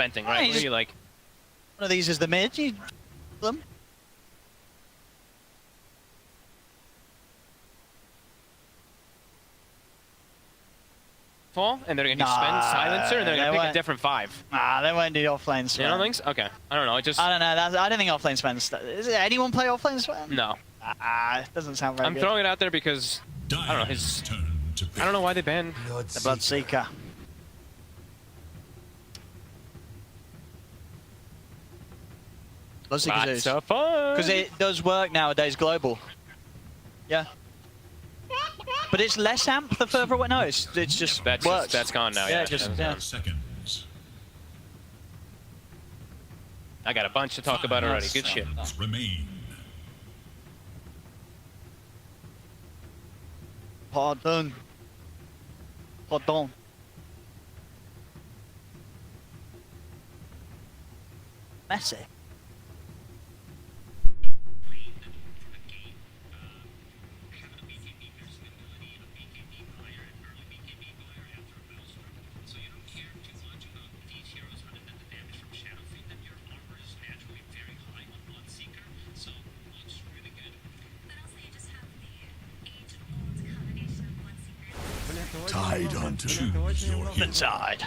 venting, right? What are you like? One of these is the mid. You them. Fall, and they're gonna spend silencer, and they're gonna pick a different 5. Nah, they won't do offlane spam. You don't think so? Okay, I don't know. I don't know. I don't think offlane spam. Is it anyone play offlane spam? No. It doesn't sound very good. I'm throwing it out there because I don't know his. I don't know why they banned the Bloodseeker. Lots of fun. Because it does work nowadays global. Yeah. But it's less amp the further away. No, it's just works. That's gone now. Yeah, yeah. Seconds. I got a bunch to talk about already. Good shit. Remain. Pardon. Pardon. Messy. Tidehunter, choose your hero. The Tide.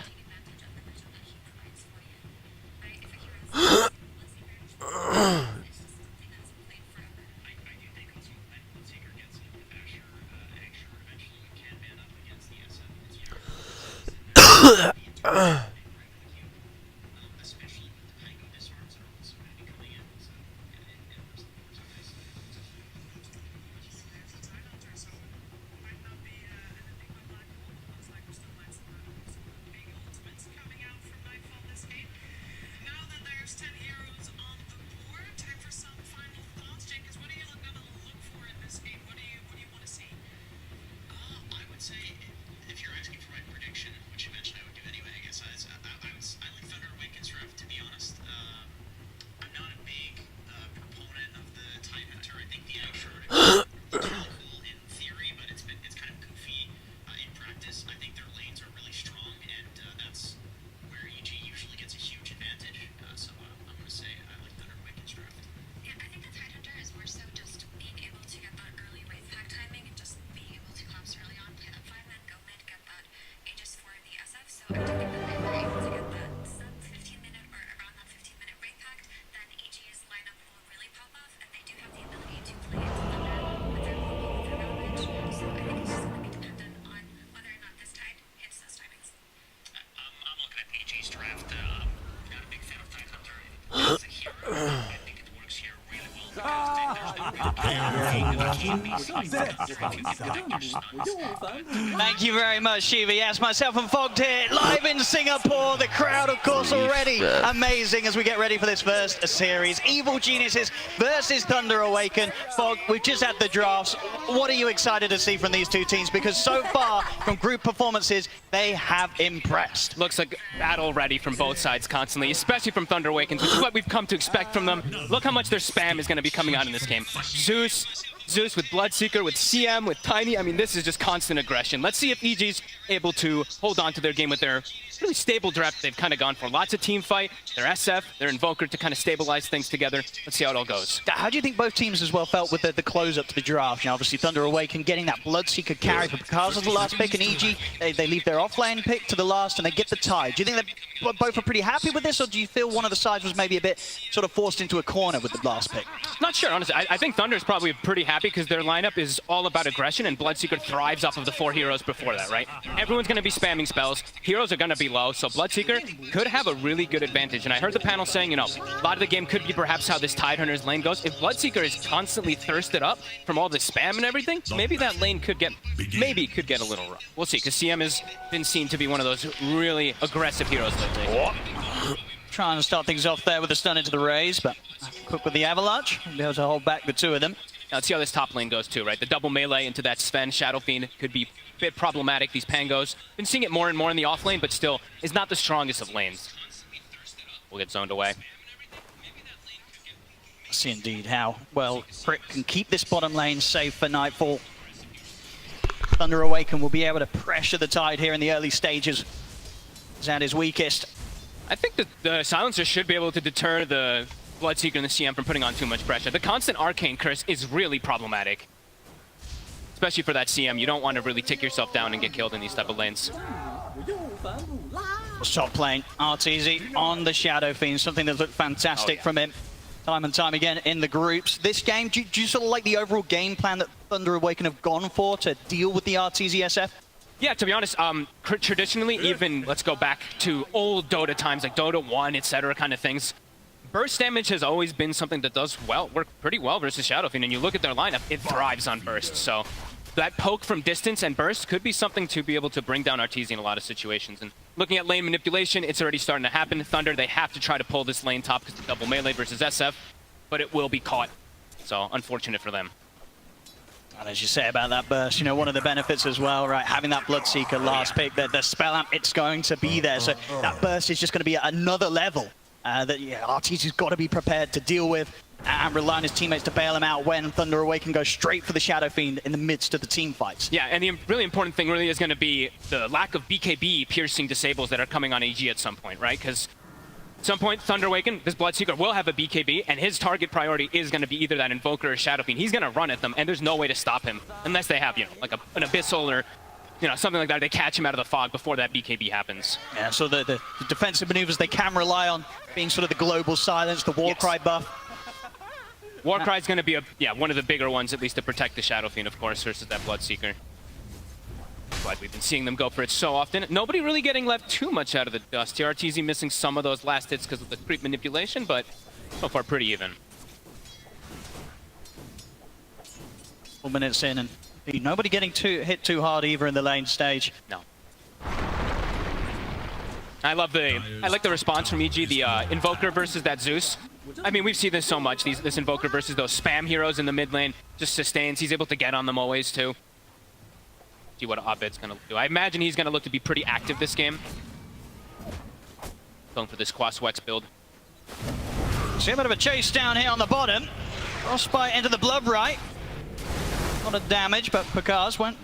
Thank you very much, Shiva. Yes, myself and Fogged here, live in Singapore. The crowd, of course, already amazing as we get ready for this first series. Evil Geniuses versus Thunder Awaken. Fogg, we've just had the drafts. What are you excited to see from these two teams? Because so far, from group performances, they have impressed. Looks like battle ready from both sides constantly, especially from Thunder Awakens, which is what we've come to expect from them. Look how much their spam is going to be coming out in this game. Zeus with Bloodseeker, with CM, with Tiny. I mean, this is just constant aggression. Let's see if EG's able to hold on to their game with their really stable draft they've kind of gone for. Lots of team fight, their SF, their Invoker to kind of stabilize things together. Let's see how it all goes. How do you think both teams as well felt with the close up to the draft? You know, obviously Thunder Awaken getting that Bloodseeker carry for Picasso the last pick, and EG, they leave their offlane pick to the last and they get the Tide. Do you think that both are pretty happy with this, or do you feel one of the sides was maybe a bit sort of forced into a corner with the last pick? Not sure, honestly. I think Thunder's probably pretty happy because their lineup is all about aggression, and Bloodseeker thrives off of the 4 heroes before that, right? Everyone's going to be spamming spells. Heroes are going to be low, so Bloodseeker could have a really good advantage. And I heard the panel saying, you know, a lot of the game could be perhaps how this Tidehunter's lane goes. If Bloodseeker is constantly thirsted up from all the spam and everything, maybe that lane could get a little rough. We'll see, because CM has been seen to be one of those really aggressive heroes lately. Trying to start things off there with a stun into the Raze, but quick with the Avalanche, be able to hold back the two of them. Now let's see how this top lane goes too, right? The double melee into that Sven Shadow Fiend could be a bit problematic. These Pangos, been seeing it more and more in the off lane, but still is not the strongest of lanes. We'll get zoned away. See indeed how well Prick can keep this bottom lane safe for Nightfall. Thunder Awaken will be able to pressure the Tide here in the early stages. Is at his weakest. I think that the Silencer should be able to deter the Bloodseeker and the CM from putting on too much pressure. The constant Arcane Curse is really problematic. Especially for that CM, you don't want to really tick yourself down and get killed in these type of lanes. Top lane, Arteezy on the Shadow Fiend, something that looked fantastic from him time and time again in the groups. This game, do you sort of like the overall game plan that Thunder Awaken have gone for to deal with the Arteezy SF? Yeah, to be honest, traditionally, even let's go back to old Dota times, like Dota 1, etc. kind of things. Burst damage has always been something that does work pretty well versus Shadow Fiend, and you look at their lineup, it thrives on burst. So that poke from distance and burst could be something to be able to bring down Arteezy in a lot of situations. And looking at lane manipulation, it's already starting to happen. Thunder, they have to try to pull this lane top because it's double melee versus SF, but it will be caught. So unfortunate for them. And as you say about that burst, you know, one of the benefits as well, right, having that Bloodseeker last pick, the spell amp, it's going to be there. So that burst is just going to be another level that Arteezy's got to be prepared to deal with and rely on his teammates to bail him out when Thunder Awaken goes straight for the Shadow Fiend in the midst of the team fights. Yeah, and the really important thing really is going to be the lack of BKB piercing disables that are coming on AG at some point, right? Because at some point, Thunder Awaken, this Bloodseeker will have a BKB, and his target priority is going to be either that Invoker or Shadow Fiend. He's going to run at them, and there's no way to stop him unless they have, you know, like an Abyssal or, you know, something like that. They catch him out of the fog before that BKB happens. Yeah, so the defensive maneuvers they can rely on being sort of the global silence, the Warcry buff. Warcry is going to be one of the bigger ones, at least to protect the Shadow Fiend, of course, versus that Bloodseeker. But we've been seeing them go for it so often. Nobody really getting left too much out of the dust here. Arteezy missing some of those last hits because of the creep manipulation, but so far pretty even. 4 minutes in, and nobody getting hit too hard either in the lane stage. No. I like the response from EG, the Invoker versus that Zeus. I mean, we've seen this so much, this Invoker versus those spam heroes in the mid lane. Just sustains, he's able to get on them always too. See what Abed's gonna do. I imagine he's gonna look to be pretty active this game. Going for this Quaswex build. See a bit of a chase down here on the bottom. Frostbite into the blood right. A lot of damage, but Pakaz went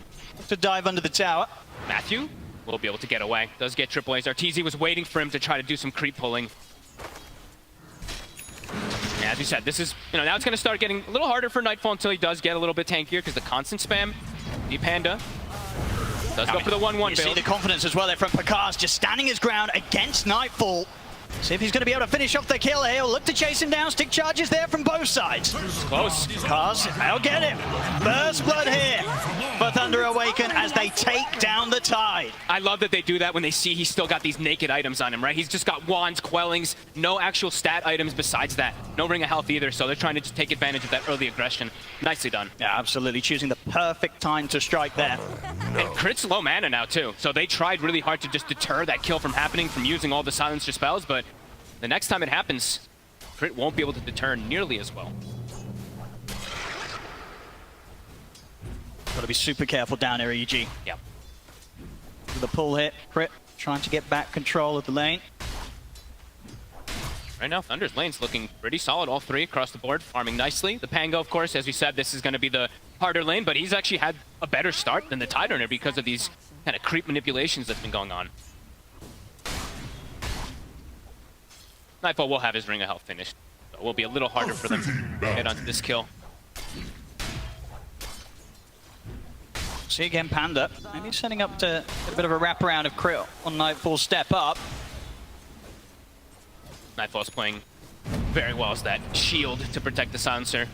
to dive under the tower. Matthew will be able to get away. Does get triple A's. Arteezy was waiting for him to try to do some creep pulling. Yeah, as you said, this is, you know, now it's going to start getting a little harder for Nightfall until he does get a little bit tankier because the constant spam. The Panda does go for the 1-1 build. You see the confidence as well there from Pakaz, just standing his ground against Nightfall. See if he's going to be able to finish off the kill here. He'll look to chase him down. Stick charges there from both sides. Close. Pakaz, they'll get him. First blood here for Thunder Awaken as they take down the Tide. I love that they do that when they see he's still got these naked items on him, right? He's just got wands, quellings, no actual stat items besides that. No ring of health either, so they're trying to just take advantage of that early aggression. Nicely done. Yeah, absolutely. Choosing the perfect time to strike there. And Crit's low mana now, too. So they tried really hard to just deter that kill from happening, from using all the silencer spells, but the next time it happens, Crit won't be able to deter nearly as well. Got to be super careful down here, EG. Yeah. With the pull hit, Crit trying to get back control of the lane. Right now, Thunder's lane's looking pretty solid, all three across the board, farming nicely. The Pango, of course, as we said, this is going to be the harder lane, but he's actually had a better start than the Tide Earner because of these kind of creep manipulations that's been going on. Nightfall will have his Ring of Health finished, so it will be a little harder for them to get onto this kill. See again, Panda. Maybe setting up to a bit of a wraparound of Crit on Nightfall's step up. Nightfall's playing very well as that shield to protect the silencer.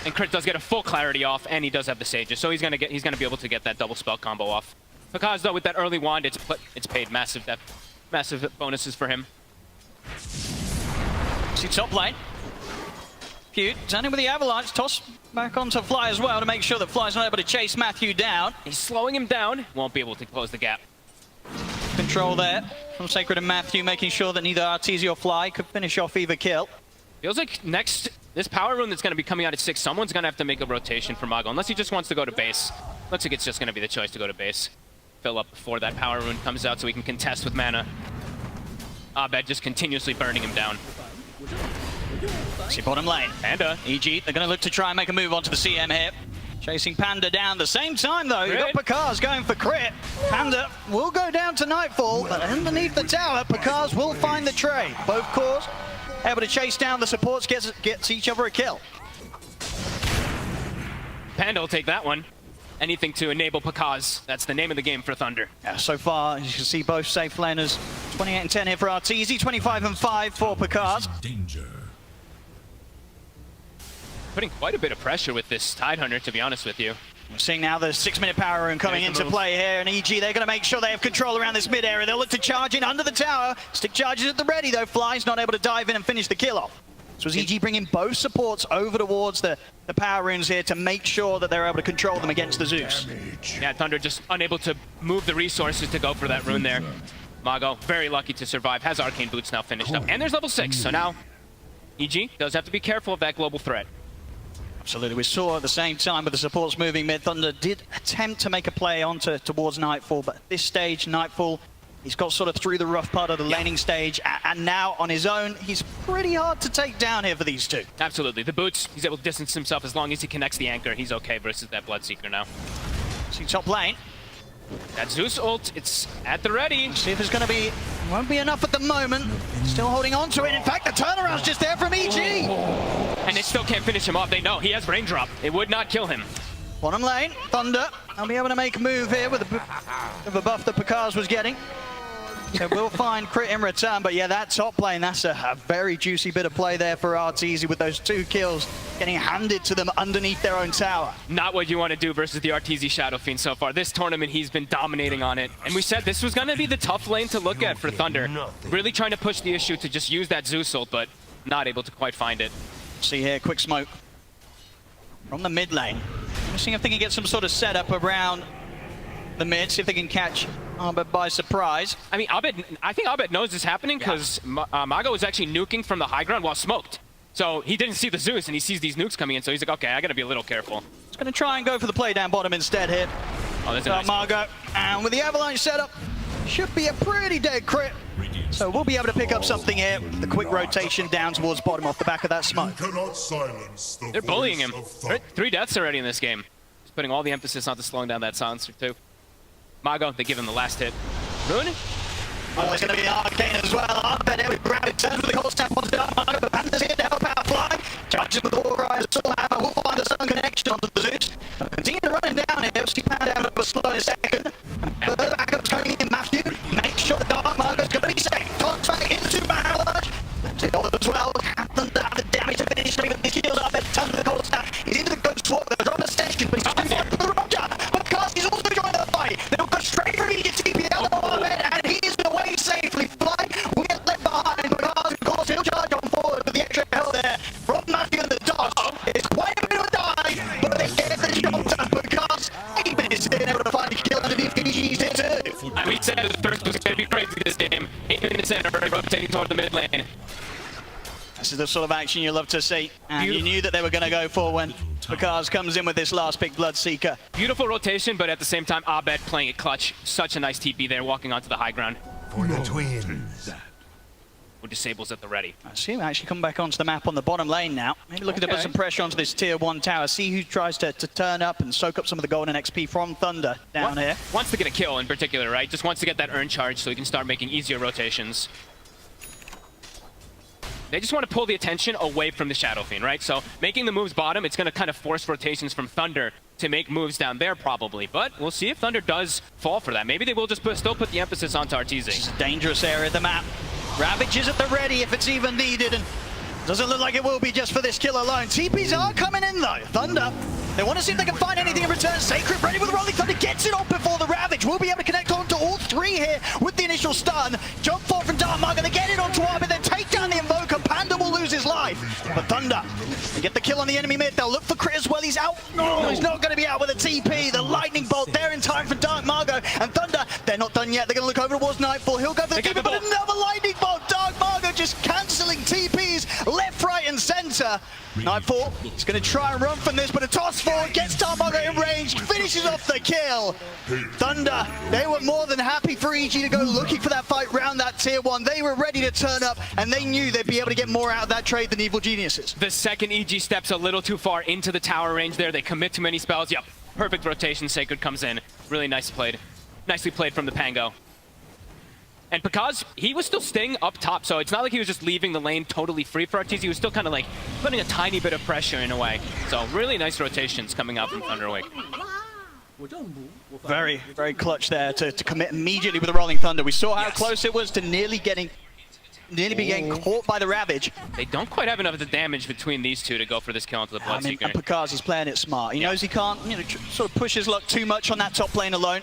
And Crit does get a full clarity off, and he does have the Sages, so he's gonna be able to get that double spell combo off. Pakaz, though, with that early wand, it's paid massive bonuses for him. See top lane. Feud standing with the Avalanche, toss back onto Fly as well to make sure that Fly's not able to chase Matthew down. He's slowing him down, won't be able to close the gap. Control there from Sacred and Matthew, making sure that neither Arteezy or Fly could finish off either kill. Feels like next, this power rune that's going to be coming out at 6, someone's going to have to make a rotation for Mago, unless he just wants to go to base. Looks like it's just going to be the choice to go to base. Fill up before that power rune comes out so he can contest with mana. Abed just continuously burning him down. See bottom lane. Panda. EG, they're going to look to try and make a move onto the CM here. Chasing Panda down. The same time, though, you've got Crit. Pakaz going for crit. Panda will go down to Nightfall, but underneath the tower, Pakaz will find the trade. Both cores able to chase down the supports, gets each other a kill. Panda will take that one. Anything to enable Pakaz. That's the name of the game for Thunder. Yeah, so far, as you can see, both safe laners. 28 and 10 here for Arteezy, 25 and 5 for Pakaz. Danger. Putting quite a bit of pressure with this Tidehunter, to be honest with you. We're seeing now the 6-minute power rune coming into play here, and EG, they're going to make sure they have control around this mid area. They'll look to charge in under the tower. Stick charges at the ready, though. Fly's not able to dive in and finish the kill off. So is EG bringing both supports over towards the power runes here to make sure that they're able to control them against the Zeus. Yeah, Thunder just unable to move the resources to go for that rune there. Mago, very lucky to survive, has Arcane Boots now finished up. And there's level 6, so now EG does have to be careful of that global threat. Absolutely. We saw at the same time with the supports moving mid, Thunder did attempt to make a play towards Nightfall, but at this stage, Nightfall, he's got sort of through the rough part of the laning stage, and now on his own, he's pretty hard to take down here for these two. Absolutely. The boots, he's able to distance himself as long as he connects the anchor. He's okay versus that Bloodseeker now. See top lane. That Zeus ult, it's at the ready. See if there's going to be, won't be enough at the moment. Still holding on to it. In fact, the turnaround's just there from EG. And they still can't finish him off. They know he has Raindrop. It would not kill him. Bottom lane, Thunder. They'll be able to make a move here with the buff that Pakaz was getting. So we'll find crit in return, but yeah, that top lane, that's a very juicy bit of play there for Arteezy with those 2 kills getting handed to them underneath their own tower. Not what you want to do versus the Arteezy Shadow Fiend so far. This tournament, he's been dominating on it. And we said this was going to be the tough lane to look at for Thunder. Really trying to push the issue to just use that Zeus ult, but not able to quite find it. See here, quick smoke from the mid lane. Seeing if they can get some sort of setup around the mid, see if they can catch Abed by surprise. I mean, I think Abed knows this happening because Mago was actually nuking from the high ground while smoked. So he didn't see the Zeus and he sees these nukes coming in, so he's like, okay, I gotta be a little careful. He's gonna try and go for the play down bottom instead here. Oh, there's a nice Margo, and with the avalanche setup, should be a pretty dead crit. So we'll be able to pick up something here. The quick rotation down towards bottom off the back of that smoke. Cannot silence the They're bullying him. voice of thunder. 3 deaths already in this game. Just putting all the emphasis onto slowing down that silencer too. Mago, they give him the last hit. Rune? Oh, it's going to be Arcane as well. Abed there with grab it, turns with the cold snap onto Dark Margo, but Panda's here to help out Fly. Charges with the War Rise, Soul Hammer, will find a sudden connection onto the Zeus. Continue to run him down here, see Panda down a slow in a second. Further backup's coming in, Matthew. Make sure the Dark Margo's going to be safe. Toss back into Avalanche. Take all as well. Thunder have the damage to finish, even the kills Abed, turns with the cold snap. He's into the ghost walk, they're on the station, but he's trying to fight for the Roger. But Karski's also joined the fight. They'll go straight for immediate TPL of Abed, and he's away safely. Fly will get left behind, but Karski, of course, he'll charge on forward with the extra hell there from Matthew and the dodge. It's quite a bit of a dive, but they get the job done because 8 minutes in, able to find a kill underneath EG's here too. We said the first was going to be crazy this game. 8 minutes in, already rotating toward the mid lane. This is the sort of action you love to see, and you knew that they were going to go for when Pakaz comes in with this last pick, Bloodseeker. Beautiful rotation, but at the same time, Abed playing it clutch. Such a nice TP there, walking onto the high ground. For the twins. Who disables at the ready. I see him actually come back onto the map on the bottom lane now. Maybe looking to put Okay. some pressure onto this tier 1 tower. See who tries to turn up and soak up some of the golden XP from Thunder down here. Wants to get a kill in particular, right? Just wants to get that earn charge so he can start making easier rotations. They just want to pull the attention away from the Shadow Fiend, right? So making the moves bottom, it's going to kind of force rotations from Thunder to make moves down there probably. But we'll see if Thunder does fall for that. Maybe they will just still put the emphasis onto Arteezy. This is a dangerous area of the map. Ravage is at the ready if it's even needed, and doesn't look like it will be just for this kill alone. TPs are coming in though. Thunder, they want to see if they can find anything in return. Sacred ready with Rolling Thunder, gets it off before the Ravage. Will be able to connect onto all 3 here with the initial stun. Jump forward from Darkmark, and they get it onto Arbit, then take down the Invoker. Panda will lose his life. But Thunder, they get the kill on the enemy mid. They'll look for crit as well. He's out. No, he's not going to be out with a TP. The Lightning Bolt there in time for Dark Margo. And Thunder, they're not done yet. They're going to look over towards Nightfall. He'll go for the got keeper, the but bolt. another Lightning Bolt. Dark Margo just cancelling TPs left, right, and center. Nightfall is going to try and run from this, but a toss forward gets Tarmago in range, finishes off the kill. Thunder, they were more than happy for EG to go looking for that fight round that tier 1. They were ready to turn up, and they knew they'd be able to get more out of that trade than Evil Geniuses. The second EG steps a little too far into the tower range there, they commit too many spells. Yep, perfect rotation. Sacred comes in. Really nicely played from the Pango. And Pakaz, he was still staying up top, so it's not like he was just leaving the lane totally free for Arteezy. He was still kind of like putting a tiny bit of pressure in a way. So really nice rotations coming out from Thunderwake. Very, very clutch there to commit immediately with the Rolling Thunder. We saw how close it was to nearly be getting caught by the Ravage. They don't quite have enough of the damage between these two to go for this kill into the Bloodseeker. And Pakaz is playing it smart. He knows he can't, sort of push his luck too much on that top lane alone.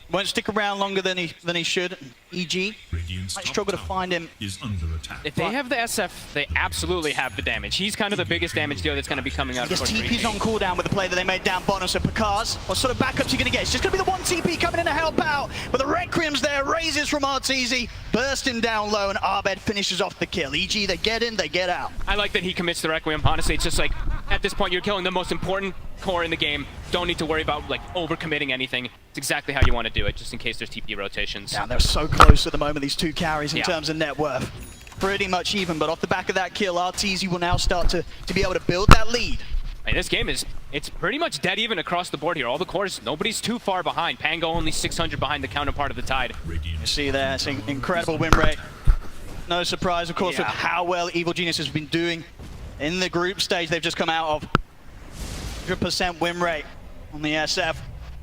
Won't stick around longer than he should. EG might struggle to find him. Is under attack. If they have the SF, they absolutely have the damage. He's kind of the biggest damage dealer that's going to be coming out. Yes, TP's on cooldown with the play that they made down bottom, so Pakaz, what sort of backups you going to get? It's just going to be the one TP coming in to help out, but the Requiem's there, raises from Arteezy, bursting down low, and Abed finishes off the kill. EG, they get in, they get out. I like that he commits the Requiem. Honestly, it's just like, at this point, you're killing the most important core in the game. Don't need to worry about like overcommitting anything. It's exactly how you want to do it, just in case there's TP rotations. Yeah, they're so close at the moment, these two carries in terms of net worth. Pretty much even, but off the back of that kill, Arteezy will now start to be able to build that lead. And this game it's pretty much dead even across the board here. All the cores, nobody's too far behind. Pango only 600 behind the counterpart of the Tide. You see there, it's an incredible win rate. No surprise, of course, with how well Evil Genius has been doing in the group stage. They've just come out of 100% win rate on the SF.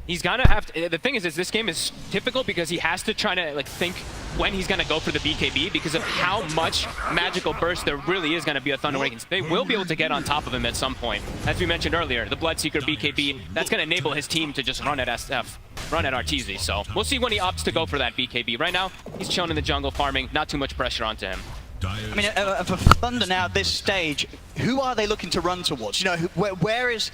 He's gonna have to, the thing is this game is difficult because he has to try to like think when he's gonna go for the BKB because of how much magical burst there really is gonna be at Thunder Awakens. They will be able to get on top of him at some point. As we mentioned earlier, the Bloodseeker BKB, that's gonna enable his team to just run at SF, run at Arteezy. So we'll see when he opts to go for that BKB. Right now, he's chilling in the jungle farming, not too much pressure onto him. I mean, for Thunder now at this stage, who are they looking to run towards? You know, where is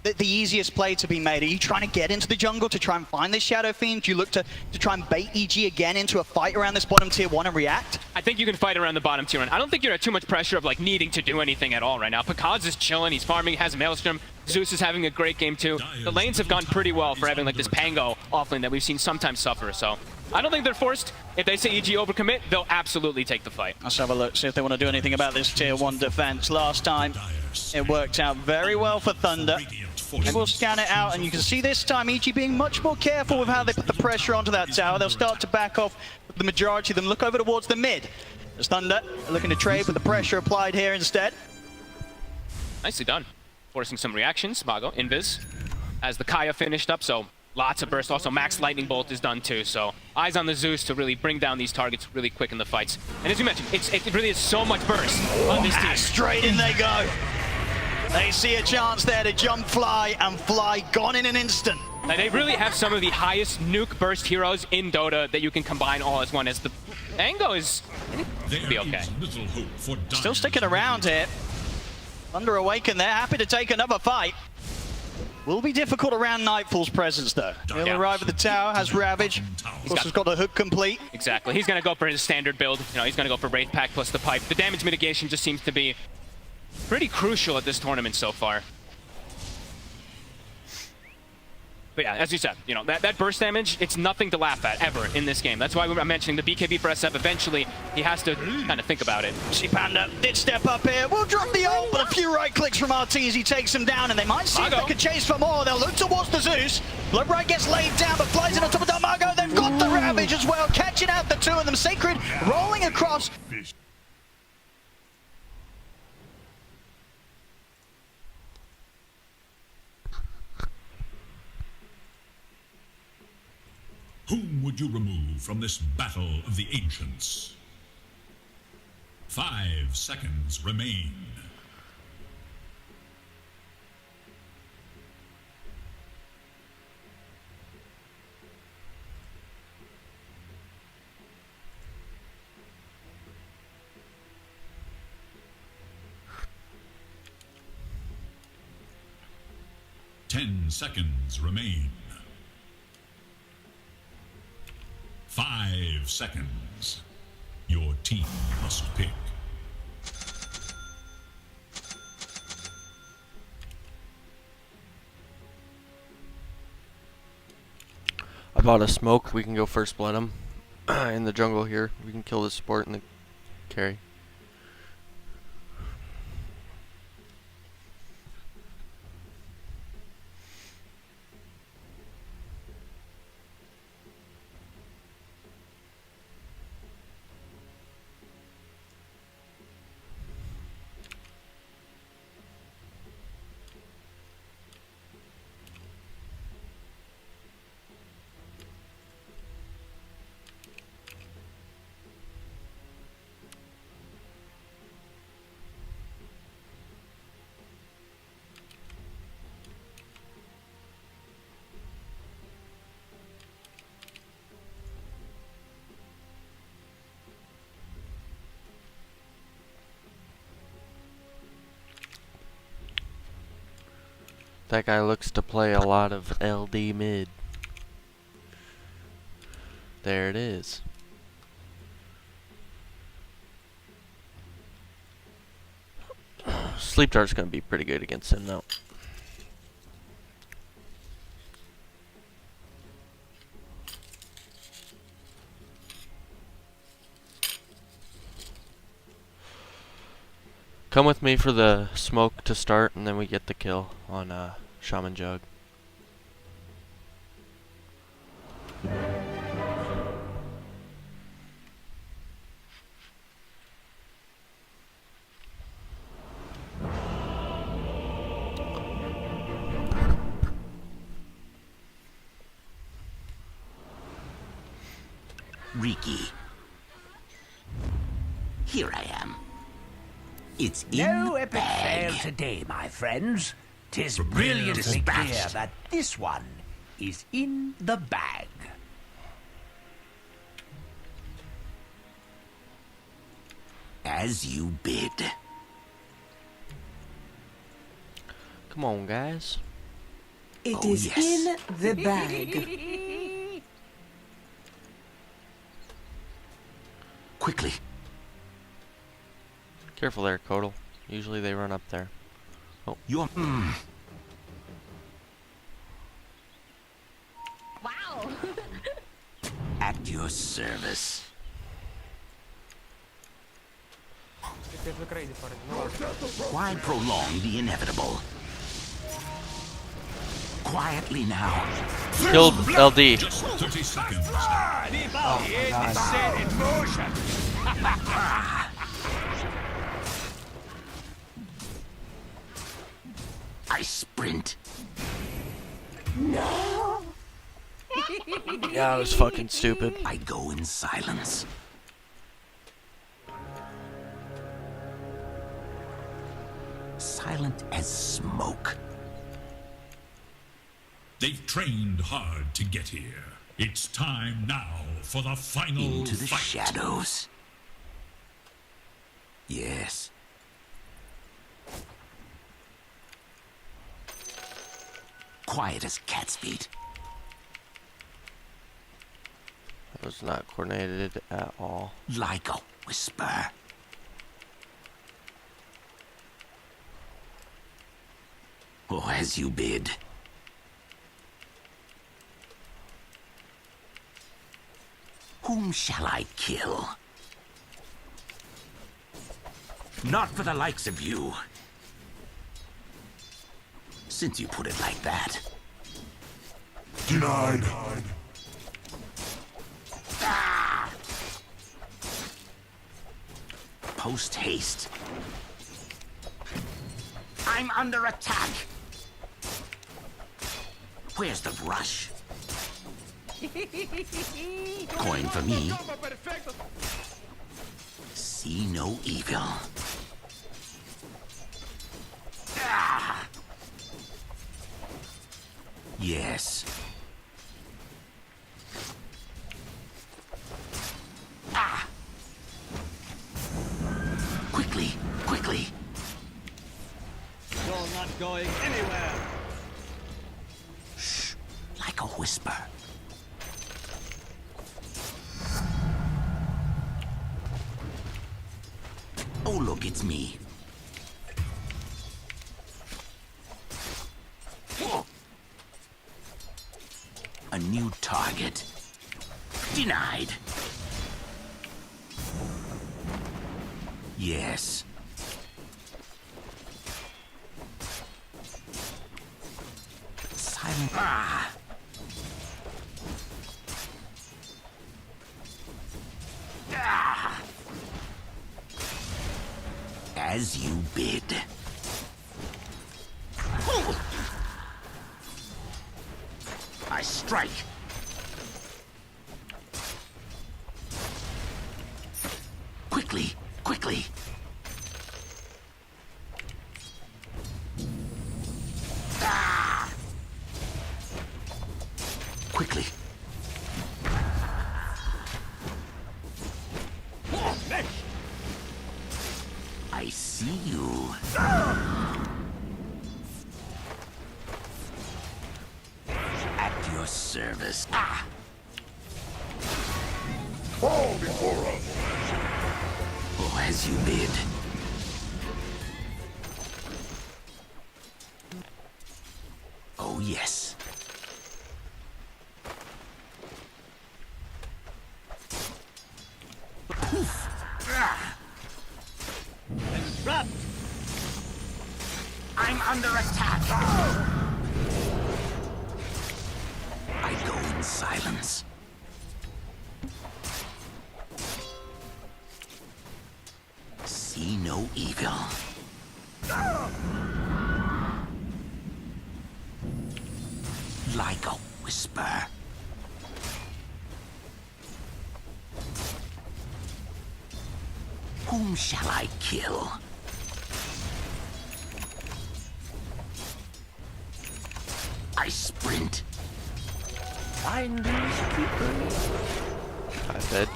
the easiest play to be made? Are you trying to get into the jungle to try and find this Shadow Fiend? Do you look to try and bait EG again into a fight around this bottom tier 1 and react? I think you can fight around the bottom tier 1. I don't think you're at too much pressure of like needing to do anything at all right now. Pakaz is chilling, he's farming, has Maelstrom. Zeus is having a great game too. The lanes have gone pretty well for having like this Pango offlane that we've seen sometimes suffer, so I don't think they're forced. If they say EG overcommit, they'll absolutely take the fight. Let's have a look, see if they want to do anything about this tier 1 defense. Last time, it worked out very well for Thunder. He will scan it out, and you can see this time EG being much more careful with how they put the pressure onto that tower. They'll start to back off, the majority of them look over towards the mid. As Thunder are looking to trade with the pressure applied here instead. Nicely done. Forcing some reactions. Mago, Invis, as the Kaya finished up, so lots of burst. Also, Max Lightning Bolt is done too, so eyes on the Zeus to really bring down these targets really quick in the fights. And as you mentioned, it really is so much burst on this team. Straight in they go. They see a chance there to jump fly, and fly gone in an instant. Now, they really have some of the highest nuke burst heroes in Dota that you can combine all as one. As the Pango is be okay. Still sticking around here. Thunder Awaken, they're happy to take another fight. Will be difficult around Nightfall's presence though. He'll arrive at the tower, has Ravage. Of course, he's got the hook complete. Exactly. He's going to go for his standard build. You know, he's going to go for Wraith Pack plus the pipe. The damage mitigation just seems to be pretty crucial at this tournament so far. But yeah, as you said, you know, that burst damage, it's nothing to laugh at, ever, in this game. That's why I'm mentioning the BKB for SF. Eventually, he has to kind of think about it. See Panda did step up here. We'll drop the ult, but a few right clicks from Arteezy takes him down, and they might see if they can chase for more. They'll look towards the Zeus. Bloodbright gets laid down, but flies in on top of Darmago. They've got the Ravage as well, catching out the two of them. Sacred rolling across. Whom would you remove from this battle of the ancients? 5 seconds remain. Ten seconds remain. 5 seconds. Your team must pick. I bought a smoke. We can go first blood him in the jungle here. We can kill the support and the carry. That guy looks to play a lot of LD mid. There it is. Sleep Dart's gonna be pretty good against him though. Come with me for the smoke to start, and then we get the kill on Shaman Jug. Riki. Here I am. It's in No the epic bag. fail today, my friends. 'Tis Prepare brilliantly for clear battle. that this one is in the bag. As you bid. Come on, guys. It Oh, is yes. in the bag. Quickly. Careful there, Kodal. Usually they run up there. You're... Wow. At your service. Why prolong the inevitable? Quietly now. Killed LD. Just 30 seconds. I sprint. Yeah, it was fucking stupid. I go in silence. Silent as smoke. They've trained hard to get here. It's time now for the final Into the fight. shadows. Yes. Quiet as cat's feet. That was not coordinated at all. Like a whisper. Oh, as you bid. Whom shall I kill? Not for the likes of you. Since you put it like that. Denied. Post haste. I'm under attack. Where's the rush? Coin for me. See no evil. Ah! Yes. Ah! Quickly, quickly. You're not going anywhere. Shh, like a whisper. Oh, look, it's me. A new target. Denied. Yes. Silent. Ah! Ah! As you bid. I strike. Quickly, quickly. Ah! Quickly. I see you. At your service. Ah! Fall before us. Oh, as you bid. Oh, yes. Poof! Ah! Disrupt! I'm under attack. I go in silence. See no evil. Like a whisper. Whom shall I kill? I sprint. Finders keepers. I bet.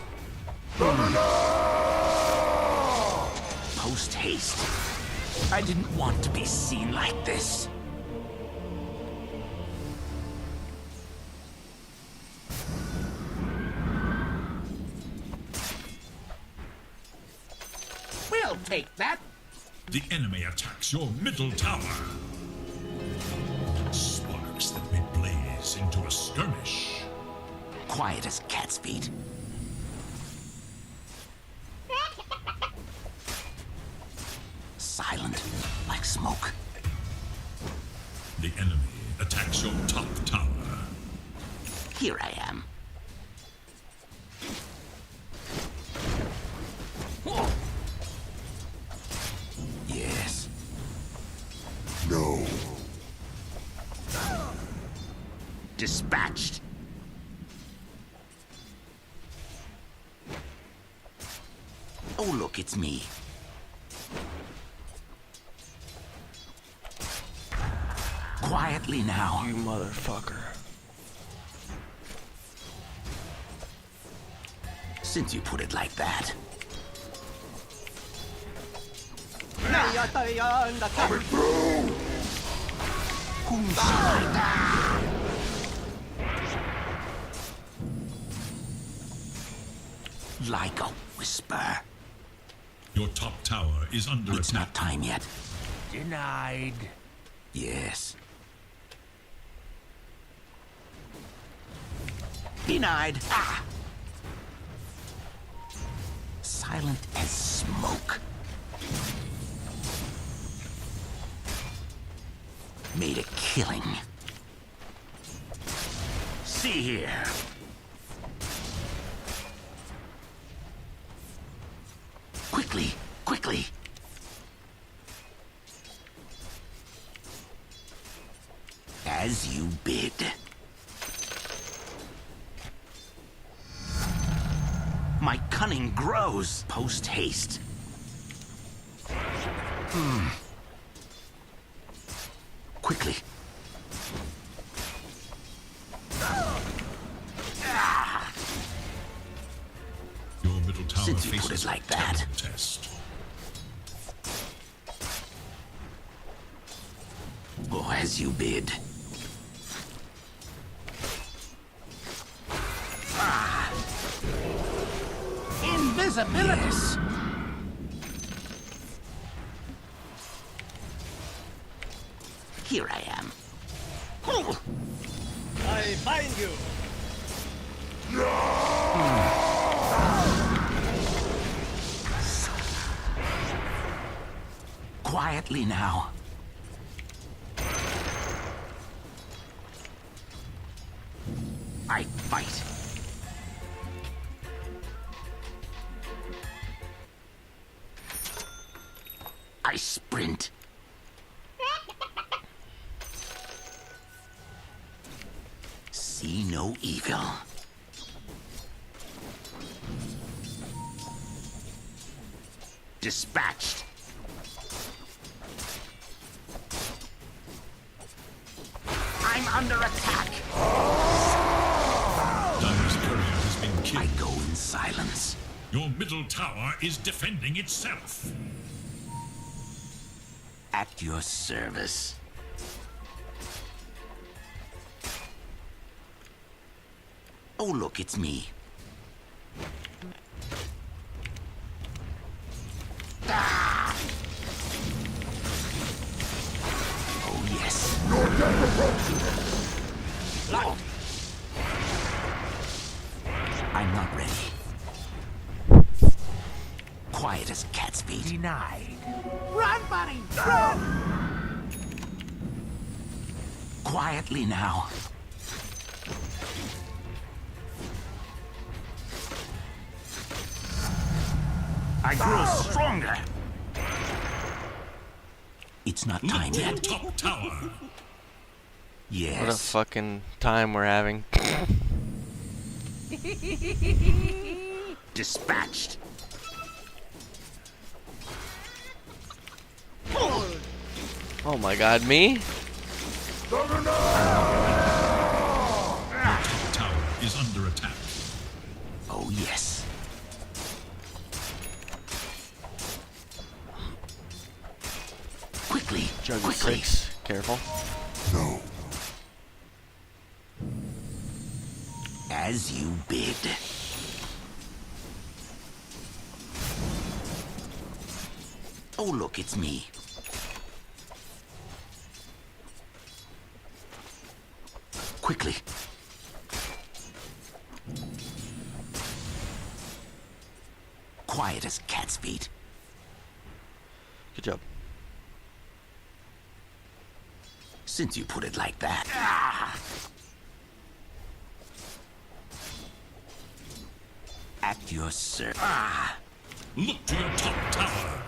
Post haste. I didn't want to be seen like this. We'll take that. The enemy attacks your middle tower. Sparks that may blaze into a skirmish. Quiet as cat's feet. Silent like smoke. The enemy attacks your top tower. Here I am. Yes. No. Dispatched. Oh, look, it's me. Quietly now. You motherfucker. Since you put it like that. Coming through. Whom shall I like a whisper. Your top tower is under It's attack. not time yet. Denied. Yes. Denied. Ah! Silent as smoke. Made a killing. See here. Quickly, quickly. As you bid. My cunning grows post haste. Quickly. Your middle tower Since you put faces it like a that. terrible test. Oh, as you bid. Invisibility. Yes. Here I am. I find you. Quietly now. I fight. I sprint. See no evil. Dispatched. I'm under attack. Dire's courier has been I killed. go in silence. Your middle tower is defending itself. At your service. Oh, look, it's me. Ah! Oh, yes. Your death approaches. Light. I'm not ready. Quiet as cat's feet. Denied. Run, buddy! Run! Quietly now. I grow stronger. It's not time Look to your yet. top tower. What a Yes. fucking time we're having. Dispatched. Oh my god, me? Top tower is under attack. Oh, yes. Quickly, Juggle quickly. 6. Careful. No. As you bid. Oh, look, it's me. Quickly. Quiet as cat's feet. Good job. Since you put it like that. Ah! At your service. Ah! Look to your top tower.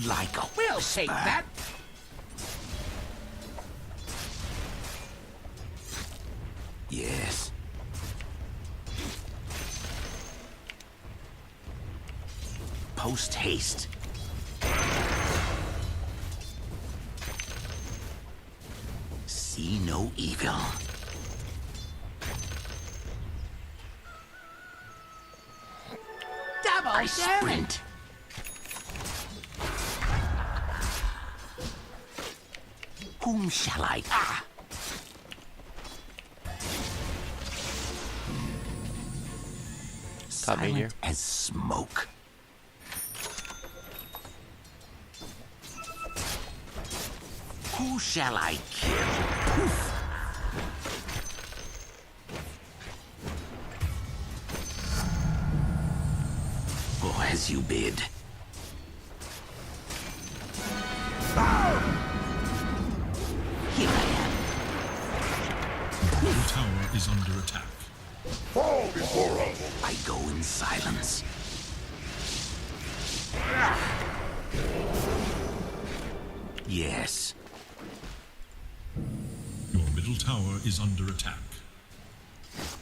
Like a We'll take that. Yes. Post haste. See no evil. Double I damage. sprint. Whom shall I? Ah! Top meteor. Silent as smoke. Who shall I kill? Poof. Oh, as you bid. Here I am. Your tower is under attack. Fall before us. I go in silence. Yes. Your middle tower is under attack.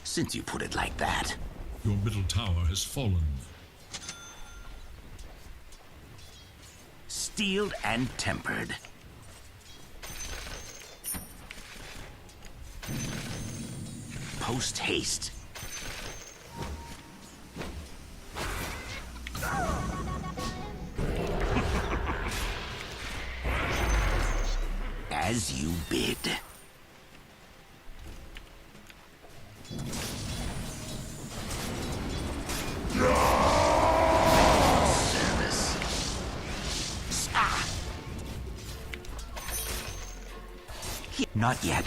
Since you put it like that. Your middle tower has fallen. Steeled and tempered. Post haste. As you bid. Service. Ah. Not yet.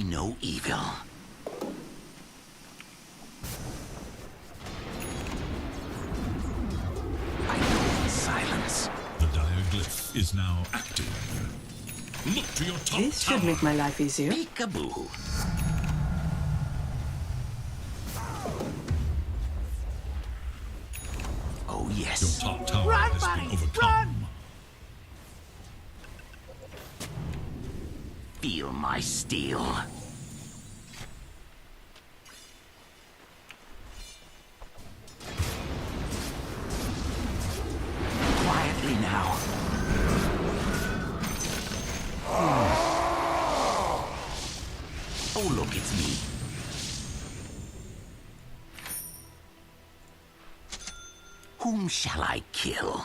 see no evil. I go in silence. The diaglyph is now active. Look to your top This should tower. make my life easier. Peekaboo. Oh Your yes. top tower Run, has buddy, been overcome. run! Feel my steel. Quietly now. Oh, look, it's me. Whom shall I kill?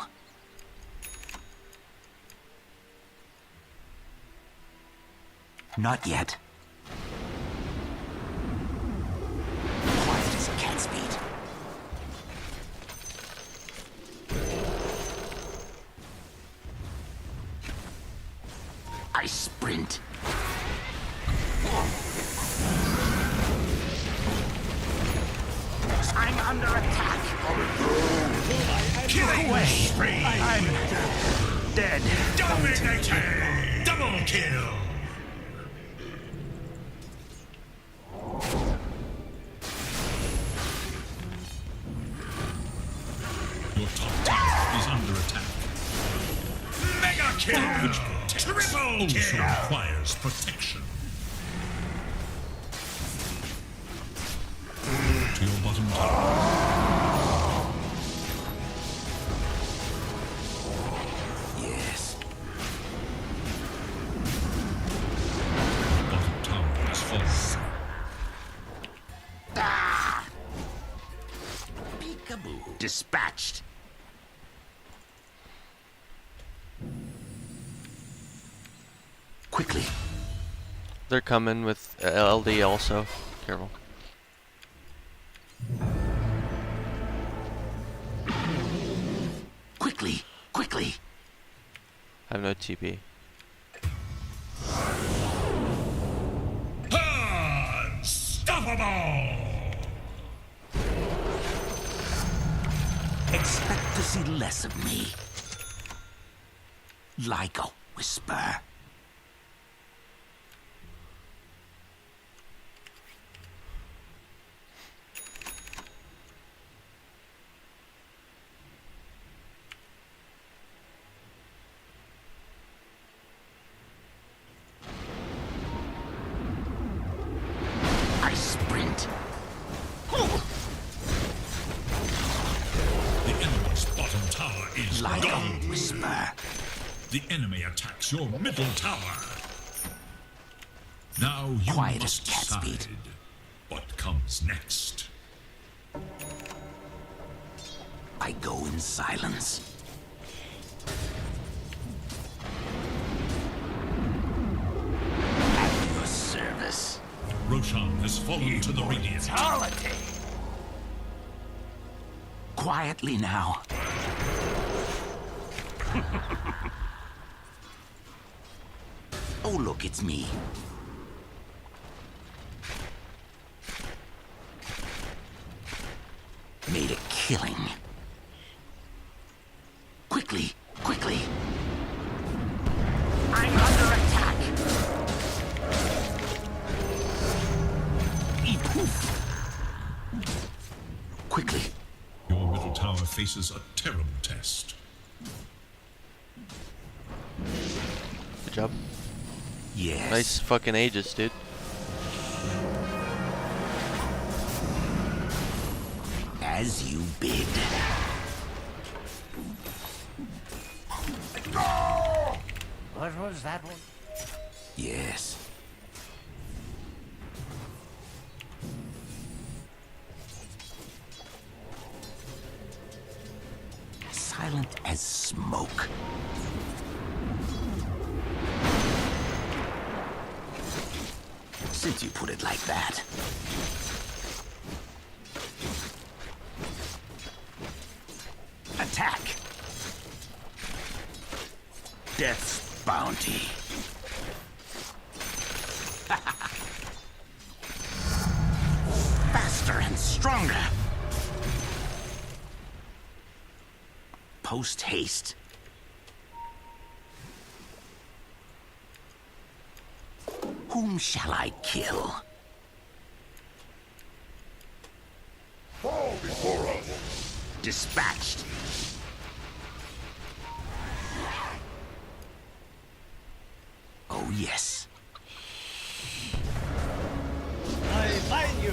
Not yet. Quiet as a cat's feet. I sprint. I'm under attack. Killing spree. I'm dead. Dominating. Double kill. Your top tower is under attack. Mega kill. Triple kill. Also requires protection. To your bottom tower. Yes. Bottom tower has fallen. Peekaboo. Dispatched. Quickly. They're coming with LD also. Careful. Quickly. Quickly. I have no TP. Unstoppable! Expect to see less of me. Like a whisper. I sprint. The enemy's bottom tower is Like a gone. whisper. The enemy attacks your middle tower. Now you Quiet as must cat's decide feet. what comes next. I go in silence. At your service. Roshan has fallen to the Radiant. Quietly now. Oh, look, it's me. Made a killing. Quickly, quickly. I'm under attack. Quickly. Your middle tower faces a terrible test. Good job. Yes. Nice fucking Aegis, dude. As you bid. What was that one? Yes. Silent as smoke. Since you put it like that. Attack. Death's bounty. longer. Post haste. Whom shall I kill? Fall before us. Dispatched. Oh, yes. I find you.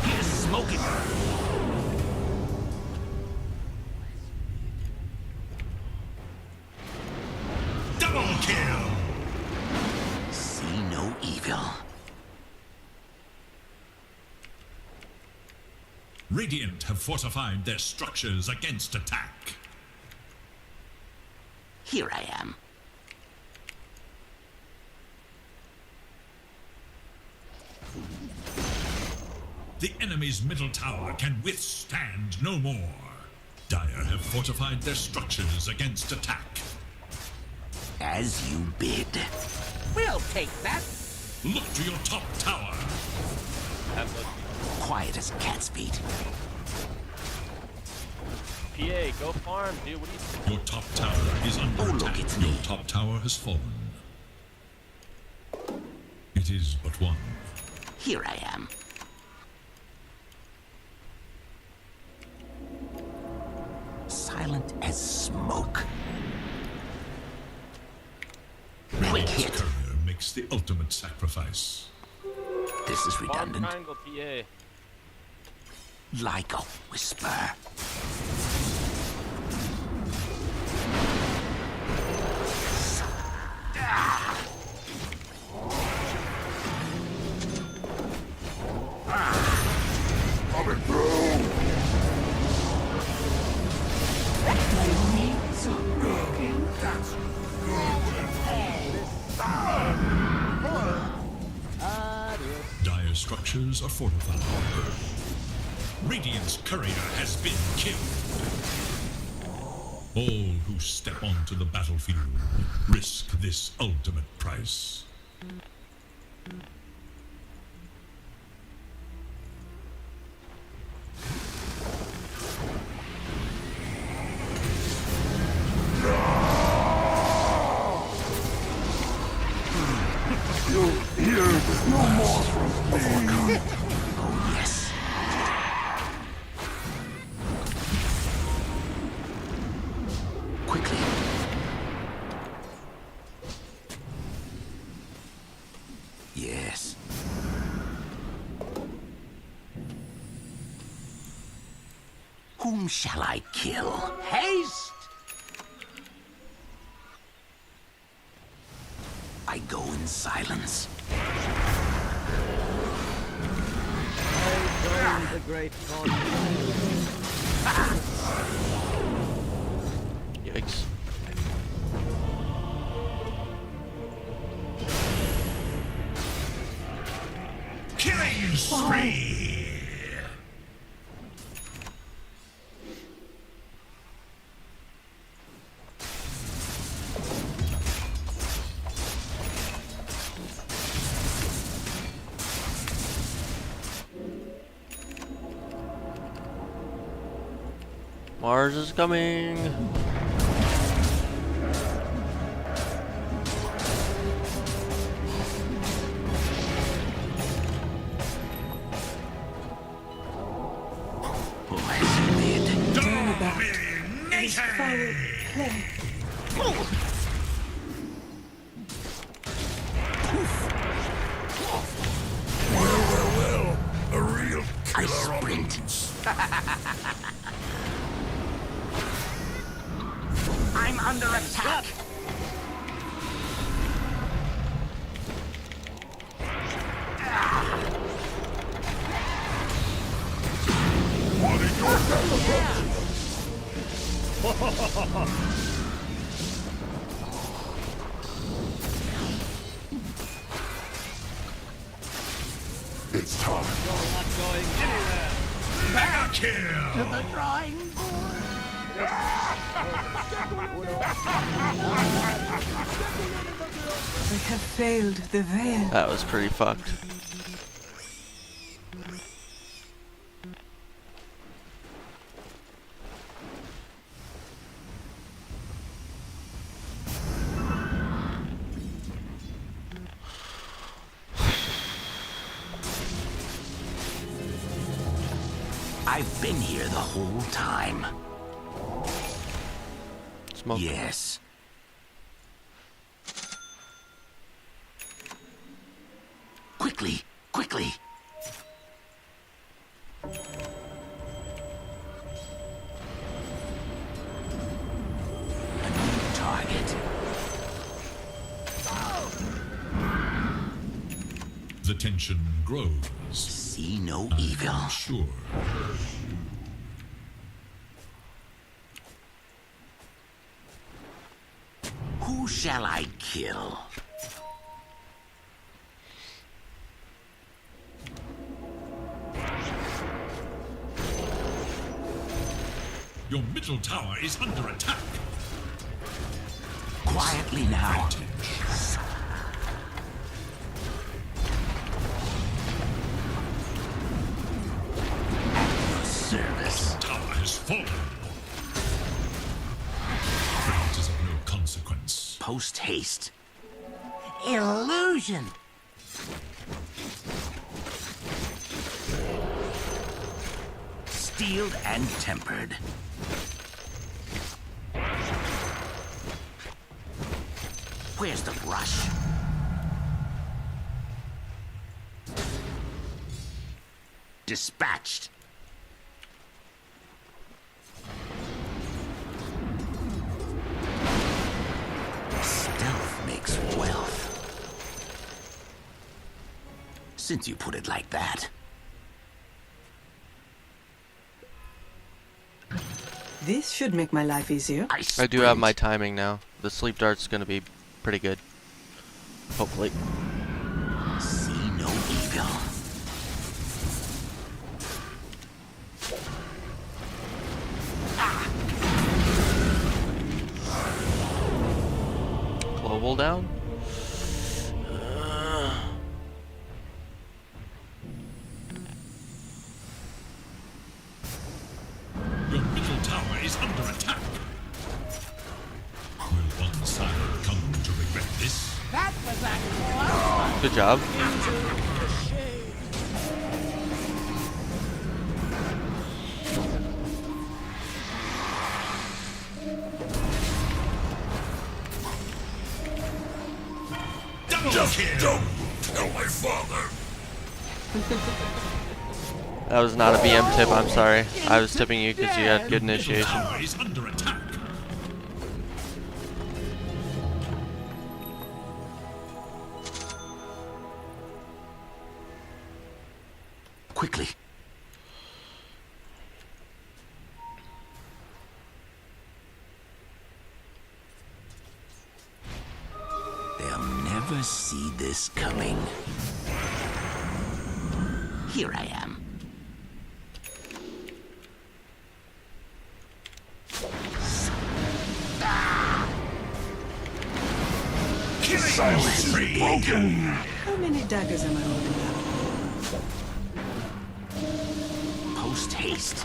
Here's smoking. Double kill! See no evil. Radiant have fortified their structures against attack. Here I am. The enemy's middle tower can withstand no more. Dire have fortified their structures against attack. As you bid. We'll take that. Look to your top tower. Quiet as cat's feet. PA, go farm, dude. What are you Your top tower is under Oh, look, attack. it's Your me. top tower has fallen. It is but one. Here I am. Silent as smoke. Quick Radiant's hit. courier makes the ultimate sacrifice. This is farm redundant. triangle, PA? Like a whisper. Coming through. Dire structures are fortified. Radiant's courier has been killed. All who step onto the battlefield risk this ultimate price. You'll hear no more from me. Oh, yes. Quickly. Yes. Whom shall I kill? Haste! I go in silence. The great God. Yikes. Killing spree! Mars is coming. A real I killer of sprint. I'm under attack. wanting your death. It's time. Mega kill! We have failed the veil. That was pretty fucked. I've been here the whole time. Smoke. Yes. Quickly, quickly. A new target. The tension grows. See no evil. Sure. Who shall I kill? Your middle tower is under attack. Quietly now. At your service. Tower has fallen. It is of no consequence. Post haste. Illusion. Steeled and tempered. Where's the rush? Dispatched. Stealth makes wealth. Since you put it like that. This should make my life easier. I do have my timing now. The sleep dart's gonna be pretty good. Hopefully. See no evil. Global down. Your middle tower is under attack. Will one side come to regret this? That was a Good job. Just don't tell my father. That was not a BM tip, I'm sorry. I was tipping you because you had good initiation. Tower is under attack. Quickly. They'll never see this coming. Here I am. Silence is broken. How many daggers am I holding now? Post haste.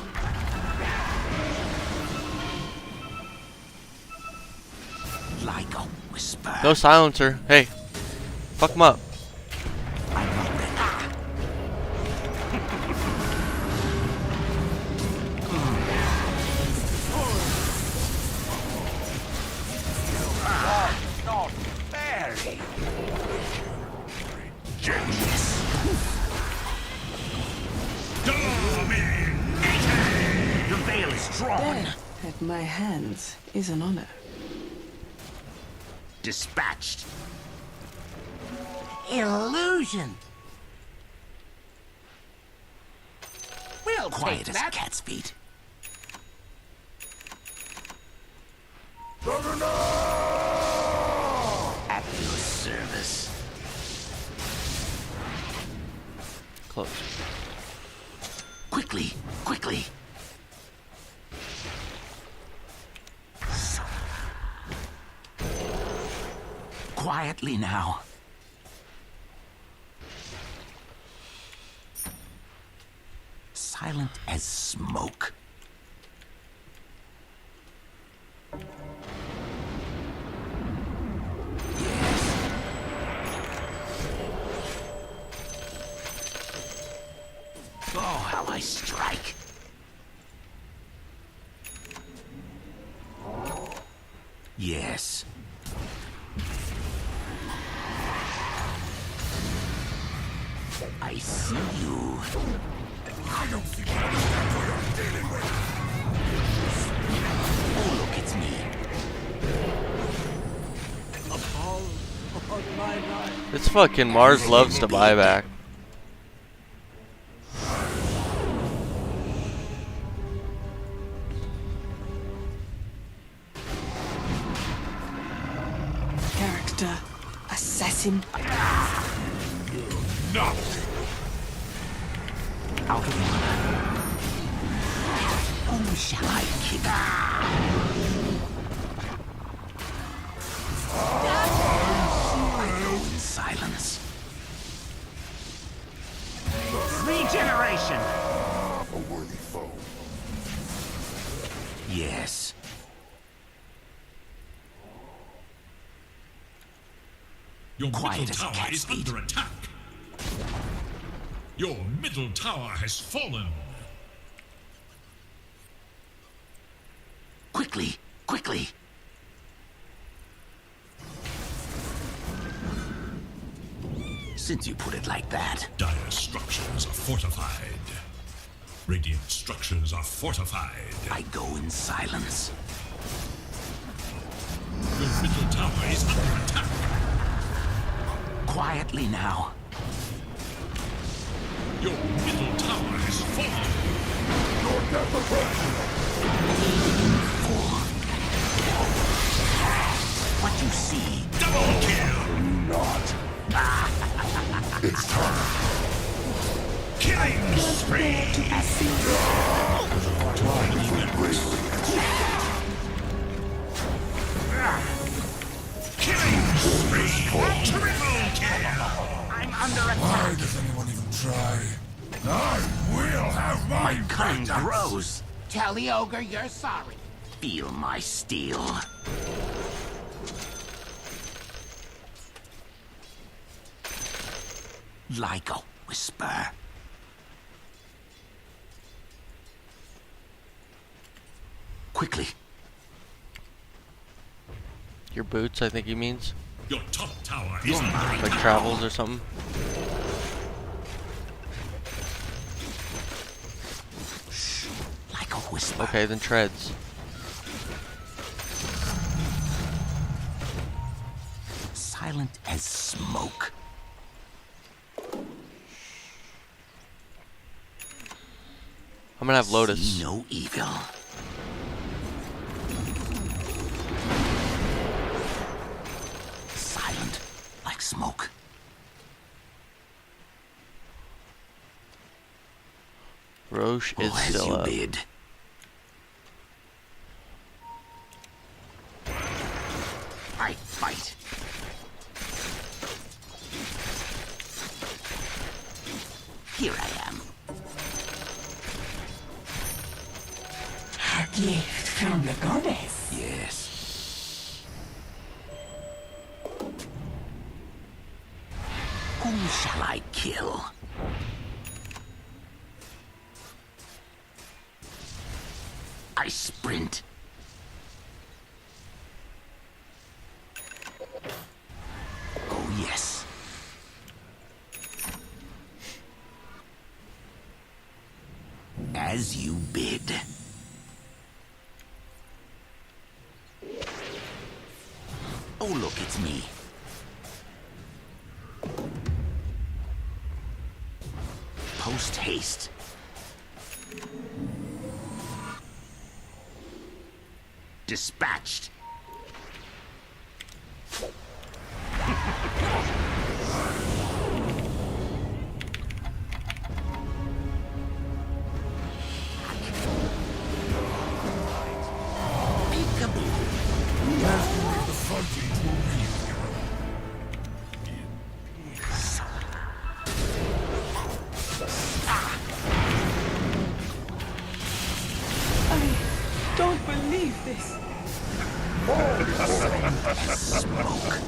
Like a whisper. No silencer. Hey. Fuck him up. I'm not ready. not very. The veil is drawn. Death at my hands is an honor. Dispatched. Illusion. We'll Quiet take as that. a cat's feet. At your service. Close. Quickly, quickly. Quietly now. Silent as smoke. Yes. Oh, how I strike. Yes. I see you. I don't think you understand who you're dealing with. Oh, look, it's me. It's fucking Mars loves to buy back. Character. Assassin. Nothing. Out of order. Whom shall I kill? I go in silence. Regeneration! A worthy foe. Yes. Your Quiet middle as a tower cat's is feet. under attack. Your middle tower has fallen. Quickly, quickly. Since you put it like that. Dire structures are fortified. Radiant structures are fortified. I go in silence. Your middle tower is under attack. Quietly now. Your middle tower has fallen. Your death approaches. What you see. Double kill. Not. It's time. Killing spree. Killing spree. Triple kill. I'm under Why attack. does anyone even try? I will have my Cunning vengeance. grows. Tell the ogre you're sorry. Feel my steel. Like a whisper. Quickly. Your boots, I think he means. Your top tower is You're under mine. Like travels or something. Like a whisper. Okay, then treads. Silent as smoke. I'm gonna have Lotus. See no evil. Silent like smoke. Roche is As still you up. bid. I fight. Here I am. A gift from the goddess. Yes. Whom shall I kill? I sprint. Oh, yes. As you bid. Oh, look, it's me. Post haste. Dispatched. The fighting will be I don't believe this. Smoke.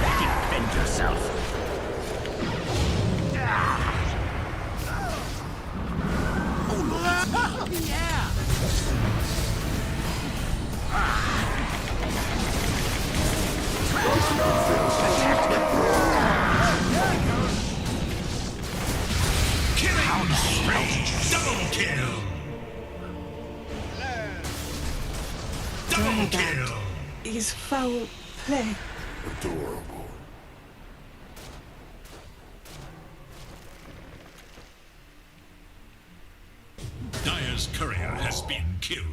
Defend yourself. Killing spree. Double kill. Double kill. Is foul play. Adorable. Dire's courier has been killed.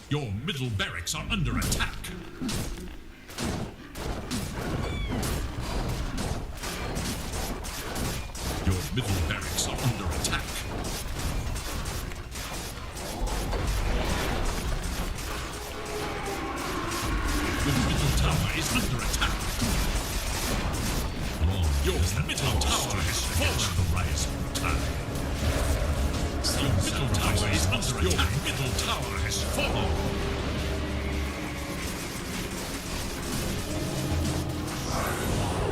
Your middle barracks are under attack. Your middle barracks are under attack. Your middle tower is under attack. Your middle tower has fallen the rising tide. Your middle tower is under attack. Your middle tower has fallen.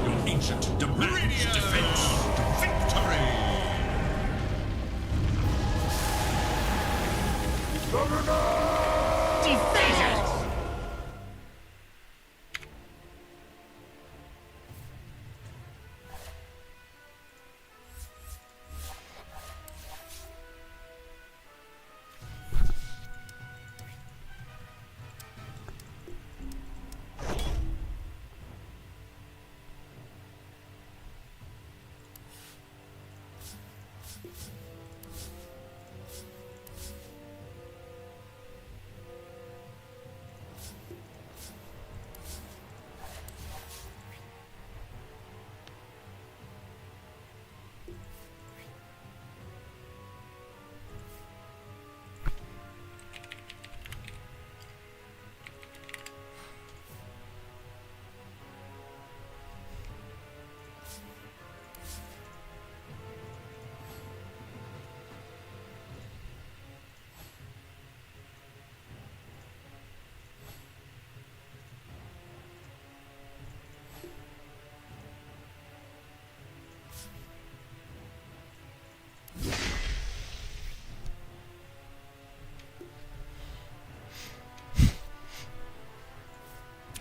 Your ancient demands defense. Victory! Defeated!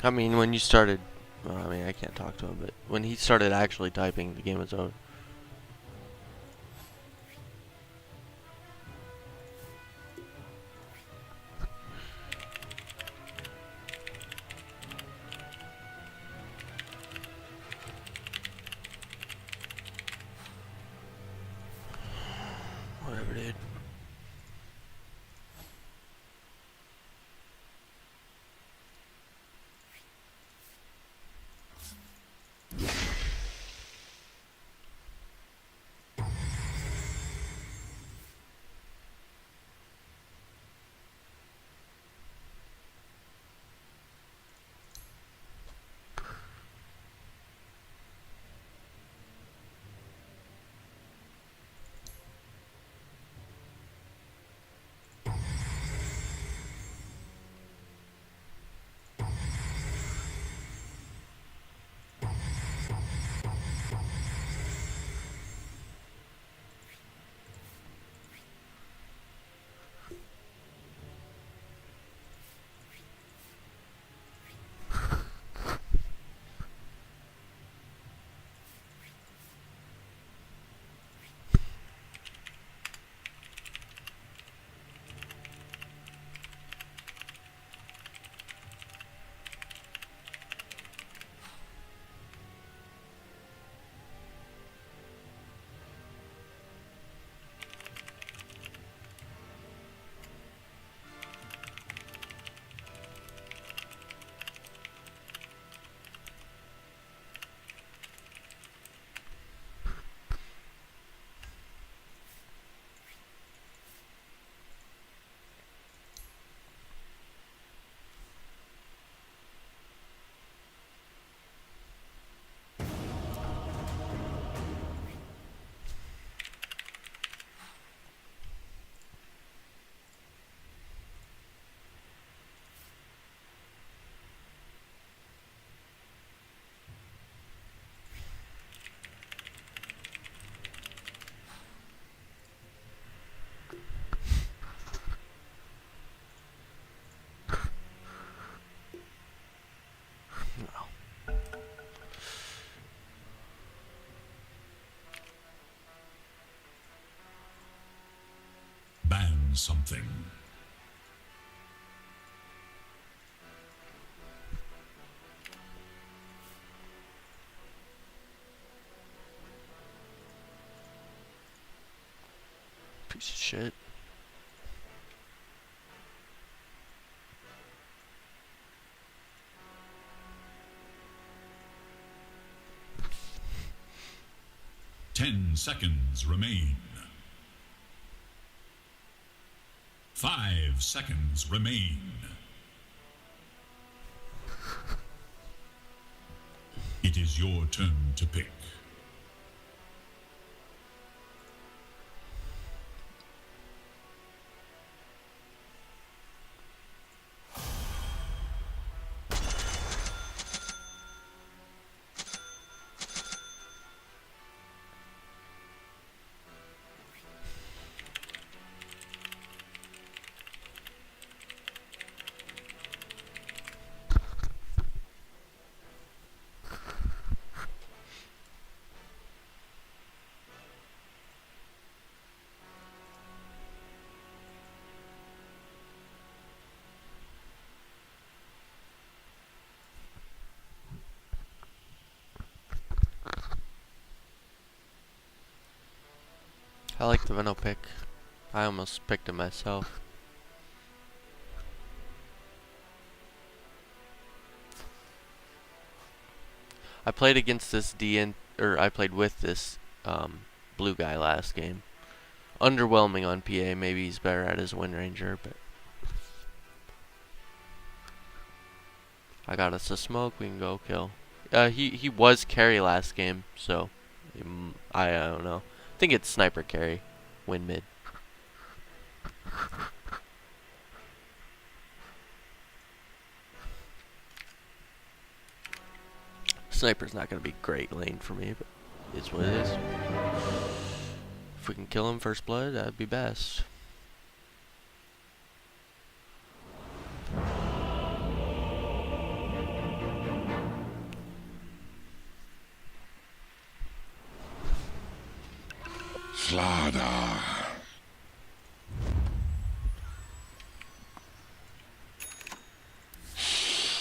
I mean, when you started, well, I mean, I can't talk to him, but when he started actually typing, the game was over. Whatever, dude. something. Piece of shit. Ten seconds remain. 5 seconds remain. It is your turn to pick. I like the Veno pick. I almost picked it myself. I played against this I played with this blue guy last game. Underwhelming on PA. Maybe he's better at his Wind Ranger, but I got us a smoke. We can go kill. He was carry last game, so I don't know. I think it's sniper carry, win mid. Sniper's not gonna be great lane for me, but it's what it is. If we can kill him first blood, that'd be best. Slaughter.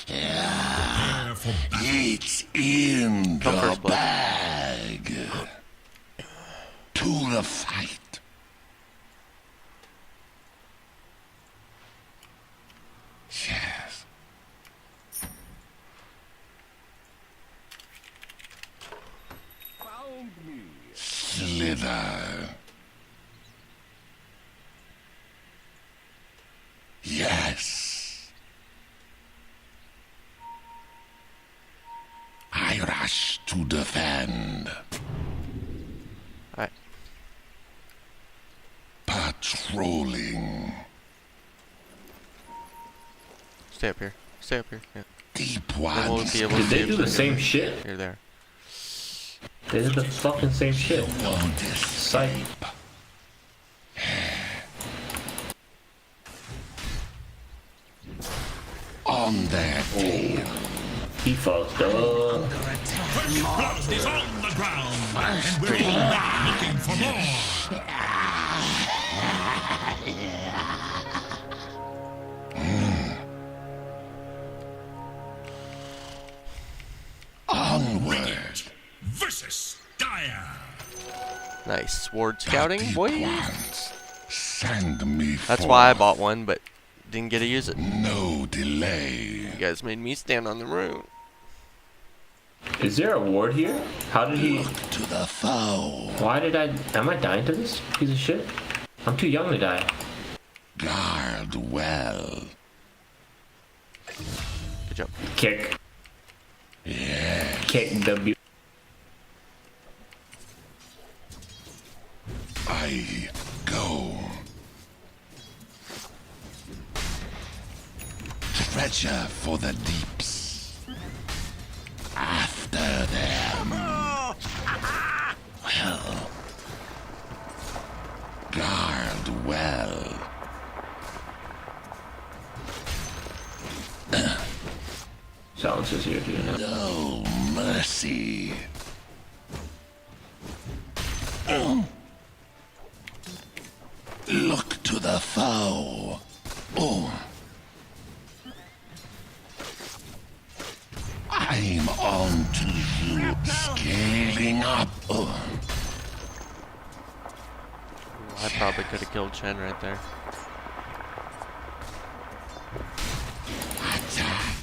Prepare for battle. It's in Come the first blood. bag. To the fight. Yes. Slither. Yes. I rush to defend. Alright. Patrolling. Stay up here. Stay up here. Yeah. Deep Then we'll ones. be able to Did see they if do the they're same gonna- shit? You're there. They did the fucking same shit. Won't Psych. escape. On their tail. He fucked up. First blood is on the ground, and we're already looking for more. Onward. Versus Dire. Nice. Ward scouting, Deep boy. ones. Send me That's why I forth. bought one, but didn't get to use it. No delay. You guys made me stand on the roof. Is there a ward here? How did he... Look to the foe. Why did I... Am I dying to this piece of shit? I'm too young to die. Guard well. Good job. Kick. Yeah. Kick W. I go. Treasure for the deeps. After them. Well. Guard well. Silence is here, dude. No mercy. Look to the foe. foe. Oh. I'm on to you. Scaling up. Oh. I probably could have killed Chen right there. Attack.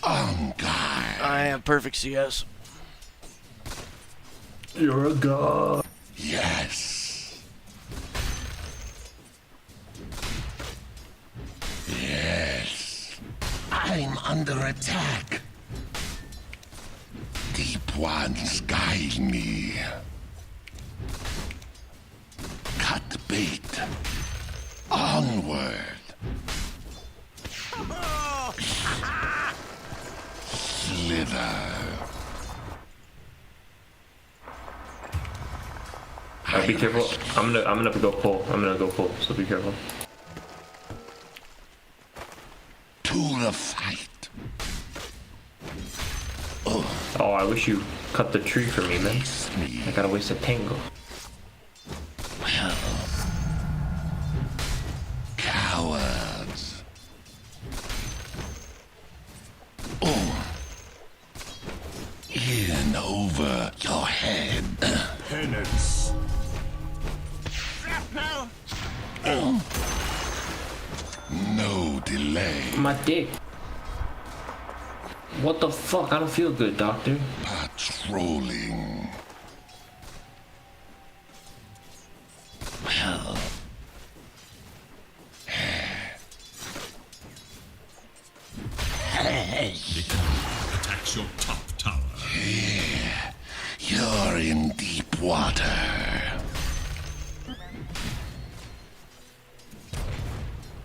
On guard. I have perfect CS. You're a god. Yes. Yes. I'm under attack. Deep ones guide me. Cut the bait. Onward. Slither. Be careful. I'm gonna go full. I'm gonna go full. So be careful. To the fight. Oh, I wish you cut the tree for me, man. I gotta waste a tango. Well, cowards. Oh, in over your head. Penance. No delay. My dick. What the fuck? I don't feel good, doctor. Patrolling. Well. The enemy attacks your top tower. You're in deep water.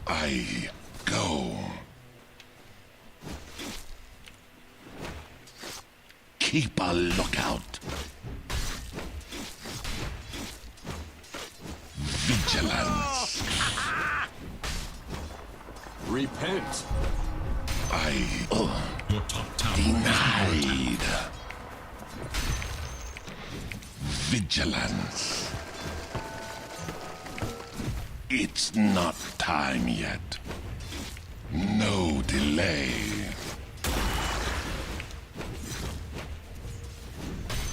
I go. Keep a lookout. Vigilance. Repent. Your top tower Denied. Vigilance. It's not time yet. No delay.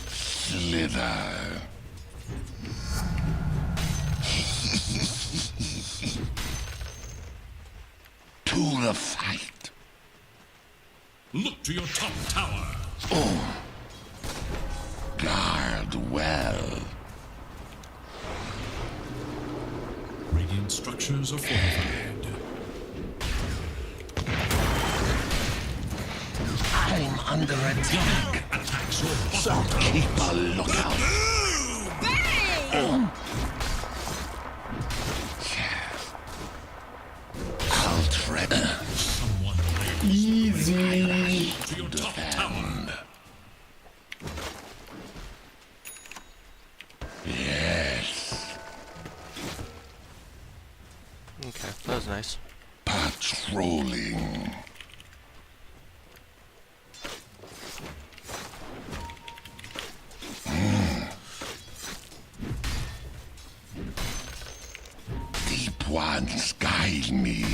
Slither. To the fight. Look to your top tower. Oh. Guard well. Radiant structures are fortified. I'm under attack. Attacks your bottom tower. Keep a lookout. I'll tread. Someone easy to your top tower. Yes. Okay, that was nice. Patrolling. Deep ones guide me.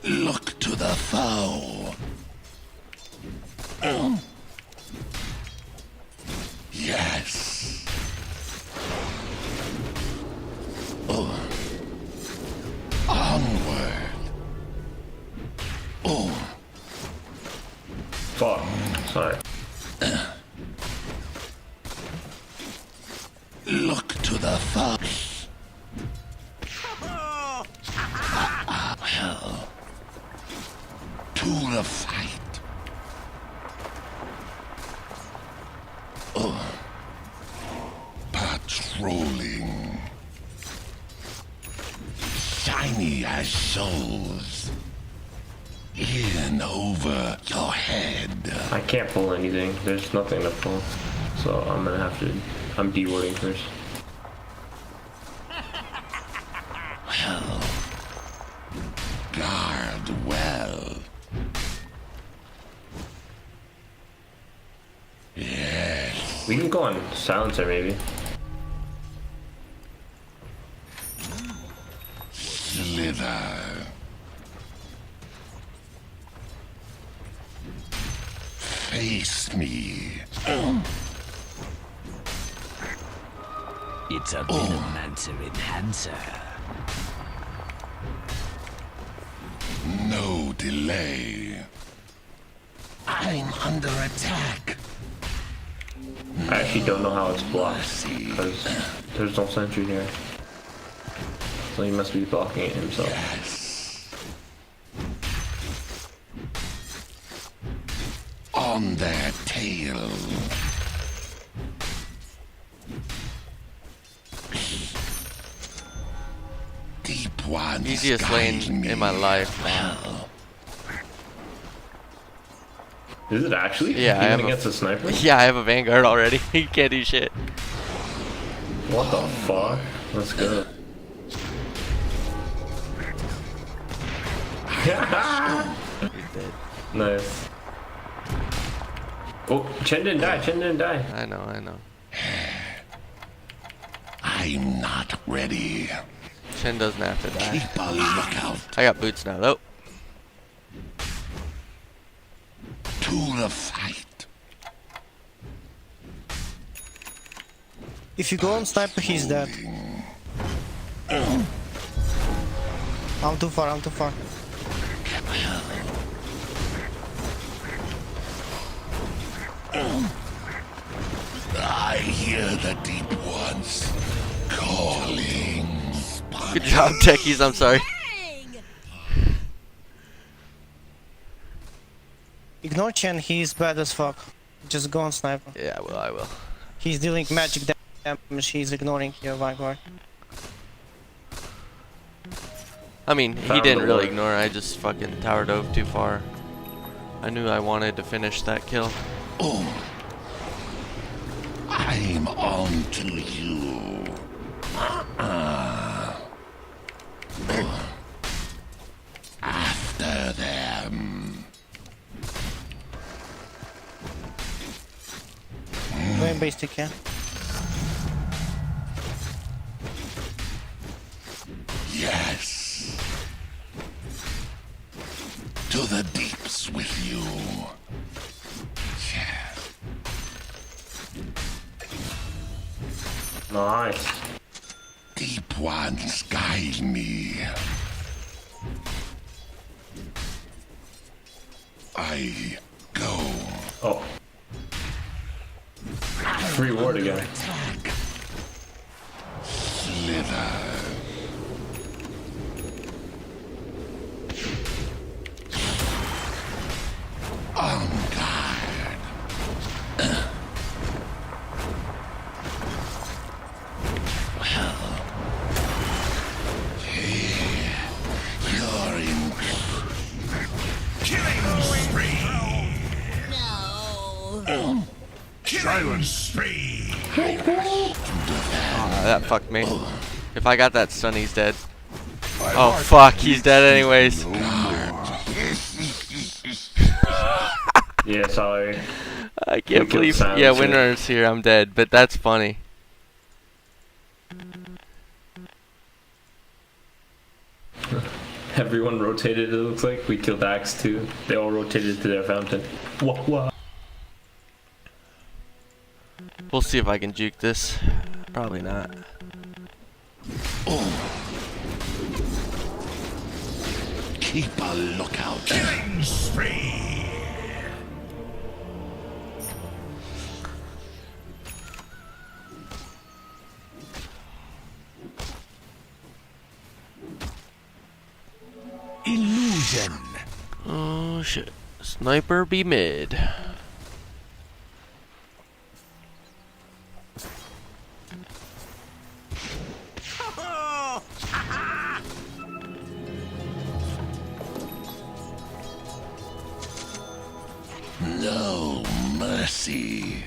Look to the foe. Yes. Onward. Fuck. Sorry. Look to the foe. Well, to the fight. Patrolling. Shiny as souls. In over your head. I can't pull anything. There's nothing to pull. So I'm gonna have to. I'm de-warding first. Well, guard We can go on silencer maybe. Slither. Face me. It's a Venomancer enhancer. No delay. I'm under attack. I actually don't know how it's blocked because there's no sentry here. So he must be blocking it himself. Yes. On their tail. Deep ones Easiest guide lane me. in my life, man. Is it actually? Yeah, I Even have against a sniper? Yeah, I have a Vanguard already. He can't do shit. What the fuck? Let's go. Nice. Oh, Chen didn't die. Chen didn't die. I know, I know. I'm not ready. Chen doesn't have to die. Keep a lookout. I got boots now, though. To the fight. If you go on sniper, he's dead. I'm too far, I'm too far. I hear the deep ones calling. Good job, techies, I'm sorry. Ignore Chen, he's bad as fuck. Just go on sniper. Yeah, I will. He's dealing magic damage, he's ignoring your Vanguard. I mean, he Found didn't the really one. ignore, I just fucking tower dove too far. I knew I wanted to finish that kill. Oh, I'm on to you. After them. Go in base TK. Yes. To the deeps with you. Yes. Nice. Deep ones guide me. I go. Oh. Free ward again. Attack. Slither. On guard. Well. Here. You're in. Killing spree. No. Killing spree. That fucked me. If I got that stun, he's dead. Oh fuck, he's dead anyways. Yeah, sorry. I can't killed believe. Silencer. Yeah, Windrunner's here. I'm dead, but that's funny. Everyone rotated, it looks like. We killed Axe too. They all rotated to their fountain. Whoa. We'll see if I can juke this. Probably not. Keep a lookout. Killing spree. Illusion. Oh shit. Sniper be mid. No mercy.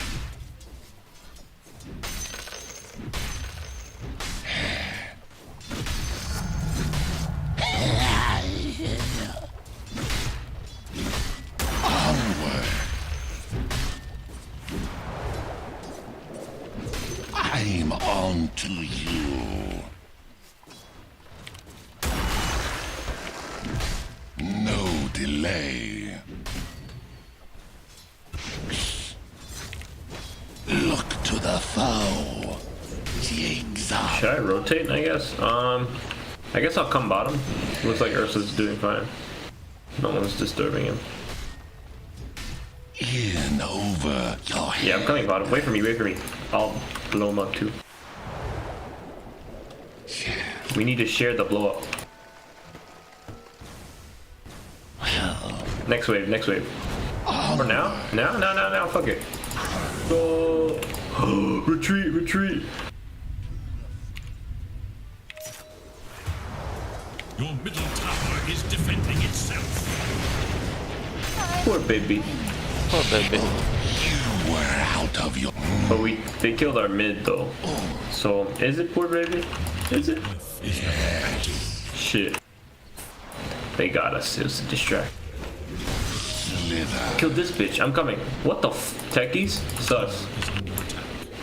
Onward. I'm on to you. No delay. Look to the foe. Jigsaw. Should I rotate, I guess? I guess I'll come bottom. Looks like Ursa's doing fine. No one's disturbing him. In over your head. Yeah, I'm coming bottom. Wait for me, wait for me. I'll blow him up too. We need to share the blow up. Well, Next wave, next wave. Or now? Now, fuck it. Go. Retreat, retreat. Your middle tower is defending itself. Poor baby. Oh, baby. you were out of your... But they killed our mid though. So, is it poor baby? Is it? Shit. They got us. It was a distract. Kill this bitch. I'm coming. What the techies? Sus.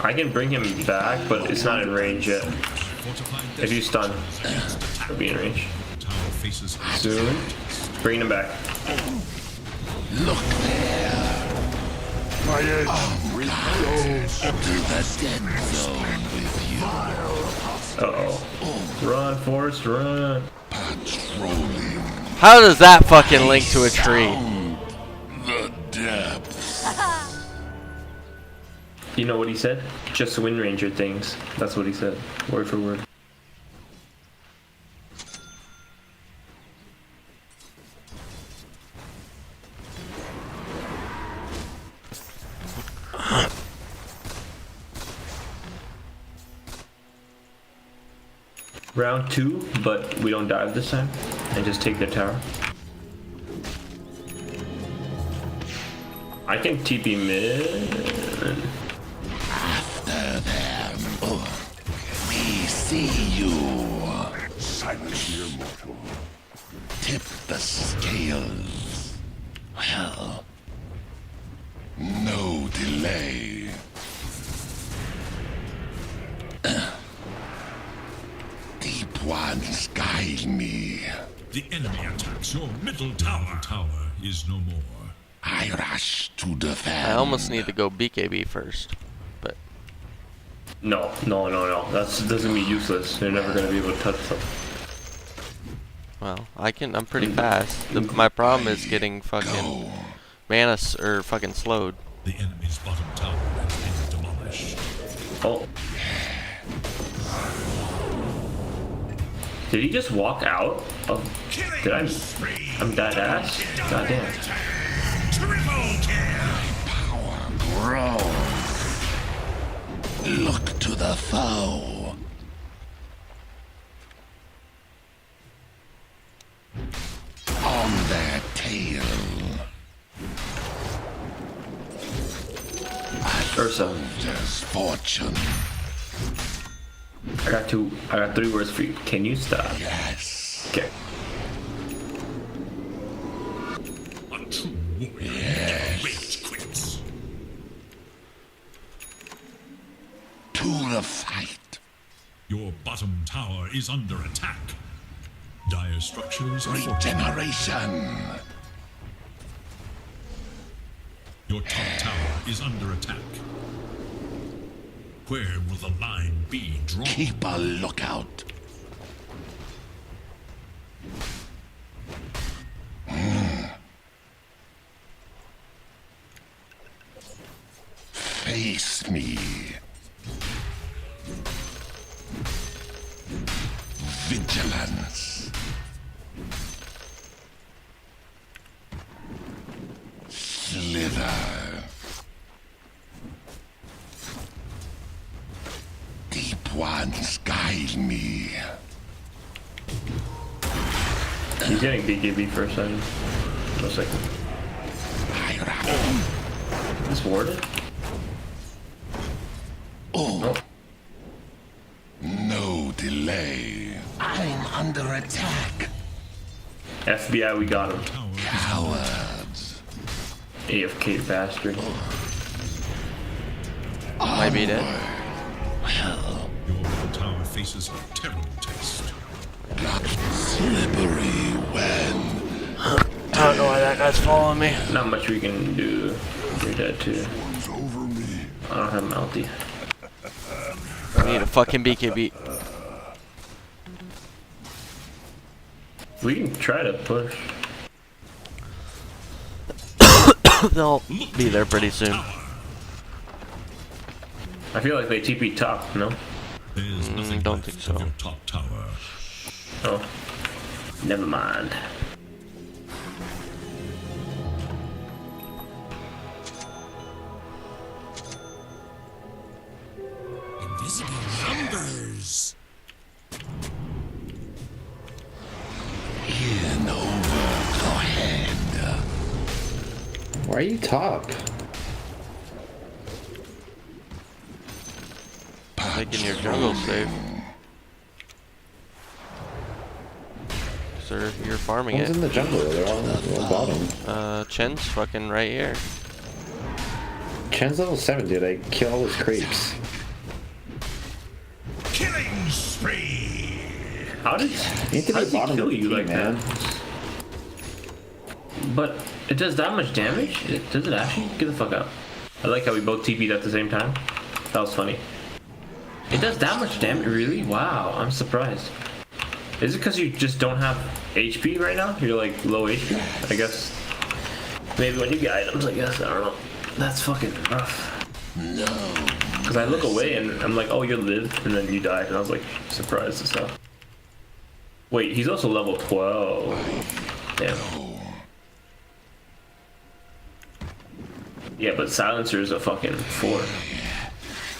I can bring him back, but it's not in range yet. If you stun, it'll be in range. Soon. Bring him back. Look there. My edge. To the dead zone with you. Uh-oh. Run, Forrest, run. Patrolling How does that fucking link to a tree? the depths. You know what he said? Just Wind Ranger things. That's what he said. Word for word. Round 2, but we don't dive this time. And just take their tower. I can TP mid. After them. We see you. Silence the immortal. Tip the scales. Well, no delay. Deep ones guide me. The enemy attacks your middle tower. Tower is no more. I rush to defend. I almost need to go BKB first, but No. That's gonna be useless. They're never gonna be able to touch them. well, I'm pretty fast. My problem is getting fucking mana or fucking slowed. The enemy's bottom tower has been demolished. Oh. Did he just walk out of... Did I'm that ass? Goddamn. Triple kill. Power grows. Look to the foe. On their tail. Ursa. Soldier's fortune. I got 3 words for you. Can you stop? Yes. Okay. A true warrior never rage quits. To the fight. Your bottom tower is under attack. Dire structures are fortified. Regeneration. Your top tower is under attack. Where will the line be drawn? Keep a lookout. Face me. Vigilance. Slither. Deep ones guide me. He's getting BKB for a second. No second. This warded? Oh. No delay. I'm under attack. FBI, we got him. Cowards. AFK bastard. Might be dead. Well, faces a terrible test. Slippery when. I don't know why that guy's following me. Not much we can do. You're dead too. I don't have Malty. I need a fucking BKB. We can try to push. They'll be there pretty soon. I feel like they TP top, no? There's nothing don't left think so. Uh, of your top tower. Oh. Never mind. Invisible numbers. In over the head. Why are you top? Making your jungle safe. Sir, you're farming One's it. in the jungle, they're all on bottom. Chen's fucking right here. Chen's level 7, dude. I kill all his creeps. Killing spree! How did You need to how be does he bottom kill of the you team, like man. that? But it does that much damage? Does it actually? Get the fuck out. I like how we both TP'd at the same time. That was funny. It does that much damage? Really? Wow, I'm surprised. Is it because you just don't have HP right now? You're like low HP? I guess. Maybe when you get items, I guess. I don't know. That's fucking rough. No. Because I look away and I'm like, oh, you lived, and then you died, and I was like, surprised and stuff. Wait, he's also level 12. Damn. Yeah, but Silencer is a fucking 4.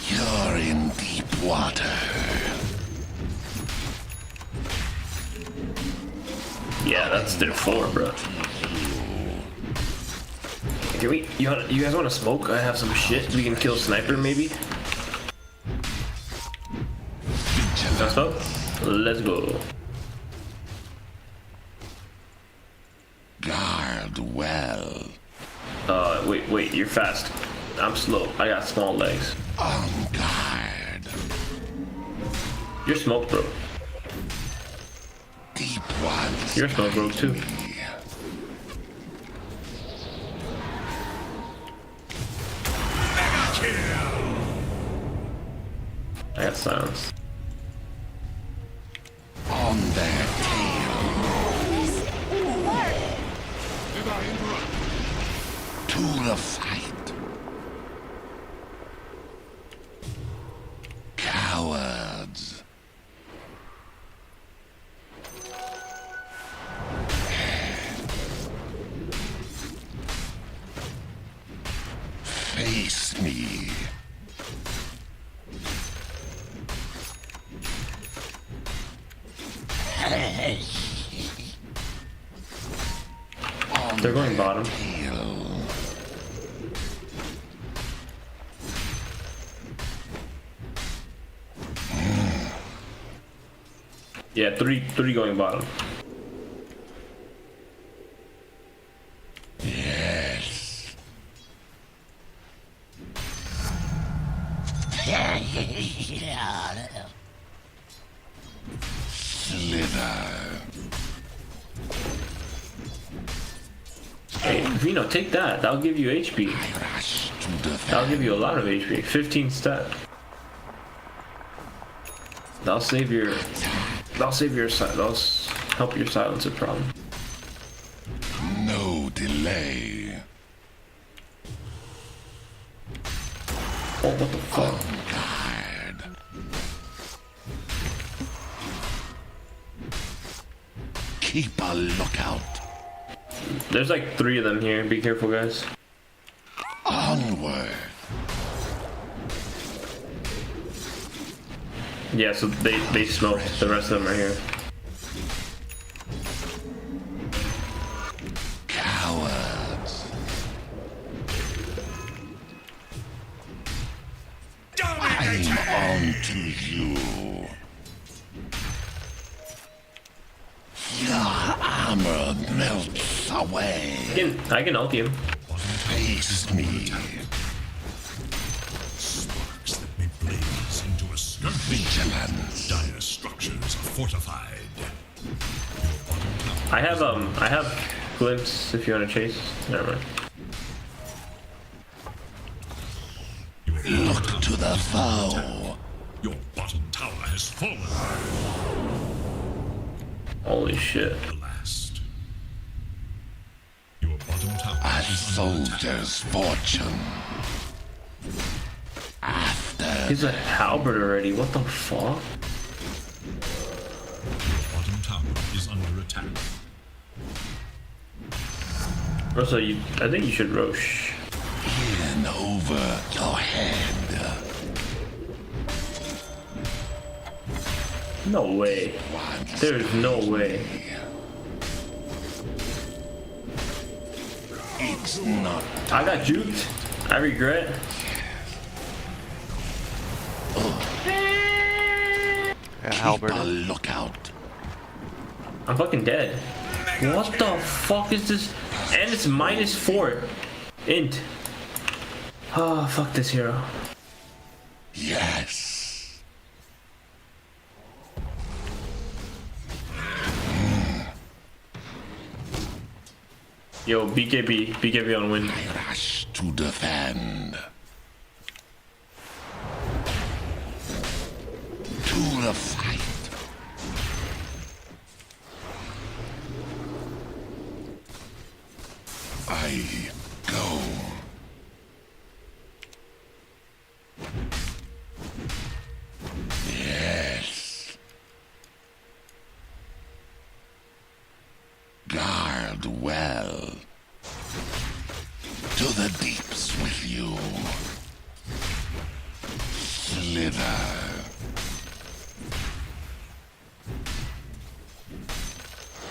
You're in deep water. Yeah, that's their 4, bro. Can we? You guys want to smoke? I have some shit. We can kill Sniper, maybe. No smoke? Let's go. Guard well. Wait, you're fast. I'm slow. I got small legs. On guard. You're smoke, bro. Deep ones. You're smoke, bro, too. I got silence. On their tail. To the fight. Cowards. Face me. They're going bottom. Yeah, three going bottom. Yes. Slither. Hey, Vino, take that. That'll give you HP. Rush to defend. That'll give you a lot of HP. 15 stat. That'll save your. That'll help your silencer problem. No delay. Oh, what the fuck? On guard. Keep a lookout. There's like 3 of them here. Be careful, guys. Onward. Yeah, so they smoked. The rest of them are here. Cowards. I'm on to you. Your armor melts away. I can ult him. Face me. Sparks that may blaze into a sky. Vigilance. Dire structures are fortified. I have glimpse if you want to chase. Never mind. Look to the foe. Your bottom tower has fallen. Holy shit. The last. Your bottom tower A is under attack. soldier's fortune. After He's a halberd already. What the fuck? Bottom tower is under attack. Russell, I think you should Roche. in over your head. No way. There's no way. It's not. I got juked. I regret. Yeah, halberd. Keep a lookout. I'm fucking dead. What the fuck is this? And it's -4. Int. Oh, fuck this hero. Yes. Yo, BKB on win. I rush to defend. To the fight. I go. Yes. Guard well. To the deeps with you. Slither.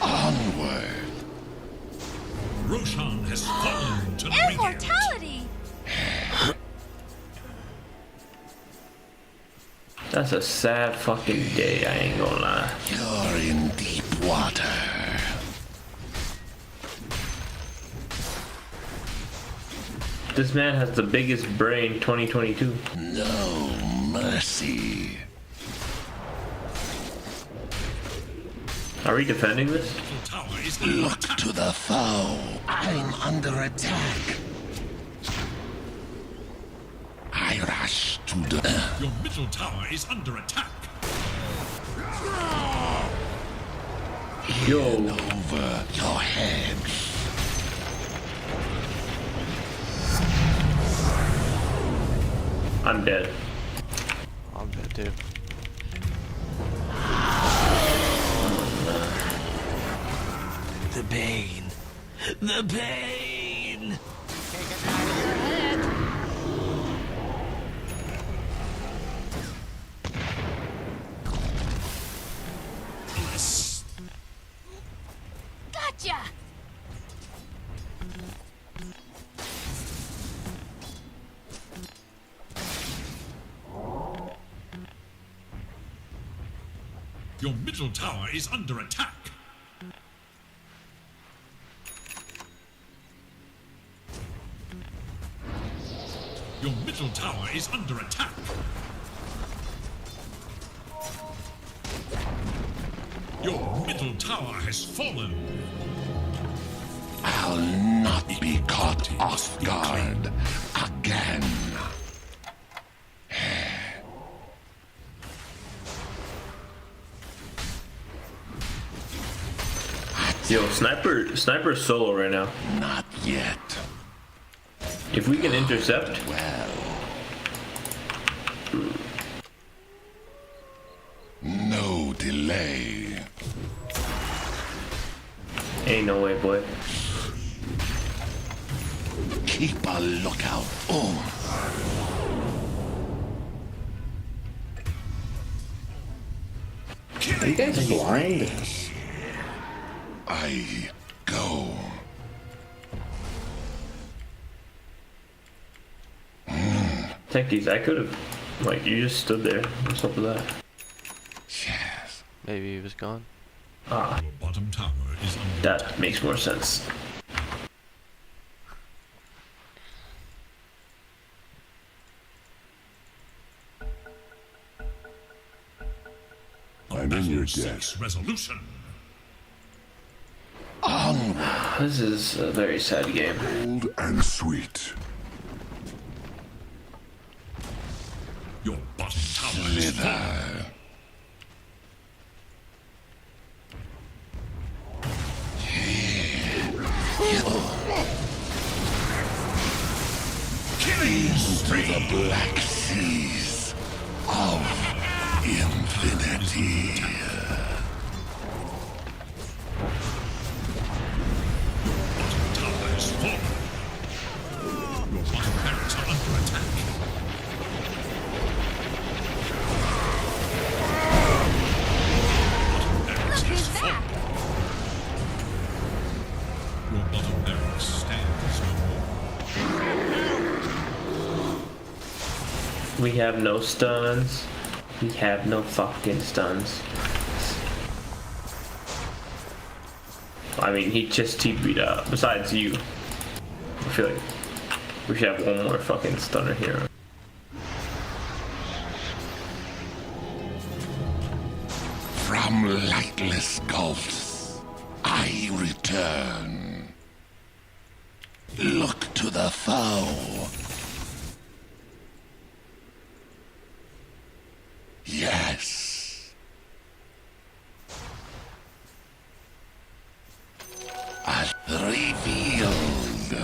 Onward. Roshan has fallen to the radiant. Immortality! That's a sad fucking day, I ain't gonna lie. You're in deep water. This man has the biggest brain 2022. No mercy. Are we defending this? Tower is under Look attack. to the foe. I'm under attack. I rush to the... Your middle tower is under attack. Yo, over your head. I'm dead. I'm dead too. The pain. The pain. Gotcha! Your middle tower is under attack. Your middle tower is under attack. Your middle tower has fallen. I'll not be caught off guard again. Yo, sniper solo right now. Not yet. If we can intercept, Well. No delay. ain't no way, boy. Keep a lookout. Oh. Are you guys blind? I go. Techies, I could have, like, you just stood there. What's up with that? Yes. Maybe he was gone. Ah, Your bottom tower is under that makes more sense. when you're dead. Resolution. This is a very sad game. Old and sweet. Your bottom tower is fallen. Into the black seas of infinity. Tower is fallen. Your bottom barracks are under attack. Your bottom barracks stands no more. We have no stuns. We have no fucking stuns. I mean, he just TP'd out. Besides you. I feel like we should have one more fucking stunner hero. From lightless gulfs, I return. Look to the foe. Yes. As revealed.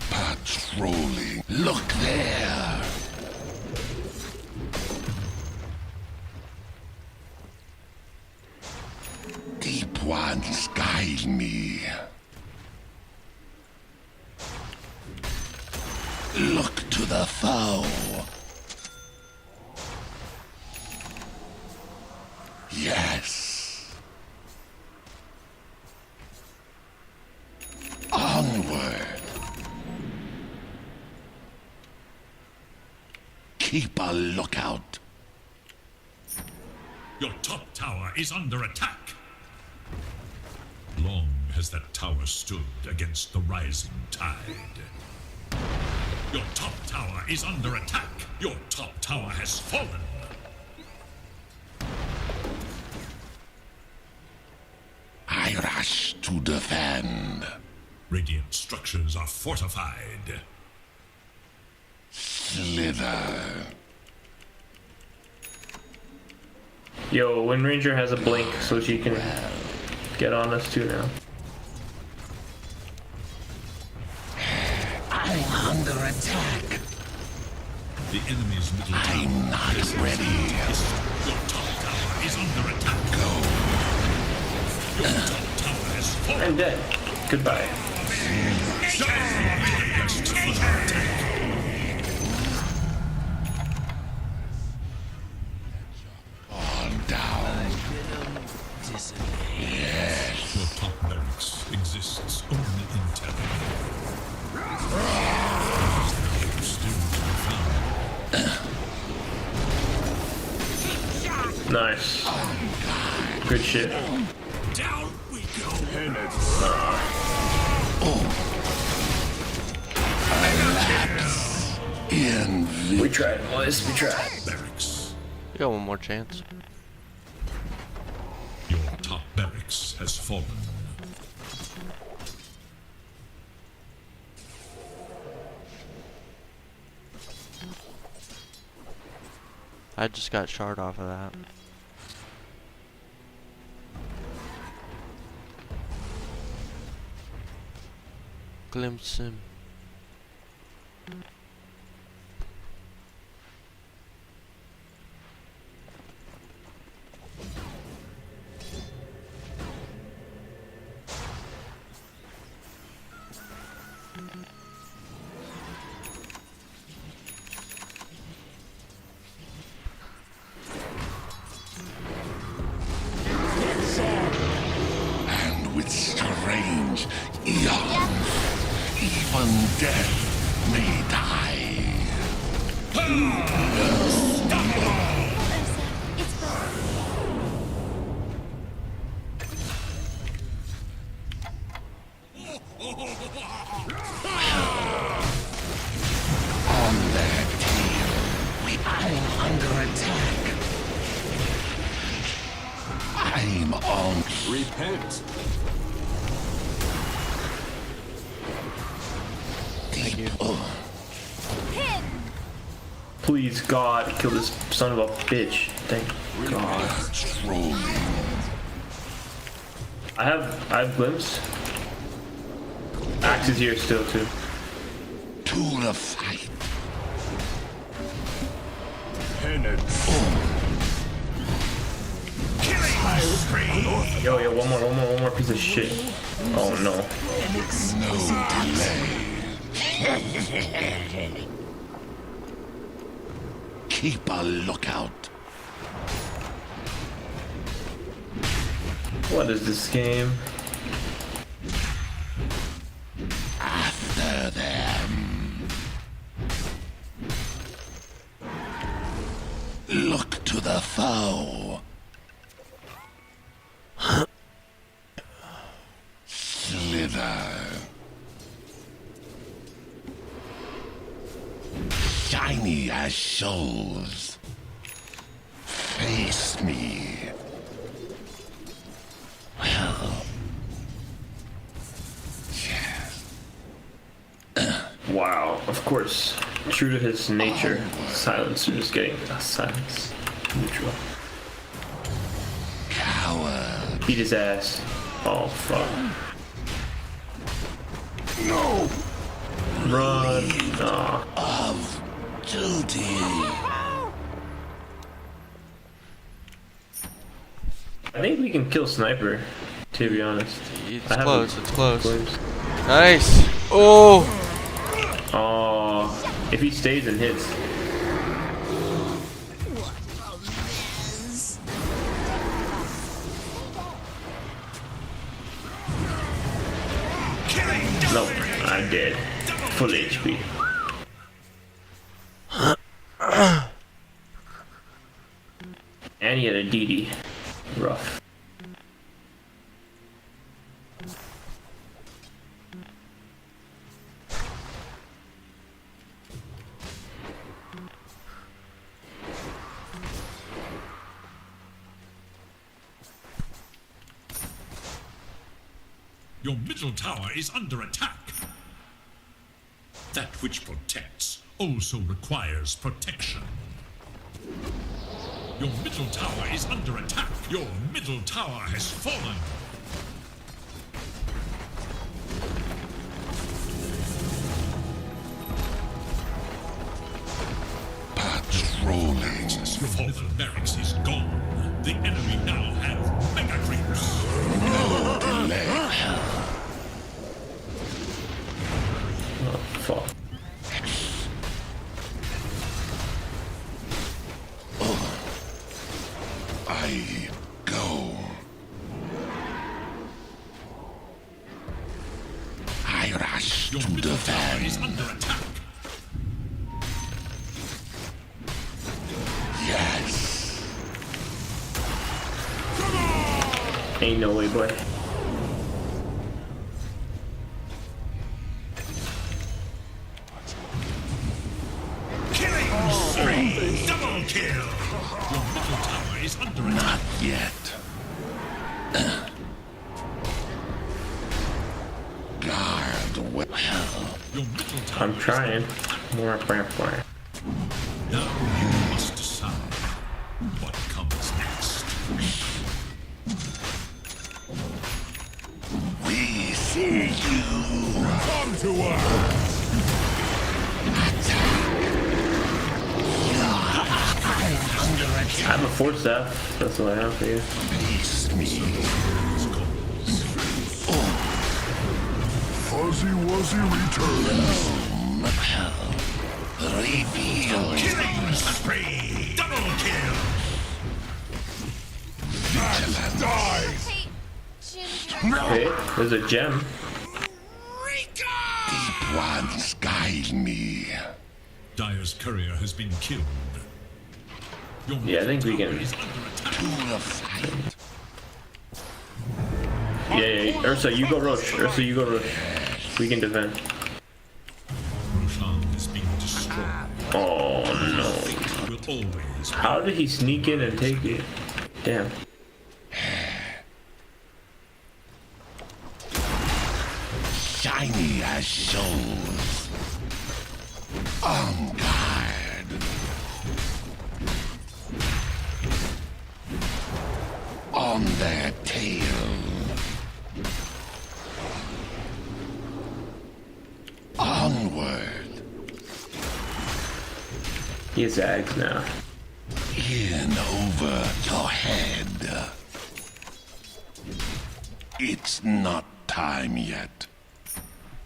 Patrolling. Look there. Deep ones guide me. Look to the foe. Yes. Onward. Keep a lookout. Your top tower is under attack. Long has that tower stood against the rising tide. Your top tower is under attack. Your top tower has fallen. I rush to defend. Radiant structures are fortified. Slither. Yo, Wind Ranger has a blink so she can get on us too now. I'm under attack. The enemy's middle tower I'm not ready. Your top tower is under attack. Go. Your top tower has fallen. I'm dead. Goodbye. On down. Yes. Your top barracks exists only in terror. Still to be found. Nice. Good shit. Down we go. We tried, boys. We tried. Barracks. We got one more chance. Your top barracks has fallen. I just got shard off of that. Glimpse him. And with strange eons, even death may die. On their tail, we are under attack. Shame on. Repent. Thank you. Please, God, kill this son of a bitch. Thank God. I have glimpse. Axe is here still too. To the fight. Penance. Yo, one more piece of shit. Oh no. No delay. Keep a lookout. What is this game? After them. Look to the foe. Slither. Shiny as shows. Face me. Well. Wow, of course. True to his nature, Silencer is getting a silence. Neutral. Coward. Beat his ass. Oh fuck. No. Run. Nah. Of duty. I think we can kill Sniper, to be honest. It's I close, it's close. glimpse. Nice. Oh. Oh, if he stays and hits. Nope, I'm dead. Full HP. And he had a DD. Rough. Your middle tower is under attack. That which protects also requires protection. Your middle tower is under attack. Your middle tower has fallen. Patrolling. Your middle barracks is gone. The enemy now have mega creeps. No delay. Oh, fuck. I go. I rush Your to middle tower is defend. under attack. Yes. Ain't no way, boy. Double kill. Your middle tower is under attack. Not yet. Guard well. Your middle tower. I'm trying. More. Now you must decide what comes next. We see you. Come to us. I have a force staff. That's what I have for you. Face me. Fuzzy Wuzzy returns. Reveal. Killing spree. Double kill. Vigilance. Okay, there's a gem. Deep ones guide me. Dire's courier has been killed. Your Yeah, I think we can. tower is under attack. To the fight. Yeah. Ursa, you go Roche. We can defend. Roshan has been destroyed. Oh no. Will always How did he sneak in and take it? Damn. as shows. On guard. On their tail. Onward. He has Zags now. In over your head. It's not time yet.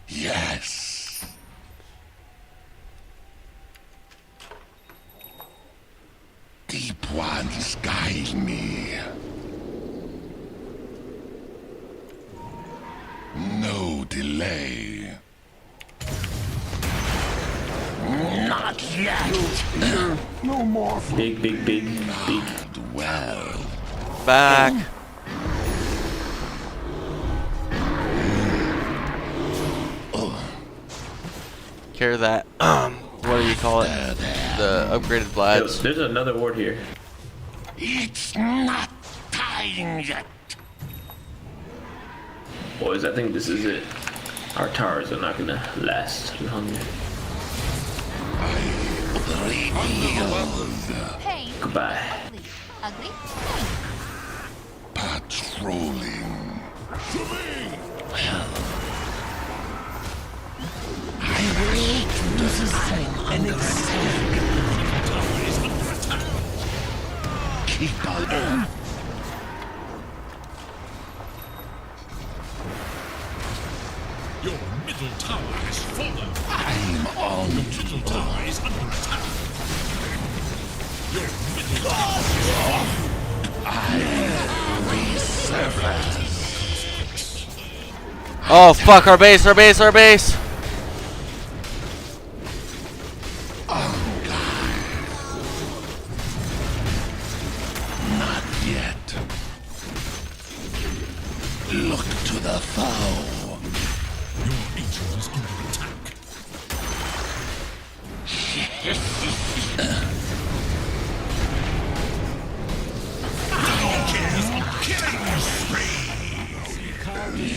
Yes. Deep ones guide me. No delay. Not yet. No more. Big. Well. Back. Care that. What do you call it? The upgraded Vlads. There's another ward here. It's not time yet. Boys, I think this is it. Our towers are not gonna last long. Goodbye. Ugly. Patrolling. Well, I wish to design an example. Keep on. Your middle tower has fallen. I'm on. Your middle tower is under attack. Your middle tower is Resurface. Oh fuck, our base. Not yet. Look to the foe. Your ancient is under attack.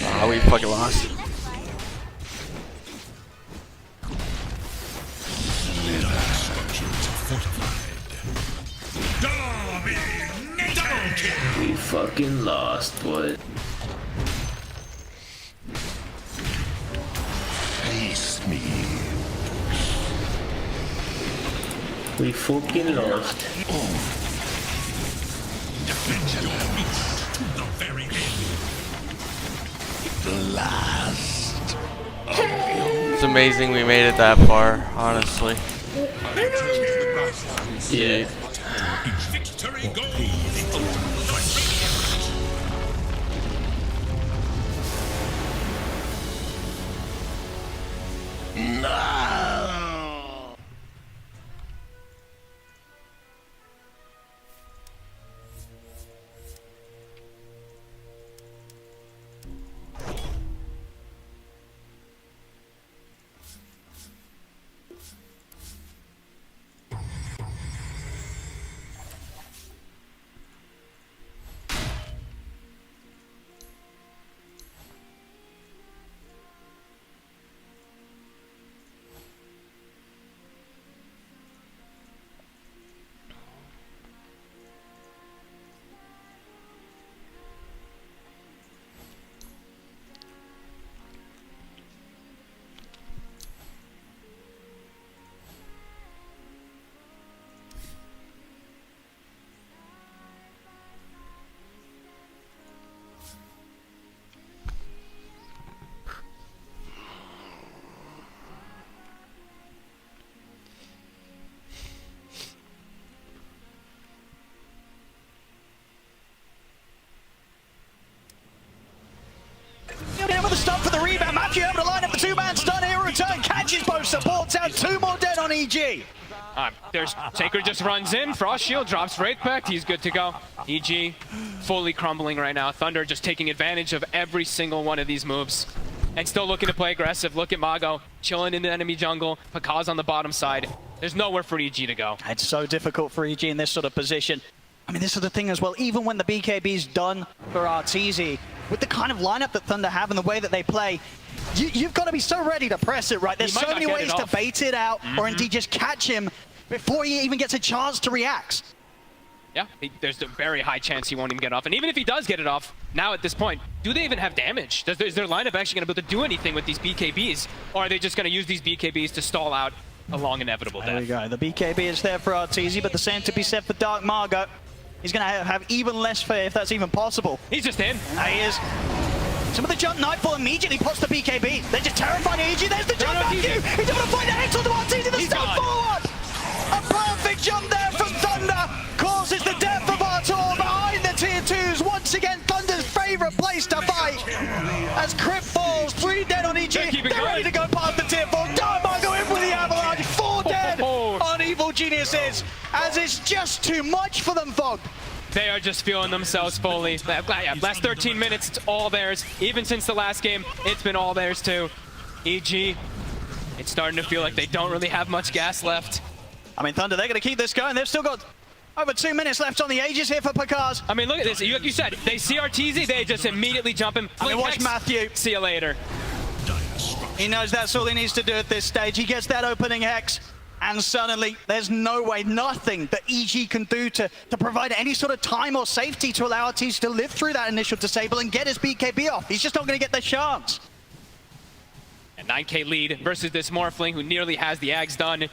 Ah, we fucking lost. We fucking lost, boy. Face me. We fucking lost. The last. It's amazing we made it that far, honestly. Yeah. Victory goes. No. With the stop for the rebound, Matthew able to line up the two-man stun here, return, catches both supports out, 2 more dead on EG. There's Taker just runs in, Frost Shield drops right back, he's good to go. EG fully crumbling right now. Thunder just taking advantage of every single one of these moves. And still looking to play aggressive. Look at Mago chilling in the enemy jungle. Pakaz on the bottom side. There's nowhere for EG to go. It's so difficult for EG in this sort of position. I mean, this is the thing as well, even when the BKB's done for Arteezy, with the kind of lineup that Thunder have and the way that they play, you've got to be so ready to press it, right? There's so many ways to bait it out or indeed just catch him before he even gets a chance to react. Yeah, there's a very high chance he won't even get off. And even if he does get it off, now at this point, do they even have damage? Is their lineup actually going to be able to do anything with these BKBs? Or are they just going to use these BKBs to stall out a long, inevitable death? There we go. The BKB is there for Arteezy, but the same to be said for Dark Margot. He's going to have even less fear if that's even possible. He's just in. There he is. Some of the jump Nightfall immediately pops the BKB. They're just terrifying EG. There's the jump back. He's able to find the X onto Arteezy. The step forward. A perfect jump there from Thunder causes the death of Artur behind the tier 2s. Once again, Thunder's favorite place to fight. As Crypt falls, 3 dead on EG. They're ready to go past the tier 4. Dark Margot in with the avalanche. 4 dead on Evil Geniuses. As it's just too much for them, Fog. They are just feeling themselves fully. Last 13 minutes, it's all theirs. Even since the last game, it's been all theirs too. EG, it's starting to feel like they don't really have much gas left. I mean, Thunder, they're going to keep this going. They've still got over 2 minutes left on the Aegis here for Pakaz. I mean, look at this. Like you said, they see Arteezy, they just immediately jump him. I mean, watch Matthew. See you later. He knows that's all he needs to do at this stage. He gets that opening Hex, and suddenly there's no way, nothing that EG can do to provide any sort of time or safety to allow Arteezy to live through that initial disable and get his BKB off. He's just not going to get the chance. A 9k lead versus this Morphling who nearly has the Ags done.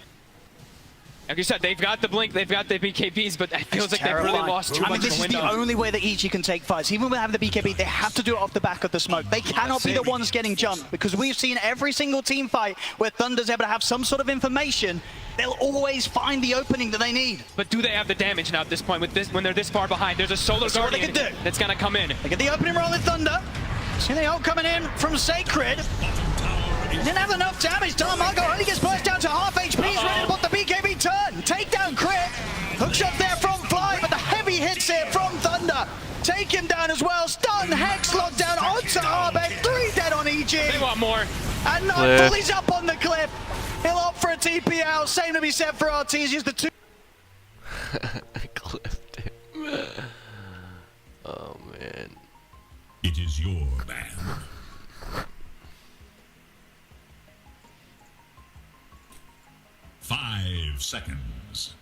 Like you said, they've got the Blink, they've got the BKBs, but it feels like they've really lost too much of the window. This is the only way that EG can take fights. Even with having the BKB, they have to do it off the back of the smoke. They cannot be the ones getting jumped, because we've seen every single team fight where Thunder's able to have some sort of information. They'll always find the opening that they need. But do they have the damage now at this point with this when they're this far behind? There's a Solar Guardian that's gonna come in. They get the opening roll with Thunder. See the ult coming in from Sacred. Didn't have enough damage. Dark Margot only gets burst down to half HP. He's ready to put the BKB turn. Takedown crit. Hookshot there from Fly, but the heavy hits here from Thunder. Take him down as well. Stun, Hex locked down onto Arbeck. 3 dead on EG. They want more. And Nightfall is up on the cliff. He'll opt for a TP out. Same to be said for Arteezy. The 2. Clipped him. Oh, man. It is your man. Five seconds.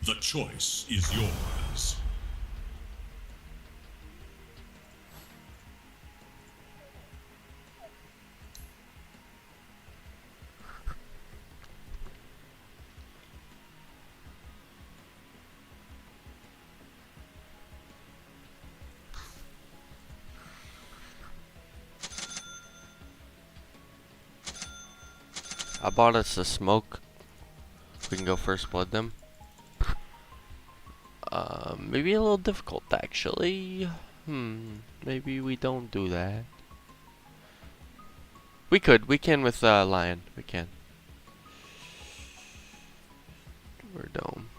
The choice is yours. I bought us a smoke. We can go first blood them. Maybe a little difficult actually. Maybe we don't do that. We can with Lion. We can. Or Dome.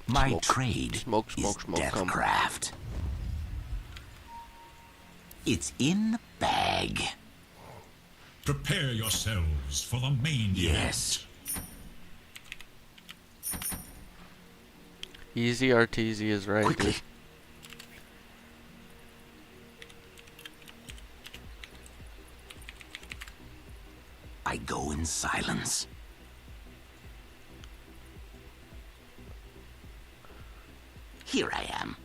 My trade is Deathcraft. It's in the bag. Prepare yourselves for the main event. Easy Arteezy is right. Quickly. I go in silence. Here I am.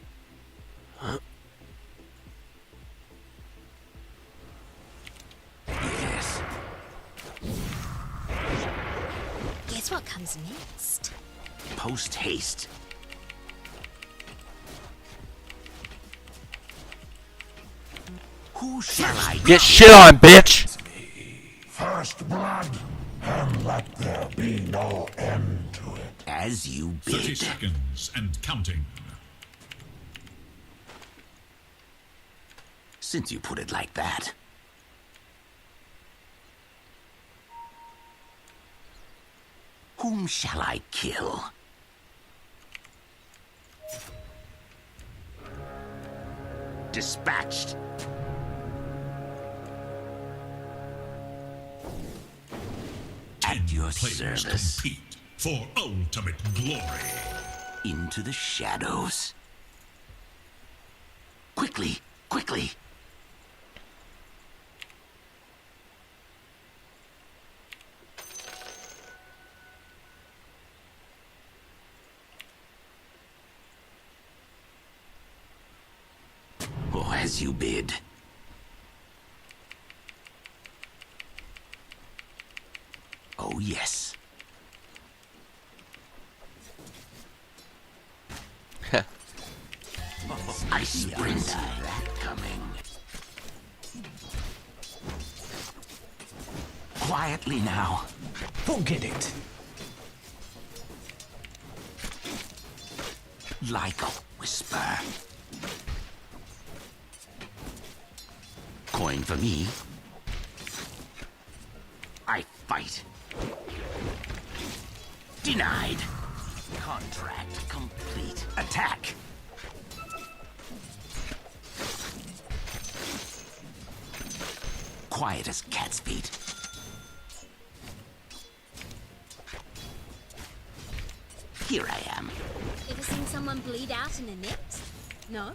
Yes. Guess what comes next? Post haste. Who shall I Get shit on, bitch! First blood, and let there be no end to it. As you 30 bid. seconds and counting. Since you put it like that. Whom shall I kill? Dispatched. At your Players service. compete for ultimate glory. Into the shadows. Quickly, quickly. Oh, as you bid. Oh, yes. I sprint that coming. Quietly now. Forget it. Like a whisper. Coin for me. I fight. Denied. Contract complete. Attack. Quiet as cat's feet. Here I am. Ever seen someone bleed out in a net? No?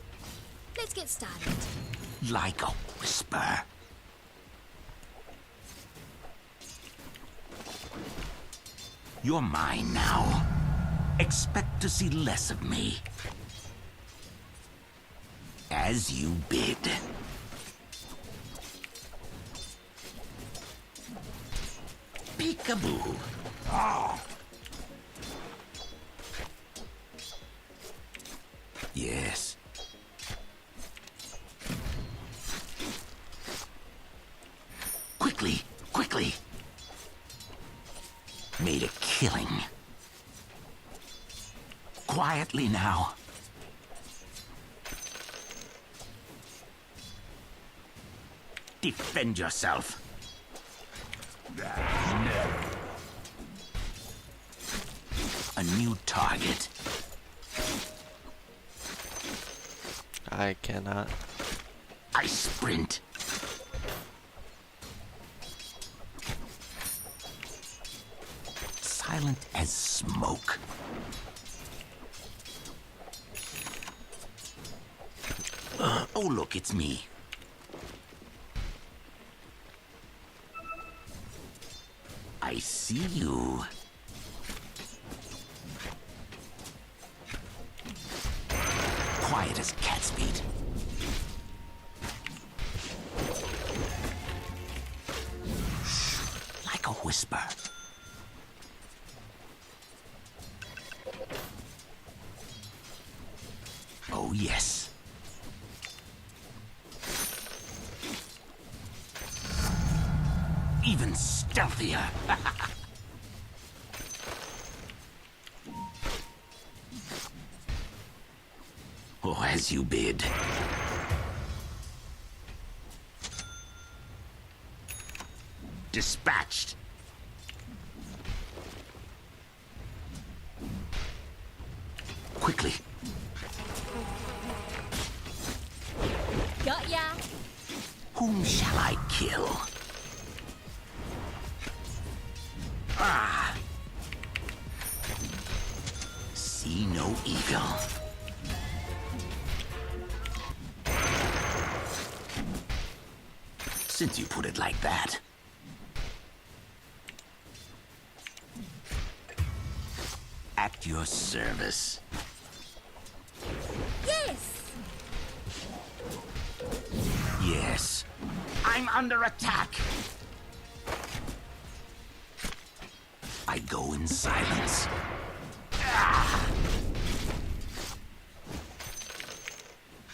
Let's get started. Like a whisper. You're mine now. Expect to see less of me. As you bid. Peekaboo. Yes. Quickly, quickly. Made a killing. Quietly now. Defend yourself. A new target. I cannot. I sprint. Silent as smoke. Oh, look, it's me. I see you. Quiet as cat's feet. Like a whisper. Oh, yes. Even stealthier. Oh, as you bid. Dispatched. Quickly. Got ya. Whom shall I kill? Ah. See no evil. Since you put it like that. At your service. Yes. Yes. I'm under attack. I go in silence. Ah!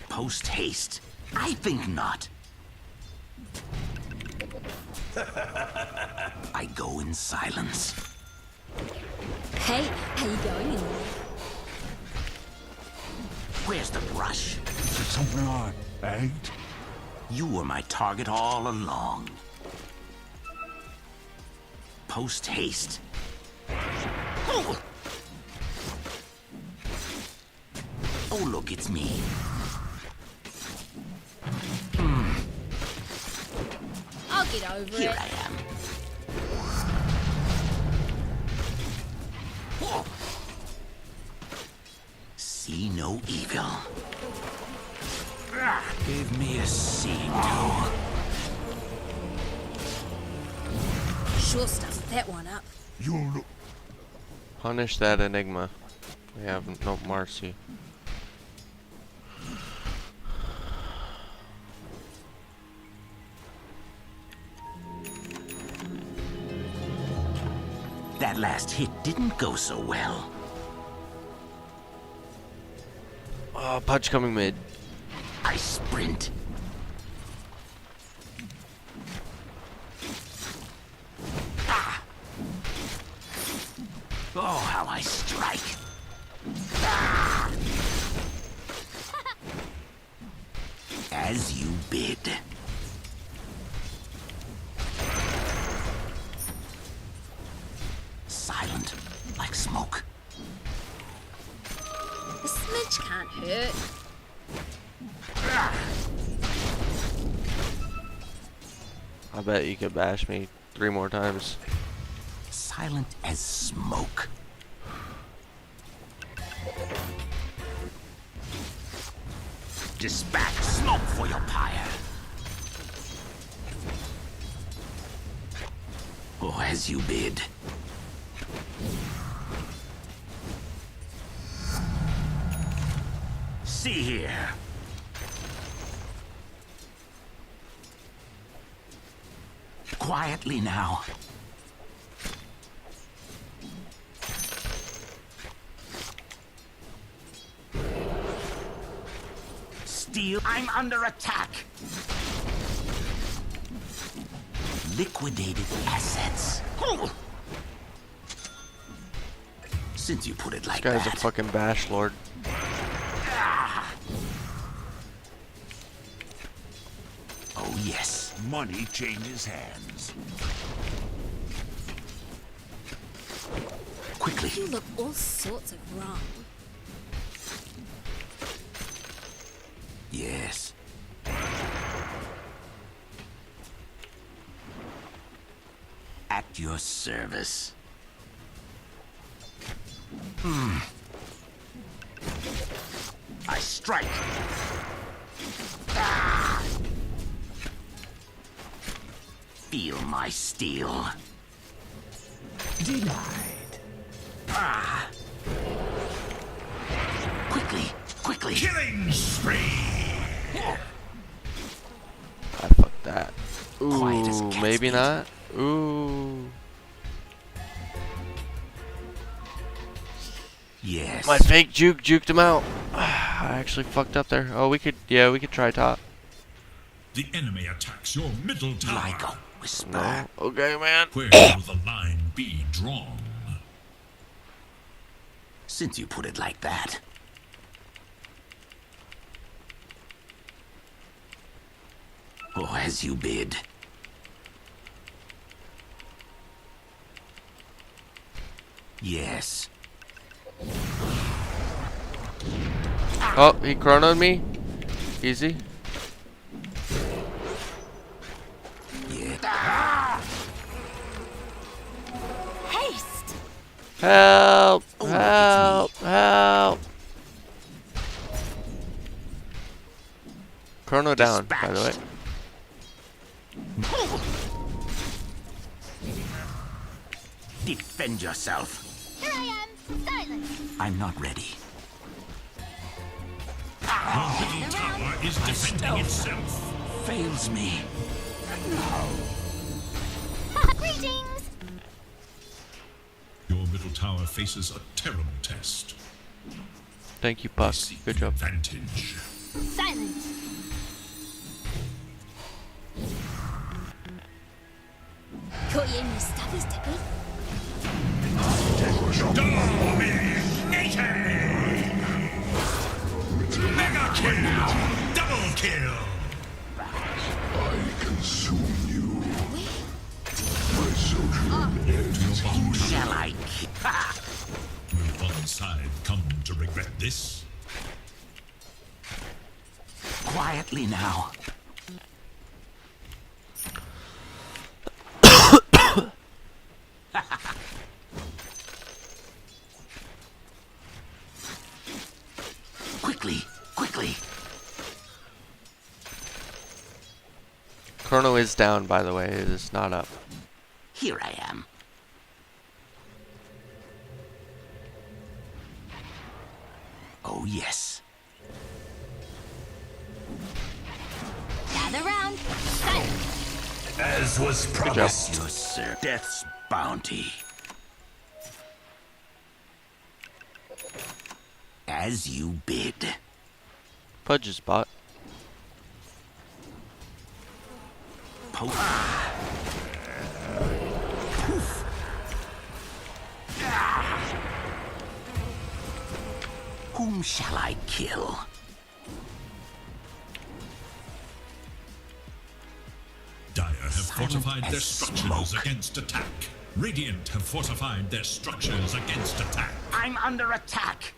Post haste. I think not. I go in silence. Hey, how you going in there? Where's the brush? Is it something I ate? You were my target all along. Post haste. Oh, look, it's me. I'll get over Here it. I am. Oh. See no evil. Give me a C2. Sure stuffed that one up. You'll Punish that Enigma. We have no mercy. That last hit didn't go so well. Oh, punch coming mid. I sprint. Ah. Oh, how I strike. Ah. As you bid. Silent, like smoke. A smidge can't hurt. I bet you could bash me 3 more times. Silent as smoke. Dispatch smoke for your pyre. Oh, as you bid. See here. Quietly now. Steel, I'm under attack. Liquidated assets. Oh. Since you put it like This guy's that. a fucking bash lord. Ah. Oh yes. money changes hands. Quickly. You look all sorts of wrong. Yes. At your service. I strike. Ah! Feel my steel. Denied. Ah! Quickly, quickly. Killing spree. I fucked that. Quiet as Ooh, cat's maybe feet. not. Ooh. Yes. My fake juke juked him out. I actually fucked up there. Oh, we could try top. The enemy attacks your middle tower. Like a whisper. No. Okay, man. Where will the line be drawn? Since you put it like that. Oh, as you bid. Yes. Oh, he chronoed me. Easy. Yeah. Haste! Help! Help! Help! Chrono down, by the way. Defend yourself. Here I am, silent. I'm not ready. Your middle tower is defending itself. Fails me. Greetings! Your middle tower faces a terrible test. Thank you, Puck. Good job. Advantage. Silent. you in your stuffies, Tippy. Mega kill! Double kill! I consume you. My sojourn ends. Whom shall I kill? Will one side come to regret this? Quietly now. Quickly, quickly. Chrono is down, by the way. It is not up. Here I am. Oh, yes. Gather round. As was promised. Your sir, death's bounty. As you bid. Pudge is bot. Poof. Whom shall I kill? Dire have fortified their structures against attack. Radiant have fortified their structures against attack. I'm under attack.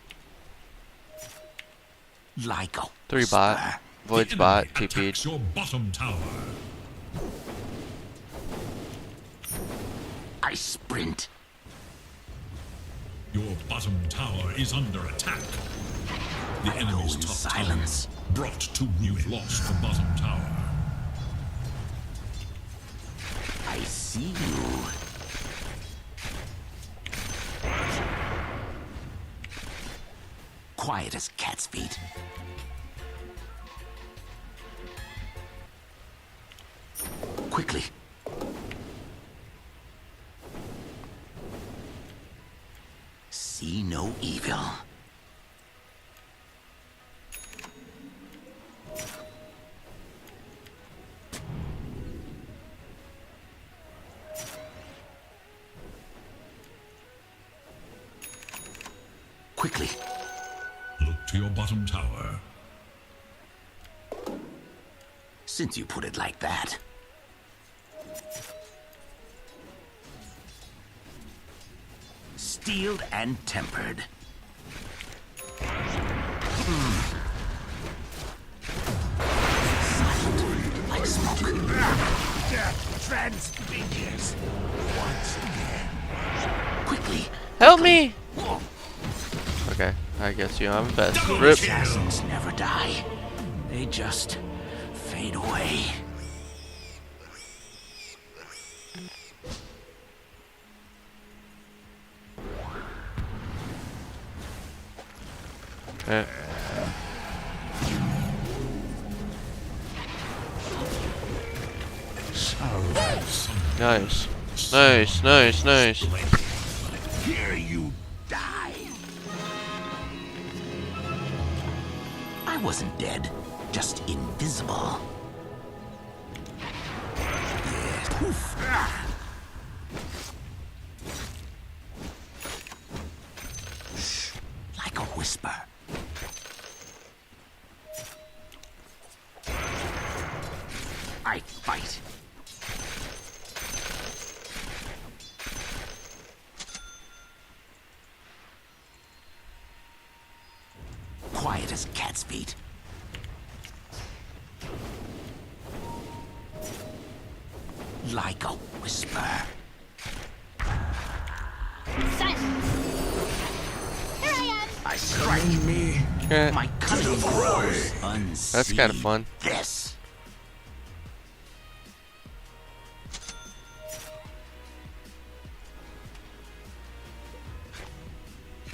Like a 3 bot. Void's bot. Attacks TP'd. your bottom tower. I sprint. Your bottom tower is under attack. The enemy's top silence. tower brought to you've lost the bottom tower. I see you. Quiet as cat's feet. Quickly. See no evil. Quickly. Look to your bottom tower. Since you put it like that. Steeled and tempered. Silent like smoke. Death treads fingers once again. Quickly. Help me! Okay, I guess you have a best. Rip. Assassins never die. They just fade away. Yeah. Nice. Nice, nice, nice. Here you die. I wasn't dead, just invisible. Yes. Poof. Shh. Like a whisper. I fight. Quiet as cat's feet. Like a whisper. Silence. Here I am. I strike Me. Yeah. my cunning grows unseen. That's kind of fun. This.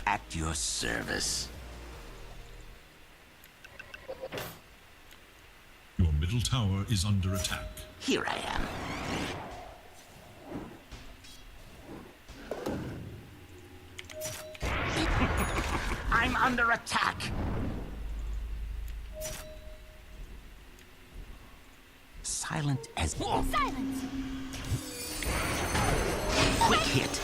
At your service. Your middle tower is under attack. Here I am. I'm under attack. Silent as Silence. Quick hit.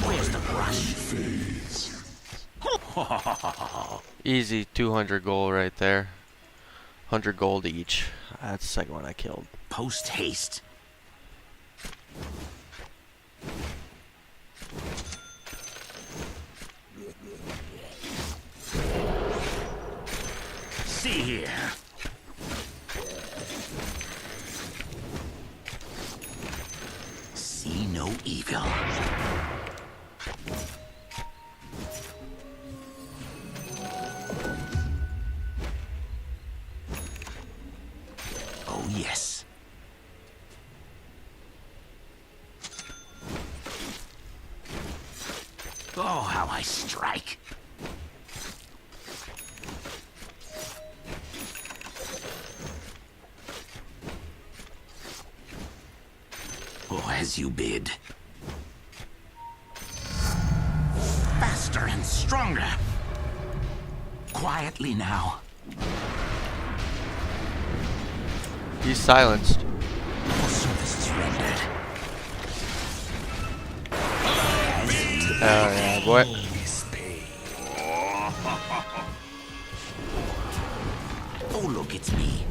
Where's the brush? Easy 200 gold right there. 100 gold each. That's the second one I killed. Post haste. See here. See no evil. Oh, yes. Oh, how I strike. Oh, as you bid. Faster and stronger. Quietly now. He's silenced. Your service is rendered. Oh yeah, boy. Oh, look, it's me.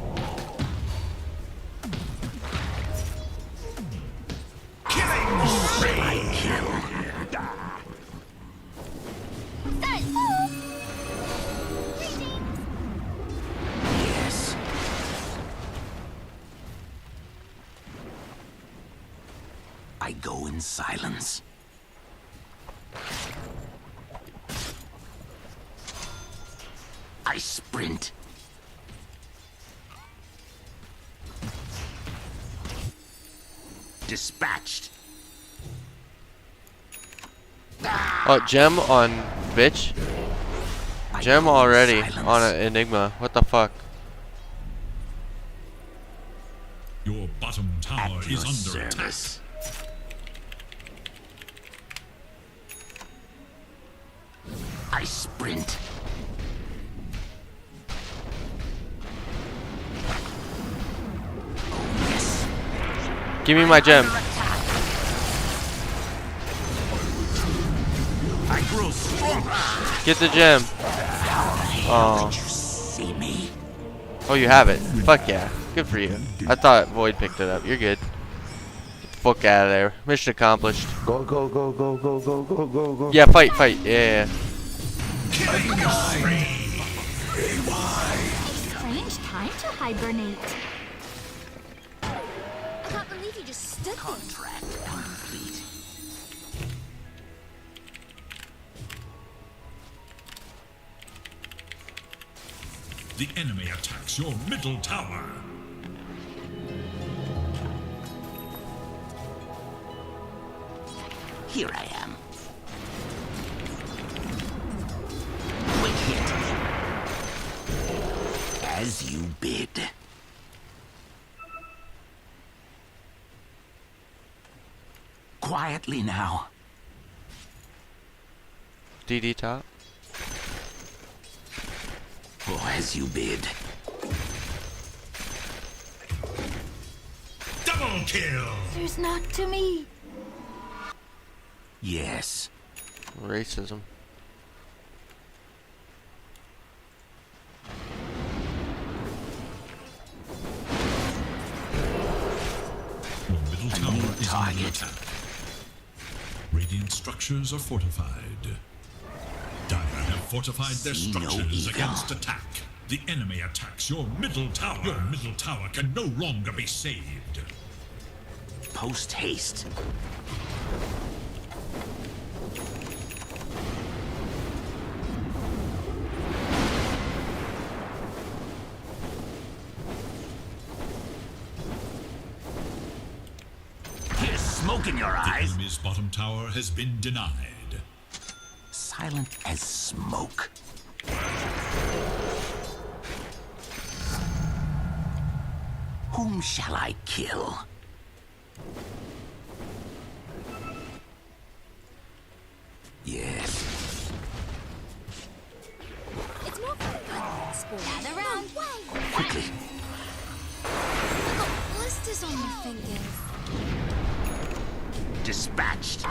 Killing kill. Yes. I go in silence. I sprint. Dispatched. Oh, gem on bitch. Gem already on an Enigma. What the fuck? Your bottom tower is under attack. I sprint. Oh, yes. Give me my gem. I grow stronger. Get the gem. Oh. See me? Oh, you have it. Fuck yeah. Good for you. I thought Void picked it up. You're good. Get the fuck out of there. Mission accomplished. Go, go, go, go, go, go, go, go, go. Yeah, fight, fight. Yeah. Strange time to hibernate. I can't believe you just stood there. Contract complete. The enemy attacks your middle tower. Here I am. Quick hit. As you bid. Quietly now. DD top. Oh, as you bid. Double kill. There's not to me. Yes. Racism. Your middle tower is under attack. Radiant structures are fortified. Dire have fortified their structures against attack. The enemy attacks your middle tower. Your middle tower can no longer be saved. Post haste. Here's smoke in your The eyes. enemy's bottom tower has been denied. Silent as smoke. Whom shall I kill? Yes. It's more fun. Gather round. Quickly. I got blisters on your fingers. Dispatched.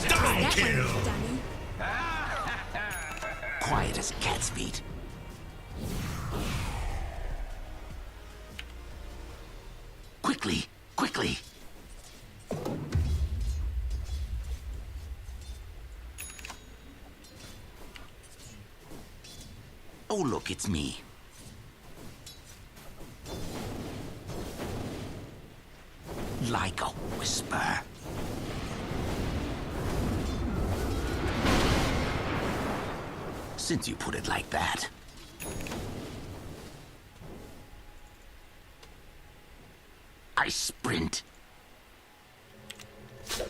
Double kill! Quiet as cat's feet. Quickly, quickly. Oh, look, it's me. Like a whisper. Since you put it like that. I sprint.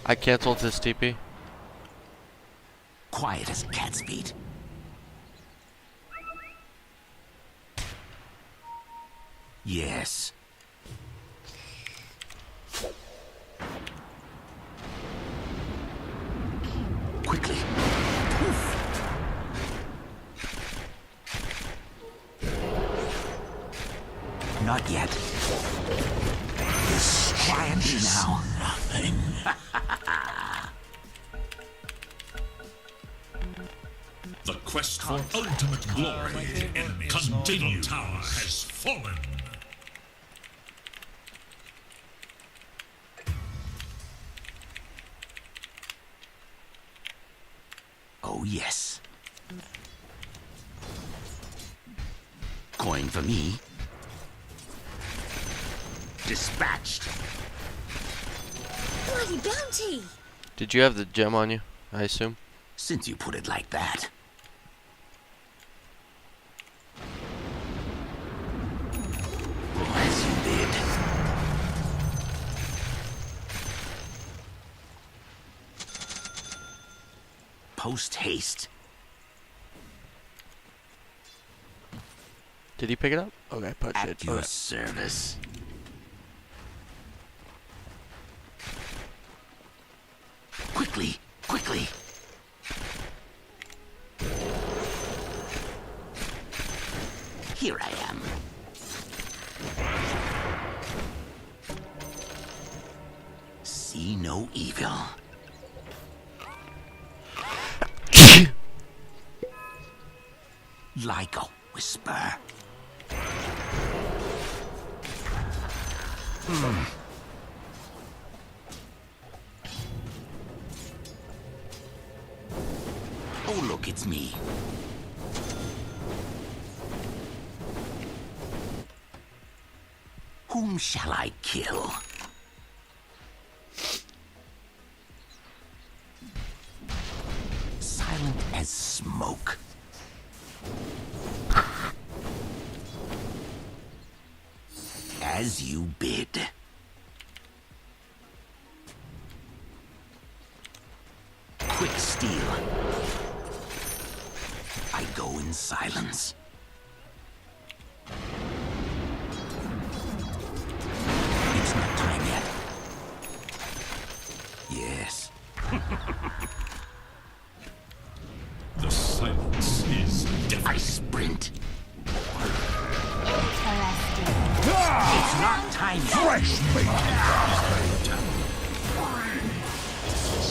I canceled his TP. Quiet as cat's feet. Yes. Quickly. Poof. Not yet. Quietly now. Nothing. The quest for ultimate glory continues. The tower has fallen. Oh, yes. Coin for me. Dispatched. Bloody bounty! Did you have the gem on you, I assume? Since you put it like that. Oh, as you did. Post haste. Did he pick it up? Okay, punch At it. your Okay. service. Quickly, quickly. Here I am. See no evil. Like a whisper. Oh, look, it's me. Whom shall I kill? Silent as smoke. As you bid. Quick steel. I go in silence. It's not time yet. Yes. The silence is deafening. I sprint. It's not time yet. Fresh meat!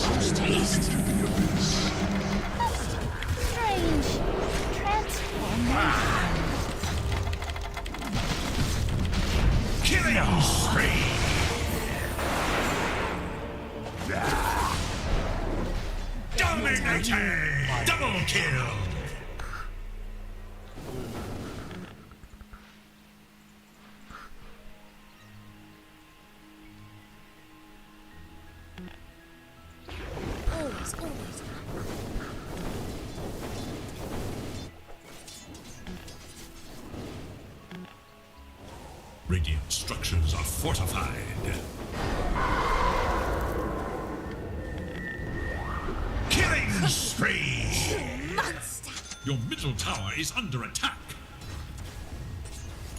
Post haste. Strange. Transformation. Killing spree! Dominating! Double kill! Always, always. Radiant structures are fortified. Killing spree! Monster! Your middle tower is under attack.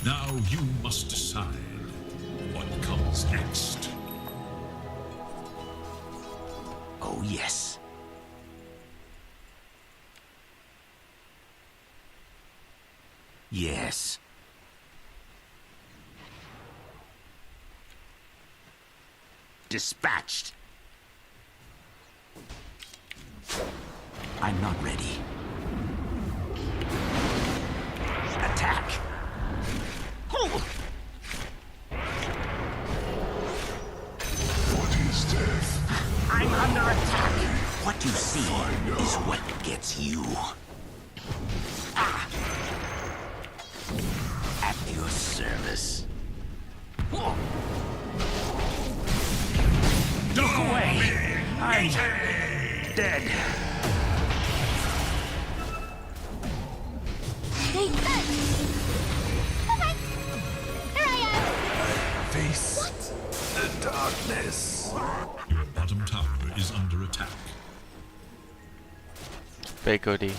Now you must decide what comes next. Oh, yes. Yes. Dispatched. I'm not ready. Attack. What is death? I'm under attack. What you see is what gets you. Ah. At your service. Look away! I'm dead. Hey, okay. Here I am. Face the darkness. Your bottom tower is under attack. Fake OD.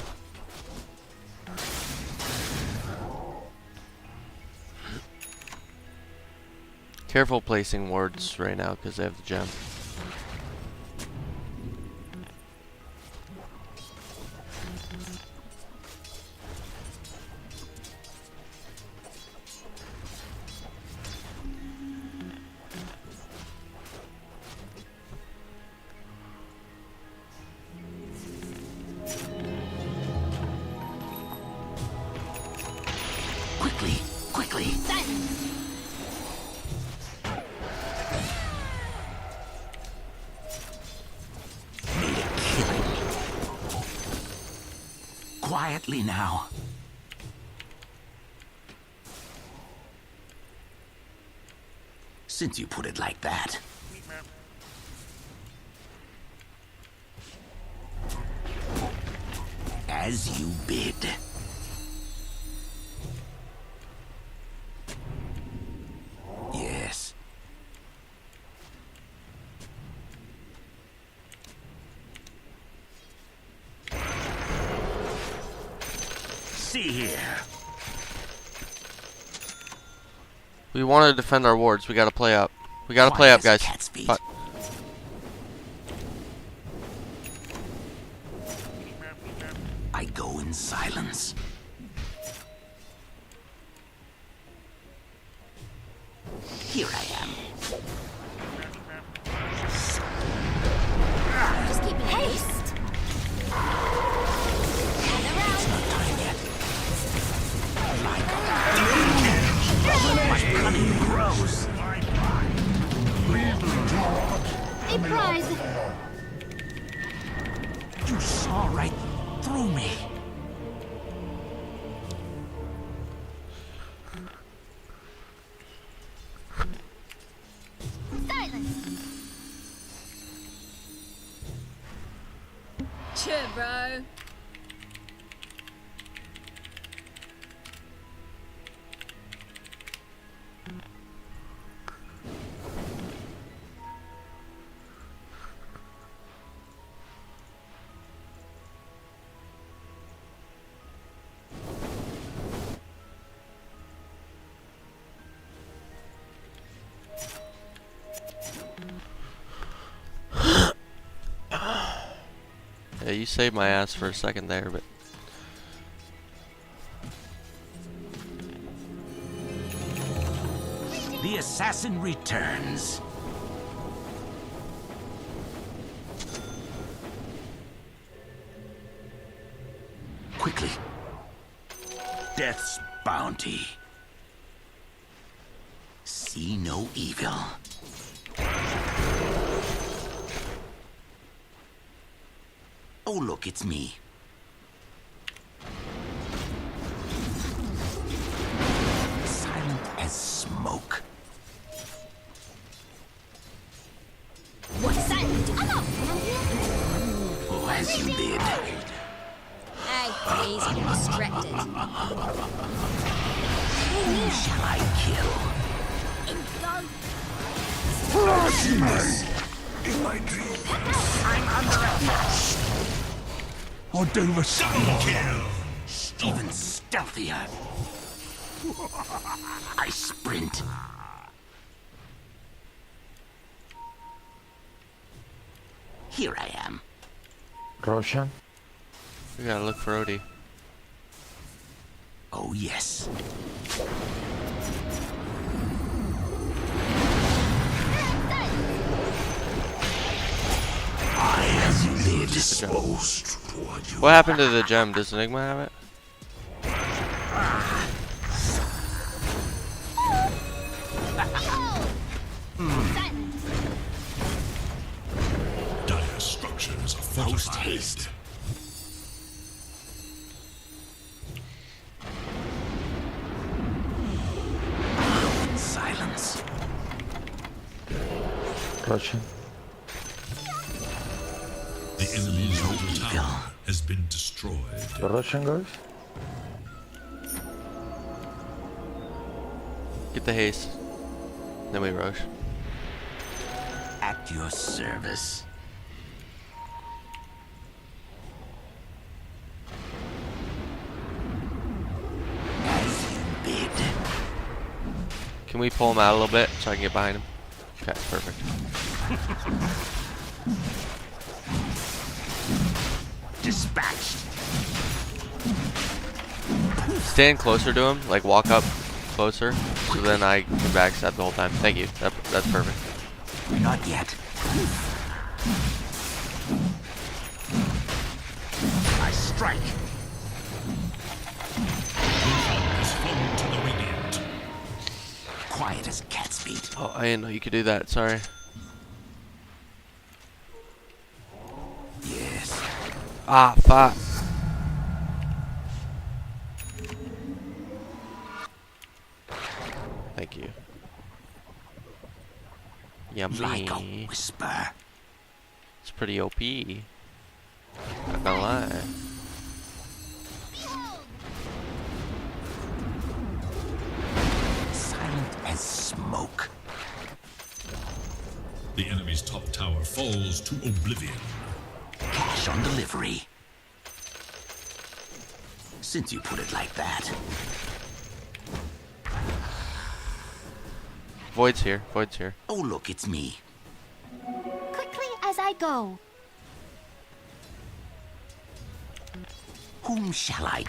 Careful placing wards right now because they have the gem. Quickly, quickly. Made a killing. Quietly now. Since you put it like that. As you bid. Yes. See here. We want to defend our wards. We gotta play up. We gotta play up, guys. But I go in silence. Here I am. Just keep me haste. It's not time yet. My cunning grows. A prize. You saw right through me. Silence. Cheer, bro. yeah, you saved my ass for a second there, but The assassin returns. Quickly. Death's bounty. See no evil. Oh, look, it's me. Silent as smoke. What's silent? I'm up. Oh, as you bid. Hey, easy, you're distracted. Who shall I kill? In go. In my dream. I'm under attack. I'll do the same. Kill. Even stealthier. I sprint. Here I am. Roshan? we gotta look for Odie. Oh, yes. disposed toward you. What happened to the gem? Does Enigma have it? Dire structures are fortified. Haste. Silence. Roshan. The enemy's middle tower has been destroyed. Roshan, guys. Get the haste. Then we rush. At your service. As you bid. Can we pull him out a little bit so I can get behind him? Okay, perfect. Dispatched. Stand closer to him, like walk up closer, so then I can backstab the whole time. Thank you. That's perfect. Not yet. I strike. Has fallen to the radiant. Quiet as cat's feet. Oh, I didn't know you could do that. Sorry. Yes. Ah, fuck. Thank you. Yummy. Like a whisper. It's pretty OP. Not gonna lie. Silent as smoke. The enemy's top tower falls to oblivion. Cash on delivery. Since you put it like that. Void's here. Void's here. Oh, look, it's me. Quickly as I go. Whom shall I?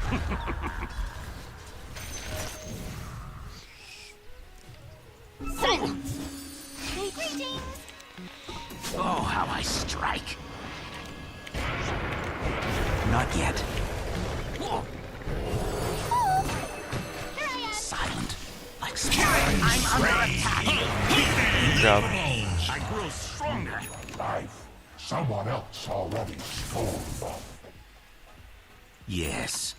Silence. Greetings. Oh, how I strike. Not yet. Silent. Like smoke. I'm under attack. Good job. I grow stronger. Life. Someone else already stole them. Yes.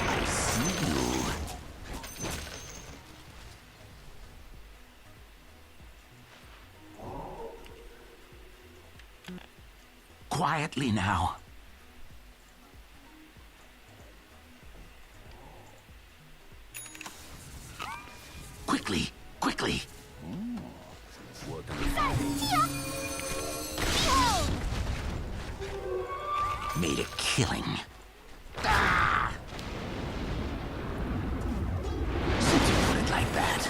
I see you. Quietly now. Quickly, quickly. Made a killing. Ah! Since you put it like that.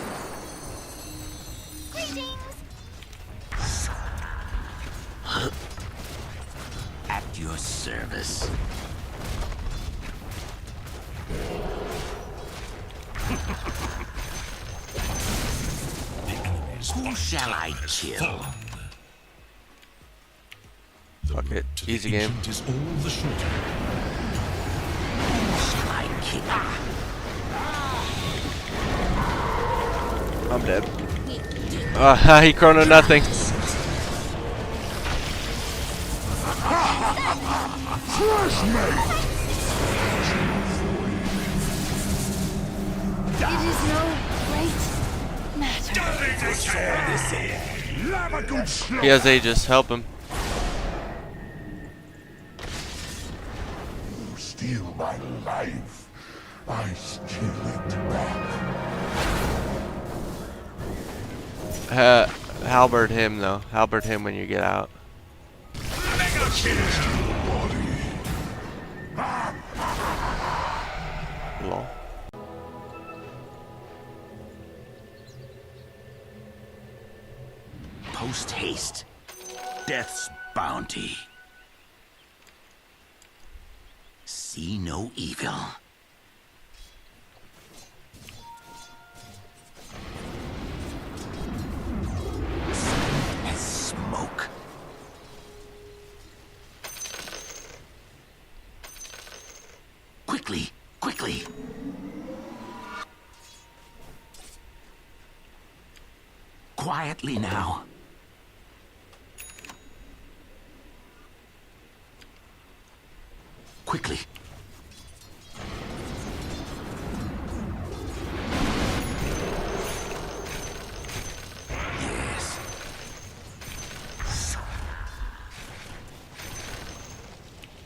At your service. Who shall I kill? Fuck it. Easy game. Is all the shorter. Who shall I kill? I'm dead. He chrono nothing. It is no great matter. He has Aegis. Help him. You steal my life. I steal it back. Halberd him though. Halberd him when you get out. Lol. Post haste. Death's bounty. See no evil. Quietly now. Quickly. Yes.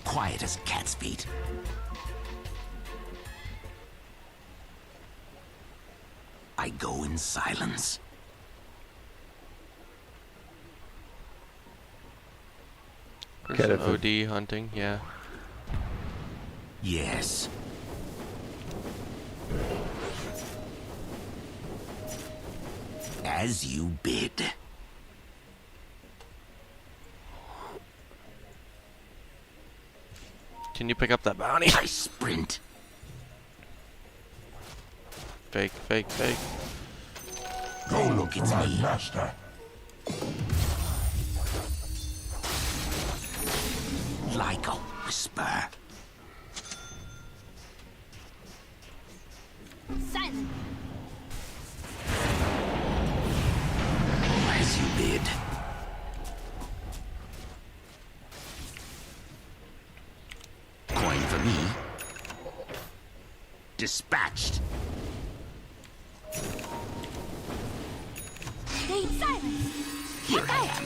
Quiet as cat's feet. I go in silence. There's an OD hunting, yeah. Yes. As you bid. Can you pick up that bounty? I sprint. Fake, fake, fake. Go look at my master. Like a whisper. Silent. As you bid. Coin for me. Dispatched. Stay silent. Here I am.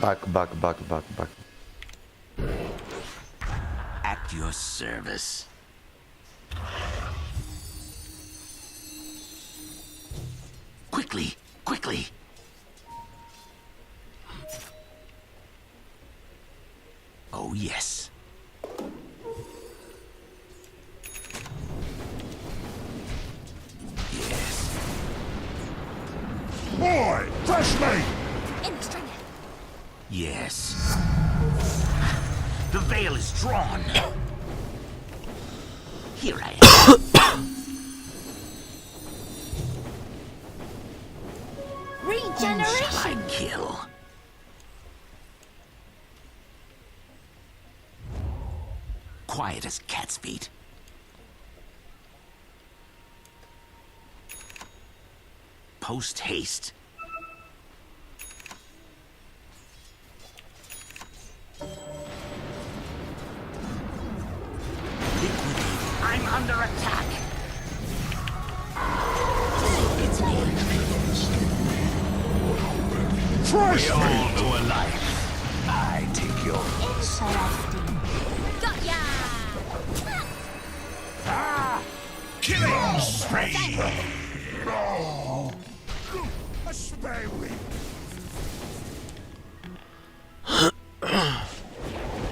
Back. At your service. Quickly, quickly. Oh, yes. Yes. Boy, fresh meat! In the stringer. Yes. The veil is drawn. Here I am. Regeneration. Shall I kill? Quiet as cat's feet. Post haste. Liquidate. I'm under attack. It's me. Fresh all meat! know alike. I take yours. Got ya. Killing spree! No! Spare me!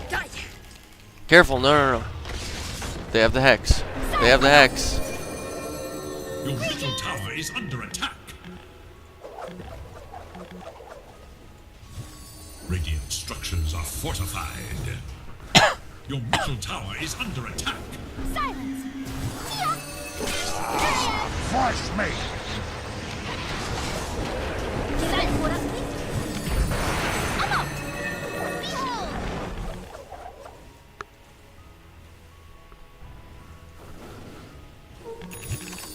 Got ya. Careful, no. They have the hex. They have the hex. Your middle tower is under attack. Radiant structures are fortified. Your middle tower is under attack. Silence. Fresh meat! Silent. What up, please? I'm up. Behold.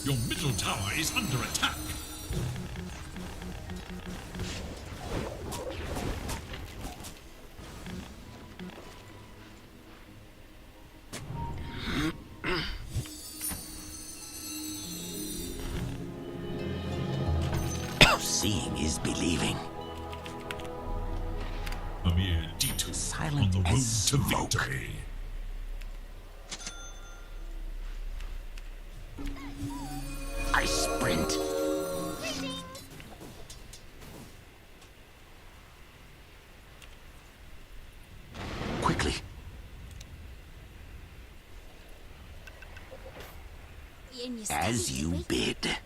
Your middle tower is under attack. Seeing is believing. A mere detour Silent on the road as to smoke. victory. I sprint. Quickly. As you bid.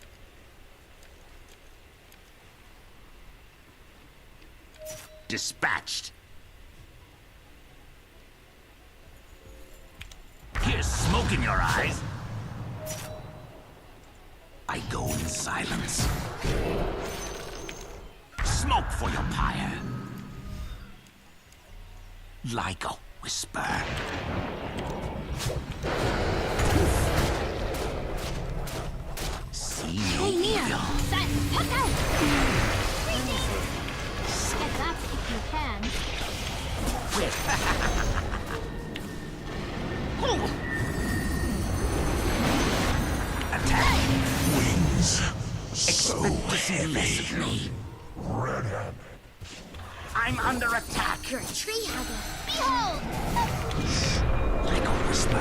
Dispatched. Here's smoke in your eyes. I go in silence. Smoke for your pyre. Like a whisper. See no Hey, Nia. evil. Silent. Puck out. You can. Attack. Wings. Expect to see less of me. Red-handed. I'm under attack. You're a tree hugger. Behold! Like a whisper.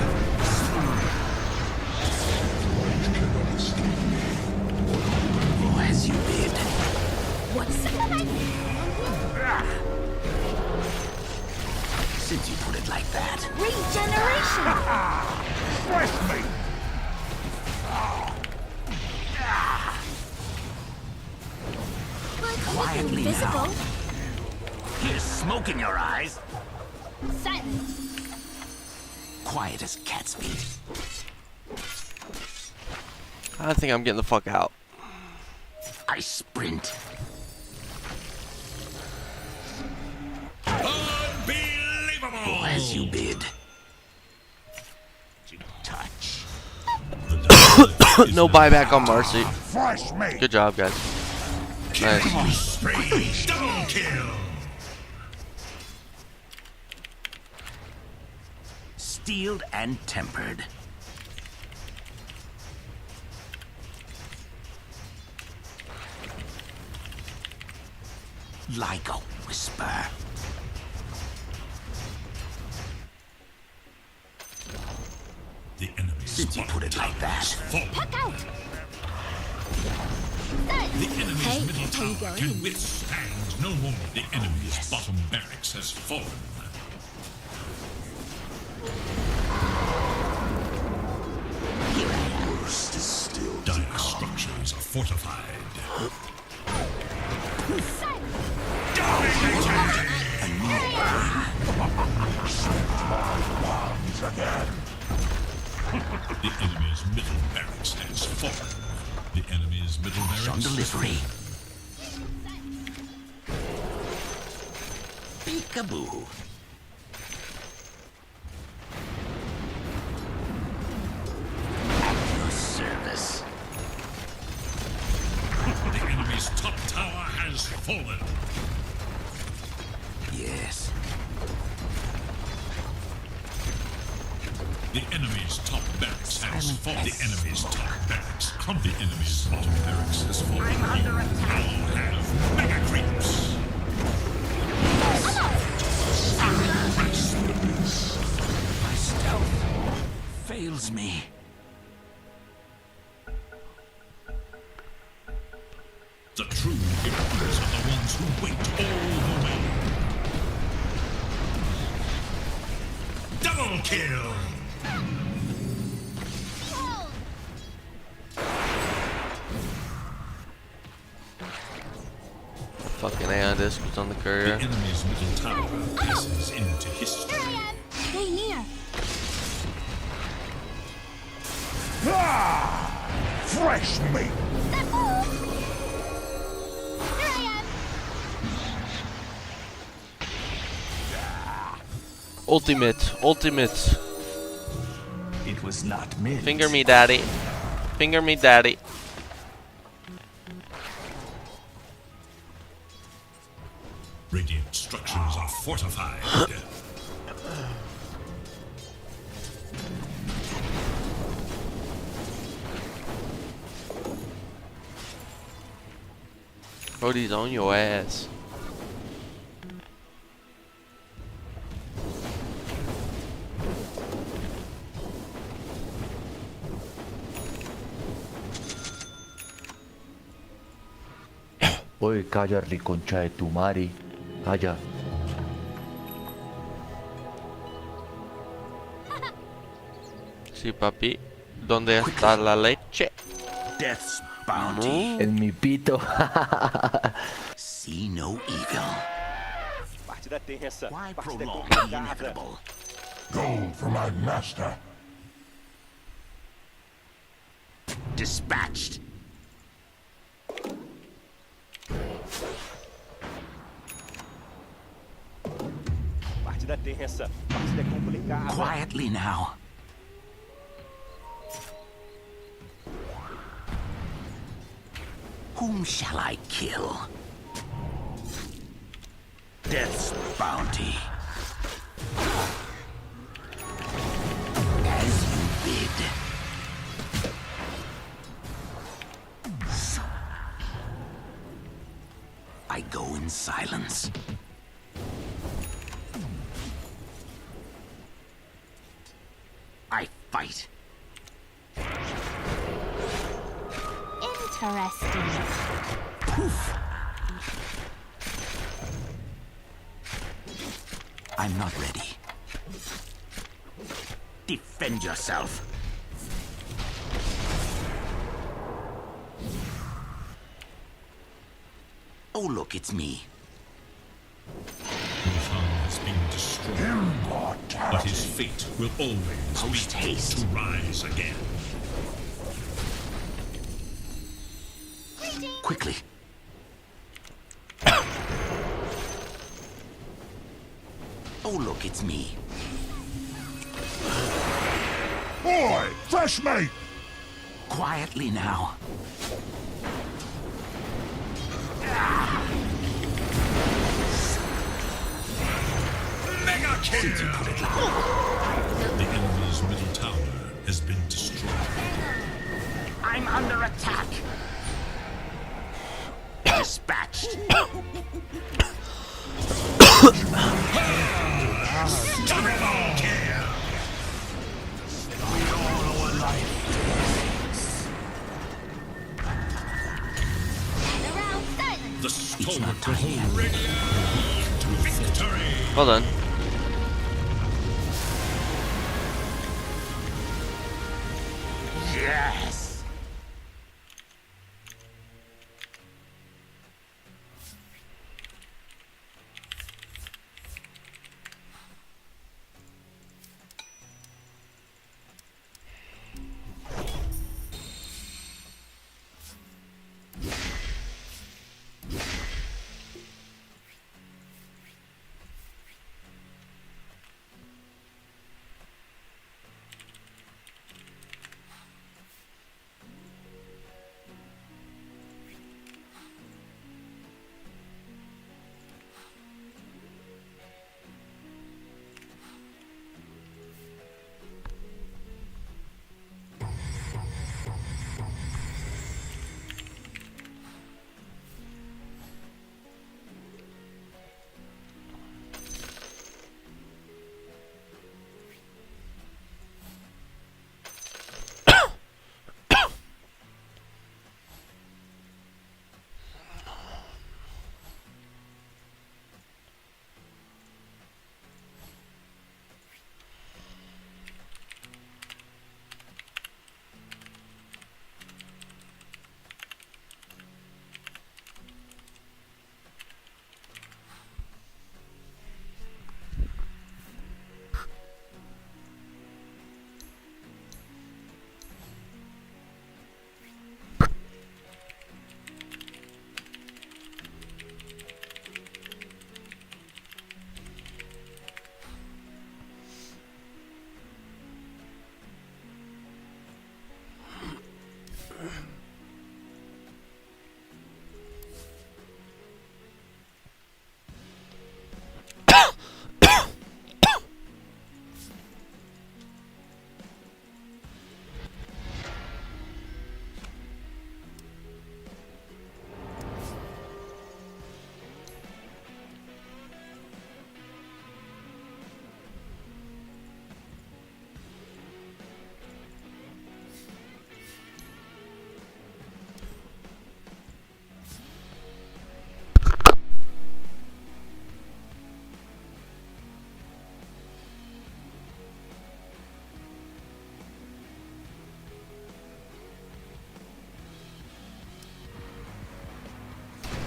Oh, as you bid. What's that? Since you put it like that. Regeneration! Fresh meat. But Quietly invisible. now. Here's smoke in your eyes. Silence. Quiet as cat's feet. I think I'm getting the fuck out. I sprint. Unbelievable! Oh, as you bid. To touch. No buyback on Marcy. Fresh meat. Good job, guys. Nice. Spree, double kill! Steeled and tempered. Like a whisper. The enemy's Since you put it like that. Puck out! The enemy's Hey, middle how you tower going? can withstand no more. The enemy's bottom barracks has fallen. Here I am. Worst is still to Dire come. structures are fortified. Bombs again. The enemy's middle barracks has fallen. The enemy's middle barracks On delivery. Peekaboo. At your service. The enemy's top tower has fallen. Yes. The enemy's top barracks has fallen. The enemy's top barracks. The enemy's bottom barracks has fallen. I'm under attack. You have mega creeps. My stealth fails me. The true heroes are the ones who wait all the way. Double kill! Fucking Aeon Disc was on the courier. The enemy's middle tower passes into history. Here I am. Stay near. Fresh meat. Here I am. Ultimate. It was not meant. Finger me, daddy. Finger me, daddy. Radiant structures are fortified. Cody's on your ass. Oye, calla, riconcha de tu mari. Calla. Sí, papi. ¿Dónde está la leche? Death's bounty. En mi pito. See no evil. Partida tensa. Why Partida prolong the complicada. inevitable? Gold for my master. Dispatched. Partida tensa. Partida complicada. Quietly now. Whom shall I kill? Death's bounty. As you bid. I go in silence. I fight. Interesting. Poof. I'm not ready. Defend yourself. Oh, look, it's me. Wuhan has been destroyed, but his fate will always be to rise again. Quickly. Oh, look, it's me. Boy, fresh mate! Quietly now. Mega kill! Since you put it loud. The enemy's middle tower has been destroyed. I'm under attack. Dispatched. Double kill! We all owe a life. The stalwart will hold Radiant to victory! Well done. Yes.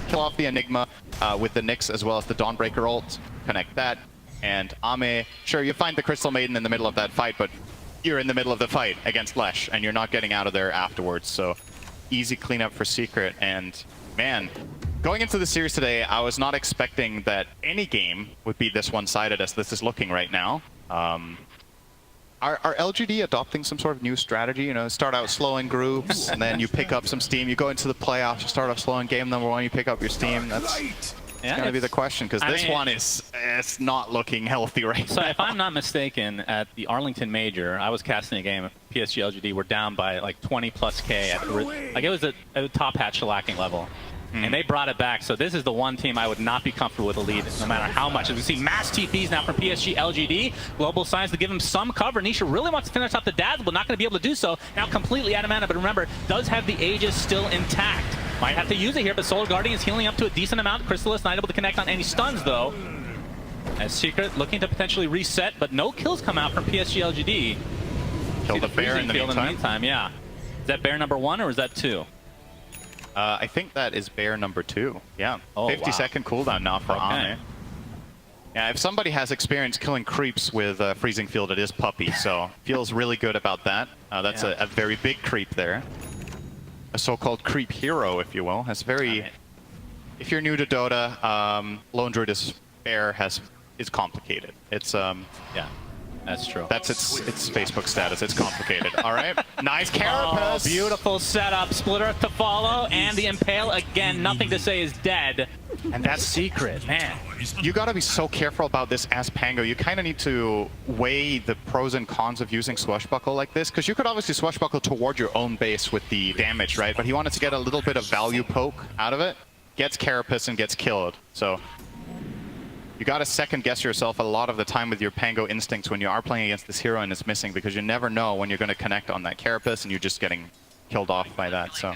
Kill off the Enigma with the Nyx as well as the Dawnbreaker ult. Connect that. And Ame, sure, you find the Crystal Maiden in the middle of that fight, but you're in the middle of the fight against Lesh, and you're not getting out of there afterwards. So easy cleanup for Secret. And man, going into the series today, I was not expecting that any game would be this one-sided as this is looking right now. Are LGD adopting some sort of new strategy? You know, start out slow in groups, and then you pick up some steam. You go into the playoffs, you start off slow in game number one, you pick up your steam. That's It's going to be the question, because this one is it's not looking healthy right So now. if I'm not mistaken, at the Arlington Major, I was casting a game. PSG LGD were down by like 20 plus K. Like it was at a top hat shellacking level. And they brought it back. So this is the one team I would not be comfortable with a lead, no matter how much. As we see mass TPs now from PSG LGD. Global Science to give him some cover. Nisha really wants to finish off the Dazzle, but not going to be able to do so. Now completely out of mana, but remember, does have the Aegis still intact. Might have to use it here, but Solar Guardian is healing up to a decent amount. Crystallis not able to connect on any stuns, though. As Secret looking to potentially reset, but no kills come out from PSG LGD. Kill the bear in the meantime. Yeah. Is that bear number 1 or is that 2? I think that is bear number 2. Yeah. Oh, 50-second cooldown now for Ame. Yeah, if somebody has experience killing creeps with Freezing Field, it is Puppey, so feels really good about that. That's a very big creep there. A so-called creep hero, if you will. That's very... If you're new to Dota, Lone Druid's bear is complicated. It's yeah, that's true. That's its Facebook status. It's complicated. All right. Nice carapace. Oh, beautiful setup. Split Earth to follow, and the Impale again. Nothing to say is dead. And that's Secret, man. You got to be so careful about this as Pango. You kind of need to weigh the pros and cons of using Swashbuckle like this, because you could obviously Swashbuckle toward your own base with the damage, right? But he wanted to get a little bit of value poke out of it. Gets carapace and gets killed. So you got to second guess yourself a lot of the time with your Pango instincts when you are playing against this hero and it's missing, because you never know when you're going to connect on that carapace and you're just getting killed off by that. So.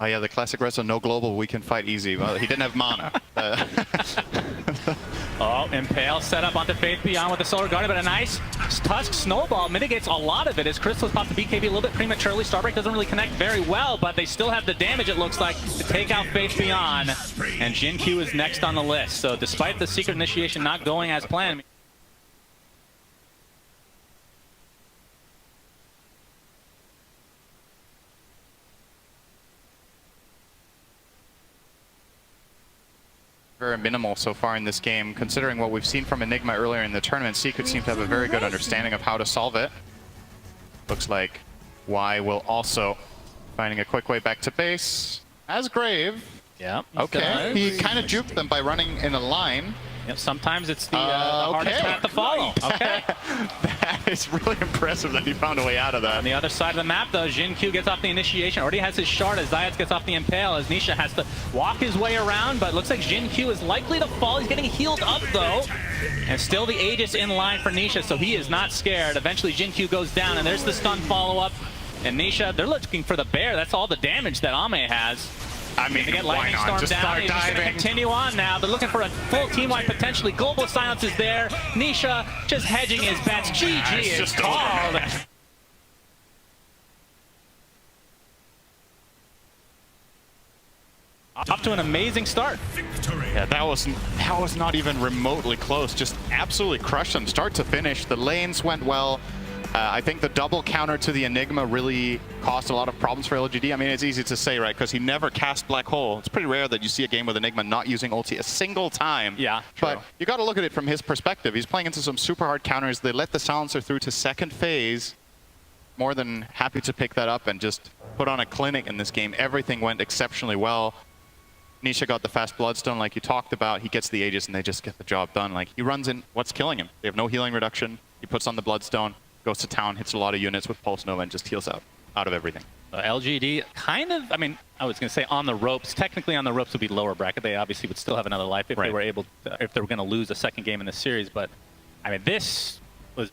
Oh yeah, the classic wrestler, no global, we can fight easy. Well, he didn't have mana. Oh, Impale set up onto Faith Beyond with the Solar Guardian, but a nice Tusk Snowball mitigates a lot of it as Crystallis pops the BKB a little bit prematurely. Starbreak doesn't really connect very well, but they still have the damage, it looks like, to take out Faith Beyond. And Jin Q is next on the list. So despite the Secret initiation not going as planned, very minimal so far in this game, considering what we've seen from Enigma earlier in the tournament. Secret seems to have a very good understanding of how to solve it. Looks like Y will also finding a quick way back to base. As Grave. Yeah. Okay. He kind of juked them by running in a line. Yep, sometimes it's the hardest path to follow. Okay. That is really impressive that he found a way out of that. On the other side of the map, though, Jin Q gets off the initiation. Already has his shard as Zayas gets off the Impale, as Nisha has to walk his way around, but looks like Jin Q is likely to fall. He's getting healed up, though. And still the Aegis in line for Nisha, so he is not scared. Eventually, Jin Q goes down, and there's the stun follow-up. And Nisha, they're looking for the bear. That's all the damage that Ame has. I mean, they get Lightning Storm just down. start He's just diving. gonna continue on now. They're looking for a full team wipe potentially. Global Silence is there. Nisha just hedging his bets. GG is just called. Off to an amazing start. Yeah, that was not even remotely close. Just absolutely crushed them, start to finish. The lanes went well. I think the double counter to the Enigma really caused a lot of problems for LGD. I mean, it's easy to say, right? Because he never cast Black Hole. It's pretty rare that you see a game with Enigma not using ulti a single time. Yeah, true. But you got to look at it from his perspective. He's playing into some super hard counters. They let the Silencer through to second phase. More than happy to pick that up and just put on a clinic in this game. Everything went exceptionally well. Nisha got the fast Bloodstone like you talked about. He gets the Aegis and they just get the job done. Like, he runs in, what's killing him? They have no healing reduction. He puts on the Bloodstone, goes to town, hits a lot of units with Pulse Nova and just heals out of everything. LGD kind of, I mean, I was going to say on the ropes. Technically on the ropes would be lower bracket. They obviously would still have another life if they were able to, if they were going to lose a second game in the series. But, I mean, this was...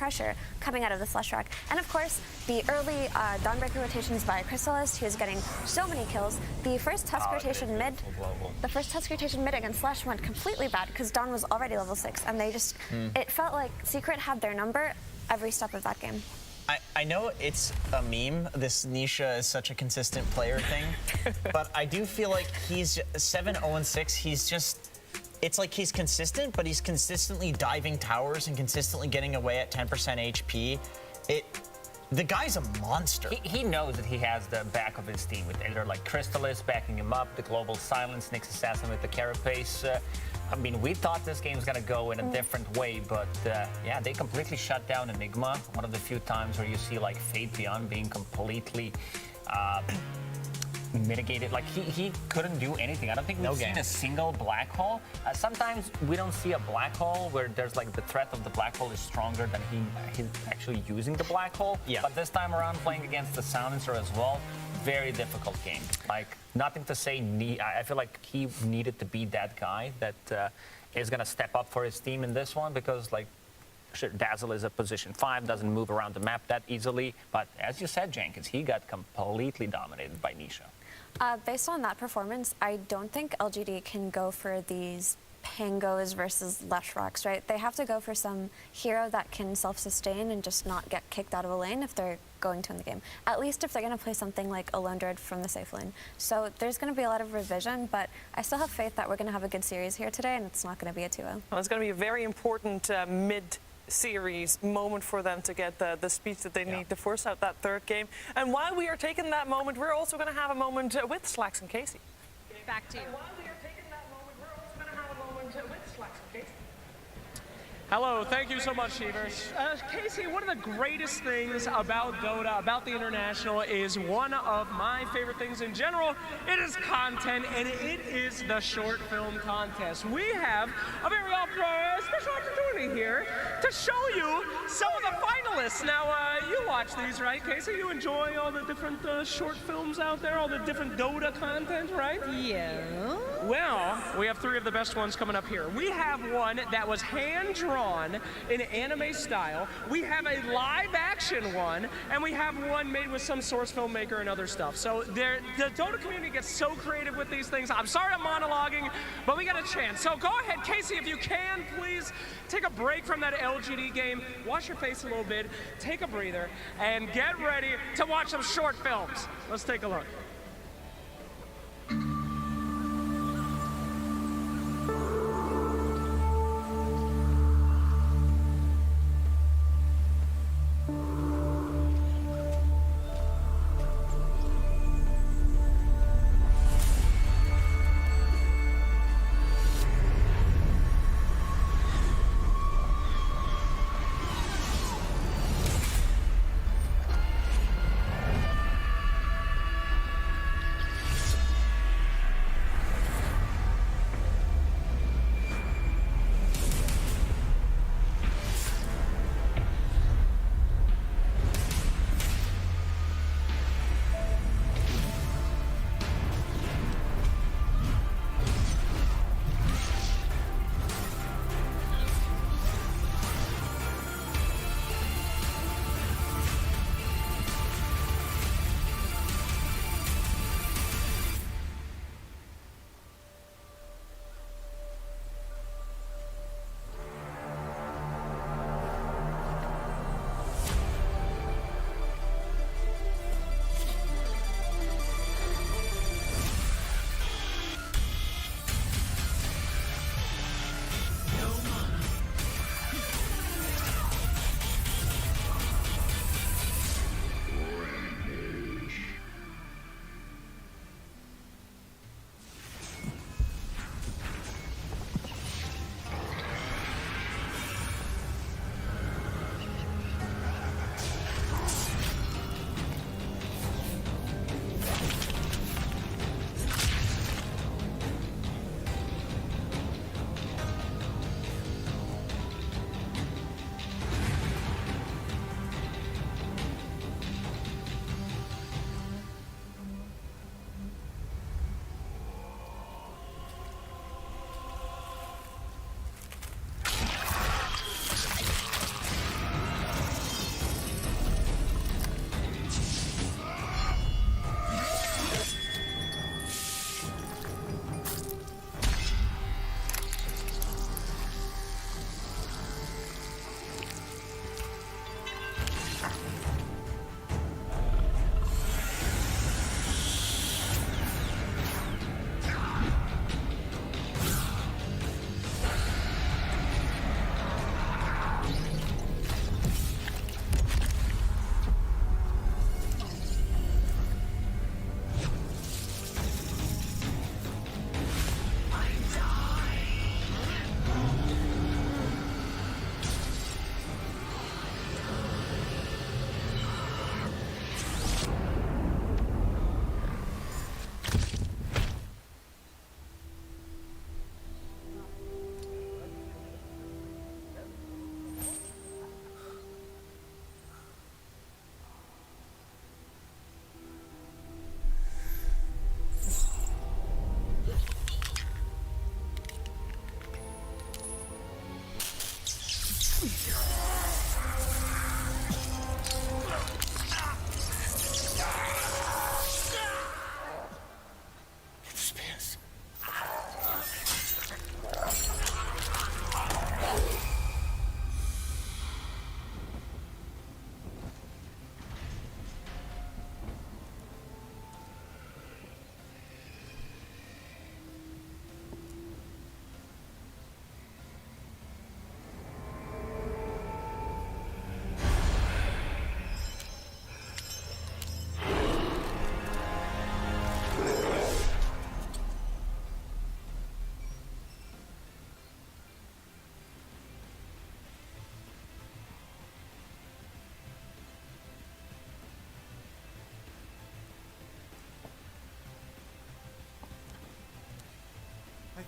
pressure coming out of the Leshrac. And of course, the early Dawnbreaker rotations by Crystalist, he was getting so many kills. The first Tusk rotation mid, against Lesh went completely bad because Dawn was already level 6, and they just, it felt like Secret had their number every step of that game. I know it's a meme, this Nisha is such a consistent player thing, but I do feel like he's 7-0-6, he's just, it's like he's consistent, but he's consistently diving towers and consistently getting away at 10% HP. The guy's a monster. He knows that he has the back of his team with either like Crystallis backing him up, the Global Silence, Nyx Assassin with the Carapace. I mean, we thought this game's gonna go in a different way, but yeah, they completely shut down Enigma. One of the few times where you see like Fate Beyond being completely mitigated. Like he couldn't do anything. I don't think we've seen a single black hole. Sometimes we don't see a black hole where there's like the threat of the black hole is stronger than he's actually using the black hole. Yeah. But this time around, playing against the Silencer as well, very difficult game. Like nothing to say. I feel like he needed to be that guy that is gonna step up for his team in this one, because like. Sure, Dazzle is a position 5, doesn't move around the map that easily, but as you said, Jenkins, he got completely dominated by Nisha. Based on that performance, I don't think LGD can go for these Pangos versus Leshracs, right? They have to go for some hero that can self-sustain and just not get kicked out of a lane if they're going to win the game. At least if they're going to play something like a Lone Druid from the safe lane. So there's going to be a lot of revision, but I still have faith that we're going to have a good series here today, and it's not going to be a 2-0. Well, it's going to be a very important mid-series moment for them to get the speed that they need to force out that third game. And while we are taking that moment, we're also going to have a moment with Slax and Casey. Back to you. Hello, thank you so much, Shivers. Casey, one of the greatest things about Dota, about the International, is one of my favorite things in general. It is content, and it is the short film contest. We have a very special opportunity here to show you some of the finalists. Now, you watch these, right, Casey? You enjoy all the different short films out there, all the different Dota content, right? Yeah. Well, we have 3 of the best ones coming up here. We have one that was hand-drawn in anime style. We have a live-action one, and we have one made with some source filmmaker and other stuff. So the Dota community gets so creative with these things. I'm sorry I'm monologuing, but we got a chance. So go ahead, Casey, if you can, please take a break from that LGD game, wash your face a little bit, take a breather, and get ready to watch some short films. Let's take a look.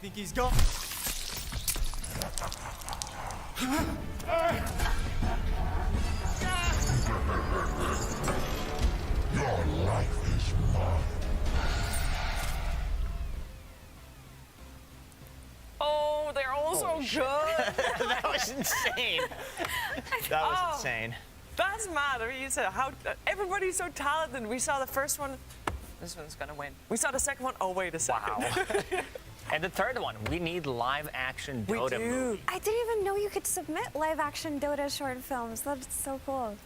think he's gone? Your life is mine. Oh, they're all so good. That was insane. That was insane. That's mad. I mean, you said how everybody's so talented. We saw the first one. This one's gonna win. We saw the second one. Oh, wait a second. Wow. And the third one, we need live action We Dota do. movie. I didn't even know you could submit live action Dota short films. That's so cool.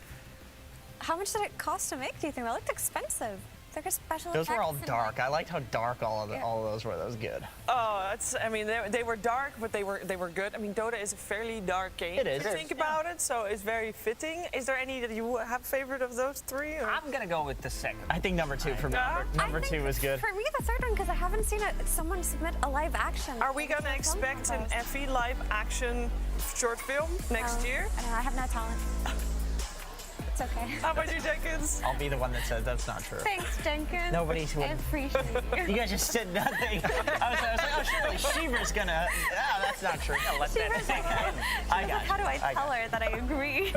How much did it cost to make, do you think? That looked expensive. They're special Those were all effects and, dark. I liked how dark all of those were. That was good. Oh, I mean, they were dark, but they were good. I mean, Dota is a fairly dark game. It is. If you think about it, so it's very fitting. Is there any that you have favorite of those three? Or? I'm gonna go with the second. I think number 2 for me. Number 2 was good. For me, the third one, because I haven't seen someone submit a live action. Are we gonna expect an Effie live action short film next year? I don't know. I have no talent. It's okay. How about you, Jenkins? I'll be the one that says that's not true. Thanks, Jenkins. Nobody's I appreciate you. You guys just said nothing. I was like, oh, surely Shiva's gonna. Yeah, that's not true. Yeah, let that sink in. I got How do I it. tell her that I agree?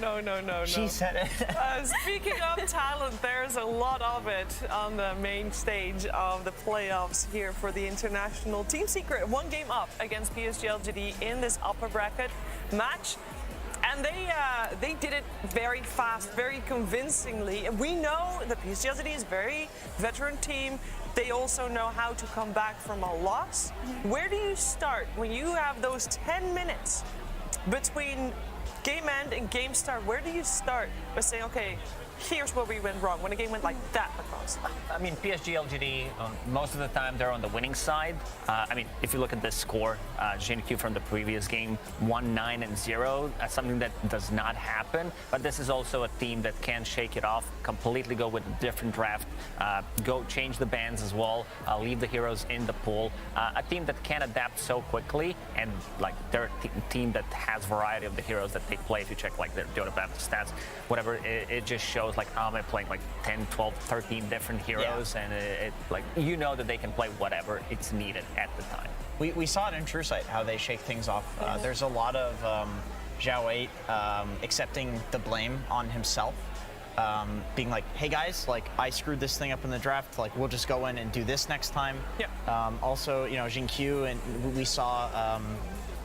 No. She said it. Speaking of talent, there's a lot of it on the main stage of the playoffs here for the International Team Secret. 1 game up against PSG LGD in this upper bracket match. And they did it very fast, very convincingly. We know the PSG LGD is a very veteran team. They also know how to come back from a loss. Where do you start when you have those 10 minutes between game end and game start? Where do you start by saying, okay, here's where we went wrong, when a game went like that across? I mean, PSG LGD, most of the time they're on the winning side. I mean, if you look at the score, GNQ from the previous game, 1-9-0. That's something that does not happen. But this is also a team that can shake it off, completely go with a different draft, go change the bans as well, leave the heroes in the pool. A team that can adapt so quickly, and like they're a team that has variety of the heroes that they play. If you check like their Dota Baptist stats, whatever, it just shows like Ame playing like 10, 12, 13 different heroes, and it like you know that they can play whatever it's needed at the time. We saw it in True Sight how they shake things off. There's a lot of Zhao 8 accepting the blame on himself, being like, hey guys, like I screwed this thing up in the draft, like we'll just go in and do this next time. Also, you know, Jinkyu, and we saw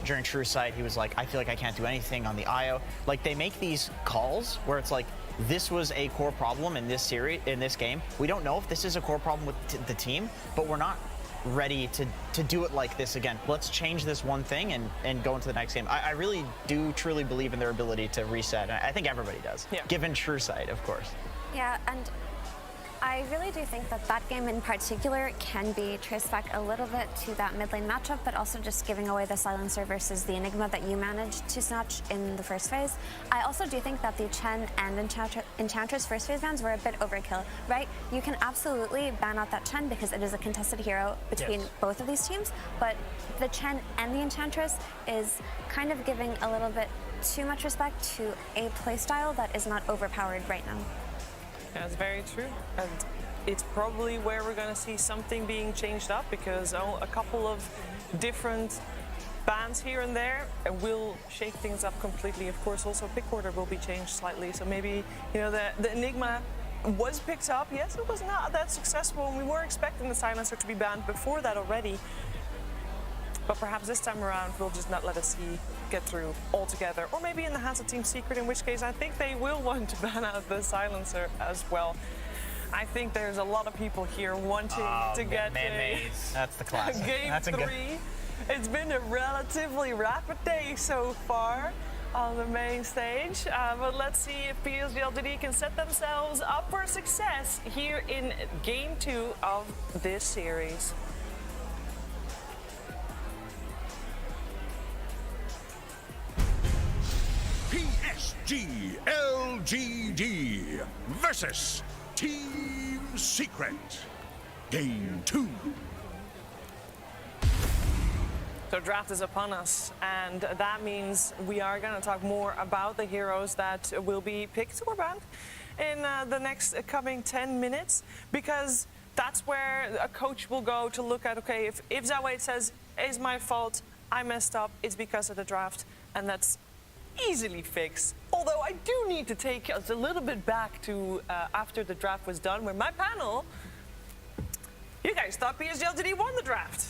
during True Sight, he was like, I feel like I can't do anything on the IO. Like they make these calls where it's like, this was a core problem in this series, in this game. We don't know if this is a core problem with the team, but we're not ready to do it like this again. Let's change this one thing and go into the next game. I really do truly believe in their ability to reset. And I think everybody does, given True Sight, of course. Yeah, and I really do think that that game in particular can be traced back a little bit to that mid lane matchup, but also just giving away the Silencer versus the Enigma that you managed to snatch in the first phase. I also do think that the Chen and Enchantress first phase bans were a bit overkill, right? You can absolutely ban out that Chen because it is a contested hero between both of these teams, but the Chen and the Enchantress is kind of giving a little bit too much respect to a playstyle that is not overpowered right now. That's very true. And it's probably where we're going to see something being changed up, because a couple of different bans here and there will shake things up completely. Of course, also pick order will be changed slightly. So maybe, you know, the Enigma was picked up. Yes, it was not that successful, and we were expecting the Silencer to be banned before that already. But perhaps this time around, we'll just not let us get through altogether. Or maybe in the hands of Team Secret, in which case I think they will want to ban out the Silencer as well. I think there's a lot of people here wanting to get That's the classic. Game That's 3. It's been a relatively rapid day so far on the main stage. But let's see if PSG LGD can set themselves up for success here in Game 2 of this series. PSG LGD versus Team Secret. Game 2. So draft is upon us, and that means we are going to talk more about the heroes that will be picked or banned in the next coming 10 minutes, because that's where a coach will go to look at, okay, if Zawade says, it's my fault, I messed up, it's because of the draft, and that's easily fixed. Although I do need to take us a little bit back to after the draft was done, where my panel, you guys thought PSG LGD won the draft.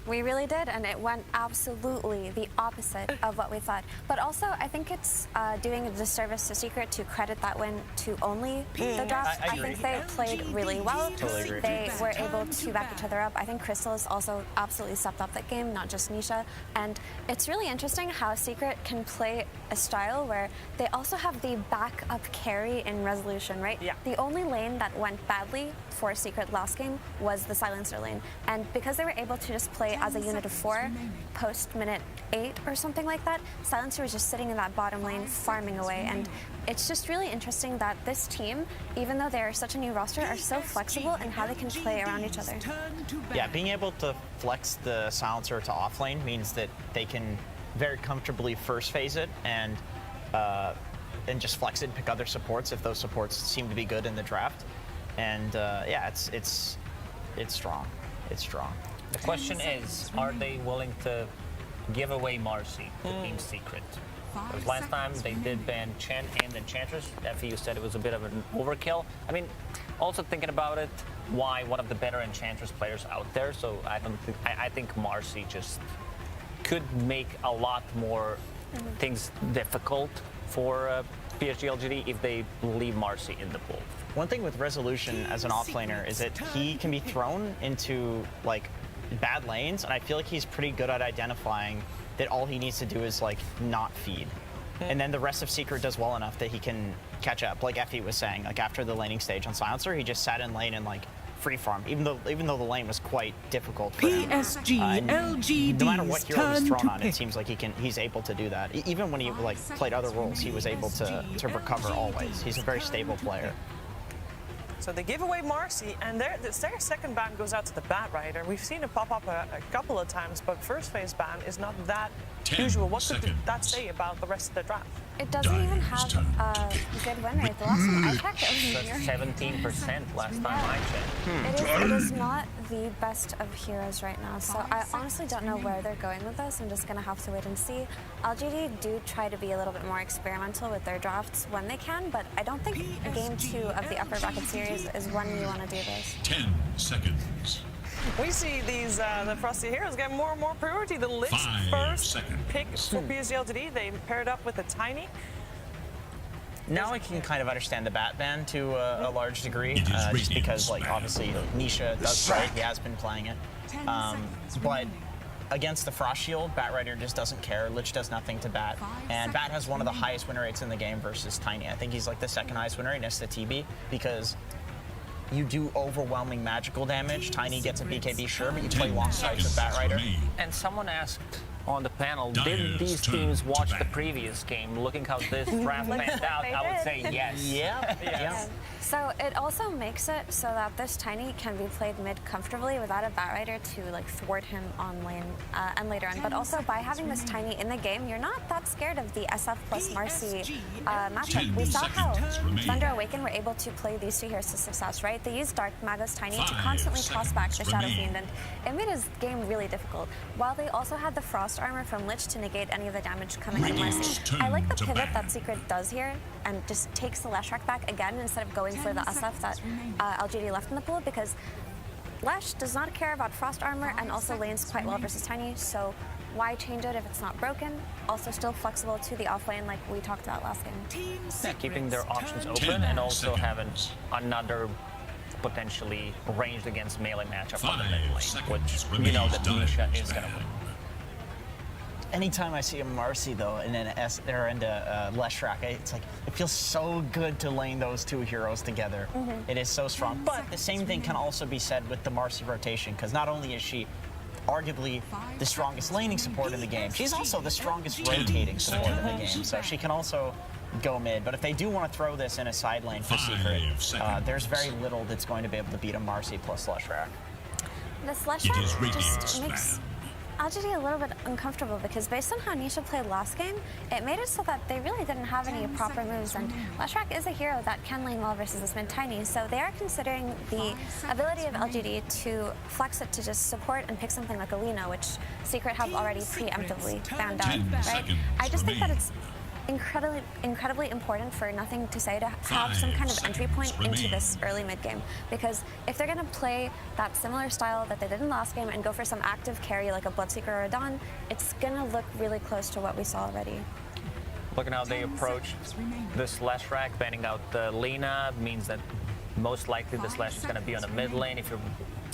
We really did, and it went absolutely the opposite of what we thought. But also, I think it's doing a disservice to Secret to credit that win to only the draft. I think they played really well. Totally agree. They were able to back each other up. I think Crystal has also absolutely stepped up that game, not just Nisha. And it's really interesting how Secret can play a style where they also have the backup carry in Resolution, right? Yeah. The only lane that went badly for Secret last game was the Silencer lane. And because they were able to just play as a unit of 4 post minute 8 or something like that, Silencer was just sitting in that bottom lane farming away. And it's just really interesting that this team, even though they are such a new roster, are so flexible in how they can play around each other. Yeah, being able to flex the Silencer to off lane means that they can very comfortably first phase it and just flex it and pick other supports if those supports seem to be good in the draft. And yeah, it's strong. It's strong. The question is, are they willing to give away Marcy, the Team Secret? Because last time they did ban Chen and Enchantress. FEU said it was a bit of an overkill. I mean, also thinking about it, why one of the better Enchantress players out there? So I think Marcy just could make a lot more things difficult for PSG LGD if they leave Marcy in the pool. One thing with Resolution as an offlaner is that he can be thrown into like bad lanes, and I feel like he's pretty good at identifying that all he needs to do is like not feed. And then the rest of Secret does well enough that he can catch up. Like Effie was saying, like after the laning stage on Silencer, he just sat in lane and like free farm, even though the lane was quite difficult for him. PSG LGD's no matter what hero he's thrown on, pick. it seems like he's able to do that. Even when he like played other roles, he was able to recover always. He's a very stable player. So they give away Marcy, and their second ban goes out to the Batrider. We've seen it pop up a couple of times, but first phase ban is not that usual. What could that say about the rest of the draft? It doesn't even have a good win rate. The last time I checked, it was near 17% last time I checked. It is not the best of heroes right now, so I honestly don't know where they're going with this. I'm just going to have to wait and see. LGD do try to be a little bit more experimental with their drafts when they can, but I don't think Game 2 of the Upper Bracket Series is when you want to do this. 10 seconds. We see these the Frosty Heroes get more and more priority. The Lich first pick for PSG LGD. They paired up with a Tiny. Now I can kind of understand the Bat ban to a large degree, just because, like, obviously Nisha does play. He has been playing it, but against the Frost Shield, Batrider just doesn't care. Lich does nothing to Bat, and Bat has one of the highest win rates in the game versus Tiny. I think he's like the second highest win rate next to TB, because you do overwhelming magical damage. Tiny gets a BKB, sure, but you play long sides with Batrider. And someone asked on the panel, did these teams watch the previous game, looking how this draft panned out? I would say yes. Yeah. So it also makes it so that this Tiny can be played mid comfortably without a Batrider to like thwart him on lane and later on. But also by having this Tiny in the game, you're not that scared of the SF plus Marcy matchup. We saw how Thunder Awaken were able to play these two heroes to success, right? They used Dark Magos Tiny to constantly toss back the Shadow Fiend, and it made his game really difficult. While they also had the Frost Armor from Lich to negate any of the damage coming from Marcy. I like the pivot that Secret does here and just takes the Leshrac back again instead of going for the SF that LGD left in the pool, because Lesh does not care about Frost Armor and also lanes quite well versus Tiny, so why change it if it's not broken? Also still flexible to the offlane like we talked about last game. Yeah, keeping their options open and also having another potentially ranged against melee matchup on the mid lane, which you know that Nisha is going to win. Anytime I see a Marcy though, and then a Leshrac, it's like it feels so good to lane those two heroes together. It is so strong. But the same thing can also be said with the Marcy rotation, because not only is she arguably the strongest laning support in the game, she's also the strongest rotating support in the game. So she can also go mid. But if they do want to throw this in a side lane for Secret, there's very little that's going to be able to beat a Marcy plus Leshrac. This Leshrac just makes LGD a little bit uncomfortable because based on how Nisha played last game, it made it so that they really didn't have any proper moves, and Leshrac is a hero that can lane well versus this mid Tiny, so they are considering the ability of LGD to flex it to just support and pick something like Alina, which Secret have already preemptively found out, right? I just think that it's incredibly important for Nothing to Say to have some kind of entry point into this early mid game, because if they're going to play that similar style that they did in last game and go for some active carry like a Bloodseeker or a Dawn, it's going to look really close to what we saw already. Look at how they approach this Leshrac. Banning out the Lina means that most likely this Lesh is going to be on the mid lane. If you're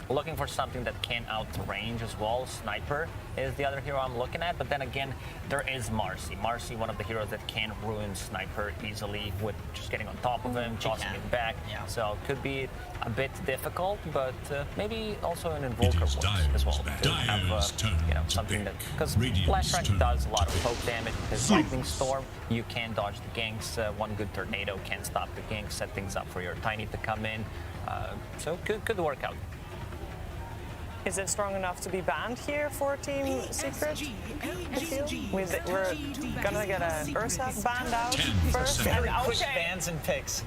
looking for something that can outrange as well, Sniper is the other hero I'm looking at, but then again, there is Marci. Marci, one of the heroes that can ruin Sniper easily with just getting on top of him, tossing him back. Yeah. So it could be a bit difficult, but maybe also an Invoker works as well to have something that, because Leshrac does a lot of poke damage with his Lightning Storm. You can dodge the ganks. One good Tornado can stop the ganks, set things up for your Tiny to come in. So could work out. Is it strong enough to be banned here for Team Secret? We're gonna get a Ursa banned out first. And Quick bans and picks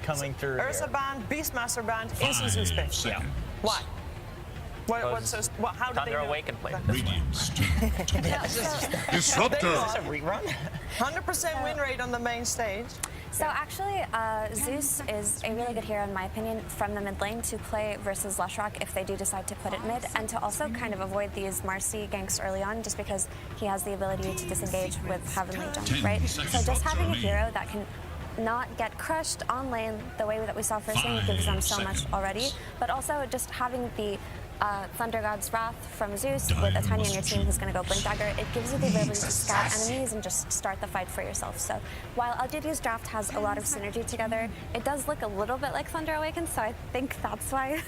coming through. Ursa banned, Beastmaster banned, instant Zeus pick. Yeah. Why? How did they Thunder know? Awaken played this one. Disruptor. Is this a rerun? 100% win rate on the main stage. So actually, Zeus is a really good hero, in my opinion, from the mid lane to play versus Leshrac if they do decide to put it mid, and to also kind of avoid these Marci ganks early on, just because he has the ability to disengage with Heavenly Jump, right? So just having a hero that can not get crushed on lane the way that we saw first game gives them so much already, but also just having the Thunder God's Wrath from Zeus with a Tiny on your team who's going to go Blink Dagger, it gives you the ability to scout enemies and just start the fight for yourself. So while LGD's draft has a lot of synergy together, it does look a little bit like Thunder Awakens, so I think that's why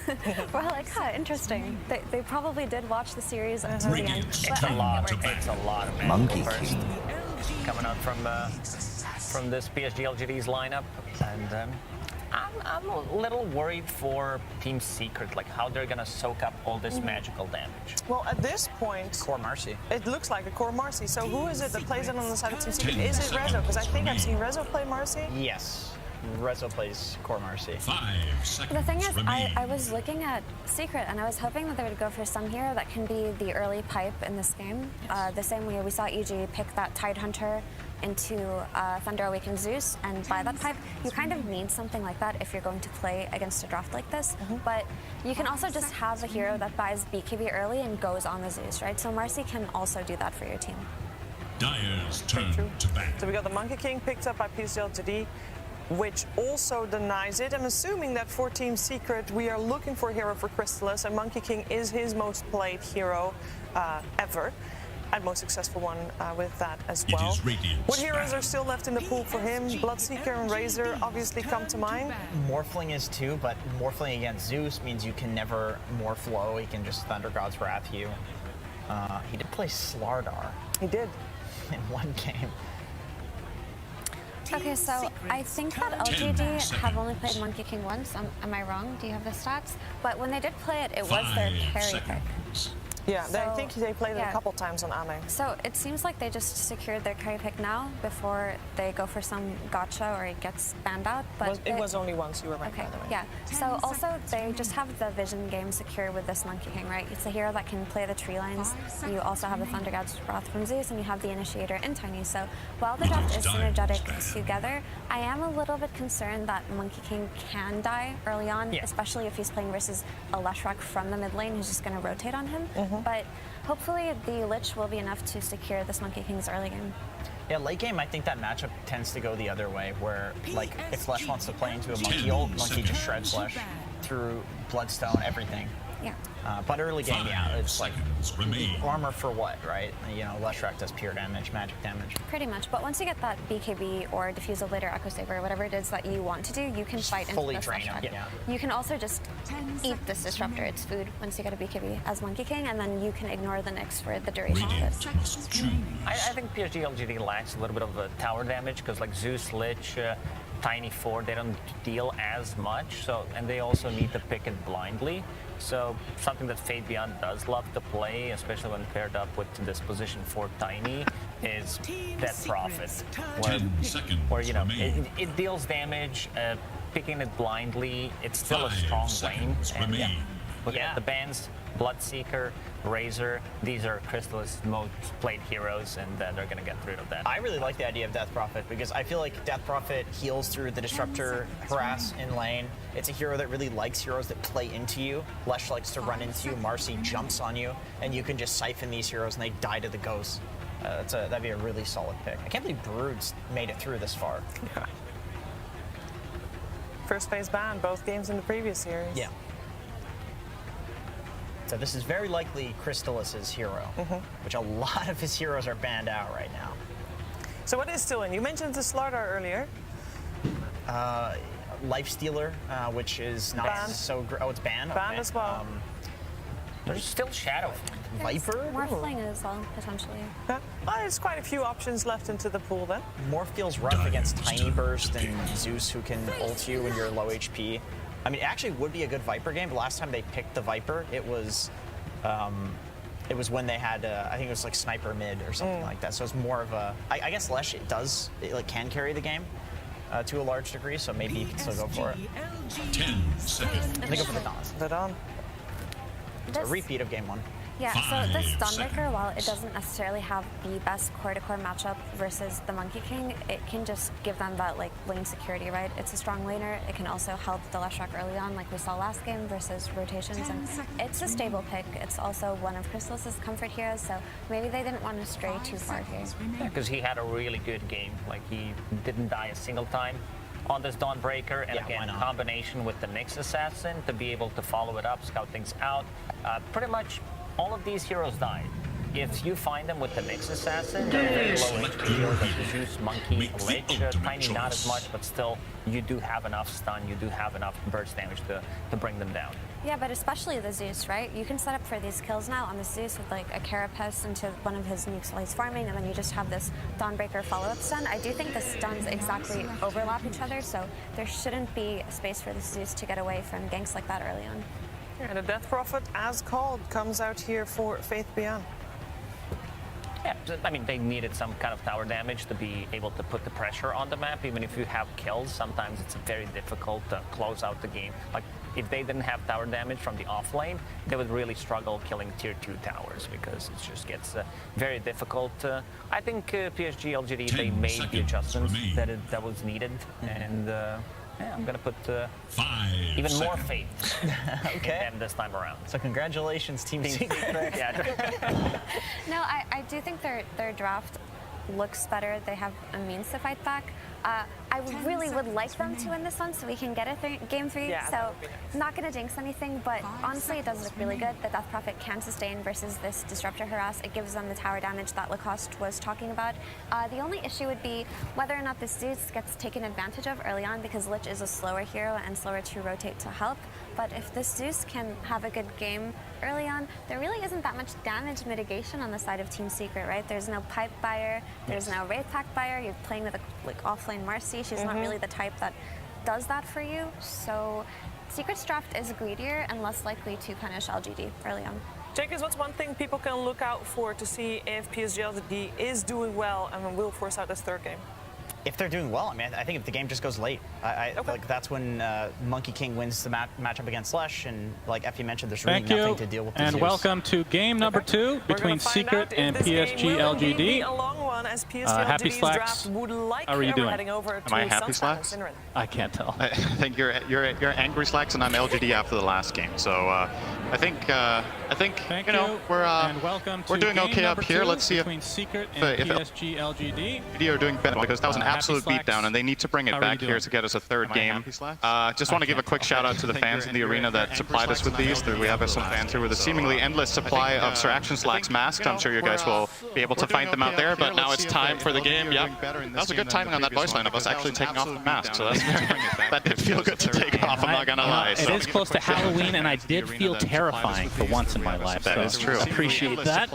we're like, huh, interesting. They probably did watch the series until the end. It's a lot of Monkey first coming out from this PSG LGD's lineup, and I'm a little worried for Team Secret, like how they're gonna soak up all this magical damage. Well, at this point, Core Marci. It looks like a Core Marci. So who is it that plays it on the side of Team Secret? Is it Rezo? Because I think I've seen Rezo play Marci. Yes. Rezo plays Core Marci. 5 seconds. The thing is, I was looking at Secret and I was hoping that they would go for some hero that can be the early pipe in this game. The same way we saw EG pick that Tidehunter into Thunder Awaken Zeus, and by that pipe, you kind of need something like that if you're going to play against a draft like this. But you can also just have a hero that buys BKB early and goes on the Zeus, right? So Marci can also do that for your team. Dire's turn to ban. So we got the Monkey King picked up by PSG, which also denies it. I'm assuming that for Team Secret, we are looking for a hero for Crystallis, and Monkey King is his most played hero ever. And most successful one with that as well. What heroes are still left in the pool for him? Bloodseeker and Razor obviously come to mind. Morphling is too, but Morphling against Zeus means you can never morph low. He can just Thunder God's Wrath you. He did play Slardar. He did. In one game. Okay, so I think that LGD have only played Monkey King once. Am I wrong? Do you have the stats? But when they did play it, it was their carry pick. Yeah, I think they played it a couple times on Ame. So it seems like they just secured their carry pick now before they go for some gotcha or it gets banned out. But it was only once, you were right, okay, by the way. Yeah, so also they just have the vision game secure with this Monkey King, right? It's a hero that can play the tree lines. You also have the Thunder God's Wrath from Zeus, and you have the Initiator in Tiny. So while the draft is synergetic together, I am a little bit concerned that Monkey King can die early on, especially if he's playing versus a Leshrac from the mid lane who's just going to rotate on him. But hopefully the Lich will be enough to secure this Monkey King's early game. Yeah, late game, I think that matchup tends to go the other way, where, like, if Lesh wants to play into a Monkey ult, Monkey just shreds Lesh through Bloodstone, everything. Yeah. But early game, yeah, it's like armor for what, right? You know, Leshrac does pure damage, magic damage. Pretty much, but once you get that BKB or Diffuse Obliter, Echo Saber, whatever it is that you want to do, you can fight into fully this drain him, Leshrac. You can also just eat this Disruptor, it's food, once you get a BKB as Monkey King, and then you can ignore the Nyx for the duration of it. I think PSG LGD lacks a little bit of tower damage, because like Zeus, Lich, Tiny 4, they don't deal as much, so, and they also need to pick it blindly. So something that Fate Beyond does love to play, especially when paired up with this position for Tiny, is Death Prophet, where you know it deals damage. Picking it blindly, it's still a strong lane. And yeah, look at the bans, Bloodseeker, Razor. These are Crystal's most played heroes, and they're going to get rid of that. I really like the idea of Death Prophet because I feel like Death Prophet heals through the Disruptor harass in lane. It's a hero that really likes heroes that play into you. Lesh likes to run into you, Marcy jumps on you, and you can just siphon these heroes and they die to the ghost. That'd be a really solid pick. I can't believe Brood's made it through this far. Yeah. First phase ban, both games in the previous series. Yeah. So this is very likely Crystallis's hero, which a lot of his heroes are banned out right now. So what is still in? You mentioned the Slardar earlier. Lifestealer, which is not banned. so great. Oh, it's banned? Banned okay. as well. There's still Shadow. Viper? Morphling as well, potentially. Yeah. Well, there's quite a few options left into the pool then. Morph feels rough against Tiny Burst and Zeus, who can ult you when you're low HP. I mean, it actually would be a good Viper game, but last time they picked the Viper, it was when they had, I think it was like Sniper Mid or something like that. So it's more of a, I guess Lesh, it can carry the game to a large degree, so maybe you can still go for it. 10 seconds. I think go for the Dawn. The Dawn. It's a repeat of game 1. Yeah, so this Dawnbreaker, while it doesn't necessarily have the best core-to-core matchup versus the Monkey King, it can just give them that like lane security, right? It's a strong laner. It can also help the Leshrac early on, like we saw last game, versus rotations, and it's a stable pick. It's also one of Crystal's comfort heroes, so maybe they didn't want to stray too far here. Yeah, because he had a really good game. Like, he didn't die a single time on this Dawnbreaker, and again, combination with the Nyx Assassin to be able to follow it up, scout things out. Pretty much all of these heroes died. If you find them with the Nyx Assassin, they're very low HP heroes like the Zeus, Monkey, Lich, Tiny not as much, but still, you do have enough stun, you do have enough burst damage to bring them down. Yeah, but especially the Zeus, right? You can set up for these kills now on the Zeus with like a Carapace into one of his nukes while he's farming, and then you just have this Dawnbreaker follow-up stun. I do think the stuns exactly overlap each other, so there shouldn't be a space for the Zeus to get away from ganks like that early on. Yeah, the Death Prophet, as called, comes out here for Faith Beyond. Yeah, I mean, they needed some kind of tower damage to be able to put the pressure on the map. Even if you have kills, sometimes it's very difficult to close out the game. Like, if they didn't have tower damage from the off lane, they would really struggle killing tier 2 towers because it just gets very difficult. I think PSG LGD, they made the adjustments that was needed, and yeah, I'm gonna put even more faith in them this time around. So congratulations, Team Secret. No, I do think their draft looks better. They have a means to fight back. I really would like them to win this one so we can get a game 3. Yeah, so not going to jinx anything, but honestly it does look really good. The Death Prophet can sustain versus this Disruptor harass. It gives them the tower damage that Lacoste was talking about. The only issue would be whether or not this Zeus gets taken advantage of early on, because Lich is a slower hero and slower to rotate to help. But if this Zeus can have a good game early on, there really isn't that much damage mitigation on the side of Team Secret, right? There's no pipe buyer, there's no Wraith Pact buyer, you're playing with a offlane Marcy. She's not really the type that does that for you. So Secret's draft is greedier and less likely to punish LGD early on. Jacobs, what's one thing people can look out for to see if PSG LGD is doing well and will force out this third game? If they're doing well, I mean, I think if the game just goes late, like that's when Monkey King wins the matchup against Lesh, and like Effie mentioned, there's really nothing to deal with the and Zeus. welcome to game number 2 between Secret and PSG LGD. Happy Slacks, how are you doing? Am I Happy Slacks? I can't tell. I think you're Angry Slacks, and I'm LGD after the last game. So I think you know we're doing okay up here. Let's see if Secret and PSG LGD are doing better, because that was an absolute beatdown, and they need to bring it back here to get us a third game. Just want to give a quick shout out to the fans in the arena that supplied us with these. We have some fans here with a seemingly endless supply of Sir Action Slacks masks. I'm sure you guys will be able to find them out there, but now it's time for the game. Yep. That was a good timing on that voice line of us actually taking off the mask, so that's that did feel good to take off, I'm not gonna lie. It is close to Halloween, and I did feel terrible terrifying for once in my life. That is true. Appreciate that.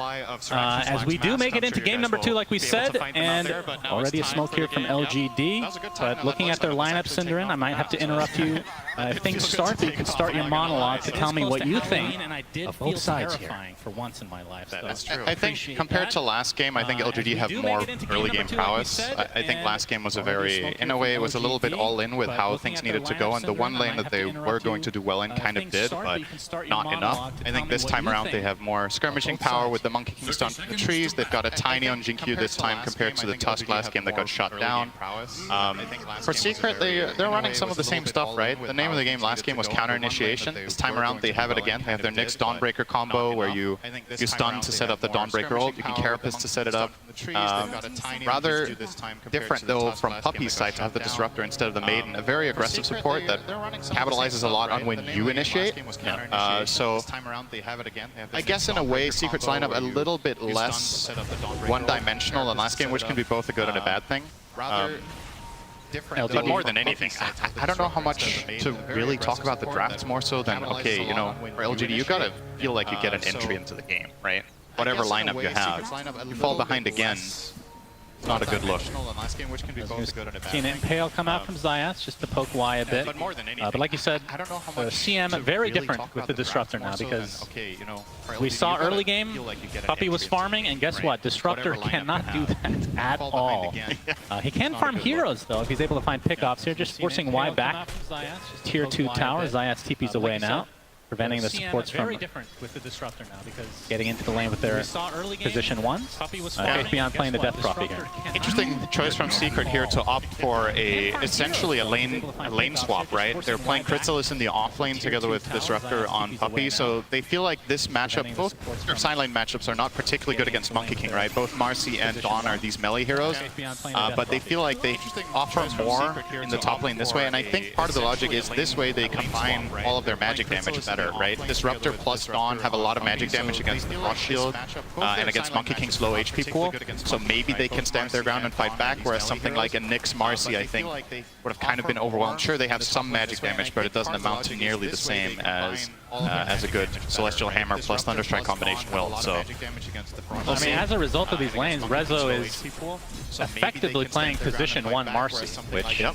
As we do make it into game number 2, like we said, and already a smoke here from LGD. But looking at their lineup, Cinderin, I might have to interrupt you if things start. But you can start your monologue to tell me what you think of both sides here. For once in my life. That's true. I think compared to last game, I think LGD have more early game prowess. I think last game was a very, in a way, it was a little bit all in with how things needed to go, and the one lane that they were going to do well in kind of did, but not enough. I think this time around they have more skirmishing power with the Monkey King stun from the trees. They've got a tiny on Jinkyu this time compared to the Tusk last game that got shut down. For Secret, they're running some of the same stuff, right? The name of the game last game was Counter Initiation. This time around they have it again. They have their Nyx Dawnbreaker combo where you stun to set up the Dawnbreaker ult, you can Carapace to set it up. Rather different though from Puppey's side to have the Disruptor instead of the Maiden, a very aggressive support that capitalizes a lot on when you initiate. So I guess in a way Secret's lineup a little bit less one-dimensional than last game, which can be both a good and a bad thing. But more than anything, I don't know how much to really talk about the drafts more so than, okay, you know, for LGD you gotta feel like you get an entry into the game, right? Whatever lineup you have, you fall behind again, not a good look. Seen Impale come out from Zayas just to poke Y a bit. But like you said, CM very different with the Disruptor now because we saw early game, Puppey was farming, and guess what? Disruptor cannot do that at all. He can farm heroes though if he's able to find pickoffs here, just forcing Y back. Tier 2 tower, Zayas TP's away now, preventing the supports from getting into the lane with their position 1s. Beyond playing the Death Prophet here. Interesting choice from Secret here to opt for essentially a lane swap, right? They're playing Chrysalis in the off lane together with Disruptor on Puppey, so they feel like this matchup, both their side lane matchups are not particularly good against Monkey King, right? Both Marci and Dawn are these melee heroes, but they feel like they offer more in the top lane this way, and I think part of the logic is this way they combine all of their magic damage better, right? Disruptor plus Dawn have a lot of magic damage against the Frost Shield and against Monkey King's low HP pool, so maybe they can stand their ground and fight back, whereas something like a Nyx Marci, I think, would have kind of been overwhelmed. Sure, they have some magic damage, but it doesn't amount to nearly the same as a good Celestial Hammer plus Thunderstrike combination will, so... I mean, as a result of these lanes, Rezo is effectively playing position 1 Marci, which, you know,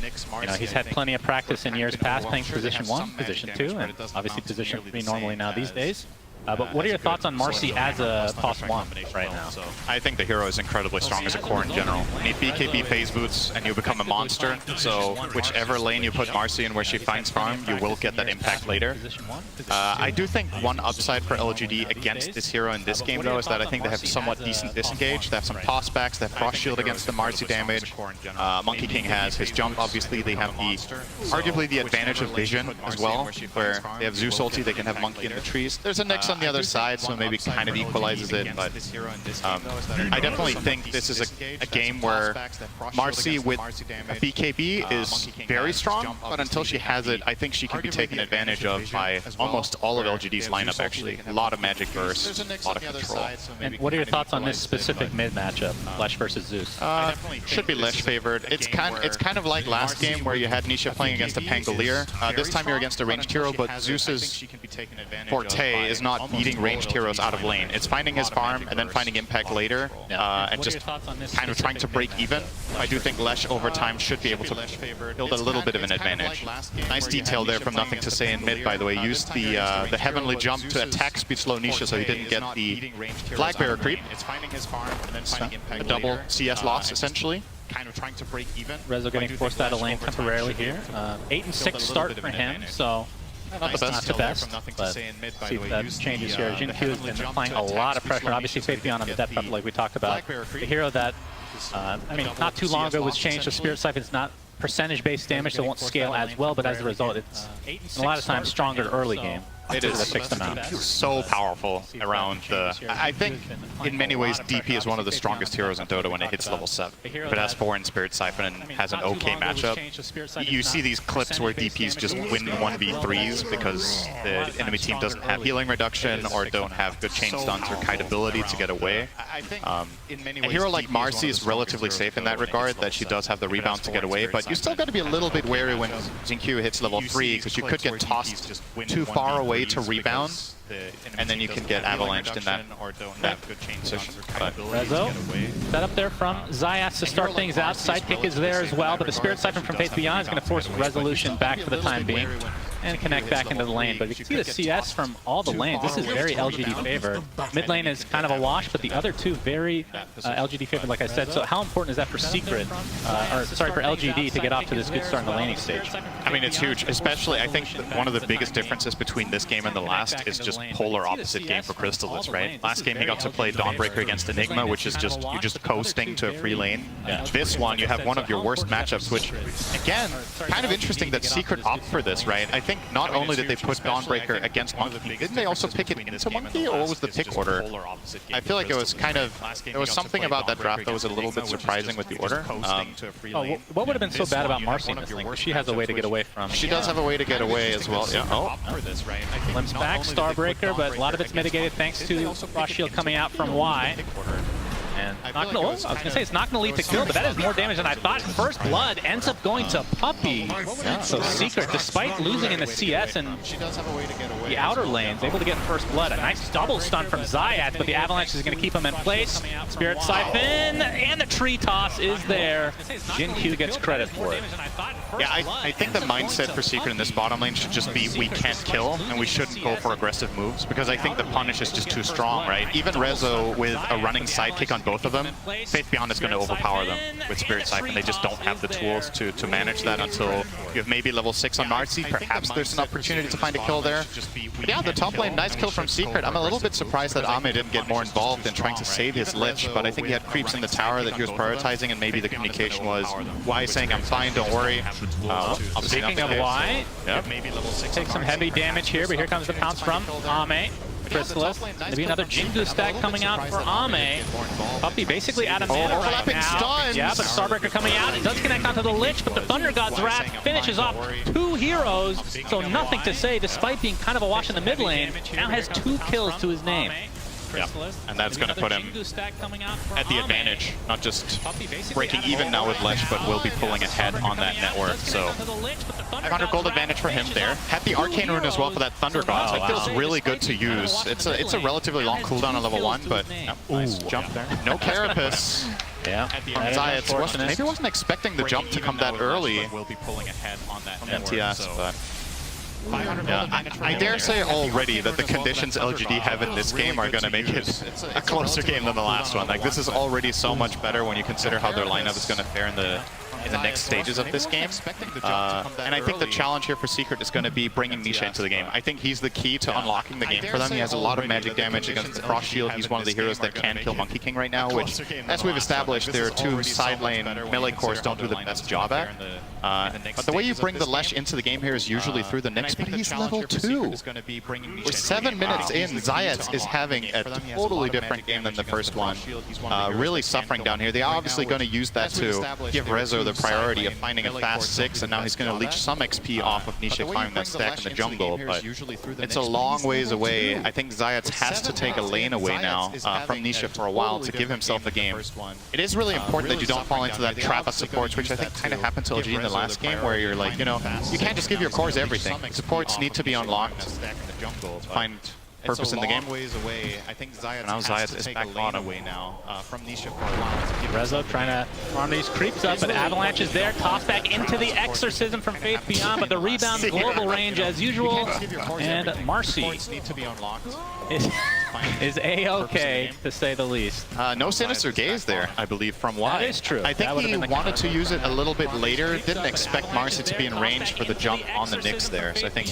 he's had plenty of practice in years past playing position 1, position 2, and obviously position 3 normally now these days. But what are your thoughts on Marci as a POS 1 right now? I think the hero is incredibly strong as a core in general. You need BKB phase boots and you become a monster, so whichever lane you put Marci in where she finds farm, you will get that impact later. I do think one upside for LGD against this hero in this game though is that I think they have somewhat decent disengage. They have some toss backs, they have Frost Shield against the Marci damage. Monkey King has his jump, obviously they have arguably the advantage of vision as well, where they have Zeus ulti, they can have Monkey in the trees. There's a Nyx on the other side, so maybe kind of equalizes it, but I definitely think this is a game where Marci with a BKB is very strong, but until she has it, I think she can be taken advantage of by almost all of LGD's lineup actually. A lot of magic burst, a lot of control. And what are your thoughts on this specific mid matchup, Lesh versus Zeus? Should be Lesh favored. It's kind of like last game where you had Nisha playing against a Pangolier. This time you're against a ranged hero, but Zeus's forte is not beating ranged heroes out of lane. It's finding his farm and then finding impact later, and just kind of trying to break even. I do think Lesh over time should be able to build a little bit of an advantage. Nice detail there from Nothing to Say in mid, by the way. Used the heavenly jump to attack speed slow Nisha so he didn't get the flag bearer creep. A double CS loss essentially. Kind of trying to break even. Rezo getting forced out of lane temporarily here. 8 and 6 start for him, so not the best, but see if that changes here. Jinkyu has been applying a lot of pressure. Obviously, Faithion on the Death Prophet, like we talked about. The hero that, I mean, not too long ago was changed, so Spirit Siphon's not percentage-based damage, so it won't scale as well, but as a result, it's a lot of times stronger early game. It is so powerful around the... I think in many ways DP is one of the strongest heroes in Dota when it hits level 7. If it has 4 in Spirit Siphon and has an okay matchup, you see these clips where DPs just win 1v3s because the enemy team doesn't have healing reduction or don't have good chain stuns or kite ability to get away. A hero like Marci is relatively safe in that regard, that she does have the rebound to get away, but you still got to be a little bit wary when Jinkyu hits level 3 because you could get tossed too far away to rebound and then you can get avalanched in that position. But Rezo set up there from Zayas to start things out. Sidekick is there as well, but the Spirit Siphon from Faith Beyond is going to force Resolution back for the time being and connect back into the lane. But you can see the CS from all the lanes. This is very LGD favored. Mid lane is kind of a wash, but the other two very LGD favored, like I said. So how important is that for Secret, or sorry, for LGD to get off to this good start in the laning stage? I mean, it's huge, especially I think one of the biggest differences between this game and the last is just polar opposite game for Crystallis, right? Last game he got to play Dawnbreaker against Enigma, which is just, you're just coasting to a free lane. This one, you have one of your worst matchups, which, again, kind of interesting that Secret opt for this, right? I think not only did they put Dawnbreaker against Monkey King, didn't they also pick it into Monkey, or what was the pick order? I feel like it was kind of, there was something about that draft that was a little bit surprising with the order. What would have been so bad about Marcy in this lane? She has a way to get away from. She does have a way to get away as well. Yeah. Oh. Limps back, Starbreaker, but a lot of it's mitigated thanks to Frost Shield coming out from Y. And not gonna, I was going to say it's not going to lead to kill, but that is more damage than I thought. First Blood ends up going to Puppey. So Secret, despite losing in the CS and the outer lanes, able to get First Blood. A nice double stun from Zayat, but the Avalanche is going to keep him in place. Spirit Siphon, and the tree toss is there. Jin Q gets credit for it. Yeah, I think the mindset for Secret in this bottom lane should just be we can't kill, and we shouldn't go for aggressive moves, because I think the punish is just too strong, right? Even Rezo with a running sidekick on both of them, Faith Beyond is going to overpower them with Spirit Siphon. They just don't have the tools to manage that until you have maybe level 6 on Marcy. Perhaps there's an opportunity to find a kill there. But yeah, the top lane, nice kill from Secret. I'm a little bit surprised that Ame didn't get more involved in trying to save his Lich, but I think he had creeps in the tower that he was prioritizing, and maybe the communication was Y saying, I'm fine, don't worry. Speaking of Y, take some heavy damage here, but here comes the pounce from Ame. Crystallis. Maybe another Jingu stack coming out for Ame. Puppey basically out of mana right now. Stuns. Yeah, but Starbreaker coming out. It does connect onto the Lich, but the Thunder God's Wrath finishes off 2 heroes. So nothing to say, despite being kind of a wash in the mid lane. Now has 2 kills to his name. Yeah, and that's going to put him at the advantage, not just breaking even now with Lesh, but will be pulling ahead on that network. So 500 gold advantage for him there. Had the Arcane Rune as well for that Thunder God, so it feels really good to use. It's a relatively long cooldown on level 1, but nice jump there. No Carapace. Yeah, Zayat maybe wasn't expecting the jump to come that early. Will be pulling ahead on that MTS, but. Yeah, I dare say already that the conditions LGD have in this game are going to make it a closer game than the last one. Like, this is already so much better when you consider how their lineup is going to fare in the next stages of this game. And I think the challenge here for Secret is going to be bringing Nisha into the game. I think he's the key to unlocking the game for them. He has a lot of magic damage against the Frost Shield. He's one of the heroes that can kill Monkey King right now, which, as we've established, their 2 side lane melee cores don't do the best job at. But the way you bring the Lesh into the game here is usually through the Nyx, but he's level 2. We're 7 minutes in. Zayat is having a totally different game than the first one. Really suffering down here. They're obviously going to use that to give Rezo the priority of finding a fast 6, and now he's going to leech some XP off of Nisha climbing that stack in the jungle, but it's a long ways away. I think Zayat has to take a lane away now from Nisha for a while to give himself a game. It is really important that you don't fall into that trap of supports, which I think kind of happened to LG in the last game, where you're like, you know, you can't just give your cores everything. Supports need to be unlocked to find purpose in the game. Now Zayat is back on away now from Nisha for a while. Rezo trying to farm these creeps up, but Avalanche is there. Toss back into the Exorcism from Faith Beyond, but the rebound global range as usual. And Marcy is A-okay, to say the least. No Sinister Gaze there, I believe, from Y. That is true. I think he wanted to use it a little bit later. Didn't expect Marcy to be in range for the jump on the Nyx there. So I think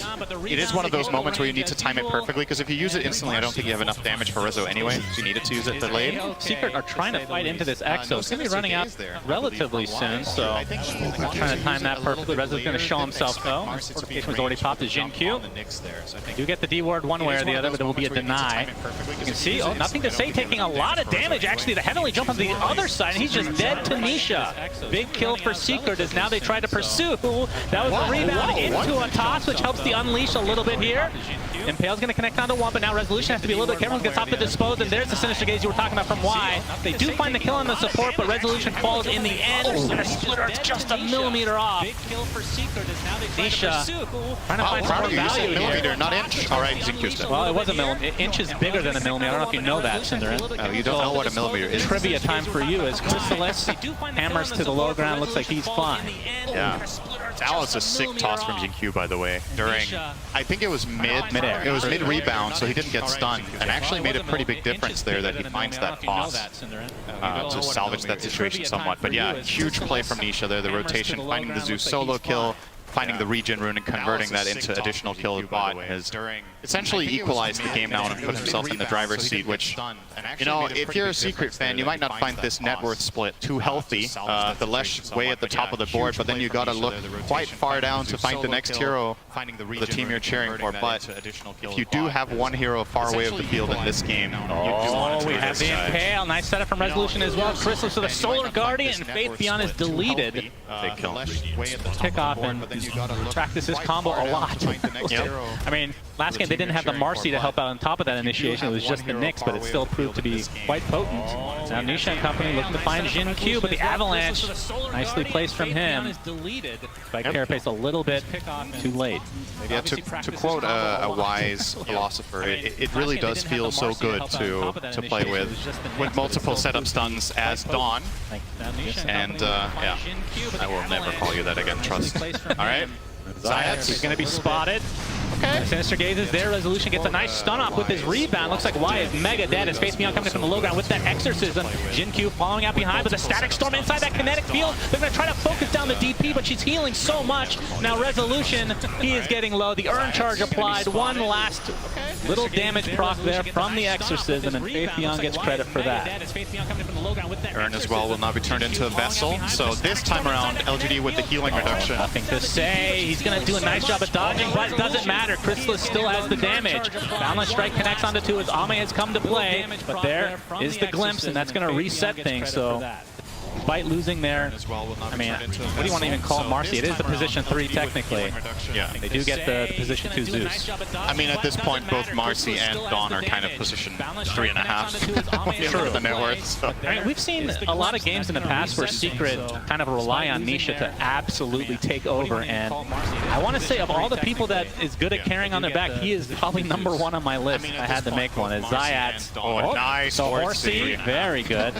it is one of those moments where you need to time it perfectly, because if you use it instantly, I don't think you have enough damage for Rezo anyway. So you needed to use it delayed. Secret are trying to fight into this Exo. It's going to be running out relatively soon, so trying to time that perfectly. Rezo's going to show himself, though. Fortification was already popped to Jin Q. You get the D-ward one way or the other, but there will be a deny. You can see, oh, nothing to say, taking a lot of damage. Actually, the Heavenly Jump on the other side, and he's just dead to Nisha. Big kill for Secret as now they try to pursue. That was a rebound into a toss, which helps the unleash a little bit here. Impale's going to connect onto one, but now Resolution has to be a little bit careful. Gets off the Dispose, and there's the Sinister Gaze you were talking about from Y. They do find the kill on the support, but Resolution falls in the end. And Split Earth just a millimeter off. Nisha trying to find some more value millimeter, here. not inch. All right, Xinqiu's Well, it was a millimeter. Inch is bigger than a millimeter. I don't know if you know that, Cinderin. Oh, you don't know what a millimeter is. Trivia time for you as Chrysalis hammers to the low ground. Looks like he's fine. Yeah. That was a sick toss from Xinqiu, by the way. During, I think it was mid-air. It was mid-rebound, so he didn't get stunned, and actually made a pretty big difference there that he finds that toss to salvage that situation somewhat. But yeah, huge play from Nisha there. The rotation, finding the Zeus solo kill, finding the regen rune and converting that into additional kill with bot has essentially equalized the game now and put himself in the driver's seat, which, you know, if you're a Secret fan, you might not find this net worth split too healthy. The Lesh way at the top of the board, but then you gotta look quite far down to find the next hero, the team you're cheering for. But if you do have one hero far away of the field in this game, you do want to we have the Impale. Nice setup from Resolution as well. Chrysalis to the Solar Guardian, and Faith Beyond is deleted. Big kill. Pick off and practice this combo a lot. I mean, last game they didn't have the Marcy to help out on top of that initiation. It was just the Nyx, but it still proved to be quite potent. Now Nisha and company looking to find Xinqiu, but the Avalanche nicely placed from him. By Carapace a little bit too late. Yeah, to quote a wise philosopher, it really does feel so good to play with multiple setup stuns as Dawn. And yeah, I will never call you that again, trust. All right. Zayat is going to be spotted. Okay. Sinister Gaze is there. Resolution gets a nice stun off with his rebound. Looks like Y is mega dead as Face Beyond coming from the low ground with that Exorcism. Xinqiu following out behind with a Static Storm inside that kinetic field. They're going to try to focus down the DP, but she's healing so much. Now Resolution, he is getting low. The Urn Charge applied. One last little damage proc there from the Exorcism, and Faith Beyond gets credit for that. Urn as well will now be turned into a Vessel. So this time around, LGD with the healing reduction. Nothing to say. He's going to do a nice job of dodging, but it doesn't matter. Chrysalis still has the damage. Boundless Strike connects onto two as Ame has come to play, but there is the glimpse, and that's going to reset things. So, despite losing there, I mean, what do you want to even call Marcy? It is the position 3 technically. Yeah. They do get the position 2 Zeus. I mean, at this point, both Marcy and Dawn are kind of position 3.5. True. The net worth. So. I mean, we've seen a lot of games in the past where Secret kind of rely on Nisha to absolutely take over, and I want to say of all the people that is good at carrying on their back, he is probably #1 on my list. I had to make one. As Zayat. Oh, nice. So Horsey, very good.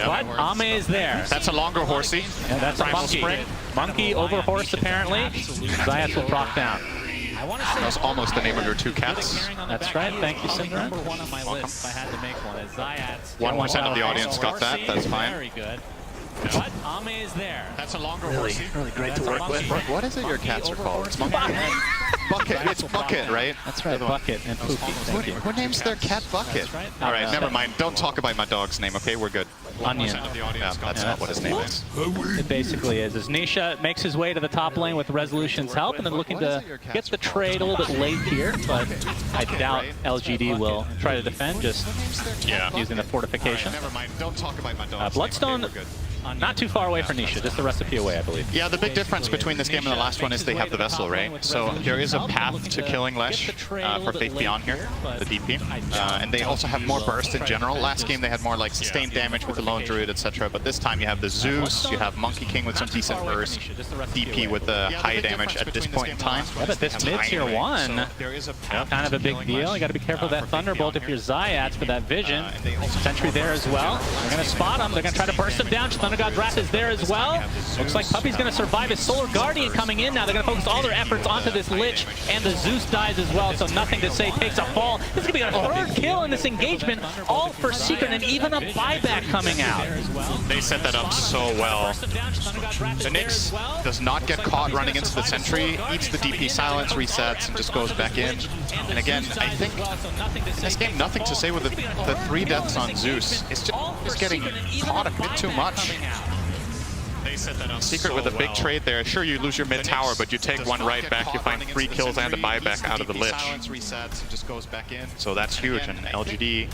But Ame is there. That's a longer Horsey. Yeah, that's a monkey. Monkey over horse, apparently. Zayat will proc down. That was almost the name of your 2 cats. That's right. Thank you, Cinderin. Welcome. 1% of the audience got that. That's fine. Very good. But Ame is there. That's a longer Really great to work with. What is it your cats are called? It's Monkey. Bucket. It's Bucket, right? That's right, Bucket and Pookie. Thank you. Who names their cat Bucket? All right, never mind. Don't talk about my dog's name, okay? We're good. Onion. Yeah, that's not what his name is. It basically is. As Nisha makes his way to the top lane with Resolution's help, and then looking to get the trade a little bit late here, but I doubt LGD will try to defend, just using the fortification. Never mind. Don't talk about my dog's Bloodstone, not too far away for Nisha, just the recipe away, I believe. Yeah, the big difference between this game and the last one is they have the Vessel, right? So there is a path to killing Lesh for Faith Beyond here, the DP. And they also have more burst in general. Last game they had more like sustained damage with the Lone Druid, etc. But this time you have the Zeus, you have Monkey King with some decent burst, DP with the high damage at this point in time. Yeah, but this mid-tier 1, kind of a big deal. You got to be careful of that Thunderbolt if you're Zayat for that vision. Sentry there as well. They're going to spot him. They're going to try to burst him down. Thunder God's Wrath is there as well. Looks like Puppey's going to survive. His Solar Guardian coming in now. They're going to focus all their efforts onto this Lich, and the Zeus dies as well, so nothing to say. Takes a fall. This is going to be a 3rd kill in this engagement, all for Secret, and even a buyback coming out. They set that up so well. The Nyx does not get caught running into the Sentry, eats the DP silence, resets, and just goes back in. And again, I think in this game, nothing to say with the 3 deaths on Zeus. It's just getting caught a bit too much. Secret with a big trade there. Sure, you lose your mid tower, but you take 1 right back. You find 3 kills and a buyback out of the Lich. So that's huge, and LGD.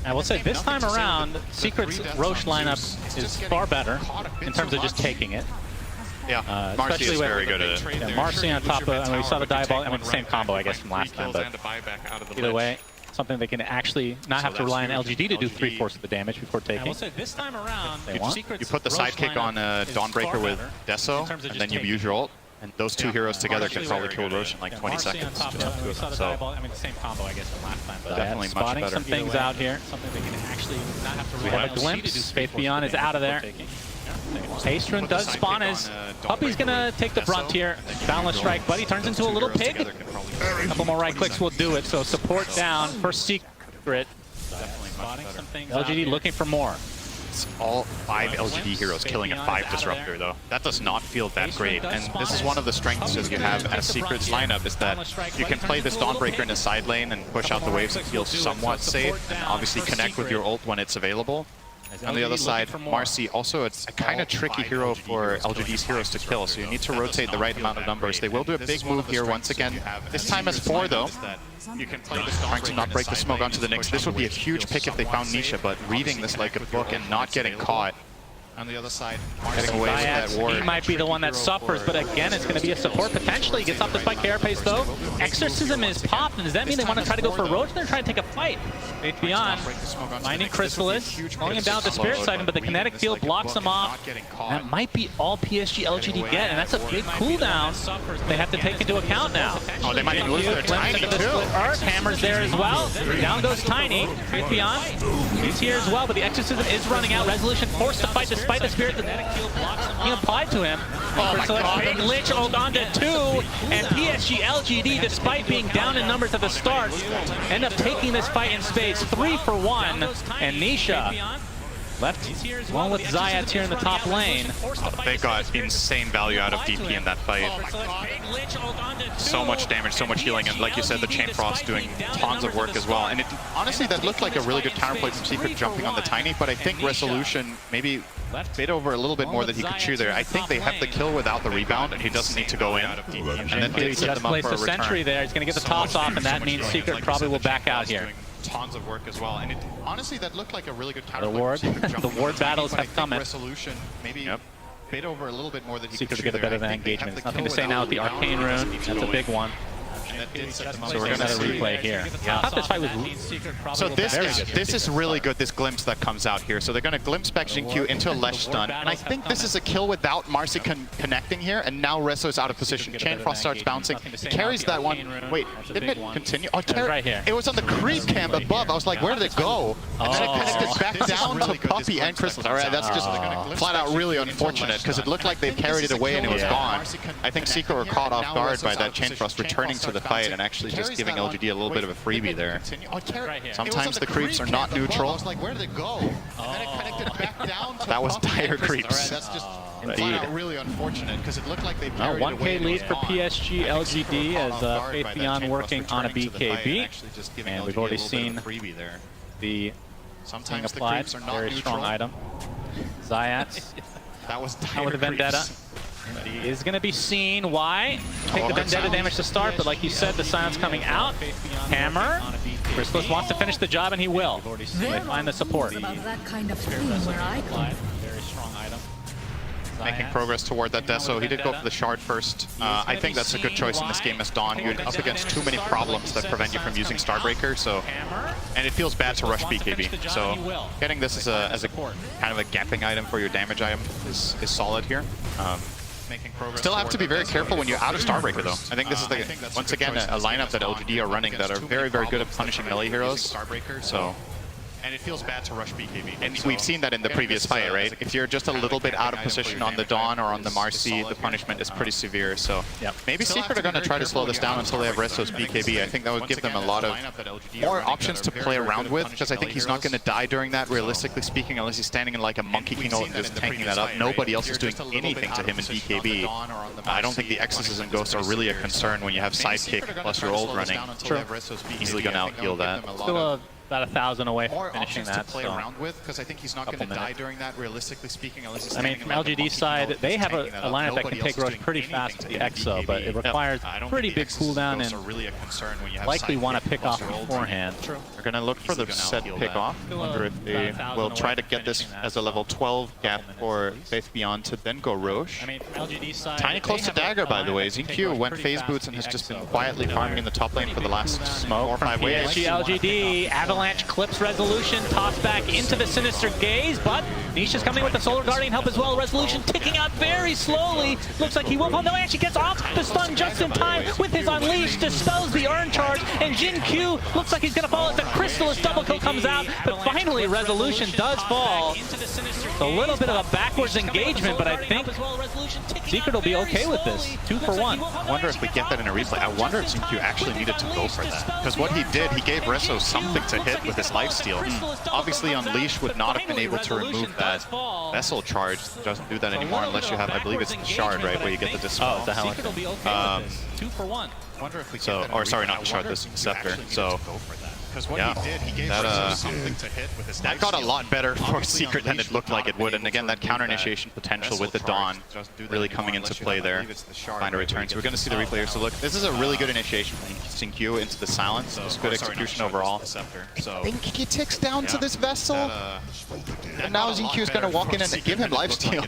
I will say this time around, Secret's Roche lineup is far better in terms of just taking it. Yeah, Marcy is very good at it. Yeah, Marcy on top of, I mean, we saw the diabolic, I mean, the same combo, I guess, from last time, but either way, something they can actually not have to rely on LGD to do 3/4 of the damage before taking. I will say this time around, You put the sidekick on Dawnbreaker with Deso, and then you use your ult, and those two heroes together can probably kill Rosh in like 20 seconds. We saw the diabolic, I mean, the same combo, I guess, from last time, but definitely much spotting better. some things out here, something they can actually not have to rely on LGD to do. We have a glimpse, Faith Beyond is out of there. Hastrun does spawn as Puppey's gonna take the brunt here. Boundless Strike, but he turns into a little pig. A couple more right clicks will do it, so support down for Secret. Spotting some things LGD looking for more. It's all 5 LGD heroes killing a 5 Disruptor, though. That does not feel that great, and this is one of the strengths that you have as Secret's lineup, is that you can play this Dawnbreaker in the side lane and push out the waves and feel somewhat safe, and obviously connect with your ult when it's available. On the other side, Marcy, also it's a kind of tricky hero for LGD's heroes to kill, so you need to rotate the right amount of numbers. They will do a big move here once again. This time as 4, though. Trying to not break the smoke onto the Nyx. This would be a huge pick if they found Nisha, but reading this like a book and not getting caught. On the other side, getting away with that ward. He might be the one that suffers, but again, it's going to be a support potentially. He gets off the spike carapace though. Exorcism is popped, and does that mean they want to try to go for Roach? They're trying to take a fight. Faith Beyond, finding Chrysalis, pulling him down with the Spirit Siphon, but the kinetic field blocks him off. That might be all PSG LGD get, and that's a big cooldown they have to take into account now. Oh, they might even lose their Tiny too. Earth Hammer's there as well. Down goes Tiny. Faith Beyond, he's here as well, but the Exorcism is running out. Resolution forced to fight despite the Spirit being applied to him. Oh my God. Big Lich Oganda 2, and PSG LGD, despite being down in numbers at the start, end up taking this fight in space 3-for-1, and Nisha left along with Zayat here in the top lane. They got insane value out of DP in that fight. So much damage, so much healing, and like you said, the Chain Frost doing tons of work as well. And honestly, that looked like a really good counterplay from Secret jumping on the Tiny, but I think Resolution maybe bit over a little bit more than he could chew there. I think they have the kill without the rebound, and he doesn't need to go in. And then he just placed a sentry there. He's going to get the toss off, and that means Secret probably will back out here. Tons of work as well, and honestly, that looked like a really good counter. The ward battles have come in. Resolution maybe bit over a little bit more than he Secret could to get a better engagement. There's nothing to say now with the Arcane Rune. That's a big one. So we're gonna replay here. I thought this fight was so this is really good, this glimpse that comes out here. So they're gonna glimpse back Xingqiu into a Lesh stun, and I think this is a kill without Marcy connecting here, and now Resso is out of position. Chain Frost starts bouncing. He carries that one. Wait, didn't it continue? Oh, right here. It was on the creep cam above. I was like, where did it go? And then it connected back down to Puppey and Crystal. All right, that's just flat out really unfortunate, because it looked like they carried it away and it was gone. I think Secret were caught off guard by that Chain Frost returning to the fight and actually just giving LGD a little bit of a freebie there. Sometimes the creeps are not neutral. Where did it go? And then it connected back down to That was dire creeps. That's just really unfortunate, because it looked like they carried it 1K lead for PSG LGD as Faith Beyond working on a BKB, and we've already seen the thing applied. Very strong item. Zayat with a Vendetta. He is going to be seen. Why? Take the Vendetta damage to start, but like you said, the Silence coming out. Hammer. Chrysalis wants to finish the job, and he will. They find the support. That kind of thing where I come. Very strong item. Making progress toward that Deso. He did go for the shard first. I think that's a good choice in this game as Dawn. You're up against too many problems that prevent you from using Starbreaker, so... And it feels bad to rush BKB, so getting this as a kind of a gapping item for your damage item is solid here. Still have to be very careful when you're out of Starbreaker, though. I think this is, once again, a lineup that LGD are running that are very, very good at punishing melee heroes. So... And it feels bad to rush BKB. And we've seen that in the previous fight, right? If you're just a little bit out of position on the Dawn or on the Marcy, the punishment is pretty severe. So maybe Secret are going to try to slow this down until they have Resso's BKB. I think that would give them a lot of more options to play around with, because I think he's not going to die during that, realistically speaking, unless he's standing in like a Monkey King ult and just tanking that up. Nobody else is doing anything to him in BKB. I don't think the Exorcism Ghosts are really a concern when you have Sidekick plus your ult running. Easily going to out-heal that. Still a about 1,000 away from more finishing options that. to play so around with, because I think he's not going to couple die minutes. during that, realistically speaking. Unless he's I mean, standing from around the LGD monkey side, mode, they he's have a tanking that up. lineup that Nobody can take else is Rosh doing pretty anything fast to with the end EXO, but it BKB. requires I don't pretty think the big X's cooldown those and are really a concern when you have likely side want to pick pick off plus your ult. beforehand. They're going to look for the set pick off. I wonder if they will try to get this as a level 12 gap for Faith Beyond to then go Roche. I mean, from LGD side, Tiny close they to have a Dagger, by the lineup way. that can take ZQ Rosh went pretty phase fast boots and with has the just been EXO. quietly farming in the top lane for the last Smoke 4 or from 5 waves. PSG LGD. Avalanche clips Resolution, toss back into the Sinister Gaze, but Nisha's coming with the Solar Guardian help as well. Resolution ticking out very slowly. Looks like he will fall. No, actually gets off the stun just in time with his Unleash, dispels the Urn Charge, and Jin Q looks like he's going to fall as the Crystallis double kill comes out, but finally Resolution does fall. It's a little bit of a backwards engagement, but I think Secret will be okay with this. 2 for 1. I wonder if we get that in a replay. I wonder if ZQ actually needed to go for that. Because what he did, he gave Resso something to hit with his lifesteal. Obviously, Unleash would not have been able to remove that Vessel charge. It doesn't do that anymore unless you have, I believe it's the Shard, right, where you get the Dispel. Oh, the hell. 2 for 1. Wonder if we So, or sorry, not the Shard, the Scepter. So, because what yeah, he did, he gave that, something to hit with his that got a lifesteal. lot better for Obviously, Secret than it looked like it would. And again, that counter that initiation potential with the Vessel Dawn charge doesn't do that really anymore coming into unless you play have, I there. believe it's the Shard, Find a right, where return. you So we're get going to see the the Spell replay here. So look, this is a really good initiation from Xingqiu into the silence. It's good execution overall. I I think he ticks down to this Vessel. And now ZQ is going to walk in and give him lifesteal.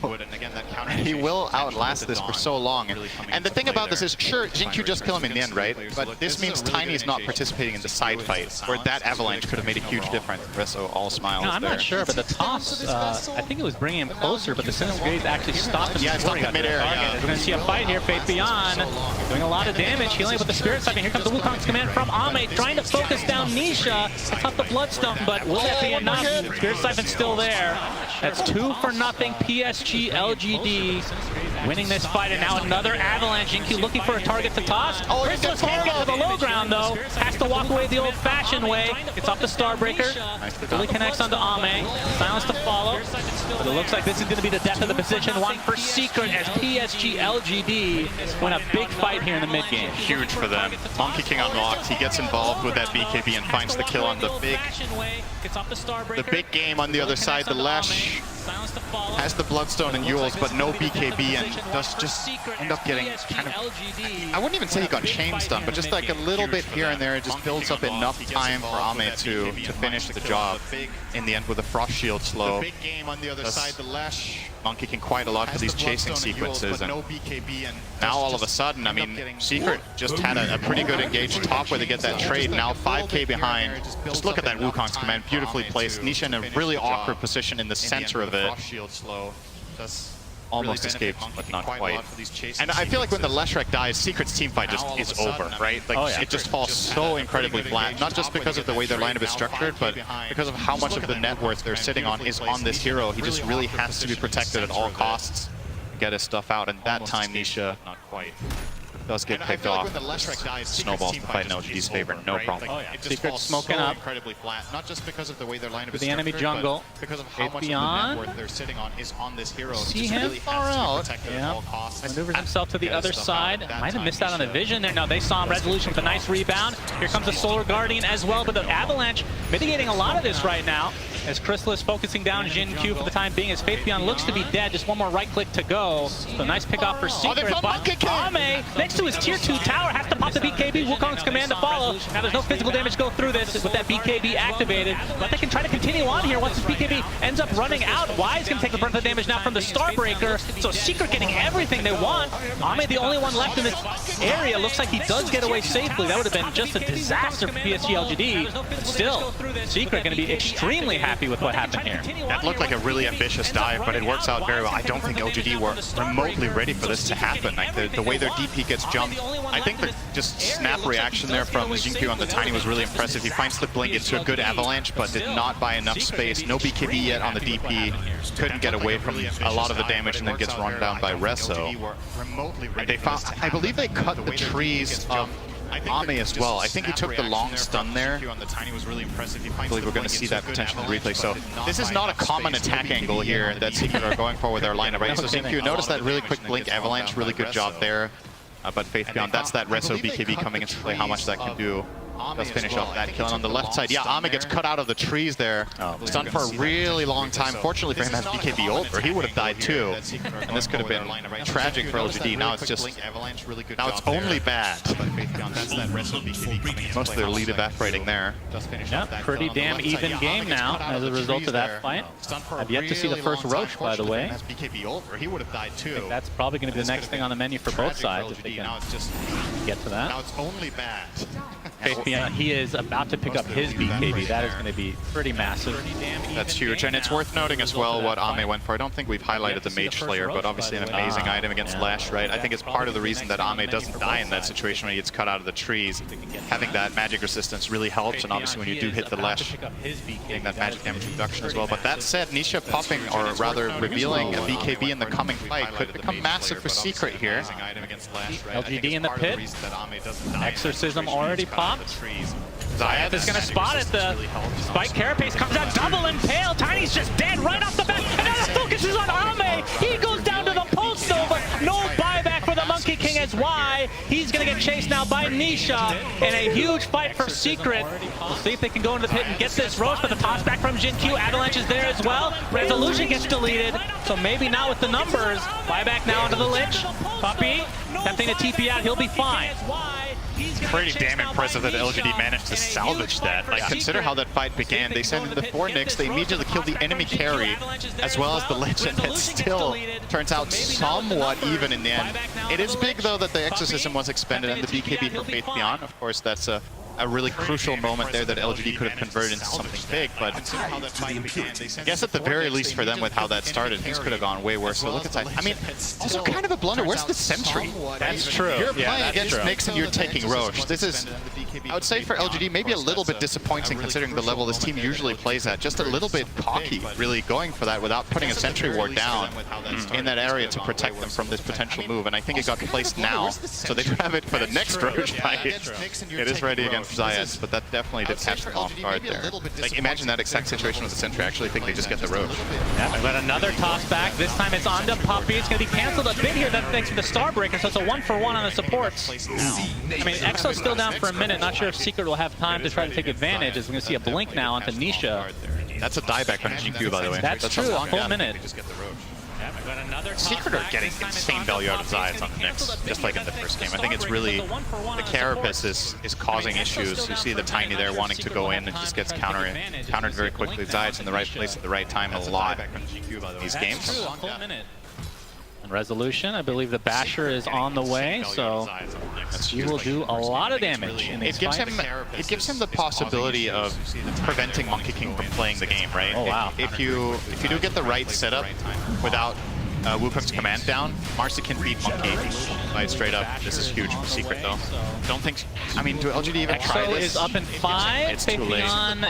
He will outlast this for so long. And the thing about this is, sure, Xingqiu just kill him in the end, right? But this means Tiny is not participating in the side fight, where that Avalanche could have made a huge difference. Resso all smiles No, I'm there. not sure, but the toss, I think it was bringing him closer, but the Sinister Gaze actually stopped him. Yeah, it before stopped he got him to the midair, target. yeah. We're going to see a fight here. Faith Beyond doing a lot of damage, healing with the Spirit Siphon. Here comes the Wukong's command from Ame, trying to focus down Nisha atop the Bloodstone, but will that be enough? Spirit Siphon's still there. That's 2 for nothing. PSG LGD winning this fight, and now another Avalanche. Jinky looking for a target to toss. Crystallis can't get to the low ground, though. Has to walk away the old-fashioned way. Gets off the Starbreaker. Fully connects onto Ame. Silence to follow. But it looks like this is going to be the death of the position. 1 for Secret as PSG LGD win a big fight here in the mid-game. Huge for them. Monkey King unlocked. He gets involved with that BKB and finds the kill on the big game on the other side. The Lash has the Bloodstone and Yules, but no BKB, and does just end up getting kind of, I wouldn't even say he got chain stun, but just like a little bit here and there. It just builds up enough time for Ame to finish the job in the end with a Frost Shield slow. The big game on the other side, the Lash Monkey King quite a lot for these chasing sequences, and now all of a sudden, I mean, Secret just had a pretty good engaged top where they get that trade. Now 5k behind. Just look at that Wukong's command, beautifully placed. Nisha in a really awkward position in the center of it. Almost escaped, but not quite. And I feel like when the Leshrac dies, Secret's teamfight just is over, right? Like, it just falls so incredibly flat, not just because of the way their lineup is structured, but because of how much of the net worth they're sitting on is on this hero. He just really has to be protected at all costs, get his stuff out, and that time Nisha does get picked off. Snowballs the fight in LGD's favor, no problem. Secret smoking up. Incredibly flat, not just because of the way their lineup To is the enemy structured, jungle. but because of how Faith much Beyond. of the net worth they're sitting on is on this hero. See Just him really far has to be out. protected at all costs. Maneuvers himself to the Get his other stuff side. out. That Might have time missed out on the Nisha vision there. No, they saw him. Resolution with a nice rebound. Here comes the Solar Guardian as well, but the Avalanche mitigating a lot of this right now as Crystallis focusing down Jin Q for the time being as Faith Beyond looks to be dead. Just one more right click to go. So nice pick off for Secret. But Ame, next to his tier 2 tower, has to pop the BKB. Wukong's command to follow. Now there's no physical damage go through this with that BKB activated. But they can try to continue on here once this BKB ends up running out. Wise can take the brunt of the damage now from the Starbreaker. So Secret getting everything they want. Ame the only one left in this area. Looks like he does get away safely. That would have been just a disaster for PSG LGD. But still, Secret going to be extremely happy with what happened here. That looked like a really ambitious dive, but it works out very well. I don't think LGD were remotely ready for this to happen. Like the way their DP gets jumped, I think the just snap reaction there from Xingqiu on the Tiny was really impressive. He finds the blink into a good avalanche, but did not buy enough space. No BKB yet on the DP. Couldn't get away from a lot of the damage and then gets run down by Resso. And they found, I believe they cut the trees of Ame as well. I think he took the long stun there. I believe we're going to see that potential in the replay. So this is not a common attack angle here that Secret are going for with their lineup, right? So Xingqiu, notice that really quick blink avalanche, really good job there. But Faith Beyond, that's that Resso BKB coming into play, how much that can do. Let's finish off that kill. And on the left side, yeah, Ame gets cut out of the trees there. Stunned for a really long time. Fortunately for him, has BKB ult, or he would have died too. And this could have been tragic for LGD. Now it's just, now it's only bad. Most of their lead evaporating there. Yeah, pretty damn even game now as a result of that fight. I've yet to see the first Roche, by the way. He would have died too. That's probably going to be the next thing on the menu for both sides if they can get to that. Now it's only bad. He is about to pick up his BKB. That is going to be pretty massive. That's huge, and it's worth noting as well what Ame went for. I don't think we've highlighted the Mage Slayer, but obviously an amazing item against Lash, right? I think it's part of the reason that Ame doesn't die in that situation when he gets cut out of the trees. Having that magic resistance really helps, and obviously when you do hit the Lash, getting that magic damage reduction as well. But that said, Nisha popping, or rather revealing a BKB in the coming fight could become massive for Secret here. LGD in the pit. Exorcism already popped. Zayat is going to spot it. The Spike Carapace comes out, double impale. Tiny's just dead right off the bat. And now the focus is on Ame. He goes down to the Pulse though, but no buyback for the Monkey King as Y. He's going to get chased now by Nisha in a huge fight for Secret. We'll see if they can go into the pit and get this Roche, but the toss back from Jin-Q. Avalanche is there as well. Resolution gets deleted, so maybe not with the numbers. Buyback now onto the Lich. Puppey, attempting to TP out, he'll be fine. Pretty damn impressive that LGD managed to salvage that. Like, consider how that fight began. They sent in the 4 Nyx, they immediately killed the enemy carry, as well as the Lich, and it still turns out somewhat even in the end. It is big, though, that the Exorcism was expended and the BKB for Faith Beyond. Of course, that's a really crucial moment there that LGD could have converted into something big, but I guess at the very least for them with how that started, things could have gone way worse. So look at that. I mean, also kind of a blunder. Where's the Sentry? That's true. You're playing against Nyx and you're taking Roche. This is, I would say for LGD, maybe a little bit disappointing considering the level this team usually plays at. Just a little bit cocky, really going for that without putting a Sentry Ward down in that area to protect them from this potential move. And I think it got placed now, so they have it for the next Roche fight. It is ready against Zayas, but that definitely did catch them off guard there. Like, imagine that exact situation with the Sentry. I actually think they just get the Roche. Yeah, but another toss back. This time it's onto Puppey. It's going to be canceled a bit here, thanks to the Starbreaker, so it's a 1-for-1 on the supports. I mean, Exo's still down for a minute. Not sure if Secret will have time to try to take advantage, as we're going to see a blink now onto Nisha. That's a dieback on Jin-Q, by the way. That's true, a full minute. Secret are getting insane value out of Zayas on the Nyx, just like in the first game. I think it's really, the Carapace is causing issues. You see the Tiny there wanting to go in and just gets countered very quickly. Zayas in the right place at the right time a lot in these games. And Resolution, I believe the Basher is on the way, so he will do a lot of damage in these fights. It gives him the possibility of preventing Monkey King from playing the game, right? Oh, wow. If you do get the right setup without Wukong's command down, Marcy can beat Monkey right straight up. This is huge for Secret, though. Don't think, I mean, do LGD even try this? Is up in 5. It's too late.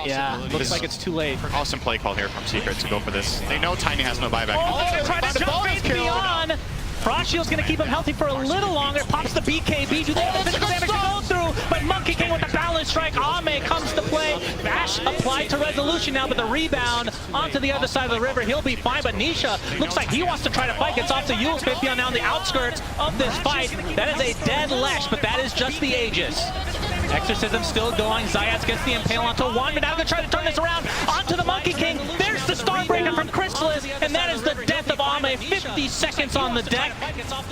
Yeah, looks like it's too late. Awesome play call here from Secret to go for this. They know Tiny has no buyback. Oh, they're trying to jump Faith Beyond! Frost Shield's going to keep him healthy for a little longer. Pops the BKB. Do they have the physical damage to go through? But Monkey King with the balance strike. Ame comes to play. Bash applied to Resolution now, but the rebound onto the other side of the river. He'll be fine, but Nisha looks like he wants to try to fight. Gets off to Yul. Faith Beyond now on the outskirts of this fight. That is a dead Lesh, but that is just the Aegis. Exorcism still going. Zayas gets the impale onto one, but now they're going to try to turn this around onto the Monkey King. There's the Starbreaker from Chrysalis, and that is the death of Ame. 50 seconds on the deck,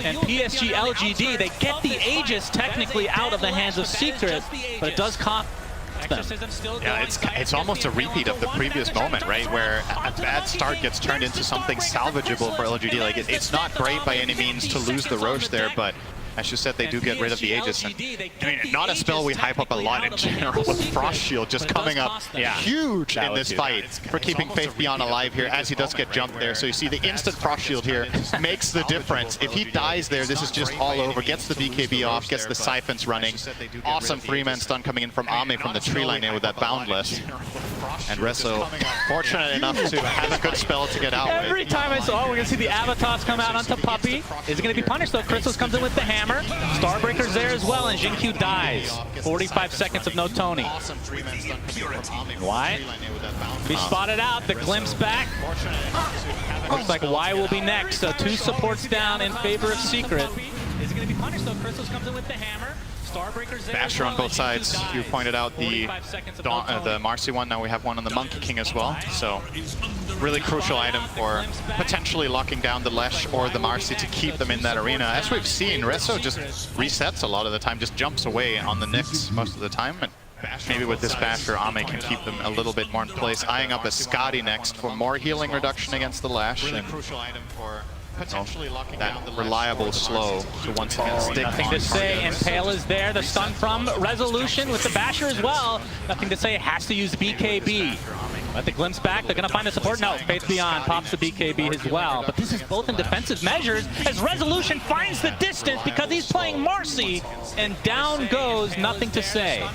and PSG LGD, they get the Aegis technically out of the hands of Secret, but it does cost them. Yeah, it's almost a repeat of the previous moment, right? Where a bad start gets turned into something salvageable for LGD. Like, it's not great by any means to lose the Roche there, but as you said, they do get rid of the Aegis. And, I mean, not a spell we hype up a lot in general, with Frost Shield just coming up huge in this fight for keeping Faith Beyond alive here, as he does get jumped there. So you see the instant Frost Shield here makes the difference. If he dies there, this is just all over. Gets the BKB off, gets the Siphons running. Awesome 3-man stun coming in from Ame from the tree line there with that Boundless. And Resso fortunate enough to have a good spell to get out with. Every time I saw, we're going to see the Avatars come out onto Puppey. Is it going to be punished though? Chrysalis comes in with the hammer. Starbreaker's there as well, and Jin-Q dies. 45 seconds of no Tony. Y. He spotted out, the glimpse back. Looks like Y will be next, so 2 supports down in favor of Secret. Is it going to be punished though? Crystals comes in with the hammer. Starbreaker's there. Basher on both sides. You pointed out the Marcy one. Now we have one on the Monkey King as well. So really crucial item for potentially locking down the Lesh or the Marcy to keep them in that arena. As we've seen, Rezo just resets a lot of the time, just jumps away on the Nyx most of the time. And maybe with this Basher, Ame can keep them a little bit more in place. Eyeing up a Skadi next for more healing reduction against the Lash. Really crucial item for potentially locking down the reliable slow to once again stick. Nothing to say. Impale is there. The stun from Resolution with the Basher as well. Nothing to say. Has to use BKB. Let the glimpse back. They're going to find the support. No, Faith Beyond pops the BKB as well. But this is both in defensive measures as Resolution finds the distance because he's playing Marcy. And down goes Nothing to Say.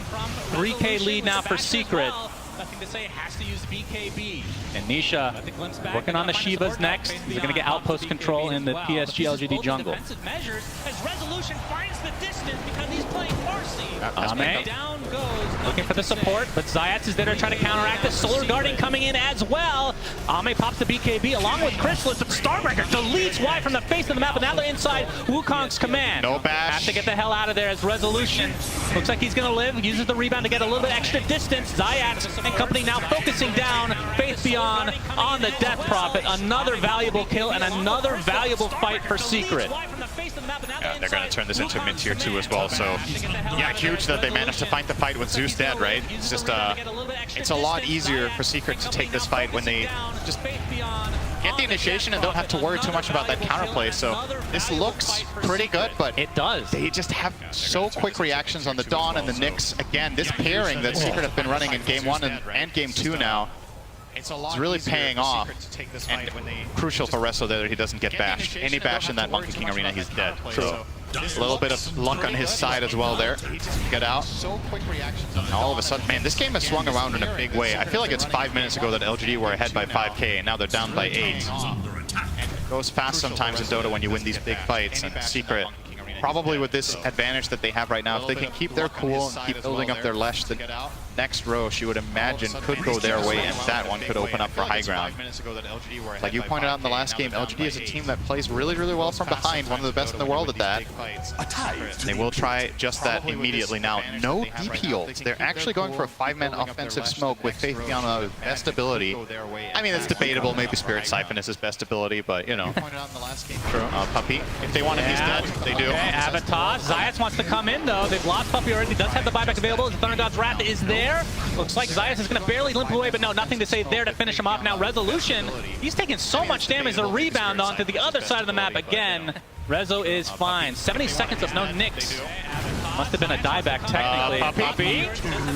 3K lead now for Secret. Nothing to say, has to use BKB. And Nisha working on the Shivas next. He's going to get outpost control in the PSG LGD jungle. Measures as Resolution finds the distance because he's playing Marcy. Ame down goes. Looking for the support, but Zayats is there to try to counteract it. Solar Guardian coming in as well. Ame pops the BKB along with Chrysalis, but Starbreaker deletes Y from the face of the map, and now they're inside Wukong's command. No bash. Has to get the hell out of there as Resolution. Looks like he's going to live. Uses the rebound to get a little bit extra distance. Zayats and company now focusing down Faith Beyond on the Death Prophet. Another valuable kill and another valuable fight for Secret. Yeah, they're going to turn this into mid-tier 2 as well, so yeah, huge that they managed to fight the fight with Zeus dead, right? It's just, it's a lot easier for Secret to take this fight when they just get the initiation and don't have to worry too much about that counterplay, so this looks pretty good, but it does. They just have so quick reactions on the Dawn and the Nyx. Again, this pairing that Secret have been running in Game 1 and Game 2 now, it's really paying off, and crucial for Rezo there that he doesn't get bashed. Any bash in that Monkey King arena, he's dead. So a little bit of luck on his side as well there. Get out. And all of a sudden, man, this game has swung around in a big way. I feel like it's 5 minutes ago that LGD were ahead by 5K, and now they're down by 8. It goes fast sometimes in Dota when you win these big fights, and Secret, probably with this advantage that they have right now, if they can keep their cool and keep building up their Lesh, the next Rosh, you would imagine, could go their way, and that one could open up for high ground. Like you pointed out in the last game, LGD is a team that plays really, really well from behind, one of the best in the world at that. They will try just that immediately now. No DP ults. They're actually going for a 5-man offensive smoke with Faith Beyond with best ability. I mean, it's debatable. Maybe Spirit Siphon is his best ability, but, you know. Puppey. If they want him, he's dead. They do. Okay, Avatar. Zayats wants to come in, though. They've lost Puppey already. Does have the buyback available. The Thunder God's Wrath is there. Looks like Zayats is going to barely limp away, but no, Nothing to Say there to finish him off. Now, Resolution, he's taking so much damage to rebound onto the other side of the map again. Rezo is fine. 70 seconds of no Nyx. Must have been a dieback technically. Puppey.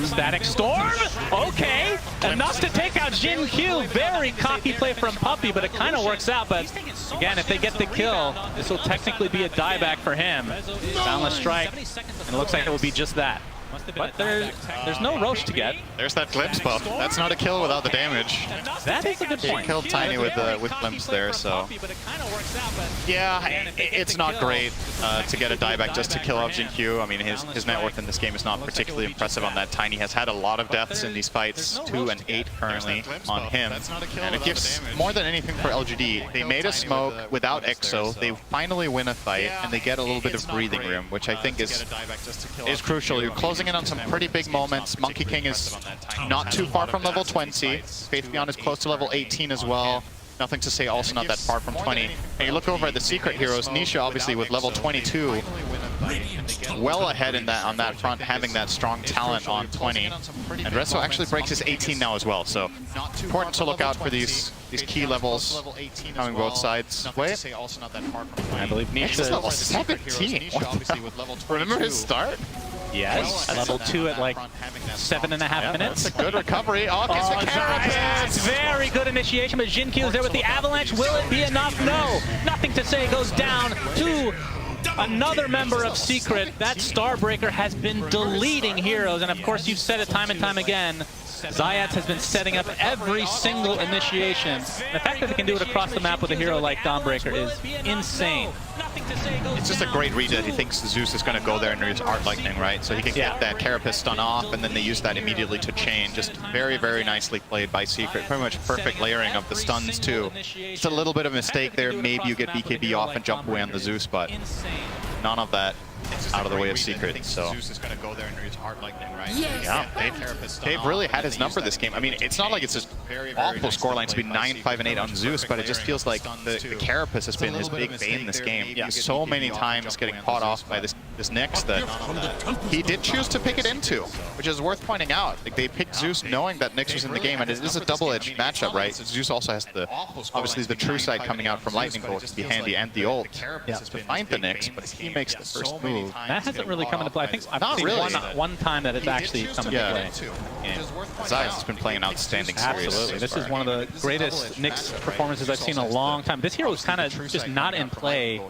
Static Storm. Okay. Enough to take out Jin Q. Very cocky play from Puppey, but it kind of works out. But again, if they get the kill, this will technically be a dieback for him. Boundless Strike. And it looks like it will be just that. But there's no Rosh to get. There's that Glimpse buff. That's not a kill without the damage. That is a good point. He killed Tiny with Glimpse there, so yeah, it's not great to get a dieback just to kill out Jin Q. I mean, his net worth in this game is not particularly impressive on that. Tiny has had a lot of deaths in these fights, 2 and 8 currently on him, and it gives more than anything for LGD. They made a smoke without Exo. They finally win a fight, and they get a little bit of breathing room, which I think is crucial. You're closing in on some pretty big moments. Monkey King is not too far from level 20. Faith Beyond is close to level 18 as well. Nothing to Say also not that far from 20. And you look over at the Secret heroes, Nisha obviously with level 22, well ahead in that on that front, having that strong talent on 20. And Rezo actually breaks his 18 now as well, so important to look out for these key levels coming both sides. Wait, I believe Nisha is level 17. Remember his start? Yes, level 2 at like 7.5 minutes. That's a good recovery. Oh, gets the Carapace. Very good initiation, but Jin Q is there with the Avalanche. Will it be enough? No. Nothing to Say goes down to another member of Secret. That Starbreaker has been deleting heroes, and of course you've said it time and time again. Zayats has been setting up every single initiation. The fact that they can do it across the map with a hero like Dawnbreaker is insane. It's just a great read that he thinks Zeus is going to go there and use Art Lightning, right? So he can get that Carapace stun off, and then they use that immediately to chain. Just very, very nicely played by Secret. Pretty much perfect layering of the stuns, too. It's a little bit of a mistake there. Maybe you get BKB off and jump away on the Zeus, but none of that out of the way of Secret. So Zeus is going to go there and use Hard Lightning, right? Yes. yeah, they've really had his number this game. I mean, it's not like it's this awful scoreline to be 9-5-8 on Zeus, but it just feels like the Carapace has been his big bane this game. So many times getting caught off by this Nyx that he did choose to pick it into, which is worth pointing out. Like, they picked Zeus knowing that Nyx was in the game, and it is a double-edged matchup, right? Zeus also has obviously the true side coming out from Lightning Bolt to be handy, and the ult to find the Nyx, but he makes the first move. That hasn't really come into play. I think I've seen really. one time that it's actually come into play. Zayas has been playing an outstanding series. Absolutely. This is one of the greatest Nyx performances I've seen in a long time. This hero was kind of just not in play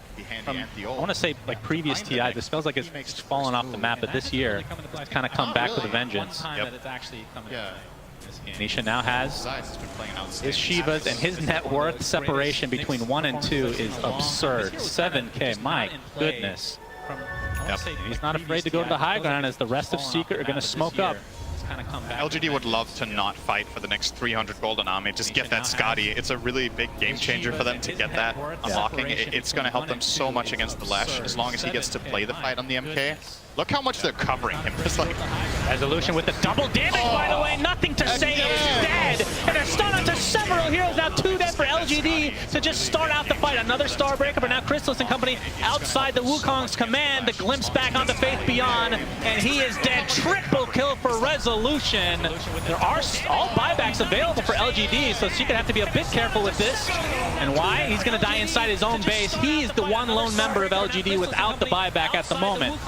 from, I want to say, like previous TI. This feels like it's fallen off the map, but this year it's kind of come back with a vengeance. Nisha now has his Shivas, and his net worth separation between 1 and 2 is absurd. 7K, my goodness. He's not afraid to go to the high ground as the rest of Secret are going to smoke up. LGD would love to not fight for the next 300 gold on Ame. Just get that Scotty. It's a really big game changer for them to get that unlocking. It's going to help them so much against the Lash as long as he gets to play the fight on the MK. Look how much they're covering him. It's like Resolution with the double damage, by the way. Nothing to say. He's dead. And they're stun onto several heroes. Now 2 dead for LGD to just start out the fight. Another Starbreaker, but now Crystallis and company outside the Wukong's command. The glimpse back onto Faith Beyond, and he is dead. Triple kill for Resolution. There are all buybacks available for LGD, so Secret have to be a bit careful with this. And why? He's going to die inside his own base. He's the one lone member of LGD without the buyback at the moment.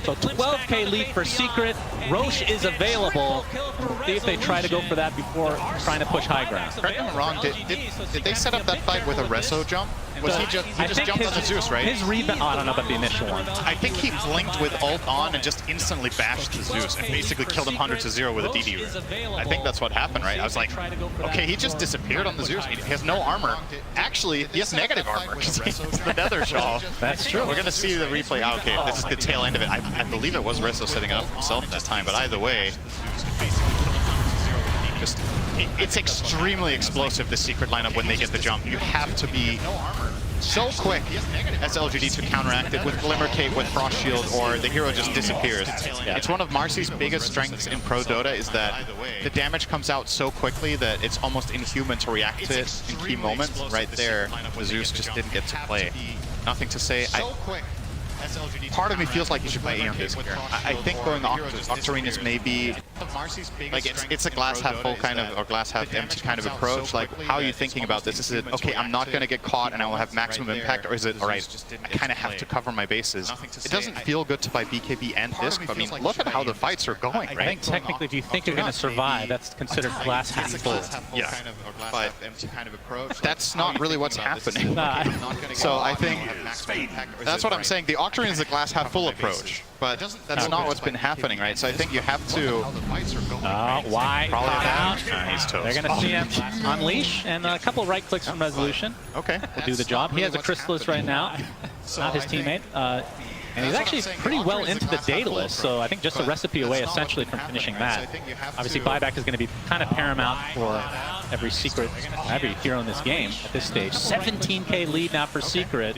So 12K lead for Secret. Roche is available. We'll see if they try to go for that before trying to push high ground. Correct me if I'm wrong, did they set up that fight with a Reso jump? Was he just jumped on the Zeus, right? His rebound, I don't know about the initial one. I think he blinked with ult on and just instantly bashed the Zeus and basically killed him 100-0 with a DD rune. I think that's what happened, right? I was like, okay, he just disappeared on the Zeus. He has no armor. Actually, he has negative armor because he has the Nether Shaw. That's true. We're going to see the replay. Oh, okay, this is the tail end of it. I believe it was Reso setting it up himself that time, but either way, it's extremely explosive, the Secret lineup, when they get the jump. You have to be so quick as LGD to counteract it with Glimmer Cape, with Frost Shield, or the hero just disappears. It's one of Marcy's biggest strengths in Pro Dota is that the damage comes out so quickly that it's almost inhuman to react to it in key moments. Right there, Zeus just didn't get to play. Nothing to say. Part of me feels like you should buy Aeon Disc here. I think going Octarine is maybe like it's a glass half full kind of, or glass half empty kind of approach. Like, how are you thinking about this? Is it, okay, I'm not going to get caught and I will have maximum impact, or is it, all right, I kind of have to cover my bases? It doesn't feel good to buy BKB and Disc, but I mean, look at how the fights are going, right? I think technically, if you think you're going to survive, that's considered glass half full. Yeah, but that's not really what's happening. So I think that's what I'm saying. The Octarine is a glass half full approach, but that's not what's been happening, right? So I think you have to. Why? Probably he's toast. They're going to see him unleash, and a couple right clicks from Resolution. Okay, will do the job. He has a Crystallis right now, not his teammate. And he's actually pretty well into the Daedalus, so I think just a recipe away essentially from finishing that. Obviously, buyback is going to be kind of paramount for every hero in this game at this stage. 17K lead now for Secret.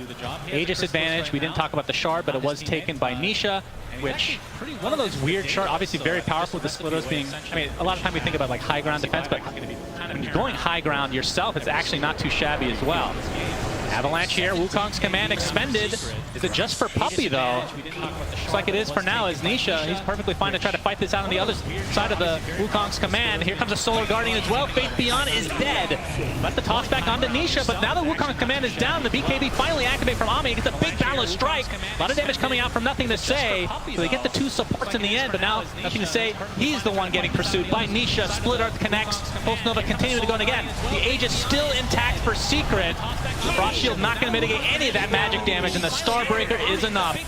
Aegis advantage, we didn't talk about the shard, but it was taken by Nisha, which, one of those weird shards, obviously very powerful with the splitters being, I mean, a lot of time we think about like high ground defense, but when you're going high ground yourself, it's actually not too shabby as well. Avalanche here, Wukong's command expended. Is it just for Puppey, though? Looks like it is for now, as Nisha, he's perfectly fine to try to fight this out on the other side of the Wukong's command. Here comes a Solar Guardian as well. Faith Beyond is dead. Let the toss back onto Nisha, but now the Wukong's command is down. The BKB finally activated from Ame. He gets a big Balance Strike. A lot of damage coming out from Nothing to Say. So they get the 2 supports in the end, but now Nothing to Say, he's the one getting pursued by Nisha. Split Earth connects. Pulse Nova continuing to go again. The Aegis still intact for Secret. The Frost Shield not going to mitigate any of that magic damage, and the Starbreaker is enough.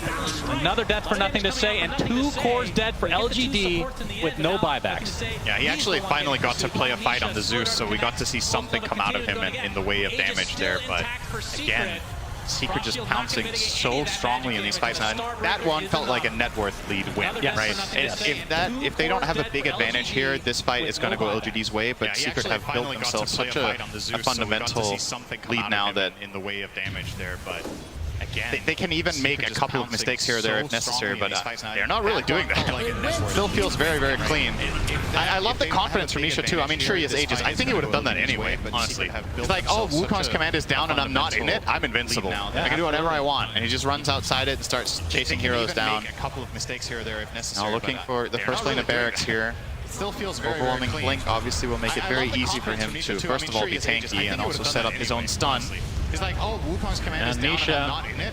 Another death for Nothing to Say, and 2 cores dead for LGD with no buybacks. Yeah, he actually finally got to play a fight on the Zeus, so we got to see something come out of him in the way of damage there, but again, Secret just pouncing so strongly in these fights. Now, that one felt like a net worth lead win, right? If they don't have a big advantage here, this fight is going to go LGD's way, but Secret have built themselves such a fundamental lead now that in the way of damage there, but They can even make a couple of mistakes here or there if necessary, but they're not really doing that. Still feels very, very clean. I love the confidence from Nisha too. I mean, sure, he has Aegis. I think he would have done that anyway, honestly. He's like, oh, Wukong's command is down and I'm not in it. I'm invincible. I can do whatever I want. And he just runs outside it and starts chasing heroes down. Make a couple of mistakes here or there if necessary. Now looking for the first lane of barracks here. Still feels very, Overwhelming very Blink obviously will make it very easy for him to, first of all, be tanky and also set up his own stun. He's like, oh, Wukong's command is down, Nisha, I'm not in it.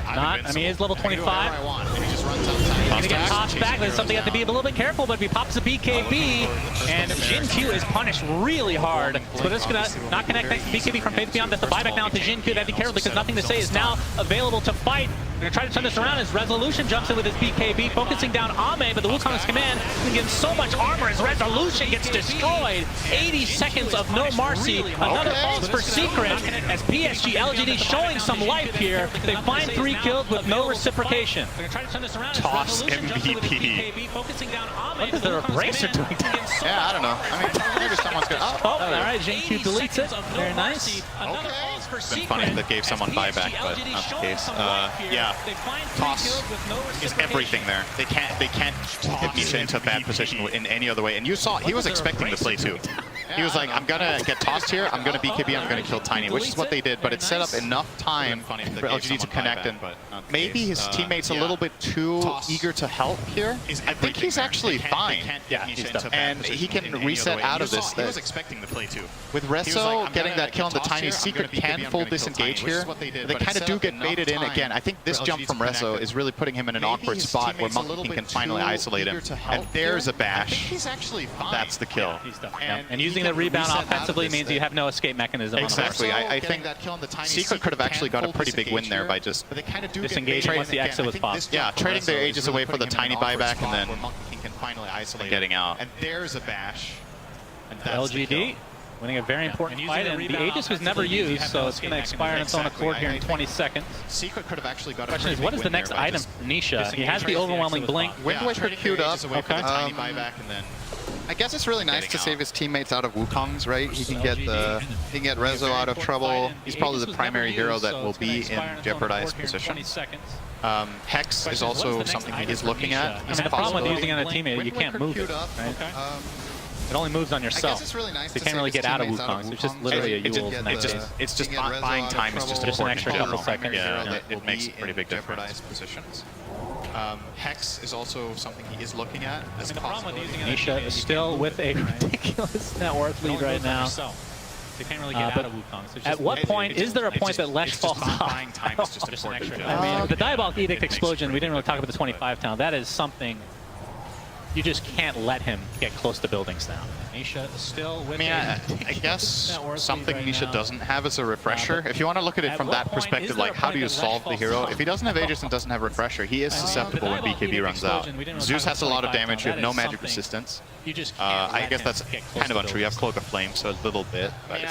I mean, he's level 25. And he just runs outside. He's gonna get tossed back. There's something you have to be a little bit careful, but if he pops a BKB, and Jin-Q is punished really hard. So it's gonna not connect BKB from Faith Beyond. That's the buyback now to Jin-Q. They have to be careful because Nothing to Say is now available to fight. We're gonna try to turn this around as Resolution jumps in with his BKB, focusing down Ame, but the Wukong's command can give so much armor as Resolution gets destroyed. 80 seconds of no mercy. Another falls for Secret as PSG LGD showing some life here. They find 3 kills with no reciprocation. Toss MVP. What is their Eraser doing? Yeah, I don't know. I mean, maybe someone's gonna. Oh, all right. Jin-Q deletes it. Very nice. It's been funny that gave someone buyback, but not the case. Yeah, Toss is everything there. They can't get Nisha into a bad position in any other way. And you saw he was expecting the play too. He was like, I'm gonna get tossed here. I'm gonna BKB. I'm gonna kill Tiny, which is what they did. But it set up enough time for LGD to connect, and maybe his teammate's a little bit too eager to help here. I think he's actually fine. Yeah, he's done. And he can reset out of this. He was expecting the play too. With Rezo getting that kill on the Tiny, Secret can full disengage here. They kind of do get baited in again. I think this jump from Rezo is really putting him in an awkward spot where Monkey King can finally isolate him. And there's a bash. That's the kill. And using the rebound offensively means you have no escape mechanism. Exactly. I think Secret could have actually got a pretty big win there by just disengaging once the exit was popped. Yeah, trading their Aegis away for the Tiny buyback and then getting out. And there's a bash. LGD winning a very important fight, and the Aegis was never used, so it's going to expire on its own accord here in 20 seconds. Secret could have actually got a question is, what is the next item for Nisha? He has the Overwhelming Blink. Wind Waker queued up. Okay. I guess it's really nice to save his teammates out of Wukong's, right? He can get Rezo out of trouble. He's probably the primary hero that will be in jeopardized position. Hex is also something he is looking at. I mean, the problem with using on a teammate, you can't move it, right? It only moves on yourself. So you can't really get out of Wukong. It's just literally a Yule's next. It's just buying time is just an extra couple seconds. Yeah, it makes a pretty big difference. Positions. Hex is also something he is looking at. I mean, the problem with using Nisha is still with a ridiculous net worth lead right now. They can't really get out of Wukong. So at what point is there a point that Lesh falls off? I mean, the Diabolic Edict Explosion, we didn't really talk about the 25 town. That is something you just can't let him get close to buildings now. Nisha is still with I guess something Nisha doesn't have is a refresher. If you want to look at it from that perspective, like how do you solve the hero? If he doesn't have Aegis and doesn't have refresher, he is susceptible when BKB runs out. Zeus has a lot of damage, you have no magic resistance. I guess that's kind of untrue. You have Cloak of Flame, so a little bit. But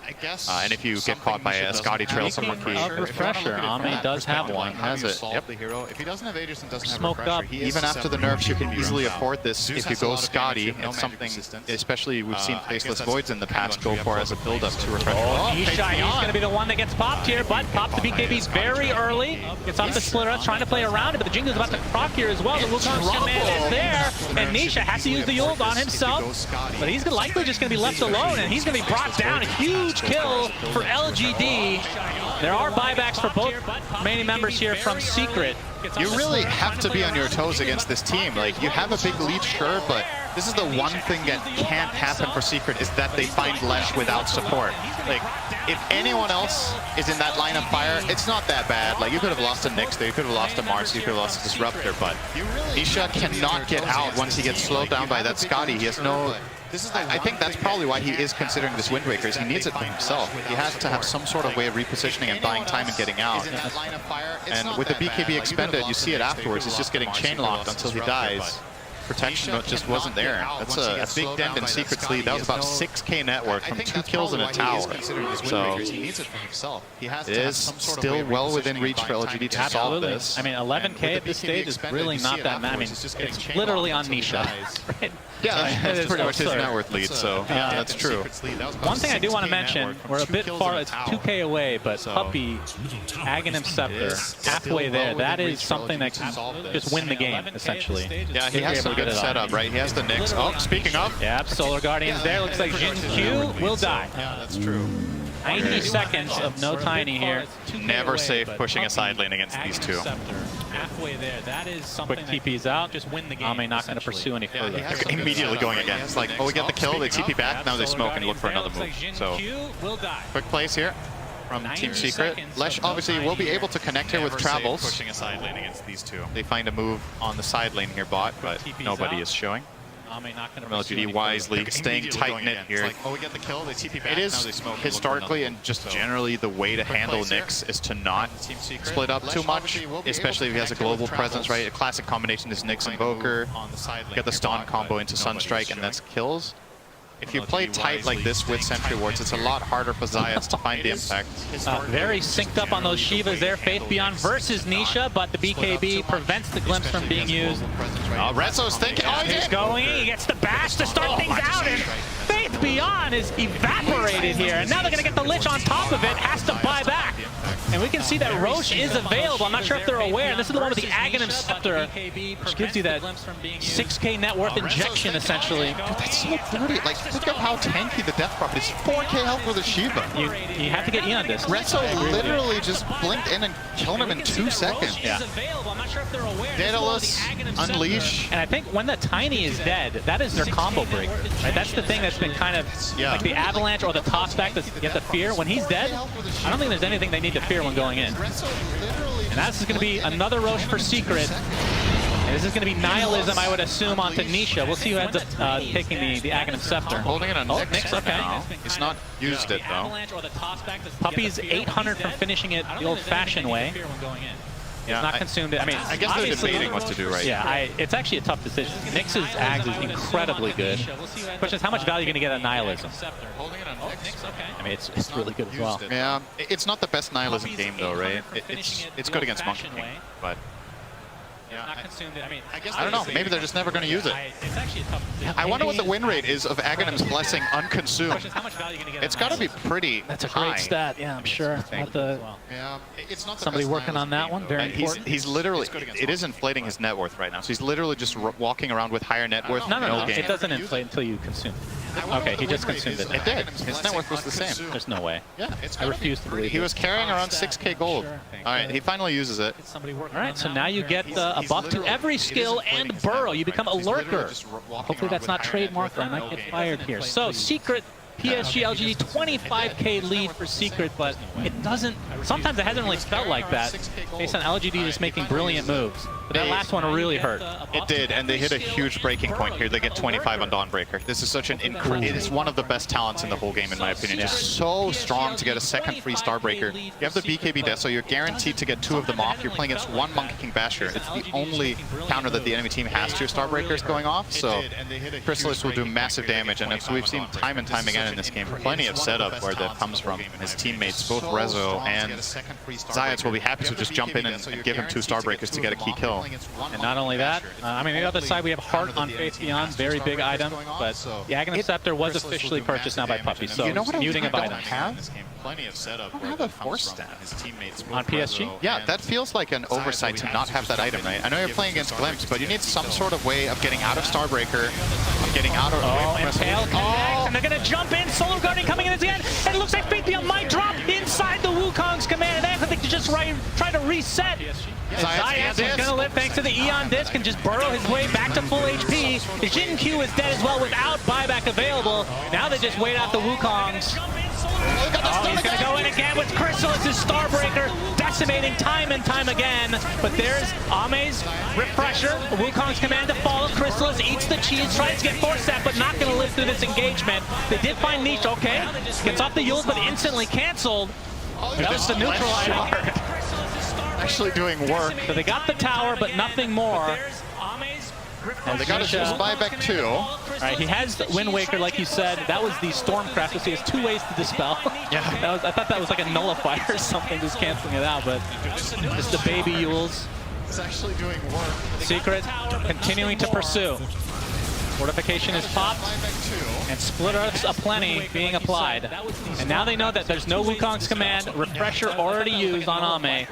I guess. And if you get caught by a Scotty Trail from Rookie. Refresher, Ame does have one. Has it? Yep. If he doesn't have Aegis and doesn't have Smoked refresher, up. Even after the nerfs, you can easily afford this. If you go Scotty, it's something, especially we've seen Faceless Voids in the past go for as a build-up to refresher. He's going to be the one that gets popped here, but pops the BKB very early. Gets off the splitter, trying to play around it, but the Jingu's about to proc here as well. The Wukong's command is there, and Nisha has to use the Yuld on himself, but he's likely just going to be left alone, and he's going to be brought down. A huge kill for LGD. There are buybacks for both remaining members here from Secret. You really have to be on your toes against this team. Like, you have a big lead, sure, but this is the one thing that can't happen for Secret is that they find Lesh without support. Like, if anyone else is in that line of fire, it's not that bad. Like, you could have lost to Nyx there, you could have lost to Mars, you could have lost to Disruptor, but Nisha cannot get out once he gets slowed down by that Scotty. He has no... I think that's probably why he is considering this Wind Waker, is he needs it for himself. He has to have some sort of way of repositioning and buying time and getting out. And with the BKB expended, you see it afterwards, he's just getting chain locked until he dies. protection just wasn't there. That's a big dent in Secret's lead. That was about 6k net worth from 2 kills in a tower. So it is still well within reach for LGD to solve this. I mean, 11k at this stage is really not that much. I mean, it's literally on Nisha. Right? Yeah, that's pretty much his net worth lead, so yeah, that's true. One thing I do want to mention, we're a bit far, it's 2k away, but Puppey, Aghanim Scepter, halfway there, that is something that can just win the game, essentially. Yeah, he has some good setup, right? He has the Nyx. Oh, speaking of. Yeah, Solar Guardians there. Looks like Jin Q will die. Yeah, that's true. 90 seconds of no Tiny here. Never safe pushing a side lane against these two. Halfway there, that is something. Quick TP's out. Just win the game. Ame not going to pursue any further. Immediately going again. It's like, oh, we get the kill, they TP back, now they smoke and look for another move. So, quick plays here from Team Secret. Lesh obviously will be able to connect here with Travels. Pushing a side lane against these two. They find a move on the side lane here, bot, but nobody is showing. LGD wisely staying tight-knit here. It is historically and just generally the way to handle Nyx is to not split up too much, especially if he has a global presence, right? A classic combination is Nyx Invoker, get the stun combo into Sunstrike, and that's kills. If you play tight like this with Sentry Wards, it's a lot harder for Zayats to find the impact. Very synced up on those Shivas there. Faith Beyond versus Nisha, but the BKB prevents the glimpse from being used. Rezo's thinking. Oh, he's going. He gets the bash to start things out, and Faith Beyond is evaporated here. And now they're going to get the Lich on top of it. Has to buy back. And we can see that Roche is available. I'm not sure if they're aware. This is the one with the Aghanim Scepter, which gives you that 6k net worth injection, essentially. Dude, that's so dirty. Like, look at how tanky the death prop is. 4k health with a Shiva. You have to get Eon Disc. Rezo literally just blinked in and killed him in 2 seconds. Yeah. Daedalus, Unleash. And I think when the Tiny is dead, that is their combo breaker. Right? That's the thing that's been kind of like the Avalanche or the toss back that you have to fear. When he's dead, I don't think there's anything they need to fear when going in. And that's going to be another Roche for Secret. And this is going to be Nihilism, I would assume, onto Nisha. We'll see who ends up taking the Aghanim Scepter. Holding it on Nyx, okay. He's not used it, though. Puppey's 800 from finishing it the old-fashioned way. Yeah, not consumed it. I mean, I guess they're debating what to do right now. Yeah, it's actually a tough decision. Nyx's Ags is incredibly good. The question is, how much value are you going to get on Nihilism? I mean, it's really good as well. Yeah, it's not the best Nihilism game, though, right? It's good against Monkey King, but... I don't know. Maybe they're just never going to use it. I wonder what the win rate is of Aghanim's Blessing unconsumed. It's got to be pretty That's a high. great stat. Yeah, I'm sure. Somebody working on that one. Very important. He's literally, it is inflating his net worth right now. So he's literally just walking around with higher net worth. No. It doesn't inflate until you consume it. Okay, he just consumed it. It did. His net worth was the same. There's no way. Yeah, I refuse to believe He was carrying around 6k gold. All right, he finally uses it. All right, so now you get a buff to every skill and burrow. You become a lurker. Hopefully that's not trademarked or I might get fired here. So Secret, PSG, LGD, 25k lead for Secret, but it doesn't, sometimes it hasn't really felt like that based on LGD just making brilliant moves. But that last one really hurt. It did, and they hit a huge breaking point here. They get 25 on Dawnbreaker. This is such an incredible, it is one of the best talents in the whole game, in my opinion. Just so strong to get a second free Starbreaker. You have the BKB death, so you're guaranteed to get 2 of them off. You're playing against 1 Monkey King Basher. It's the only counter that the enemy team has to your Starbreakers going off, so Chrysalis will do massive damage, and as we've seen time and time again in this game, plenty of setup where that comes from. His teammates, both Rezo and Zayats, will be happy to just jump in and give him 2 Starbreakers to get a key kill. And not only that, I mean, the other side, we have Heart on Faith Beyond, very big item, but the Aghanim Scepter was officially purchased now by Puppey, so you know what muting of items. I don't have a Force stat on PSG? Yeah, that feels like an oversight to not have that item, right? I know you're playing against Glimpse, but you need some sort of way of getting out of Starbreaker, of getting out of... Impale connects, and they're going to jump in. Solar Guardian coming in at the end, and it looks like Faith Beyond might drop inside the Wukong's command. They have to just try to reset. Zayats is going to live thanks to the Eon Disc and just burrow his way back to full HP. The Jin Q is dead as well without buyback available. Now they just wait out the Wukongs. Oh, he's going to go in again with Chrysalis' Starbreaker, decimating time and time again. But there's Ame's Refresher, Wukong's command to follow. Chrysalis eats the cheese, tries to get force that, but not going to live through this engagement. They did find Niche, okay. Gets off the Yules, but instantly canceled. That was the neutral item. Actually doing work. So they got the tower, but nothing more. They got his buyback too. All right, he has the Wind Waker, like you said. That was the Stormcraft, so he has 2 ways to dispel. Yeah. I thought that was like a nullifier or something, just canceling it out, but it's the baby Yules. It's actually doing work. Secret continuing to pursue. Fortification is popped, and Split Earths aplenty being applied. And now they know that there's no Wukong's command. Refresher already used on Ame.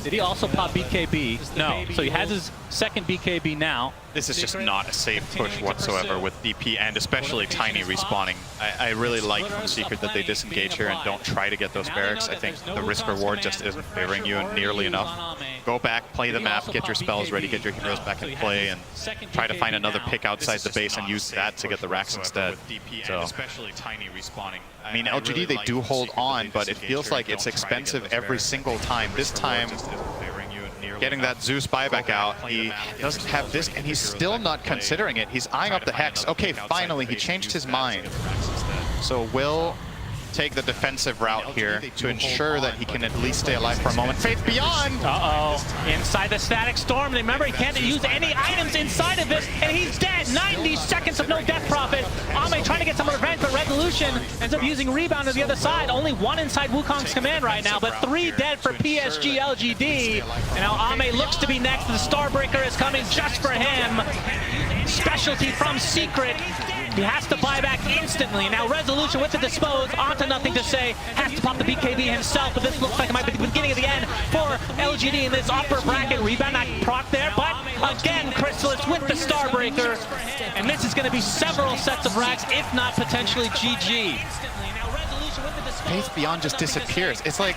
Did he also pop BKB? No. So he has his second BKB now. This is just not a safe push whatsoever with DP and especially Tiny respawning. I really like from Secret that they disengage here and don't try to get those barracks. I think the risk reward just isn't favoring you nearly enough. Go back, play the map, get your spells ready, get your heroes back in play, and try to find another pick outside the base and use that to get the racks instead. So, especially Tiny respawning. I mean, LGD, they do hold on, but it feels like it's expensive every single time. This time, getting that Zeus buyback out, he doesn't have this, and he's still not considering it. He's eyeing up the Hex. Okay, finally, he changed his mind. So will take the defensive route here to ensure that he can at least stay alive for a moment. Faith Beyond! Uh-oh. Inside the Static Storm. Remember, he can't use any items inside of this, and he's dead. 90 seconds of no death profit. Ame trying to get some revenge, but Resolution ends up using Rebound to the other side. Only 1 inside Wukong's command right now, but 3 dead for PSG LGD. And now Ame looks to be next. The Starbreaker is coming just for him. Specialty from Secret. He has to buy back instantly. Now Resolution with the dispose, onto nothing to say, has to pop the BKB himself, but this looks like it might be the beginning of the end for LGD in this upper bracket. Rebound not proc there, but again, Crystallis with the Starbreaker, and this is going to be several sets of racks, if not potentially GG. Faith Beyond just disappears. It's like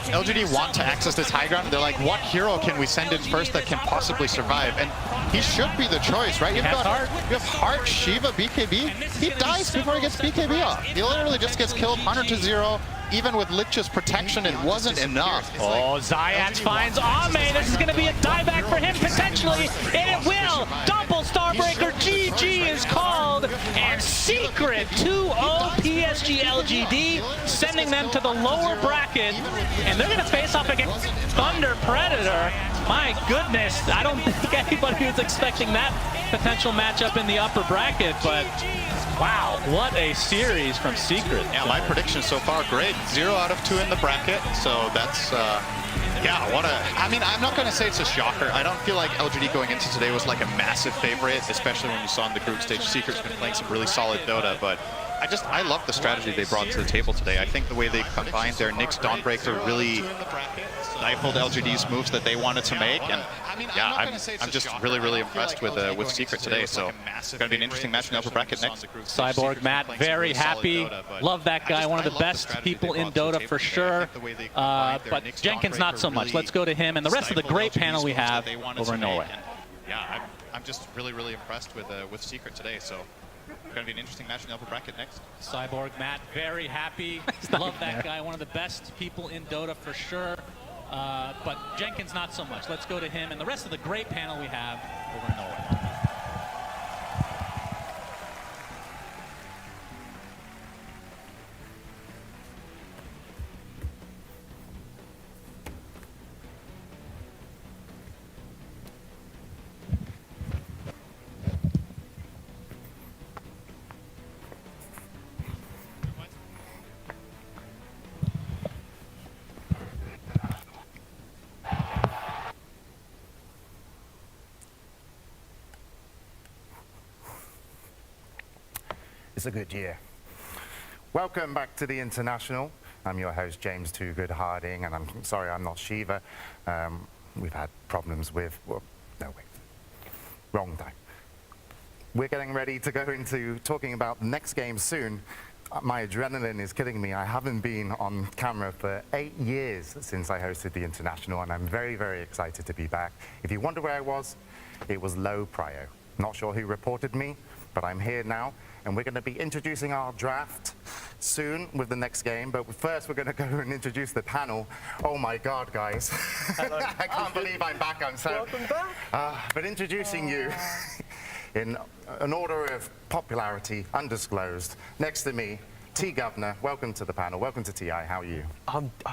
LGD want to access this high ground, and they're like, what hero can we send in first that can possibly survive? And he should be the choice, right? You have Heart, Shiva, BKB. He dies before he gets BKB off. He literally just gets killed 100 to 0. Even with Lich's protection, it wasn't enough. Oh, Zayats finds Ame. This is going to be a dieback for him, potentially, and it will. Double Starbreaker, GG is called, and Secret 2-0 PSG LGD, sending them to the lower bracket, and they're going to face off against Thunder Predator. My goodness, I don't think anybody was expecting that potential matchup in the upper bracket, but wow, what a series from Secret. Yeah, my prediction so far, great. 0 out of 2 in the bracket, so that's, yeah, what a... I mean, I'm not going to say it's a shocker. I don't feel like LGD going into today was like a massive favorite, especially when you saw in the group stage. Secret's been playing some really solid Dota, but I love the strategy they brought to the table today. I think the way they combined their Nyx Dawnbreaker really stifled LGD's moves that they wanted to make, and yeah, I'm just really, really impressed with Secret today, so it's going to be an interesting match in the upper bracket next. Cyborg Matt, very happy. Love that guy, one of the best people in Dota for sure, but Jenkins not so much. Let's go to him and the rest of the great panel we have over in Norway. Yeah, I'm just really, really impressed with Secret today, so it's going to be an interesting match in the upper bracket next. Cyborg Matt, very happy. Love that guy, one of the best people in Dota for sure. But Jenkins not so much. Let's go to him and the rest of the great panel we have over in Norway. It's a good year. Welcome back to the International. I'm your host, James Too Good Harding, and I'm sorry I'm not Shiva. We've had problems with, well, no, wait, wrong time. We're getting ready to go into talking about the next game soon. My adrenaline is killing me. I haven't been on camera for 8 years since I hosted the International, and I'm very, very excited to be back. If you wonder where I was, it was low prio. Not sure who reported me, but I'm here now. And we're going to be introducing our draft soon with the next game. But first, we're going to go and introduce the panel. Oh my God, guys. I can't believe I'm back. I'm so... Welcome back. But introducing you in an order of popularity, undisclosed. Next to me, T Governor, welcome to the panel. Welcome to TI. How are you?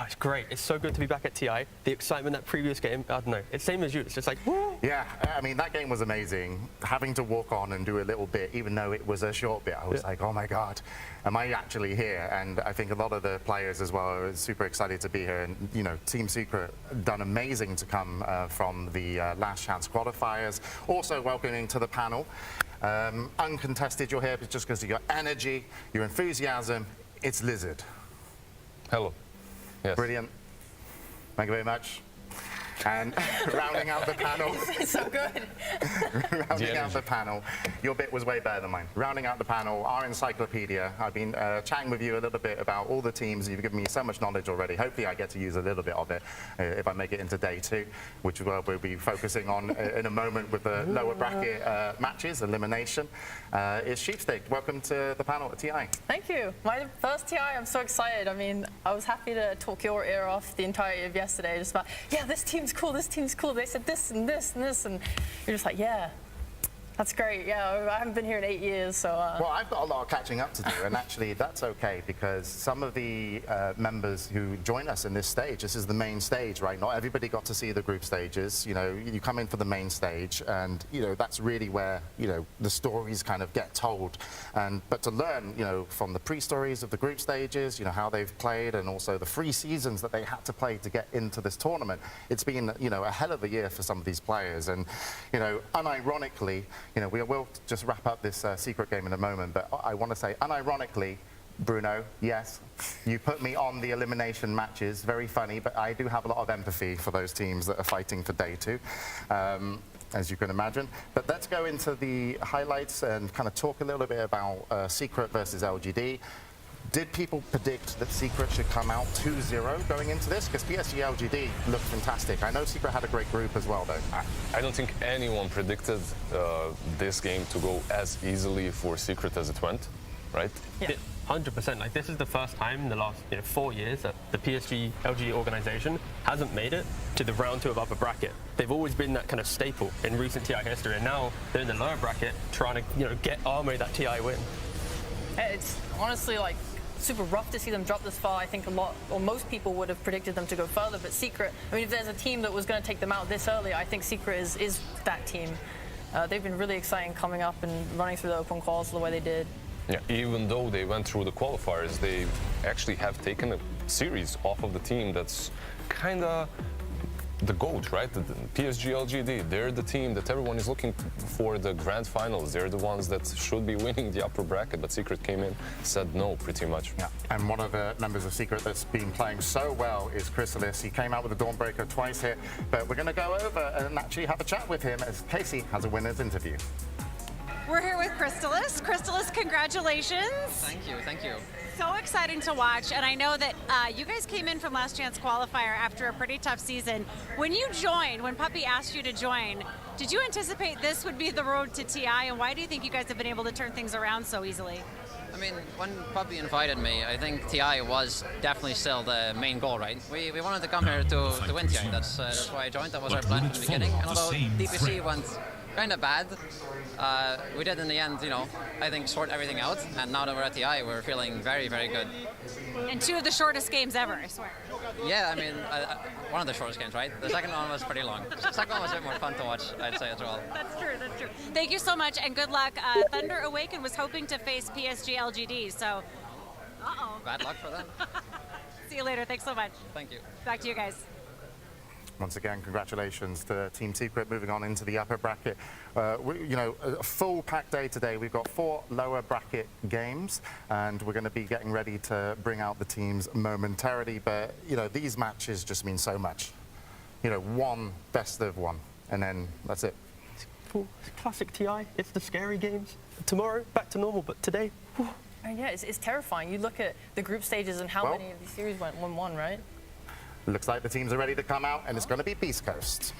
It's great. It's so good to be back at TI. The excitement that previous game, I don't know. It's same as you. It's just like, woo! Yeah, I mean, that game was amazing. Having to walk on and do a little bit, even though it was a short bit, I was like, oh my God, am I actually here? And I think a lot of the players as well are super excited to be here. And, you know, Team Secret done amazing to come from the Last Chance qualifiers. Also welcoming to the panel. Uncontested, you're here just because of your energy, your enthusiasm. It's Lizard. Hello. Yes. Brilliant. Thank you very much. And rounding out the panel. So good. Rounding out the panel. Your bit was way better than mine. Rounding out the panel, our encyclopedia. I've been chatting with you a little bit about all the teams. You've given me so much knowledge already. Hopefully I get to use a little bit of it if I make it into day 2, which we'll be focusing on in a moment with the lower bracket matches, elimination. It's Sheepstick. Welcome to the panel at TI. Thank you. My first TI, I'm so excited. I mean, I was happy to talk your ear off the entirety of yesterday, just about, yeah, this team's cool, this team's cool. They said this and this and this, and you're just like, yeah, that's great. Yeah, I haven't been here in 8 years, so... Well, I've got a lot of catching up to do, and actually that's okay, because some of the members who join us in this stage, this is the main stage, right? Not everybody got to see the group stages. You know, you come in for the main stage, and, you know, that's really where, you know, the stories kind of get told. But to learn, you know, from the pre-stories of the group stages, you know, how they've played, and also the 3 seasons that they had to play to get into this tournament, it's been, you know, a hell of a year for some of these players. And, you know, unironically, you know, we will just wrap up this secret game in a moment, but I want to say, unironically, Bruno, yes, you put me on the elimination matches. Very funny, but I do have a lot of empathy for those teams that are fighting for day 2, as you can imagine. But let's go into the highlights and kind of talk a little bit about Secret versus LGD. Did people predict that Secret should come out 2-0 going into this? Because PSG LGD looked fantastic. I know Secret had a great group as well, though. I don't think anyone predicted this game to go as easily for Secret as it went, right? Yeah, 100%. Like, this is the first time in the last 4 years that the PSG LGD organization hasn't made it to the round 2 of upper bracket. They've always been that kind of staple in recent TI history, and now they're in the lower bracket trying to, get Armory that TI win. It's honestly, like, super rough to see them drop this far. I think a lot, or most people would have predicted them to go further, but Secret, I mean, if there's a team that was going to take them out this early, I think Secret is that team. They've been really exciting coming up and running through the open quals the way they did. Yeah, even though they went through the qualifiers, they actually have taken a series off of the team that's kind of the GOAT, right? The PSG LGD, they're the team that everyone is looking for the grand finals. They're the ones that should be winning the upper bracket, but Secret came in, said no, pretty much. Yeah, and one of the members of Secret that's been playing so well is Chrysalis. He came out with the Dawnbreaker twice here, but we're going to go over and actually have a chat with him as Casey has a winner's interview. We're here with Chrysalis. Chrysalis, congratulations. Thank you, thank you. So exciting to watch, and I know that you guys came in from Last Chance qualifier after a pretty tough season. When you joined, when Puppy asked you to join, did you anticipate this would be the road to TI, and why do you think you guys have been able to turn things around so easily? I mean, when Puppy invited me, I think TI was definitely still the main goal, right? We wanted to come here to win TI. That's why I joined. That was our plan from the beginning. And although DPC went kind of bad, we did in the end, I think sort everything out. And now that we're at TI, we're feeling very, very good. And 2 of the shortest games ever, I swear. Yeah, I mean, one of the shortest games, right? The second one was pretty long. The second one was a bit more fun to watch, I'd say as well. That's true, that's true. Thank you so much, and good luck. Thunder Awaken was hoping to face PSG LGD, so... Uh-oh. Bad luck for them. See you later, thanks so much. Thank you. Back to you guys. Once again, congratulations to Team Secret moving on into the upper bracket. A full packed day today. We've got 4 lower bracket games, and we're going to be getting ready to bring out the teams momentarily. But, these matches just mean so much. One best of one, and then that's it. Classic TI. It's the scary games. Tomorrow, back to normal, but today, whew. And yeah, it's terrifying. You look at the group stages and how many of these series went 1-1, right? Looks like the teams are ready to come out, and it's going to be Beast Coast.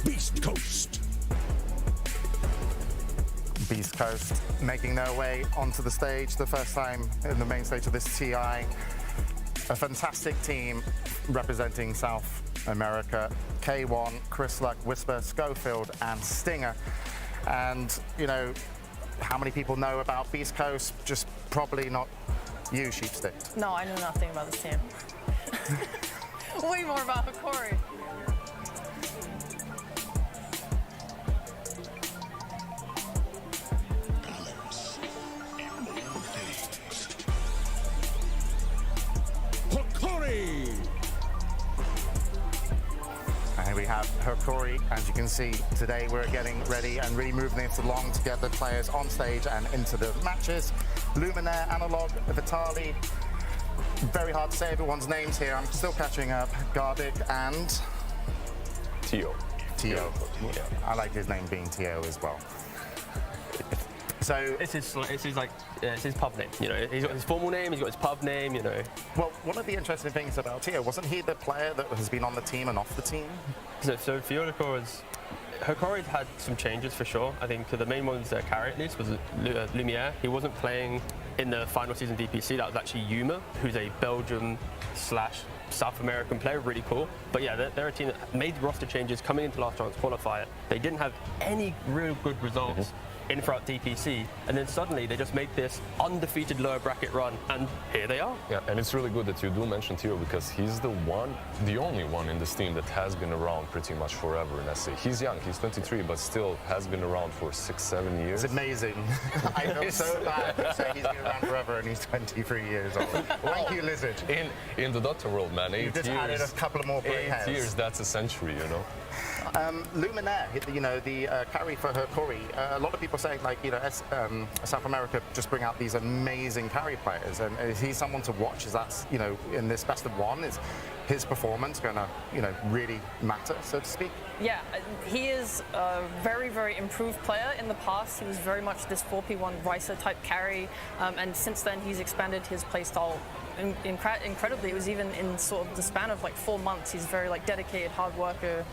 Beast Coast. Beast Coast making their way onto the stage, the first time in the main stage of this TI. A fantastic team representing South America. K1, Chris Luck, Whisper, Schofield, and Stinger. And, you know, how many people know about Beast Coast? Just probably not you, Sheepstick. No, I know nothing about this team. Way more about Hakori. Hakori! And here we have Hakori. As you can see, today we're getting ready and really moving things along to get the players on stage and into the matches. Luminaire, Analog, Vitali. Very hard to say everyone's names here. I'm still catching up. Gardic and... Tio. Tio. Yeah. I like his name being Tio as well. So it's his pub name. You know, he's got his formal name, he's got his pub name. You know. Well, one of the interesting things about Tio, wasn't he the player that has been on the team and off the team? So Fiolacore Hakori's had some changes for sure. I think the main ones carry at least was Lumiere. He wasn't playing in the final season DPC. That was actually Yuma, who's a Belgium/South American player, really cool. But yeah, they're a team that made roster changes coming into last chance qualifier. They didn't have any real good results in throughout DPC, and then suddenly they just make this undefeated lower bracket run, and here they are. Yeah, and it's really good that you do mention Tio because he's the only one in this team that has been around pretty much forever in SA. He's young, he's 23, but still has been around for 6-7 years. It's amazing. I feel so bad to say he's been around forever and he's 23 years old. Thank you, Lizard. In the Dota world, man, 8 You've just added a couple of more gray hairs. 8 years, that's a century, you know. Luminaire, you know, the carry for Hakori. A lot of people say, like, you know, South America just bring out these amazing carry players, and is he someone to watch? Is that, you know, in this best of one, is his performance going to, you know, really matter, so to speak? Yeah, he is a very, very improved player. In the past, he was very much this 4P1 Ricer type carry, and since then he's expanded his playstyle incredibly. It was even in sort of the span of like 4 months. He's very like dedicated, hard worker,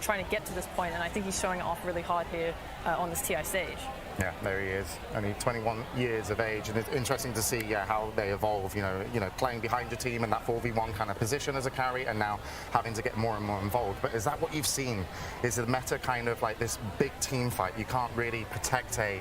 trying to get to this point, and I think he's showing it off really hard here on this TI stage. Yeah, there he is. Only 21 years of age, and it's interesting to see how they evolve. You know, playing behind your team in that 4v1 kind of position as a carry, and now having to get more and more involved. But is that what you've seen? Is the meta kind of like this big team fight? You can't really protect a,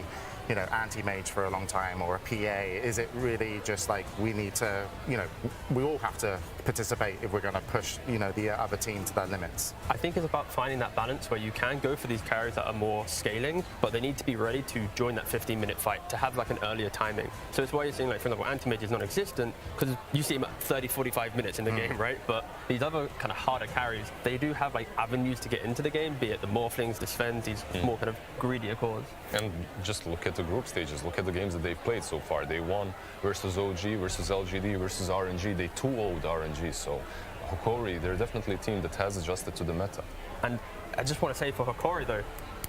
you know, anti-mage for a long time or a PA? Is it really just like we need to, you know, we all have to participate if we're going to push, you know, the other team to their limits? I think it's about finding that balance where you can go for these carries that are more scaling, but they need to be ready to join that 15-minute fight, to have like an earlier timing. So it's why you're seeing, like, for example, anti-mage is non-existent because you see him at 30-45 minutes in the game, right? But these other kind of harder carries, they do have like avenues to get into the game, be it the Morphlings, the Svens, these more kind of greedier cores. And just look at the group stages, look at the games that they've played so far. They won versus OG, versus LGD, versus RNG. They 2-0'd RNG, so Hakori, they're definitely a team that has adjusted to the meta. And I just want to say for Hakori though,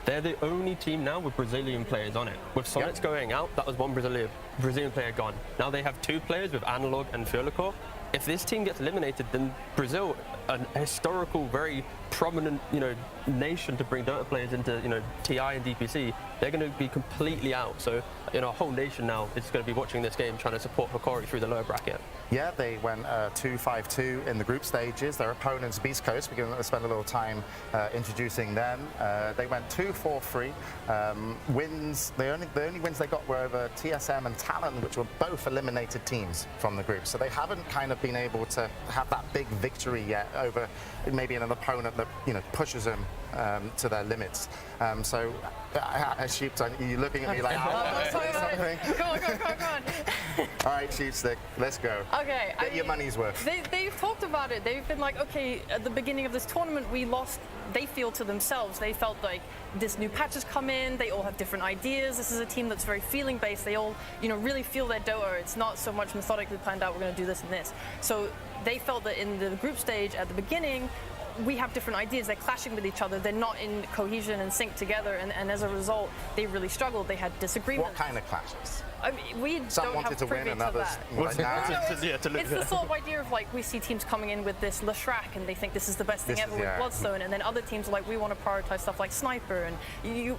they're the only team now with Brazilian players on it. With Sonnets going out, that was one Brazilian player gone. Now they have 2 players with Analog and Fiolacore. If this team gets eliminated, then Brazil, a historical, very prominent, you know, nation to bring Dota players into, you know, TI and DPC, they're going to be completely out. So, you know, a whole nation now is going to be watching this game, trying to support Hakori through the lower bracket. Yeah, they went 2-5-2 in the group stages. Their opponents, Beast Coast, we're going to spend a little time introducing them. They went 2-4-3. Wins, the only wins they got were over TSM and Talon, which were both eliminated teams from the group. So they haven't kind of been able to have that big victory yet over maybe an opponent that, you know, pushes them to their limits. So, Sheep, you're looking at me like, something. Come on. All right, Sheepstick, let's go. Okay. Get your money's worth. They've talked about it. They've been like, okay, at the beginning of this tournament, we lost. They feel to themselves. They felt like this new patch has come in. They all have different ideas. This is a team that's very feeling based. They all, you know, really feel their Dota. It's not so much methodically planned out. We're going to do this and this. So they felt that in the group stage at the beginning, we have different ideas. They're clashing with each other. They're not in cohesion and sync together, and as a result, they really struggled. They had disagreements. What kind of clashes? I mean, we Some don't wanted have to win, privy and to others that. were like, nah. It's the sort of idea of like we see teams coming in with this Leshrac and they think this is the best thing This ever is- with yeah. Bloodstone, and then other teams are like we want to prioritize stuff like Sniper, and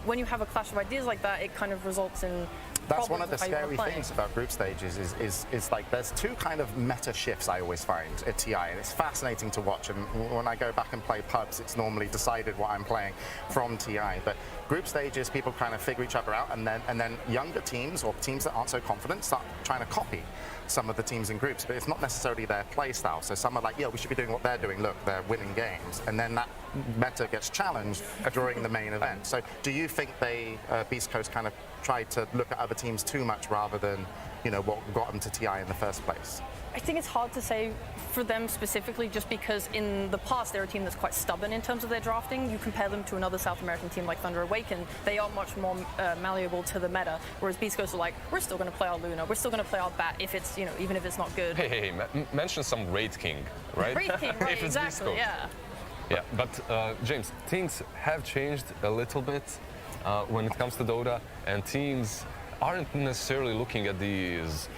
when you have a clash of ideas like that, it kind of results in. That's one of the problems with how you scary wanna play. things about group stages is like there's two kind of meta shifts I always find at TI, and it's fascinating to watch. And when I go back and play pubs, it's normally decided what I'm playing from TI. But group stages, people kind of figure each other out, and then younger teams or teams that aren't so confident start trying to copy some of the teams in groups, but it's not necessarily their play style. So some are like, yeah, we should be doing what they're doing. Look, they're winning games, and then that meta gets challenged during the main event. So do you think they, Beast Coast, kind of tried to look at other teams too much rather than, you know, what got them to TI in the first place? I think it's hard to say for them specifically, just because in the past they're a team that's quite stubborn in terms of their drafting. You compare them to another South American team like Thunder Awaken, they are much more malleable to the meta, whereas Beast Coast are like, we're still going to play our Luna, we're still going to play our Bat if it's, you know, even if it's not good. Hey, mention some Raid King, right? Raid King, right, If it's Beast exactly, Coast. yeah. Yeah, but James, things have changed a little bit when it comes to Dota, and teams aren't necessarily looking at these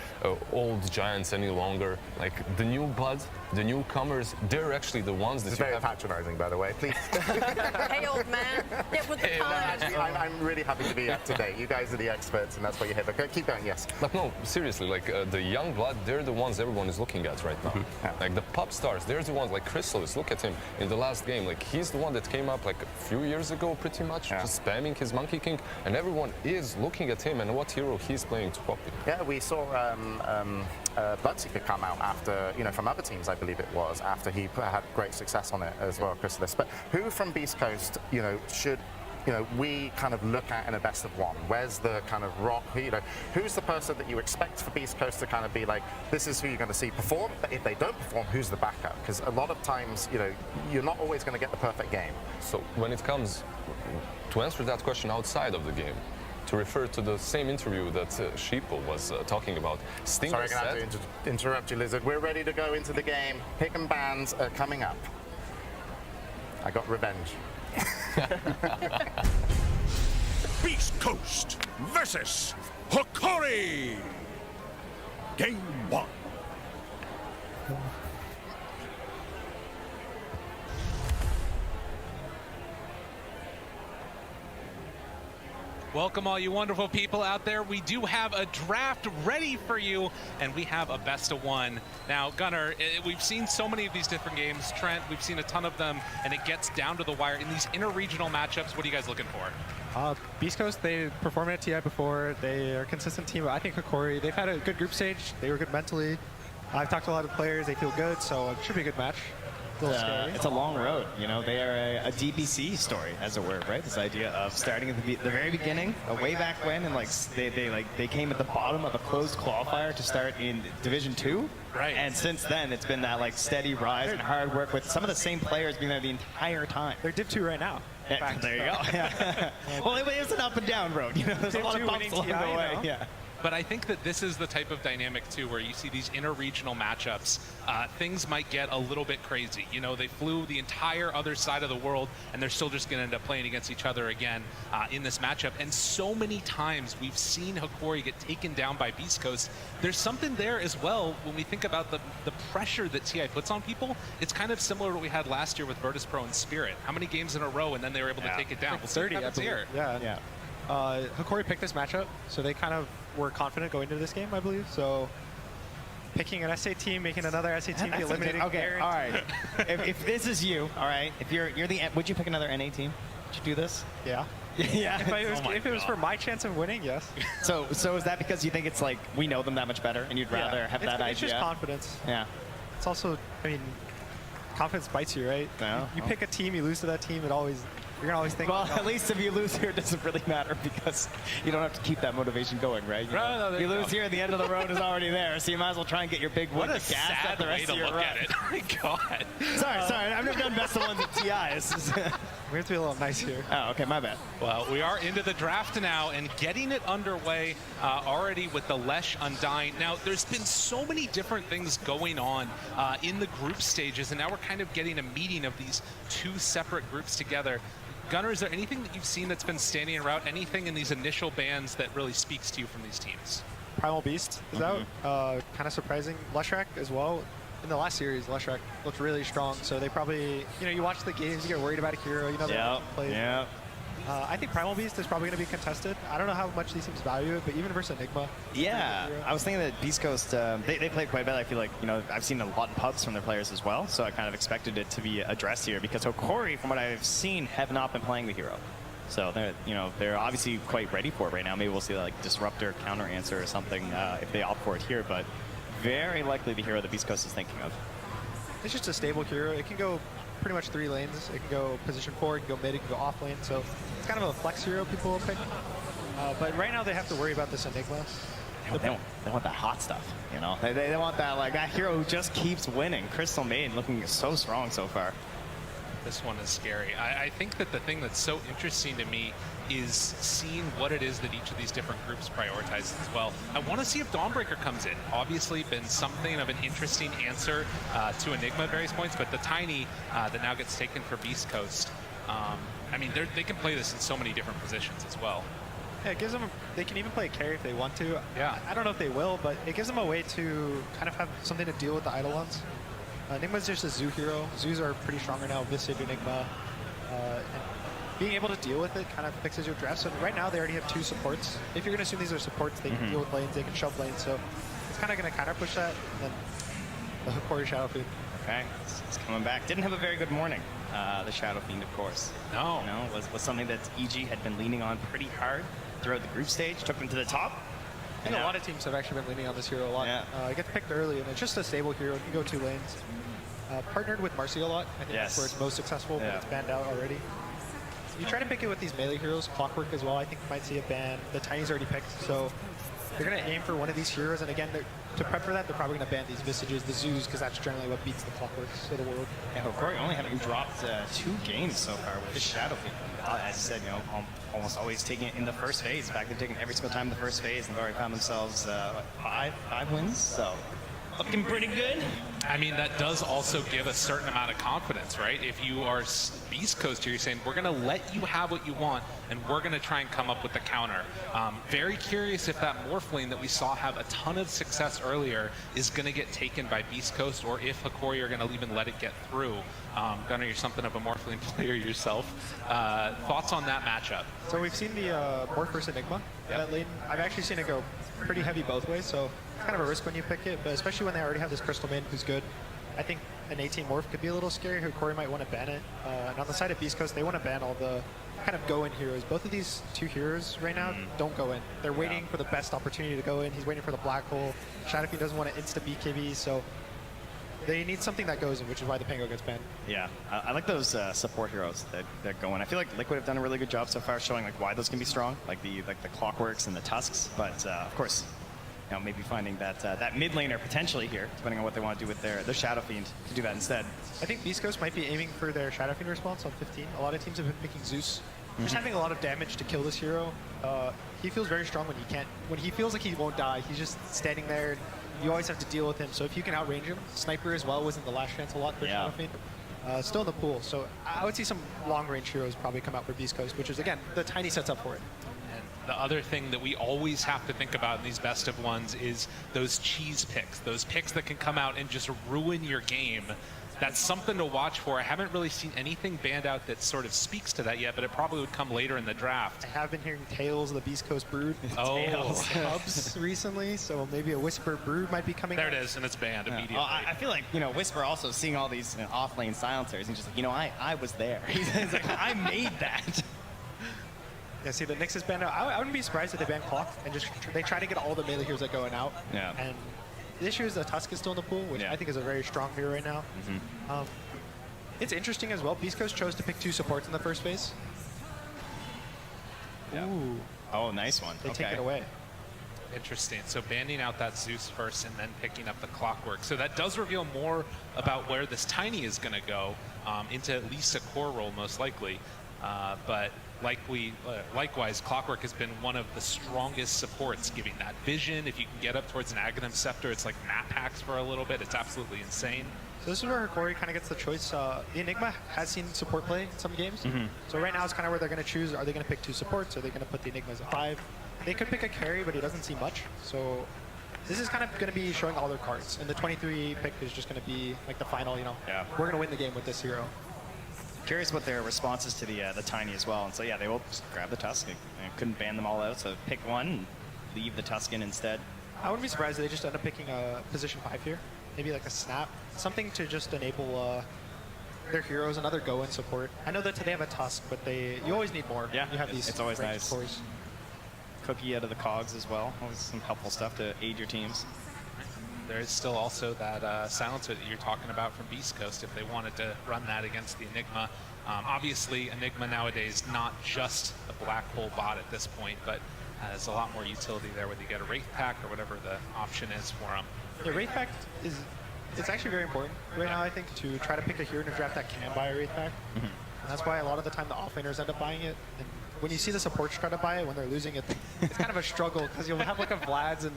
old giants any longer. Like the new blood, the newcomers, they're actually the ones that This is you very have. patronizing, by the way. Please. Hey, old man. Get with the times. Actually, I'm really happy to be up today. You guys are the experts, and that's what you hear. But keep going, yes. But no, seriously, like the young blood, they're the ones everyone is looking at right now. Like the pop stars, they're the ones like Chrysalis. Look at him in the last game. Like he's the one that came up like a few years ago, pretty much, just spamming his Monkey King, and everyone is looking at him and what hero he's playing to copy. Yeah, we saw Bloodseeker come out after, you know, from other teams, I believe it was, after he had great success on it as well, Chrysalis. But who from Beast Coast, you know, should, you know, we kind of look at in a best of one? Where's the kind of rock, you know, who's the person that you expect for Beast Coast to kind of be like, this is who you're going to see perform, but if they don't perform, who's the backup? Because a lot of times, you know, you're not always going to get the perfect game. So when it comes to answer that question outside of the game, to refer to the same interview that Sheeple was talking about, Stinger Sorry, I'm going to have to interrupt you, Lizard. We're ready to go into the game. Pick and bans are coming up. I got revenge. Beast Coast versus Hokori. Game 1. Welcome all you wonderful people out there. We do have a draft ready for you, and we have a best of one. Now, Gunnar, we've seen so many of these different games. Trent, we've seen a ton of them, and it gets down to the wire. In these inter-regional matchups, what are you guys looking for? Beast Coast, they performed at TI before. They are a consistent team. I think Hokori, they've had a good group stage. They were good mentally. I've talked to a lot of players. They feel good, so it should be a good match. It's a long road. You know, they are a DPC story, as it were, right? This idea of starting at the very beginning, way back when, and like they came at the bottom of a closed qualifier to start in Division 2. Right. And since then, it's been that like steady rise and hard work with some of the same players being there the entire time. They're Div 2 right now. Yeah, there you go. Yeah. Well, it's an up and down road. You know, there's a lot of bumps along the way. Yeah. But I think that this is the type of dynamic, too, where you see these inter-regional matchups, things might get a little bit crazy. You know, they flew the entire other side of the world, and they're still just going to end up playing against each other again in this matchup. And so many times we've seen Hokori get taken down by Beast Coast. There's something there as well when we think about the pressure that TI puts on people. It's kind of similar to what we had last year with Virtus Pro and Spirit. How many games in a row, and then they were able to take it down? Like 30, I believe. Yeah. Hokori picked this matchup, so they kind of were confident going into this game, I believe. So picking an SA team, making another SA team, eliminating. Okay, all right. if this is you, all right. If you're the, would you pick another NA team? Would you do this? Yeah. Yeah. If it was for my chance of winning, yes. So is that because you think it's like we know them that much better, and you'd rather have that idea? It's just confidence. Yeah. It's also, I mean, confidence bites you, right? No. You pick a team, you lose to that team, it always You're gonna always think. Well, at least if you lose here, it doesn't really matter because you don't have to keep that motivation going, right? You lose here, the end of the road is already there, so you might as well try and get your big win. What a to gas sad out the way rest to of your look run. at it. Oh my God. Sorry, I've never done best of ones at TI. We have to be a little nice here. Oh, okay, my bad. Well, we are into the draft now and getting it underway already with the Lesh Undying. Now, there's been so many different things going on in the group stages, and now we're kind of getting a meeting of these two separate groups together. Gunnar, is there anything that you've seen that's been standing out? Anything in these initial bans that really speaks to you from these teams? Primal Beast is out. Kind of surprising. Leshrac as well. In the last series, Leshrac looked really strong, so they probably, you watch the games, you get worried about a hero, they play. Yeah. I think Primal Beast is probably going to be contested. I don't know how much these teams value it, but even versus Enigma. Yeah, I was thinking that Beast Coast, they played quite well. I feel like, I've seen a lot of pubs from their players as well, so I kind of expected it to be addressed here because Hokori, from what I've seen, have not been playing the hero. So they're obviously quite ready for it right now. Maybe we'll see like Disruptor, Counter Answer or something if they opt for it here, but very likely the hero that Beast Coast is thinking of. It's just a stable hero. It can go pretty much 3 lanes. It can go position 4, it can go mid, it can go off lane. So it's kind of a flex hero people will pick. But right now they have to worry about this Enigma. They want that hot stuff, They want that that hero who just keeps winning. Crystal Maiden looking so strong so far. This one is scary. I think that the thing that's so interesting to me is seeing what it is that each of these different groups prioritizes as well. I want to see if Dawnbreaker comes in. Obviously been something of an interesting answer to Enigma at various points, but the Tiny that now gets taken for Beast Coast, I mean, they can play this in so many different positions as well. Yeah, it gives them, they can even play carry if they want to. Yeah. I don't know if they will, but it gives them a way to kind of have something to deal with the Eidolons. Enigma's just a Zoo hero. Zoos are pretty strong right now, Visage, Enigma. And being able to deal with it kind of fixes your draft. So right now they already have 2 supports. If you're going to assume these are supports, they can deal with lanes, they can shove lanes. So it's kind of going to counter push that. And then the Hokori Shadow Fiend. Okay, it's coming back. Didn't have a very good morning, the Shadow Fiend, of course. No. Was something that EG had been leaning on pretty hard throughout the group stage, took them to the top. I think a lot of teams have actually been leaning on this hero a lot. Yeah. It gets picked early, and it's just a stable hero. You can go 2 lanes. Partnered with Marcy a lot. I think that's where it's most successful, but it's banned out already. You try to pick it with these melee heroes, Clockwork as well. I think you might see a ban. The Tiny's already picked, so they're going to aim for one of these heroes. And again, to prep for that, they're probably going to ban these Visages, the Zoos, because that's generally what beats the Clockworks of the world. Yeah, Hokori only having dropped 2 games so far with the Shadow Fiend. As I said, almost always taking it in the first phase. In fact, they're taking every single time in the first phase, and they've already found themselves 5 wins. So looking pretty good. I mean, that does also give a certain amount of confidence, right? If you are Beast Coast here, you're saying, we're going to let you have what you want, and we're going to try and come up with the counter. Very curious if that Morph lane that we saw have a ton of success earlier is going to get taken by Beast Coast, or if Hokori are going to even let it get through. Gunnar, you're something of a Morph lane player yourself. Thoughts on that matchup? So we've seen the Morph versus Enigma. That lane, I've actually seen it go pretty heavy both ways, so it's kind of a risk when you pick it, but especially when they already have this Crystal Maiden who's good. I think an 18 Morph could be a little scary. Hokori might want to ban it. And on the side of Beast Coast, they want to ban all the kind of go-in heroes. Both of these 2 heroes right now don't go in. They're waiting for the best opportunity to go in. He's waiting for the black hole. Shadow Fiend doesn't want to insta-BKB, so they need something that goes in, which is why the Pango gets banned. Yeah, I like those support heroes that go in. I feel like Liquid have done a really good job so far showing why those can be strong, like the Clockworks and the Tusks. But of course, maybe finding that mid laner potentially here, depending on what they want to do with their Shadow Fiend, to do that instead. I think Beast Coast might be aiming for their Shadow Fiend response on 15. A lot of teams have been picking Zeus. Just having a lot of damage to kill this hero. He feels very strong when he can't. When he feels like he won't die, he's just standing there. You always have to deal with him. So if you can outrange him, Sniper as well was in the last chance a lot for Shadow Fiend. Still in the pool. So I would see some long-range heroes probably come out for Beast Coast, which is, again, the Tiny sets up for it. The other thing that we always have to think about in these best of ones is those cheese picks, those picks that can come out and just ruin your game. That's something to watch for. I haven't really seen anything banned out that sort of speaks to that yet, but it probably would come later in the draft. I have been hearing tales of the Beast Coast Brood. Tails. Hubs recently, so maybe a Whisper Brood might be coming There out. it is, and it's banned immediately. I feel like, Whisper also seeing all these off-lane silencers, and just like, I was there. He's like, I made that. Yeah, see, the Nyx is banned out. I wouldn't be surprised if they ban Clock and just they try to get all the melee heroes that going out. Yeah. And the issue is the Tusk is still in the pool, which I think is a very strong hero right now. It's interesting as well. Beast Coast chose to pick 2 supports in the first phase. Yeah. Ooh. Oh, nice one. They take it away. Interesting. So banning out that Zeus first and then picking up the Clockwork. So that does reveal more about where this Tiny is going to go, into at least a core role most likely. But likewise, Clockwork has been one of the strongest supports, giving that vision. If you can get up towards an Aghanim Scepter, it's like map hacks for a little bit. It's absolutely insane. So this is where Hikori kind of gets the choice. The Enigma has seen support play in some games. So right now it's kind of where they're going to choose. Are they going to pick 2 supports? Are they going to put the Enigma as a 5? They could pick a carry, but he doesn't see much. So this is kind of going to be showing all their cards. And the 23 pick is just going to be like the final, we're going to win the game with this hero. Curious what their response is to the Tiny as well. And so yeah, they will just grab the Tusk. Couldn't ban them all out, so pick one and leave the Tusk in instead. I wouldn't be surprised if they just end up picking a position 5 here. Maybe like a Snap. Something to just enable their heroes, another go-in support. I know that they have a Tusk, but you always need more. Yeah, you have these it's always nice. Cores. Cookie out of the cogs as well. Always some helpful stuff to aid your teams. There is still also that silencer that you're talking about from Beast Coast if they wanted to run that against the Enigma. Obviously, Enigma nowadays not just a black hole bot at this point, but has a lot more utility there, whether you get a Wraith Pack or whatever the option is for them. Yeah, Wraith Pack it's actually very important right now, I think, to try to pick a hero in a draft that can buy a Wraith Pack. And that's why a lot of the time the offlaners end up buying it. And when you see the supports try to buy it when they're losing it, it's kind of a struggle because you'll have like a Vlad's and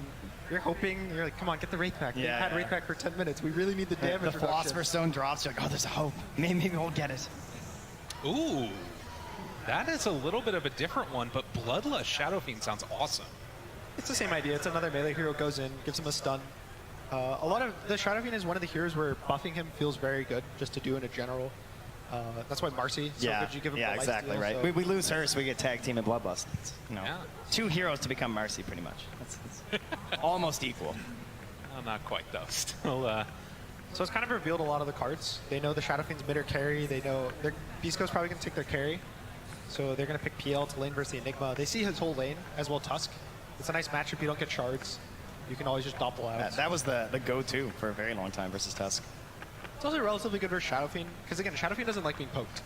you're hoping, you're like, come on, get the Wraith Pack. They've had Wraith Pack for 10 minutes. We really need the damage The Philosopher's Stone drops, you're like, oh, there's a hope. Maybe we'll get it. Ooh, that is a little bit of a different one, but Bloodlust Shadow Fiend sounds awesome. It's the same idea. It's another melee hero goes in, gives him a stun. A lot of the Shadow Fiend is one of the heroes where buffing him feels very good just to do in a general. That's why Marcy so good. You give him the exactly steal, right. So. We lose her, so we get tag team and Bloodlust. It's, 2 heroes to become Marcy, pretty much. It's almost equal. Well, not quite though. Still. So it's kind of revealed a lot of the cards. They know the Shadow Fiend's mid or carry. They know their Beast Coast's probably going to take their carry. So they're going to pick PL to lane versus the Enigma. They see his whole lane as well Tusk. It's a nice matchup. You don't get shards. You can always just doppel out. That was the go-to for a very long time versus Tusk. It's also relatively good versus Shadow Fiend, because again, Shadow Fiend doesn't like being poked.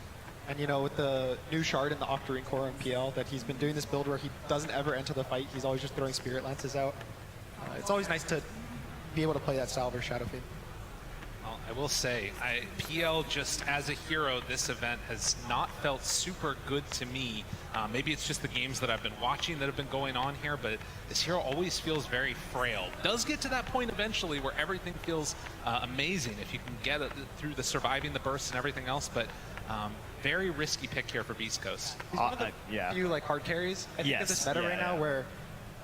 And with the new shard in the Octarine core in PL, that he's been doing this build where he doesn't ever enter the fight. He's always just throwing Spirit Lances out. It's always nice to be able to play that style versus Shadow Fiend. Well, I will say, PL just as a hero, this event has not felt super good to me. Maybe it's just the games that I've been watching that have been going on here, but this hero always feels very frail. Does get to that point eventually where everything feels amazing if you can get it through the surviving the bursts and everything else, but very risky pick here for Beast Coast. He's one of the few hard carries, I think, in this meta right now, where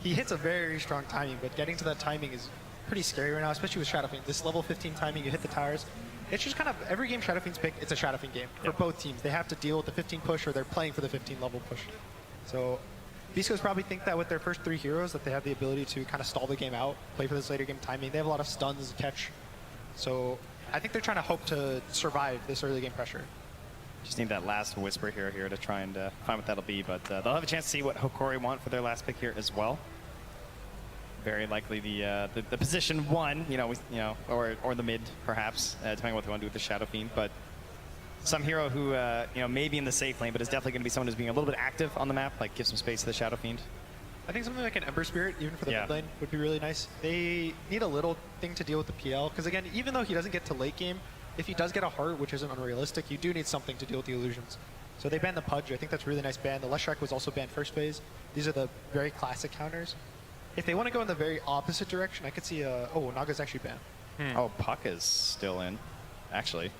he hits a very strong timing, but getting to that timing is pretty scary right now, especially with Shadow Fiend. This level 15 timing, you hit the towers. It's just kind of every game Shadow Fiend's pick, it's a Shadow Fiend game for both teams. They have to deal with the 15 push or they're playing for the 15 level push. So Beast Coast probably think that with their first 3 heroes that they have the ability to kind of stall the game out, play for this later game timing. They have a lot of stuns, catch. So I think they're trying to hope to survive this early game pressure. Just need that last Whisper hero here to try and find what that'll be, but they'll have a chance to see what Hikori want for their last pick here as well. Very likely the position 1, or the mid perhaps, depending on what they want to do with the Shadow Fiend. But some hero who may be in the safe lane, but is definitely going to be someone who's being a little bit active on the map, like give some space to the Shadow Fiend. I think something like an Ember Spirit, even for the mid lane, would be really nice. They need a little thing to deal with the PL, because again, even though he doesn't get to late game, if he does get a heart, which isn't unrealistic, you do need something to deal with the illusions. So they banned the Pudge. I think that's a really nice ban. The Leshrac was also banned first phase. These are the very classic counters. If they want to go in the very opposite direction, I could see Naga's actually banned. Oh, Puck is still in, actually.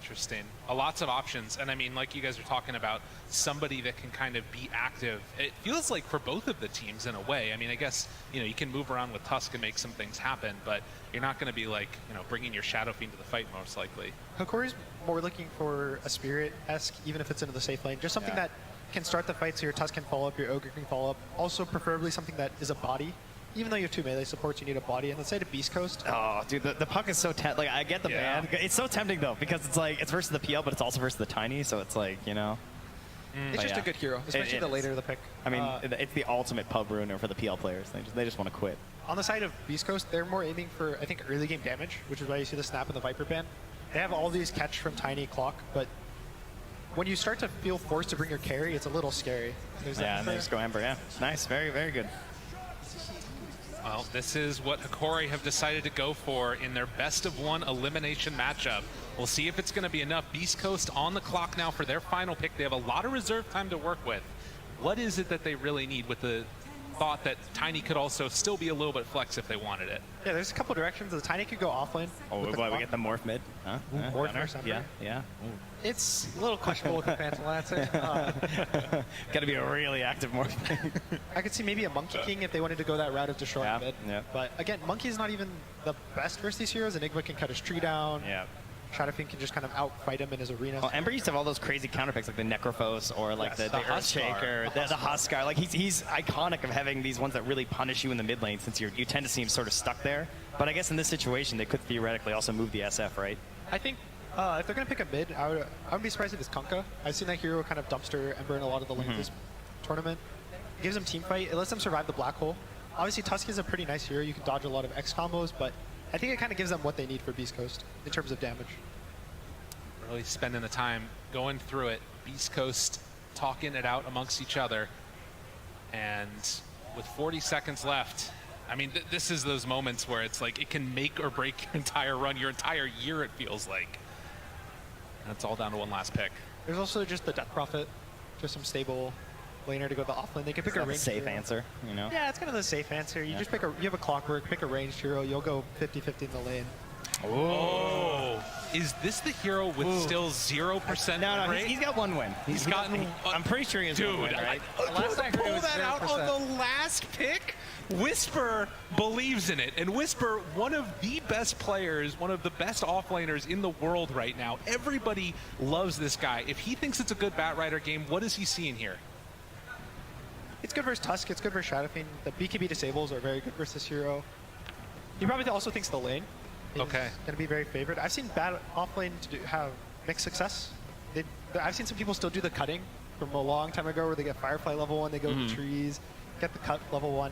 Interesting. Lots of options, and I mean, like you guys are talking about, somebody that can kind of be active. It feels like for both of the teams in a way. I mean, I guess you can move around with Tusk and make some things happen, but you're not going to be like bringing your Shadow Fiend to the fight most likely. Hikori's more looking for a Spirit-esque, even if it's into the safe lane, just something that can start the fight so your Tusk can follow up, your Ogre can follow up. Also, preferably something that is a body. Even though you have 2 melee supports, you need a body. And let's say to Beast Coast. Oh, dude, the Puck is so tempting. Like, I get the ban. It's so tempting, though, because it's like, it's versus the PL, but it's also versus the Tiny, so it's like, It's just a good hero, especially the later the pick. I mean, it's the ultimate pub ruiner for the PL players. They just want to quit. On the side of Beast Coast, they're more aiming for, I think, early game damage, which is why you see the Snap and the Viper ban. They have all these catch from Tiny Clock, but when you start to feel forced to bring your carry, it's a little scary. Yeah, and they just go Ember, yeah. Nice, very, very good. Well, this is what Hakori have decided to go for in their best-of-one elimination matchup. We'll see if it's going to be enough. Beast Coast on the clock now for their final pick. They have a lot of reserve time to work with. What is it that they really need with the thought that Tiny could also still be a little bit flex if they wanted it? Yeah, there's a couple directions. The Tiny could go offlane. Oh, we get the morph mid. Huh? Morph versus Ember. Yeah, yeah. It's a little questionable with the Phantom Lancer. Got to be a really active morph. I could see maybe a Monkey King if they wanted to go that route of destroying mid. Yeah. But again, Monkey's not even the best versus these heroes. Enigma can cut his tree down. Yeah. Shadowfiend can just kind of outfight him in his arena. Well, Ember used to have all those crazy counter picks like the Necrophos or like Yes, the Earthshaker, the Huskar. Like he's iconic of having these ones that really punish you in the mid lane since you tend to see him sort of stuck there. But I guess in this situation they could theoretically also move the SF, right? I think if they're going to pick a mid, I wouldn't be surprised if it's Kunkka. I've seen that hero kind of dumpster Ember in a lot of the lanes this tournament. It gives them team fight. It lets them survive the black hole. Obviously, Tusky is a pretty nice hero. You can dodge a lot of X combos, but I think it kind of gives them what they need for Beast Coast in terms of damage. Really spending the time going through it. Beast Coast talking it out amongst each other. And with 40 seconds left, I mean, this is those moments where it's like it can make or break your entire run, your entire year, it feels like. And it's all down to one last pick. There's also just the Death Prophet, just some stable laner to go to the offlane. They can pick a ranged safe hero. answer, you know? Yeah, it's kind of the safe answer. You just pick you have a Clockwork, pick a ranged hero, you'll go 50-50 in the lane. Oh, is this the hero with still 0% No, rate? he's got one win. He's gotten. I'm pretty sure he has one win, right? Last I pull that out on the last pick. Whisper believes in it, and Whisper, one of the best players, one of the best offlaners in the world right now. Everybody loves this guy. If he thinks it's a good Batrider game, what is he seeing here? It's good versus Tusk, it's good versus Shadowfiend. The BKB disables are very good versus this hero. He probably also thinks the lane is going to be very favored. I've seen bad offlane have mixed success. I've seen some people still do the cutting from a long time ago where they get Firefly level 1, they go to the trees, get the cut level 1.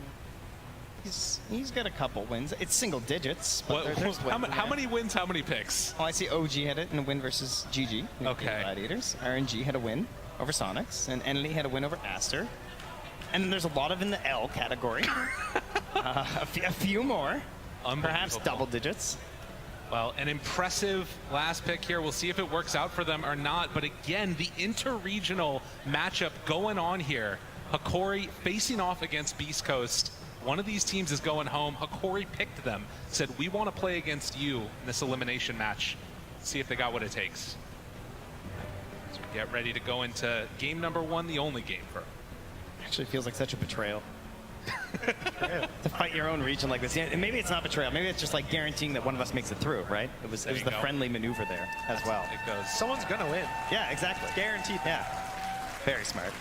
He's got a couple wins. It's single digits. But how many wins, how many picks? Oh, I see OG had it in a win versus GG. Okay. Gladiators. RNG had a win over Sonics, and Enely had a win over Aster. And then there's a lot of in the L category. A few more. Perhaps double digits. Well, an impressive last pick here. We'll see if it works out for them or not. But again, the interregional matchup going on here. Hakori facing off against Beast Coast. One of these teams is going home. Hakori picked them, said, we want to play against you in this elimination match. See if they got what it takes. So get ready to go into game number 1, the only game for them. Actually feels like such a betrayal. To fight your own region like this. Yeah, and maybe it's not betrayal. Maybe it's just like guaranteeing that one of us makes it through, right? It was the friendly maneuver there as well. It goes. Someone's going to win. Yeah, exactly. Guaranteed. Yeah. Very smart.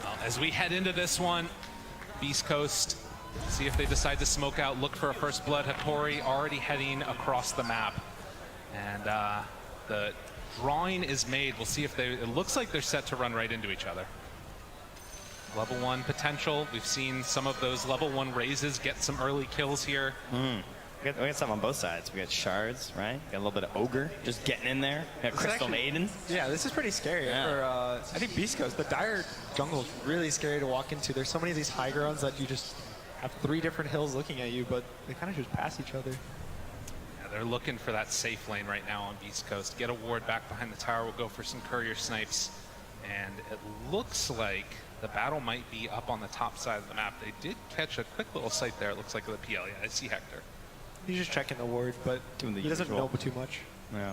Well, as we head into this one, Beast Coast, see if they decide to smoke out, look for a first blood. Hakori already heading across the map. And the drawing is made. We'll see if it looks like they're set to run right into each other. Level 1 potential. We've seen some of those level 1 raises get some early kills here. We got stuff on both sides. We got Shards, right? Got a little bit of Ogre just getting in there. We got Crystal Maiden. Yeah, this is pretty scary. Yeah. I think Beast Coast, the Dire jungle is really scary to walk into. There's so many of these high grounds that you just have 3 different hills looking at you, but they kind of just pass each other. Yeah, they're looking for that safe lane right now on Beast Coast. Get a ward back behind the tower. We'll go for some courier snipes. And it looks like the battle might be up on the top side of the map. They did catch a quick little sight there. It looks like the PL. Yeah, I see Hector. He's just checking the ward, but he doesn't know too much. Yeah.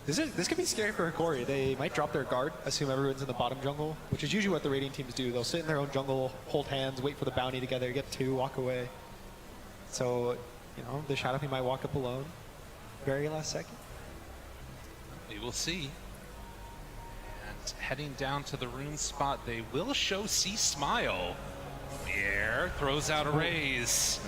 This could be scary for Hakori. They might drop their guard, assume everyone's in the bottom jungle, which is usually what the raiding teams do. They'll sit in their own jungle, hold hands, wait for the bounty together, get 2, walk away. So, you know, the Shadowfiend might walk up alone. Very last second. We will see. And heading down to the rune spot, they will show C Smile. Pierre throws out a raise.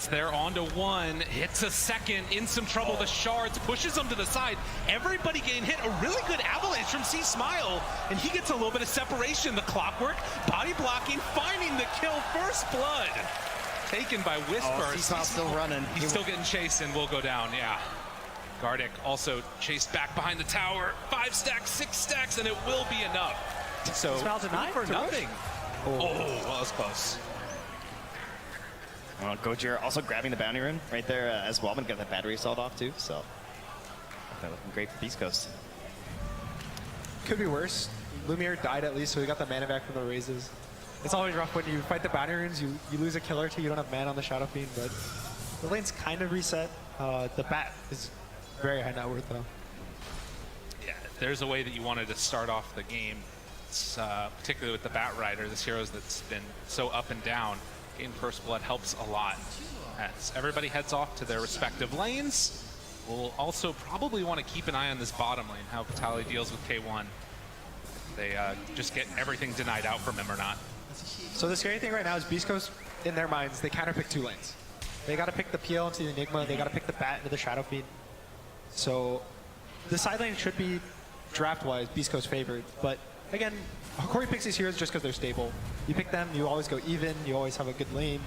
They're on to 1, hits a second, in some trouble. The Shards pushes them to the side. Everybody getting hit. A really good avalanche from C Smile, and he gets a little bit of separation. The Clockwork, body blocking, finding the kill. First blood taken by Whisper. C Smile's still running. He's still getting chased and will go down, yeah. Gardic also chased back behind the tower. 5 stacks, 6 stacks, and it will be enough. So denied for nothing. Oh, well, that was close. Well, Gojira also grabbing the bounty rune right there as well, and got that battery assault off too. So that looking great for Beast Coast. Could be worse. Lumiere died at least, so we got the mana back from the raises. It's always rough when you fight the bounty runes. You lose a kill or two. You don't have mana on the Shadow Fiend, but the lane's kind of reset. The bat is very high net worth though. Yeah, if there's a way that you wanted to start off the game, it's, particularly with the Bat Rider, this hero that's been so up and down, getting First Blood helps a lot. As everybody heads off to their respective lanes, we'll also probably want to keep an eye on this bottom lane, how Vitali deals with K1. They just get everything denied out from him or not. So the scary thing right now is Beast Coast, in their minds, they counterpick 2 lanes. They got to pick the PL into the Enigma, they got to pick the Bat into the Shadow Fiend. So the side lane should be, draft-wise, Beast Coast favored. But again, Corey picks these heroes just because they're stable. You pick them, you always go even, you always have a good lane.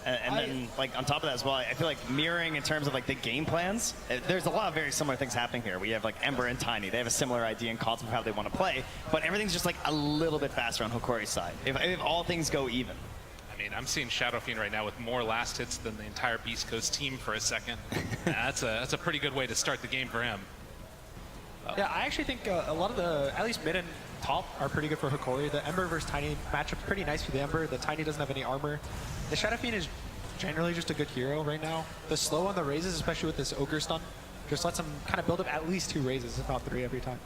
And then, like, on top of that as well, I feel like mirroring in terms of, like, the game plans, there's a lot of very similar things happening here. We have, like, Ember and Tiny. They have a similar idea and concept of how they want to play, but everything's just, like, a little bit faster on Hokori's side. If all things go even. I mean, I'm seeing Shadow Fiend right now with more last hits than the entire Beast Coast team for a second. That's a pretty good way to start the game for him. Yeah, I actually think a lot of the, at least mid and top, are pretty good for Hokori. The Ember versus Tiny matchup's pretty nice for the Ember. The Tiny doesn't have any armor. The Shadow Fiend is generally just a good hero right now. The slow on the raises, especially with this Ogre stun, just lets him kind of build up at least 2 raises, if not 3 every time.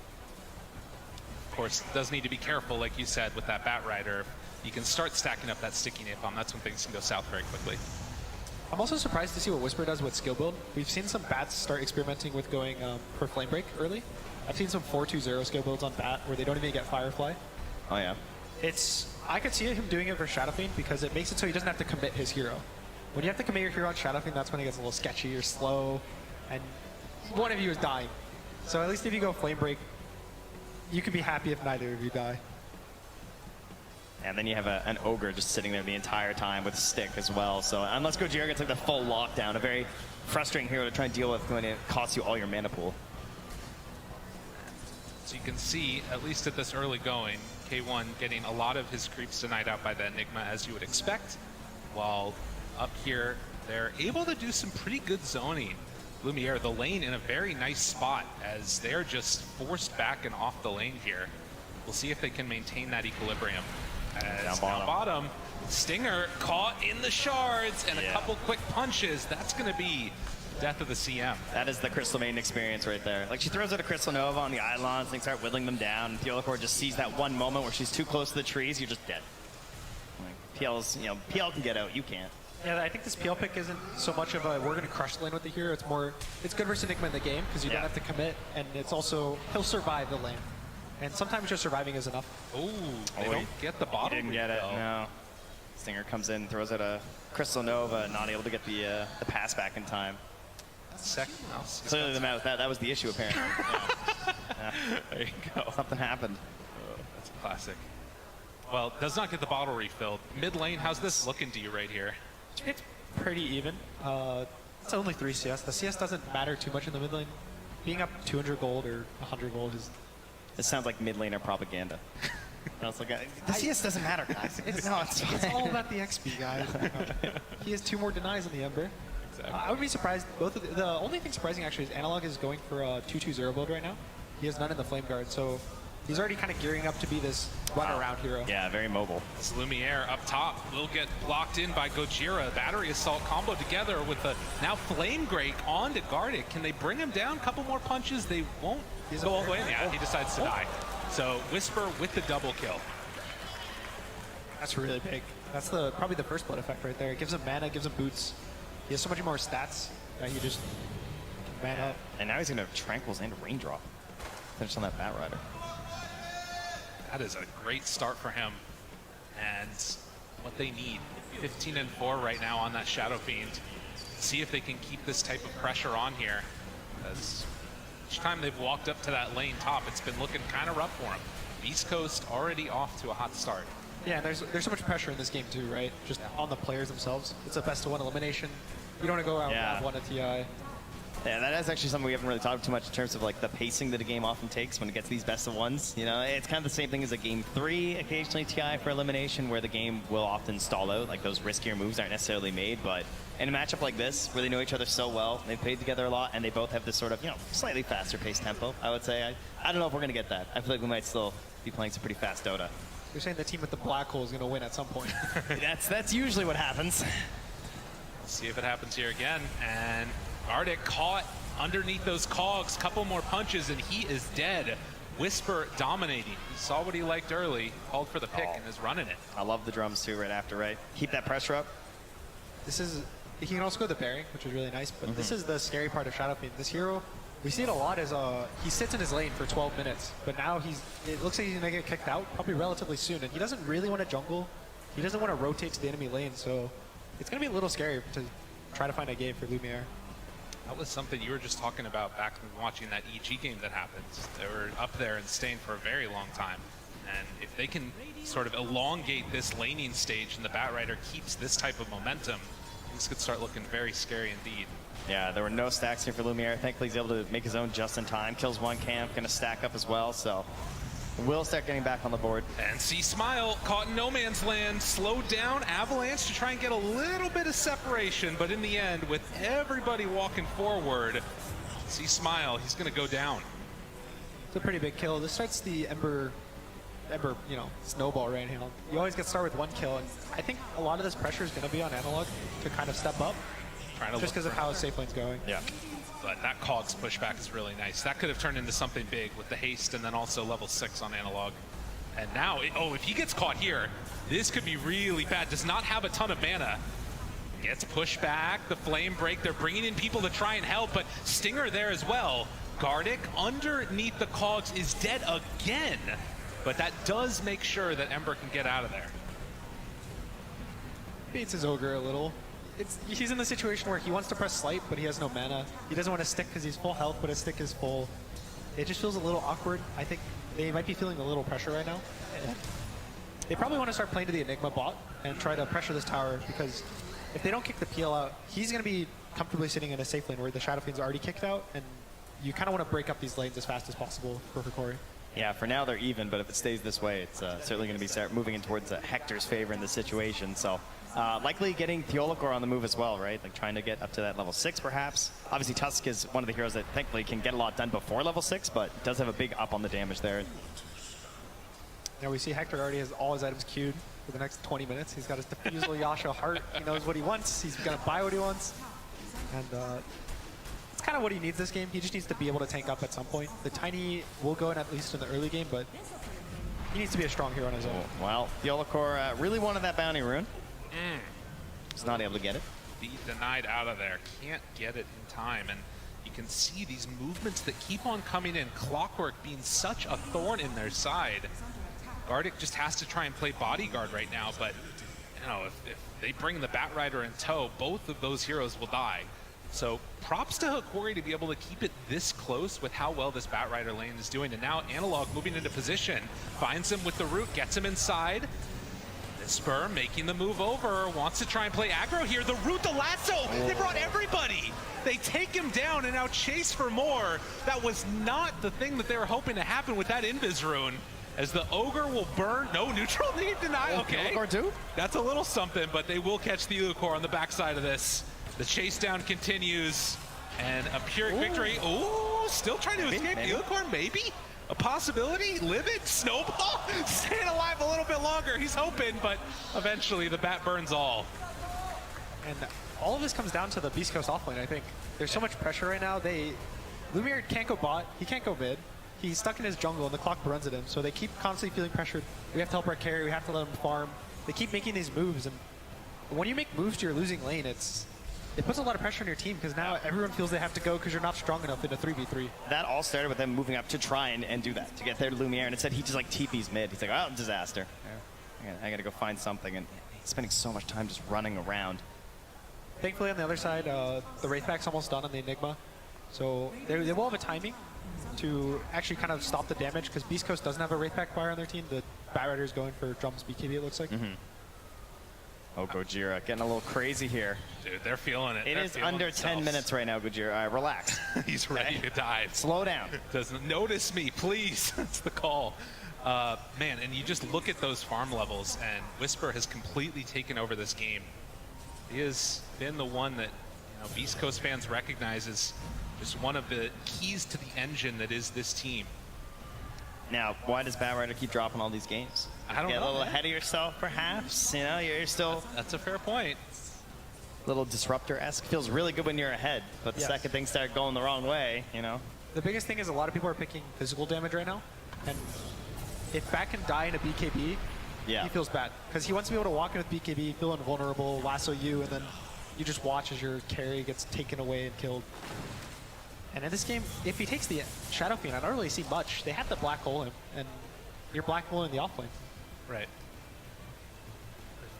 Of course, does need to be careful, like you said, with that Bat Rider. You can start stacking up that sticky napalm. That's when things can go south very quickly. I'm also surprised to see what Whisper does with skill build. We've seen some Bats start experimenting with going for Flame Break early. I've seen some 4-2-0 skill builds on Bat where they don't even get Firefly. Oh yeah. I could see him doing it for Shadow Fiend because it makes it so he doesn't have to commit his hero. When you have to commit your hero on Shadow Fiend, that's when it gets a little sketchy or slow, and one of you is dying. So at least if you go Flame Break, you can be happy if neither of you die. And then you have an Ogre just sitting there the entire time with a stick as well. So unless Gojira gets like the full lockdown, a very frustrating hero to try and deal with when it costs you all your mana pool. So you can see, at least at this early going, K1 getting a lot of his creeps denied out by the Enigma, as you would expect. While up here, they're able to do some pretty good zoning. Lumiere, the lane in a very nice spot, as they're just forced back and off the lane here. We'll see if they can maintain that equilibrium. As down bottom, Stinger caught in the shards and a couple quick punches. That's going to be death of the CM. That is the Crystal Maiden experience right there. Like, she throws out a Crystal Nova on the Eidolons, and they start whittling them down. And PL just sees that one moment where she's too close to the trees, you're just dead. Like, PL's, you know, PL can get out, you can't. Yeah, I think this PL pick isn't so much of a we're going to crush the lane with the hero. It's more, it's good versus Enigma in the game because you don't have to commit, and it's also, he'll survive the lane. And sometimes just surviving is enough. Ooh, they don't get the bottom. He didn't get it, no. Stinger comes in, throws out a Crystal Nova, not able to get the pass back in time. Second mouse. Clearly the mouse, that was the issue apparently. There you go. Something happened. Oh, that's a classic. Well, does not get the bottle refilled. Mid lane, how's this looking to you right here? It's pretty even. It's only 3 CS. The CS doesn't matter too much in the mid lane. Being up 200 gold or 100 gold is... This sounds like mid laner propaganda. I was like, the CS doesn't matter, guys. It's all about the XP, guys. He has 2 more denies on the Ember. Exactly. I would be surprised. The only thing surprising actually is Analog is going for a 2-2-0 build right now. He has none in the Flame Guard, so he's already kind of gearing up to be this run-around hero. Yeah, very mobile. This Lumiere up top will get blocked in by Gojira. Battery Assault combo together with the now Flame Break onto Gardic. Can they bring him down? A couple more punches. They won't go all the way. Yeah, he decides to die. So Whisper with the double kill. That's really big. That's probably the first blood effect right there. It gives him mana, gives him boots. He has so much more stats that he just can man up. And now he's going to have Tranquils and Raindrop. Finish on that Bat Rider. That is a great start for him. And what they need, 15-4 right now on that Shadow Fiend. See if they can keep this type of pressure on here. As each time they've walked up to that lane top, it's been looking kind of rough for them. Beast Coast already off to a hot start. Yeah, there's so much pressure in this game too, right? Just on the players themselves. It's a best-of-1 elimination. You don't want to go out and one at TI. Yeah, that is actually something we haven't really talked too much in terms of like the pacing that a game often takes when it gets these best of ones. You know, it's kind of the same thing as a game 3, occasionally TI for elimination, where the game will often stall out. Like those riskier moves aren't necessarily made, but in a matchup like this, where they know each other so well, they've played together a lot, and they both have this sort of, you know, slightly faster paced tempo, I would say. I don't know if we're going to get that. I feel like we might still be playing some pretty fast Dota. You're saying the team with the black hole is going to win at some point. That's usually what happens. Let's see if it happens here again. And Gartic caught underneath those cogs, couple more punches, and he is dead. Whisper dominating. He saw what he liked early, called for the pick, and is running it. I love the drums too right after, right? Keep that pressure up. This is, he can also go the berry, which is really nice, but this is the scary part of Shadowfiend. This hero, we see it a lot as he sits in his lane for 12 minutes, but now it looks like he's gonna get kicked out probably relatively soon, and he doesn't really want to jungle. He doesn't want to rotate to the enemy lane, so it's gonna be a little scary to try to find a game for Lumiere. That was something you were just talking about back when watching that EG game that happened. They were up there and staying for a very long time. And if they can sort of elongate this laning stage and the Batrider keeps this type of momentum, things could start looking very scary indeed. Yeah, there were no stacks here for Lumiere. Thankfully, he's able to make his own just in time. Kills one camp, gonna stack up as well, so will start getting back on the board. And see Smile caught in no man's land, slowed down Avalanche to try and get a little bit of separation, but in the end, with everybody walking forward, see Smile, he's gonna go down. It's a pretty big kill. This starts the Ember, you know, snowball right now. You always get started with one kill, and I think a lot of this pressure is gonna be on Analog to kind of step up, just because of how safe lane's going. Yeah. But that Cogs pushback is really nice. That could have turned into something big with the haste and then also level 6 on Analog. And now, if he gets caught here, this could be really bad. Does not have a ton of mana. Gets pushed back, the flame break. They're bringing in people to try and help, but Stinger there as well. Gartic underneath the Cogs is dead again. But that does make sure that Ember can get out of there. Beats his Ogre a little. He's in the situation where he wants to press Slight, but he has no mana. He doesn't want to stick because he's full health, but his stick is full. It just feels a little awkward. I think they might be feeling a little pressure right now. They probably want to start playing to the Enigma bot and try to pressure this tower, because if they don't kick the PL out, he's going to be comfortably sitting in a safe lane where the Shadowfiend's already kicked out, and you kind of want to break up these lanes as fast as possible for Hikori. Yeah, for now they're even, but if it stays this way, it's certainly going to be start moving in towards Hector's favor in this situation. So likely getting Theolokor on the move as well, right? Like trying to get up to that level 6 perhaps. Obviously Tusk is one of the heroes that thankfully can get a lot done before level 6, but does have a big up on the damage there. Now we see Hector already has all his items queued for the next 20 minutes. He's got his Diffusal Yasha Heart. He knows what he wants. He's going to buy what he wants. And it's kind of what he needs this game. He just needs to be able to tank up at some point. The Tiny will go in at least in the early game, but he needs to be a strong hero on his own. Well, Theolokor really wanted that bounty rune. He's not able to get it. Be denied out of there. Can't get it in time. And you can see these movements that keep on coming in. Clockwork being such a thorn in their side. Gartic just has to try and play bodyguard right now, but you know, if they bring the Batrider in tow, both of those heroes will die. So props to Hikori to be able to keep it this close with how well this Batrider lane is doing. And now Analog moving into position, finds him with the root, gets him inside. Spur making the move over, wants to try and play aggro here. The root, the lasso, they brought everybody. They take him down and now chase for more. That was not the thing that they were hoping to happen with that Invis rune. As the Ogre will burn, no neutral need deny, okay. That's a little something, but they will catch the Theolokor on the backside of this. The chase down continues, and a Pyrrhic victory. Ooh, still trying to escape the Theolokor, maybe? A possibility? Livid? Snowball? Staying alive a little bit longer, he's hoping, but eventually the bat burns all. And all of this comes down to the Beast Coast offlane, I think. There's so much pressure right now. Lumiere can't go bot, he can't go mid. He's stuck in his jungle and the clock runs at him, so they keep constantly feeling pressured. We have to help our carry, we have to let him farm. They keep making these moves, and when you make moves to your losing lane, it puts a lot of pressure on your team, because now everyone feels they have to go because you're not strong enough in a 3v3. That all started with them moving up to try and do that, to get there to Lumiere, and instead he just like TP's mid. He's like, oh, disaster. Yeah. I gotta go find something, and he's spending so much time just running around. Thankfully on the other side, the Wraithback's almost done on the Enigma, so they will have a timing to actually kind of stop the damage, because Beast Coast doesn't have a Wraithback fire on their team. The Batrider is going for Drums BKB, it looks like. Oh, Gojira getting a little crazy here. Dude, they're feeling it. It is under 10 minutes right now, Gojira. Relax. He's ready to dive. Slow down. Doesn't notice me, please. That's the call. Man, and you just look at those farm levels, and Whisper has completely taken over this game. He has been the one that Beast Coast fans recognize as just one of the keys to the engine that is this team. Now, why does Batrider keep dropping all these games? I don't know. Get a little ahead of yourself, perhaps. You're still. That's a fair point. A little disruptor-esque. Feels really good when you're ahead, but the second things start going the wrong way, The biggest thing is a lot of people are picking physical damage right now, and if Bat can die in a BKB, he feels bad because he wants to be able to walk in with BKB, feel invulnerable, lasso you, and then you just watch as your carry gets taken away and killed. And in this game, if he takes the Shadow Fiend, I don't really see much. They have to black hole him, and you're black holing the off lane. Right.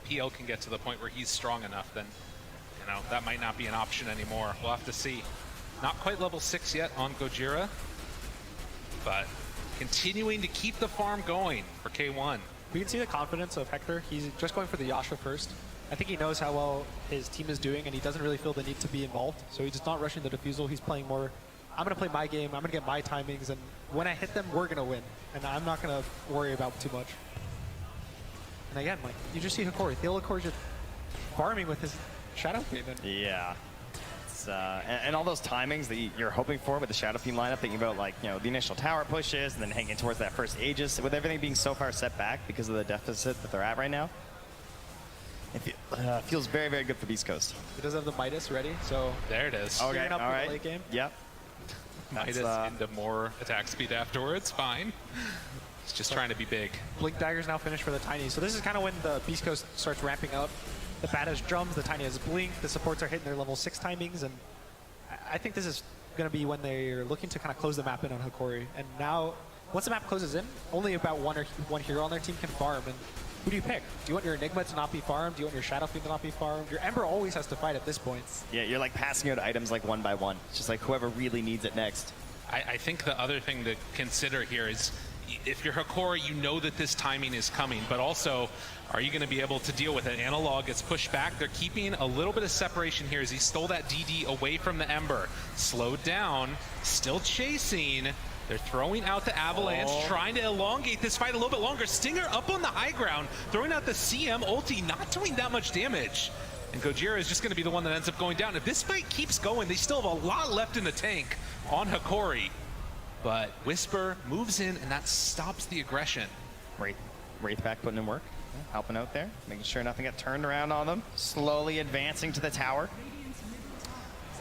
If PL can get to the point where he's strong enough, then that might not be an option anymore. We'll have to see. Not quite level 6 yet on Gojira, but continuing to keep the farm going for K1. We can see the confidence of Hector. He's just going for the Yasha first. I think he knows how well his team is doing, and he doesn't really feel the need to be involved. So he's just not rushing the defusal. He's playing more, I'm going to play my game, I'm going to get my timings, and when I hit them, we're going to win. And I'm not going to worry about too much. And again, you just see Hikori. Theo Hikori just farming with his Shadow Fiend. Yeah. And all those timings that you're hoping for with the Shadow Fiend lineup, thinking about the initial tower pushes and then hanging towards that first Aegis, with everything being so far set back because of the deficit that they're at right now. It feels very, very good for Beast Coast. He does have the Midas ready, so there it is. Okay, up all right. The late game. Yep. Midas into more attack speed afterwards. Fine. He's just trying to be big. Blink Dagger's now finished for the Tiny. So this is kind of when the Beast Coast starts ramping up. The Bat has drums, the Tiny has Blink, the supports are hitting their level 6 timings, and I think this is going to be when they're looking to kind of close the map in on Hikori. And now, once the map closes in, only about one hero on their team can farm. And who do you pick? Do you want your Enigma to not be farmed? Do you want your Shadow Fiend to not be farmed? Your Ember always has to fight at this point. Yeah, you're passing out items one by one. It's just whoever really needs it next. I think the other thing to consider here is if you're Hikori, you know that this timing is coming, but also, are you going to be able to deal with it? Analog gets pushed back. They're keeping a little bit of separation here as he stole that DD away from the Ember. Slowed down, still chasing. They're throwing out the Avalanche, trying to elongate this fight a little bit longer. Stinger up on the high ground, throwing out the CM ulti, not doing that much damage. And Gojira is just going to be the one that ends up going down. If this fight keeps going, they still have a lot left in the tank on Hikori. But Whisper moves in, and that stops the aggression. Wraithback putting in work, helping out there, making sure nothing got turned around on them. Slowly advancing to the tower.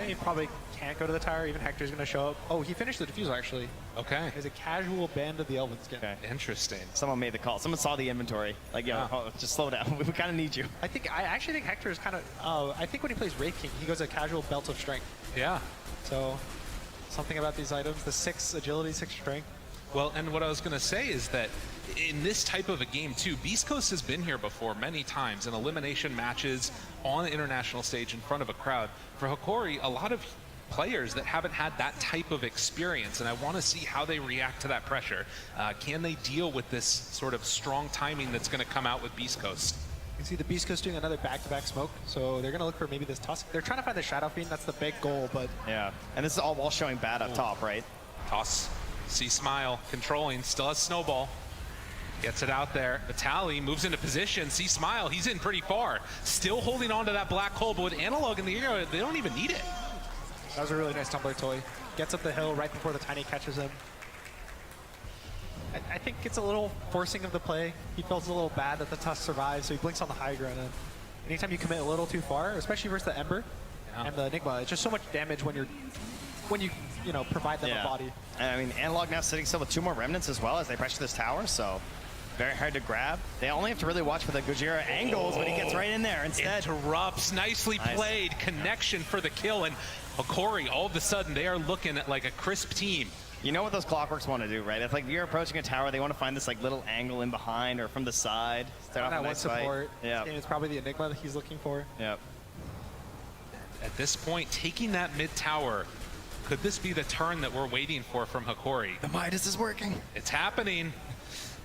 And he probably can't go to the tower. Even Hector's going to show up. Oh, he finished the defusal, actually. Okay. There's a casual Band of the Elven skin. Okay. Interesting. Someone made the call. Someone saw the inventory. Just slow down. We kind of need you. I actually think Hector is kind of... I think when he plays Wraith King, he goes a casual Belt of Strength. Yeah. So, something about these items. The 6 agility, 6 strength. Well, and what I was going to say is that in this type of a game, too, Beast Coast has been here before many times in elimination matches on the international stage in front of a crowd. For Hikori, a lot of players that haven't had that type of experience, and I want to see how they react to that pressure. Can they deal with this sort of strong timing that's going to come out with Beast Coast? You can see the Beast Coast doing another back-to-back smoke, so they're going to look for maybe this Tusk. They're trying to find the Shadow Fiend. That's the big goal, but... Yeah, and this is all while showing Bat up top, right? Toss. See Smile controlling, still has Snowball. Gets it out there. Vitali moves into position. See Smile, he's in pretty far. Still holding on to that black hole, but with Analog in the air, they don't even need it. That was a really nice tumbler toy. Gets up the hill right before the Tiny catches him. I think it's a little forcing of the play. He feels a little bad that the Tusk survives, so he blinks on the high ground. And anytime you commit a little too far, especially versus the Ember and the Enigma, it's just so much damage when you provide them a body. I mean, Analog now sitting still with 2 more remnants as well as they pressure this tower, so very hard to grab. They only have to really watch for the Gojira angles, but he gets right in there instead. Interrupts, nicely played. Connection for the kill, and Hikori, all of a sudden, they are looking at like a crisp team. You know what those Clockworks want to do, right? If you're approaching a tower, they want to find this little angle in behind or from the side. Start off a nice support. Yeah. It's probably the Enigma that he's looking for. Yep. At this point, taking that mid tower, could this be the turn that we're waiting for from Hikori? The Midas is working. It's happening.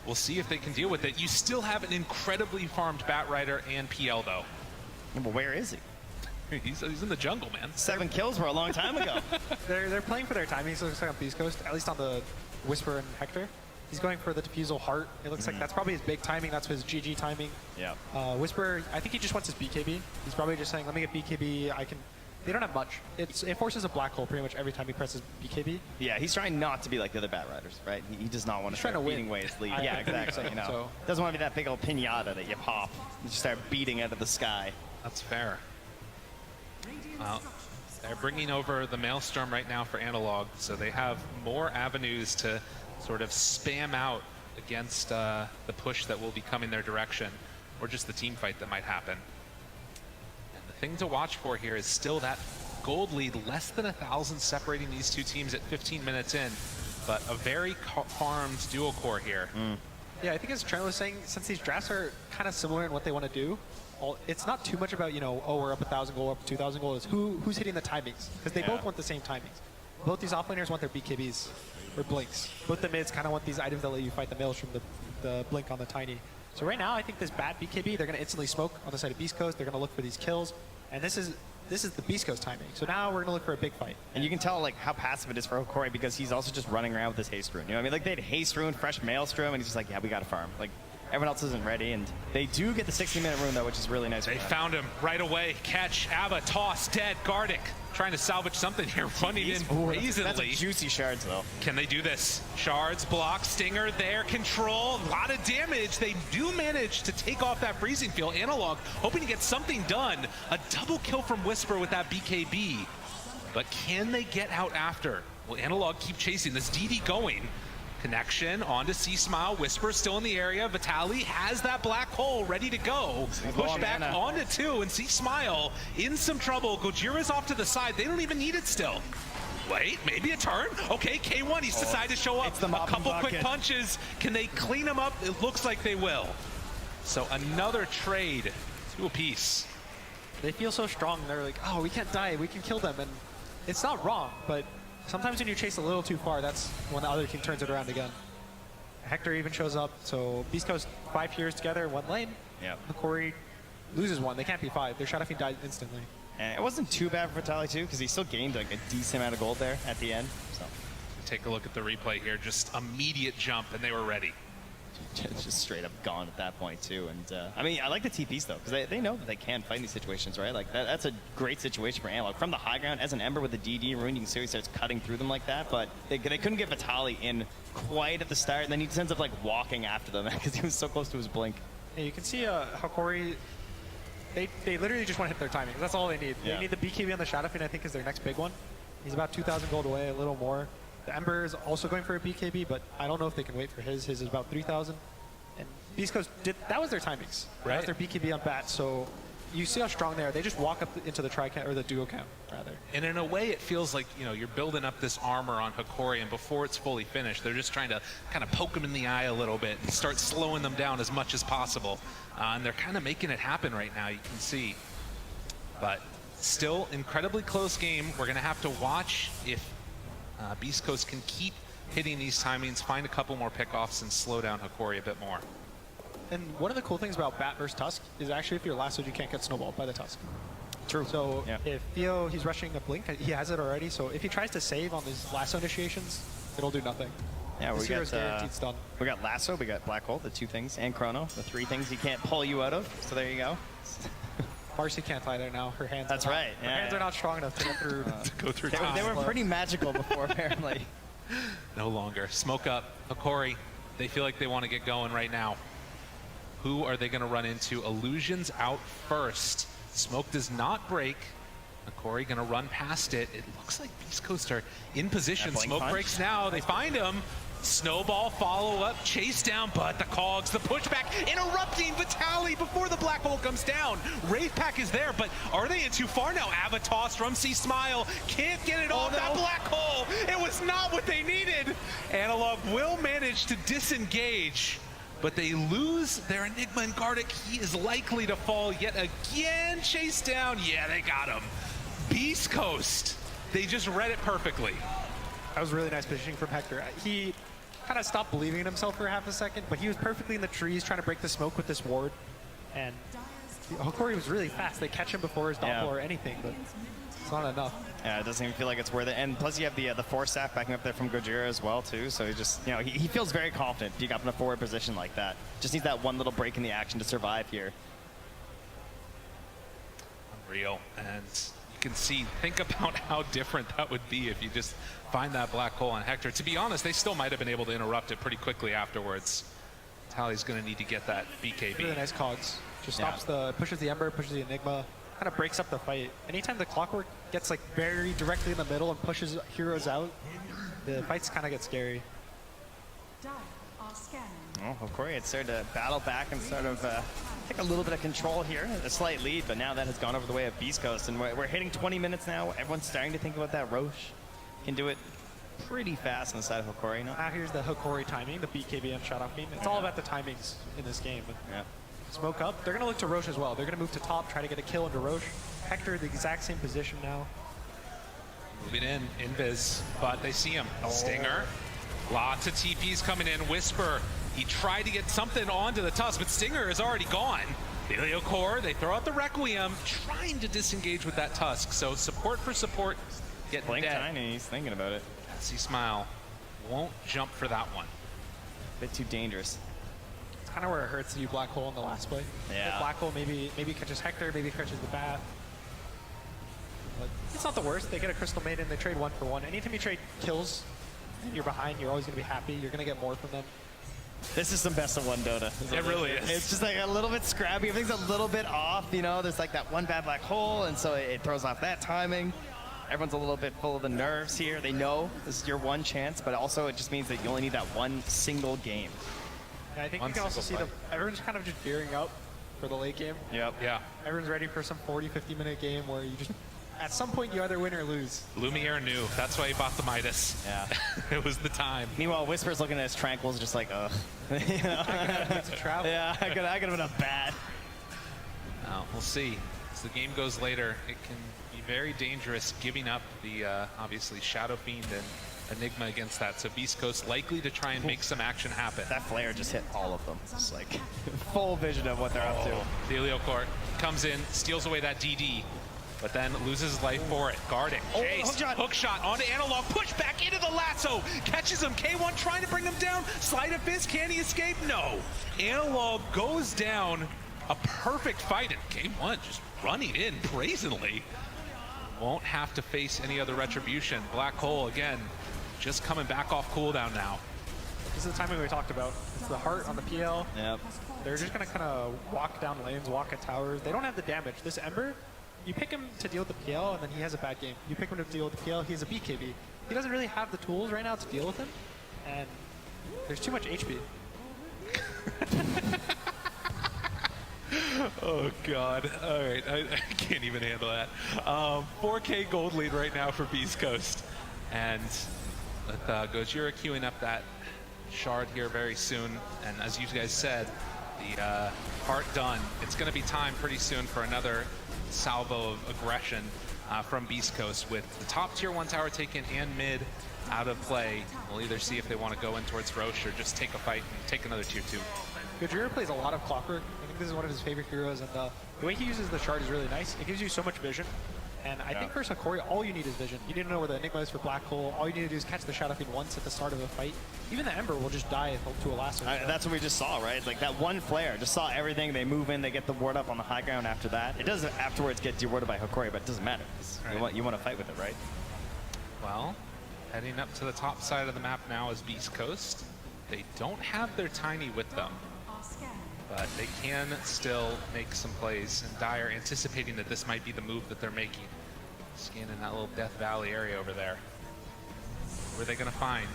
We'll see if they can deal with it. You still have an incredibly farmed Batrider and PL, though. Yeah, but where is he? He's in the jungle, man. 7 kills were a long time ago. They're playing for their timing, so it looks like on Beast Coast, at least on the Whisper and Hector. He's going for the Diffusal Heart. It looks like that's probably his big timing. That's his GG timing. Yeah. Whisper, I think he just wants his BKB. He's probably just saying, let me get BKB. They don't have much. It forces a black hole pretty much every time he presses BKB. Yeah, he's trying not to be like the other Batriders, right? He does not want to start beating away his lead. Yeah, exactly. You know, so. Doesn't want to be that big old pinata that you pop. You just start beating out of the sky. That's fair. Well, they're bringing over the Maelstrom right now for Analog, so they have more avenues to sort of spam out against the push that will be coming their direction, or just the team fight that might happen. And the thing to watch for here is still that gold lead, less than 1,000 separating these two teams at 15 minutes in, but a very farmed dual core here. Yeah, I think as Trent was saying, since these drafts are kind of similar in what they want to do, it's not too much about, you know, oh, we're up 1,000 gold, up 2,000 gold. It's who's hitting the timings, because they both want the same timings. Both these offlaners want their BKBs or blinks. Both the mids kind of want these items that let you fight the Maelstrom, the blink on the Tiny. So right now, I think this bad BKB, they're going to instantly smoke on the side of Beast Coast. They're going to look for these kills, and this is the Beast Coast timing. So now we're going to look for a big fight. And you can tell like how passive it is for Hokori, because he's also just running around with his Haste Rune. You know what I mean? Like they had Haste Rune, fresh Maelstrom, and he's just like, yeah, we got to farm. Like everyone else isn't ready, and they do get the 60-minute rune though, which is really nice. They found him right away. Catch, Ava, toss, dead, Gardic. Trying to salvage something here, running in brazenly. That's a juicy shards though. Can they do this? Shards, block, Stinger there, control, a lot of damage. They do manage to take off that freezing field. Analog hoping to get something done. A double kill from Whisper with that BKB. But can they get out after? Will Analog keep chasing this DD going? Connection onto C-Smile. Whisper still in the area. Vitaly has that black hole ready to go. Push back onto 2, and C-Smile in some trouble. Gojira's off to the side. They don't even need it still. Wait, maybe a turn? Okay, K1, he's decided to show up. A couple quick punches. Can they clean him up? It looks like they will. So another trade, 2 apiece. They feel so strong. They're like, oh, we can't die. We can kill them. And it's not wrong, but sometimes when you chase a little too far, that's when the other team turns it around again. Hector even shows up, so Beast Coast 5 heroes together in 1 lane. Yeah. Hokori loses 1. They can't be 5. Their Shadow Fiend died instantly. And it wasn't too bad for Vitaly too, because he still gained like a decent amount of gold there at the end. So take a look at the replay here. Just immediate jump, and they were ready. Just straight up gone at that point too. And I mean, I like the TPs though, because they know that they can fight in these situations, right? Like that's a great situation for Analog. From the high ground, as an Ember with the DD rune, you can see he starts cutting through them like that, but they couldn't get Vitaly in quite at the start, and then he just ends up like walking after them because he was so close to his blink. Yeah, you can see Hokori, they literally just want to hit their timing. That's all they need. Yeah. They need the BKB on the Shadow Fiend, I think, is their next big one. He's about 2,000 gold away, a little more. The Ember is also going for a BKB, but I don't know if they can wait for his. His is about 3,000. And Beast Coast that was their timings. Right. That was their BKB on bat, so you see how strong they are. They just walk up into the tri-count, or the duo count, rather. And in a way, it feels like, you know, you're building up this armor on Hokori, and before it's fully finished, they're just trying to kind of poke them in the eye a little bit and start slowing them down as much as possible. And they're kind of making it happen right now, you can see. But still, incredibly close game. We're going to have to watch if Beast Coast can keep hitting these timings, find a couple more pickoffs, and slow down Hokori a bit more. And one of the cool things about Bat versus Tusk is actually if you're lassoed, you can't get snowballed by the Tusk. True. So if Theo, he's rushing a blink, he has it already, so if he tries to save on these lasso initiations, it'll do nothing. Yeah, this hero's guaranteed stun. We got Lasso, we got Black Hole, the 2 things, and Chrono, the 3 things he can't pull you out of. So there you go. Marcy can't either now. Her hands. That's right. Her hands are not strong enough to get through. To go through. They were pretty magical before, apparently. No longer. Smoke up. Hokori, they feel like they want to get going right now. Who are they going to run into? Illusions out first. Smoke does not break. Hokori going to run past it. It looks like Beast Coast are in position. Smoke breaks now. They find him. Snowball follow-up, chase down, but the cogs, the pushback, interrupting Vitaly before the black hole comes down. Wraith Pack is there, but are they in too far now? Avatos from C-Smile can't get it off that black hole. It was not what they needed. Analog will manage to disengage, but they lose their Enigma and Gardic. He is likely to fall yet again. Chase down. Yeah, they got him. Beast Coast. They just read it perfectly. That was really nice positioning from Hector. kind of stopped believing in himself for half a second, but he was perfectly in the trees trying to break the smoke with this ward. And Hokori was really fast. They catch him before his Doppler or anything, but it's not enough. Yeah, it doesn't even feel like it's worth it. And plus you have the Force Staff backing up there from Gojira as well too. So he just, you know, he feels very confident being up in a forward position like that. Just needs that one little break in the action to survive here. Unreal. And you can see, think about how different that would be if you just find that black hole on Hector. To be honest, they still might have been able to interrupt it pretty quickly afterwards. Tali's going to need to get that BKB. Really nice cogs. Just stops pushes the Ember, pushes the Enigma, kind of breaks up the fight. Anytime the Clockwork gets like very directly in the middle and pushes heroes out, the fights kind of get scary. Oh, Hokori had started to battle back and sort of take a little bit of control here. A slight lead, but now that has gone over the way of Beast Coast. And we're hitting 20 minutes now. Everyone's starting to think about that. Roche can do it pretty fast on the side of Hokori. No? Here's the Hokori timing, the BKB and shut off beam. It's all about the timings in this game. Yeah. Smoke up. They're going to look to Roche as well. They're going to move to top, try to get a kill into Roche. Hector, the exact same position now. Moving in, Invis, but they see him. Stinger. Lots of TPs coming in. Whisper. He tried to get something onto the Tusk, but Stinger is already gone. Helio Core, they throw out the Requiem, trying to disengage with that Tusk. So support for support, getting Blink dead. Tiny, he's thinking about it. See Smile won't jump for that one. Bit too dangerous. It's kind of where it hurts to do Black Hole in the last play. Yeah. Black Hole maybe catches Hector, maybe catches the Bat. But it's not the worst. They get a Crystal Maiden, they trade 1 for 1. Anytime you trade kills and you're behind, you're always going to be happy. You're going to get more from them. This is some best of one Dota. It really is. It's just like a little bit scrappy. Everything's a little bit off, you know. There's like that one bad black hole, and so it throws off that timing. Everyone's a little bit full of the nerves here. They know this is your one chance, but also it just means that you only need that one single game. Yeah, I think you can also see everyone's kind of just gearing up for the late game. Yep. Yeah. Everyone's ready for some 40, 50-minute game where you just, at some point, you either win or lose. Lumiere knew. That's why he bought the Midas. Yeah. It was the time. Meanwhile, Whisper's looking at his Tranquils just like, ugh. You know? It's a travel. Yeah, I could have been a bad. We'll see. As the game goes later, it can be very dangerous giving up the, obviously, Shadow Fiend and Enigma against that. So Beast Coast likely to try and make some action happen. That flare just hit all of them. It's like full vision of what they're up to. Helio Core comes in, steals away that DD, but then loses his life for it. Guarding. Chase. Hook shot onto Analog. Push back into the lasso. Catches him. K1 trying to bring him down. Sleight of fist. Can he escape? No. Analog goes down. A perfect fight. And K1 just running in brazenly. Won't have to face any other retribution. Black Hole again. Just coming back off cooldown now. This is the timing we talked about. It's the heart on the PL. Yep. They're just going to kind of walk down lanes, walk at towers. They don't have the damage. This Ember, you pick him to deal with the PL, and then he has a bad game. You pick him to deal with the PL, he has a BKB. He doesn't really have the tools right now to deal with him, and there's too much HP. Oh, God. All right. I can't even handle that. 4K gold lead right now for Beast Coast. And with Gojira queuing up that shard here very soon. And as you guys said, the part done. It's going to be time pretty soon for another salvo of aggression from Beast Coast with the top tier 1 tower taken and mid out of play. We'll either see if they want to go in towards Roche or just take a fight and take another tier 2. Gojira plays a lot of Clockwork. I think this is one of his favorite heroes, and the way he uses the shard is really nice. It gives you so much vision. And I think for Hokori, all you need is vision. You need to know where the Enigma is for Black Hole. All you need to do is catch the Shadow Fiend once at the start of a fight. Even the Ember will just die to a lasso. That's what we just saw, right? Like that one flare, just saw everything. They move in, they get the ward up on the high ground after that. It doesn't afterwards get dewarded by Hokori, but it doesn't matter. Right. You want to fight with it, right? Well, heading up to the top side of the map now is Beast Coast. They don't have their Tiny with them, but they can still make some plays. And Dire anticipating that this might be the move that they're making. Scanning that little Death Valley area over there. Where are they going to find?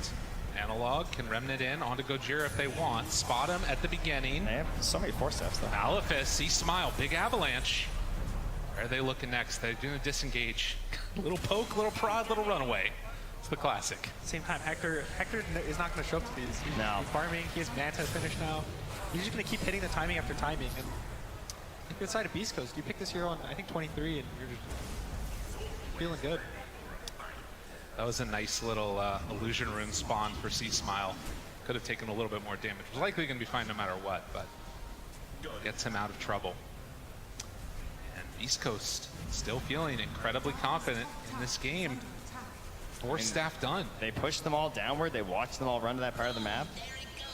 Analog can Remnant in onto Gojira if they want. Spot him at the beginning. They have so many Force Staffs though. Alephis, see Smile, big avalanche. Where are they looking next? They're doing a disengage. Little poke, little prod, little runaway. It's the classic. Same time, Hector is not going to show up to these. He's farming, he has Manta finish now. He's just going to keep hitting the timing after timing. And if you're inside of Beast Coast, you pick this hero on, I think, 23, and you're just feeling good. That was a nice little illusion rune spawn for C Smile. Could have taken a little bit more damage. Was likely going to be fine no matter what, but gets him out of trouble. And Beast Coast still feeling incredibly confident in this game. Force staff done. They pushed them all downward. They watched them all run to that part of the map.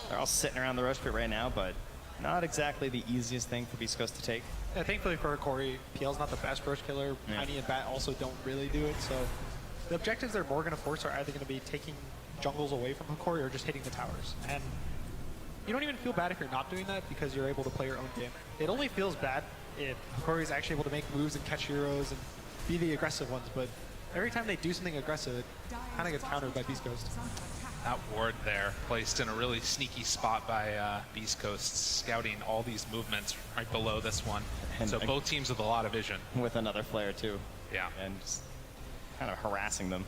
They're all sitting around the Rosh pit right now, but not exactly the easiest thing for Beast Coast to take. Yeah, thankfully for Hikori, PL's not the best Rosh killer. Tiny and Bat also don't really do it, so the objectives they're more going to force are either going to be taking jungles away from Hikori or just hitting the towers. And you don't even feel bad if you're not doing that because you're able to play your own game. It only feels bad if Hikori is actually able to make moves and catch heroes and be the aggressive ones, but every time they do something aggressive, it kind of gets countered by Beast Coast. That ward there, placed in a really sneaky spot by Beast Coast, scouting all these movements right below this one. And so both teams with a lot of vision. With another flare too. Yeah. And just kind of harassing them.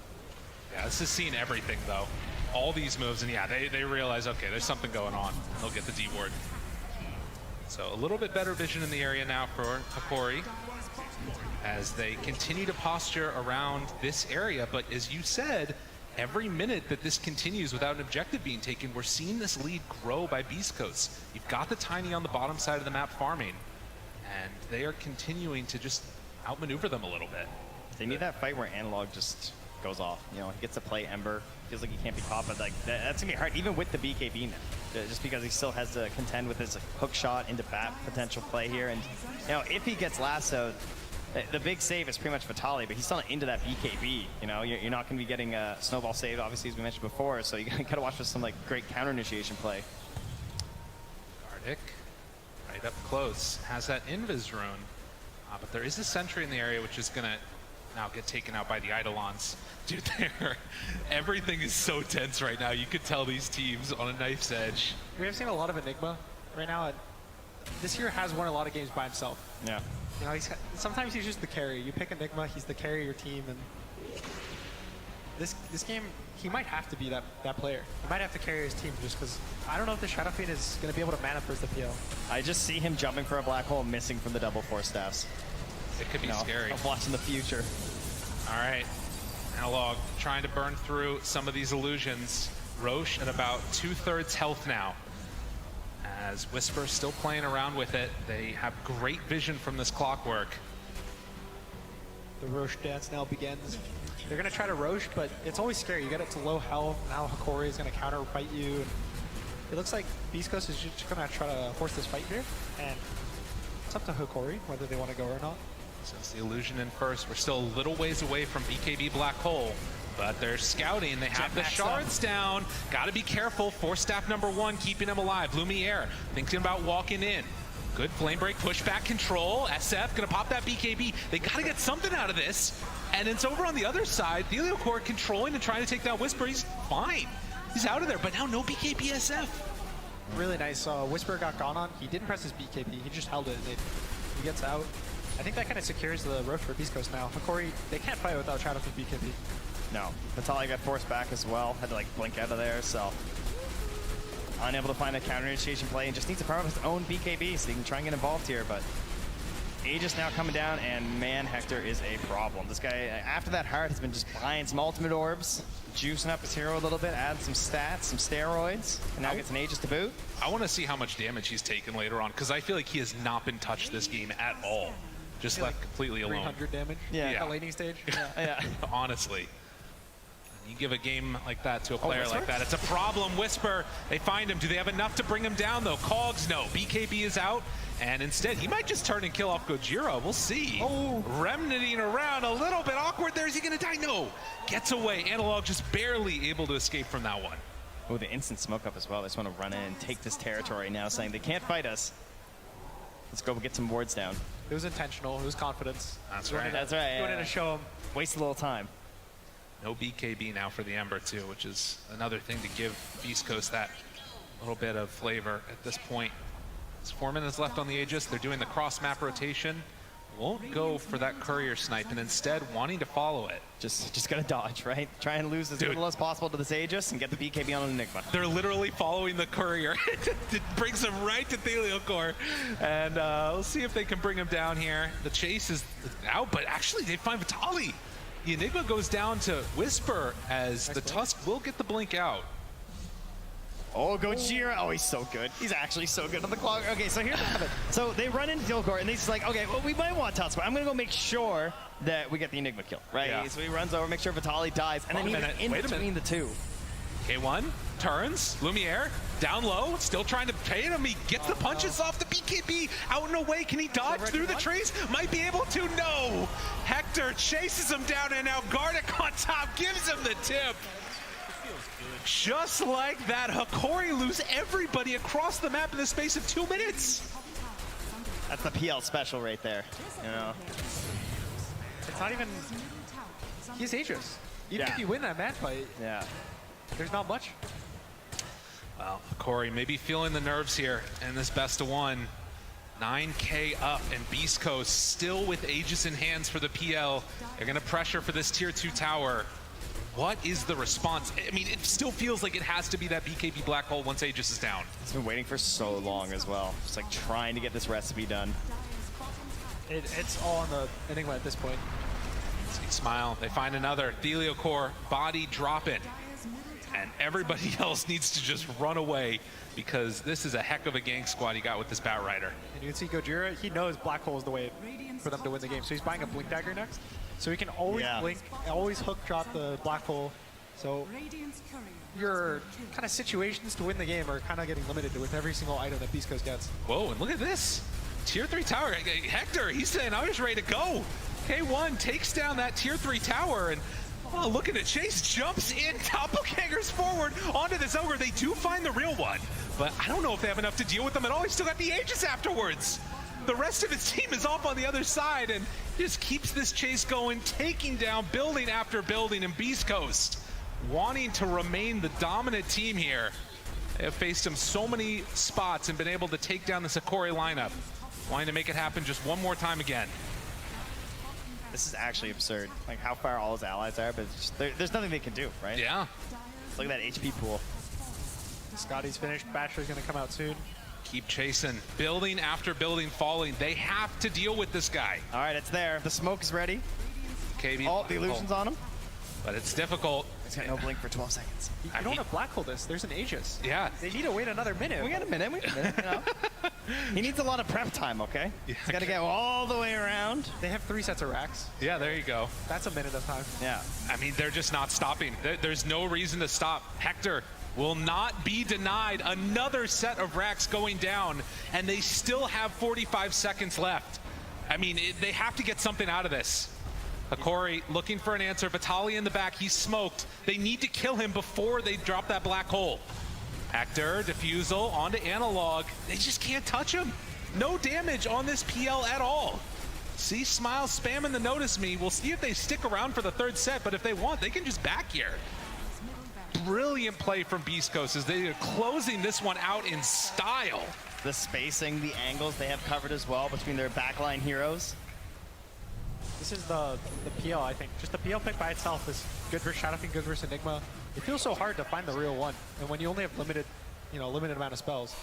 Yeah, this is seeing everything though. All these moves, and yeah, they realize, okay, there's something going on. They'll get the D ward. So a little bit better vision in the area now for Hikori as they continue to posture around this area. But as you said, every minute that this continues without an objective being taken, we're seeing this lead grow by Beast Coast. You've got the Tiny on the bottom side of the map farming, and they are continuing to just outmaneuver them a little bit. They need that fight where Analog just goes off. You know, he gets to play Ember. Feels like he can't be caught, but like that's gonna be hard, even with the BKB now. Just because he still has to contend with his hook shot into Bat potential play here. And you know, if he gets lassoed, the big save is pretty much Vitali, but he's still not into that BKB. You know, you're not going to be getting a snowball save, obviously, as we mentioned before. So you got to watch for some like great counter initiation play. Gardic, right up close, has that Invis rune, but there is a sentry in the area which is going to now get taken out by the Eidolons. Dude, everything is so tense right now. You could tell these teams on a knife's edge. We have seen a lot of Enigma right now. This year has won a lot of games by himself. Yeah. You know, sometimes he's just the carry. You pick Enigma, he's the carry of your team, and this game, he might have to be that player. He might have to carry his team just because I don't know if the Shadow Fiend is going to be able to mana first the PL. I just see him jumping for a black hole, missing from the double force staffs. It could be scary. I'm watching the future. All right, Analog trying to burn through some of these illusions. Rosh at about 2/3 health now. As Whisper still playing around with it. They have great vision from this clockwork. The Rosh dance now begins. They're going to try to Rosh, but it's always scary. You get it to low health. Now Hikori is going to counter fight you. It looks like Beast Coast is just going to try to force this fight here. And it's up to Hikori whether they want to go or not. Since the illusion in first, we're still a little ways away from BKB Black Hole. But they're scouting. They have the shards down. Got to be careful. Force staff #1, keeping him alive. Lumiere thinking about walking in. Good flame break, pushback control. SF gonna pop that BKB. They got to get something out of this. And it's over on the other side. Heliocor controlling and trying to take down Whisper. He's fine. He's out of there. But now no BKB SF. Really nice. Whisper got gone on. He didn't press his BKB. He just held it. He gets out. I think that kind of secures the Rosh for Beast Coast now. Hikori, they can't fight without Shadow Fiend BKB. No, Vitali got forced back as well. Had to like blink out of there, so unable to find a counter initiation play and just needs to power up his own BKB so he can try and get involved here. But Aegis now coming down, and man, Hector is a problem. This guy, after that heart, has been just buying some ultimate orbs, juicing up his hero a little bit, adding some stats, some steroids, and now gets an Aegis to boot. I want to see how much damage he's taken later on, because I feel like he has not been touched this game at all. Just left completely alone. 300 damage? Yeah. At laning stage? Yeah. Honestly. You give a game like that to a player like that, it's a problem. Whisper, they find him. Do they have enough to bring him down, though? Cogs, no. BKB is out, and instead, he might just turn and kill off Gojira. We'll see. Oh, remnanting around a little bit awkward there. Is he going to die? No. Gets away. Analog just barely able to escape from that one. Oh, the instant smoke up as well. They just want to run in and take this territory now, saying they can't fight us. Let's go get some wards down. It was intentional. It was confidence. That's right. That's right. He wanted to show him. Waste a little time. No BKB now for the Ember too, which is another thing to give Beast Coast that little bit of flavor at this point. It's 4 minutes left on the Aegis. They're doing the cross map rotation. Won't go for that courier snipe, and instead wanting to follow it. Just gonna dodge, right? Try and lose as little as possible to this Aegis and get the BKB on Enigma. They're literally following the courier. It brings them right to Heliocor. And we'll see if they can bring him down here. The chase is out, but actually they find Vitali. The Enigma goes down to Whisper as the Tusk will get the blink out. Oh, Gojira. Oh, he's so good. He's actually so good on the clock. Okay, so here's what happened. So they run into Dilgor, and he's like, okay, well, we might want top spot. I'm going to go make sure that we get the Enigma kill, right? Yeah. So he runs over, make sure Vitaly dies, and then he's in between the two. K1 turns, Lumiere down low, still trying to pay him. He gets the punches off the BKB, out and away. Can he dodge through the trees? Might be able to. No! Hector chases him down, and now Gartic on top gives him the tip. Just like that, Hakori lose everybody across the map in the space of 2 minutes. That's the PL special right there, you know. It's not even... He's Aegis. Even if you win that match fight, there's not much. Well, Hakori maybe feeling the nerves here in this best of one. 9K up, and Beast Coast still with Aegis in hands for the PL. They're going to pressure for this tier 2 tower. What is the response? I mean, it still feels like it has to be that BKB Black Hole once Aegis is down. It's been waiting for so long as well. Just like trying to get this recipe done. It's all on the Enigma at this point. See Smile, they find another. Theliocor, body dropping. And everybody else needs to just run away because this is a heck of a gang squad he got with this Batrider. And you can see Gojira, he knows Black Hole is the way for them to win the game. So he's buying a Blink Dagger next. So he can always blink, always hook drop the Black Hole. So your kind of situations to win the game are kind of getting limited with every single item that Beast Coast gets. Whoa, and look at this. Tier 3 tower. Hector, he's saying, I'm just ready to go. K1 takes down that tier 3 tower, and oh, look at it. Chase jumps in, doppelgangers forward onto this ogre. They do find the real one, but I don't know if they have enough to deal with them at all. He's still got the Aegis afterwards. The rest of his team is off on the other side, and just keeps this chase going, taking down building after building, and Beast Coast wanting to remain the dominant team here. They have faced him so many spots and been able to take down the Hakori lineup. Wanting to make it happen just one more time again. This is actually absurd, like how far all his allies are, but it's just, there's nothing they can do, right? Yeah. Look at that HP pool. Scotty's finished, Bachelor's gonna come out soon. Keep chasing, building after building falling. They have to deal with this guy. All right, it's there. The smoke is ready. KB, oh, the illusion's on him. But it's difficult. He's got no blink for 12 seconds. You don't want to Black Hole this. There's an Aegis. Yeah. They need to wait another minute. We got a minute. You know? He needs a lot of prep time, okay? Yeah, he's got to get all the way around. They have 3 sets of racks. Yeah, there you go. That's a minute of time. Yeah. I mean, they're just not stopping. There's no reason to stop. Hector will not be denied another set of racks going down, and they still have 45 seconds left. I mean, they have to get something out of this. Hakori looking for an answer. Vitaly in the back, he's smoked. They need to kill him before they drop that black hole. Hector, Diffusal onto Analog. They just can't touch him. No damage on this PL at all. See Smile spamming the notice me. We'll see if they stick around for the third set, but if they want, they can just back here. Brilliant play from Beast Coast as they are closing this one out in style. The spacing, the angles they have covered as well between their backline heroes. This is the PL, I think. Just the PL pick by itself is good for Shadowfiend, good versus Enigma. It feels so hard to find the real one, and when you only have limited amount of spells.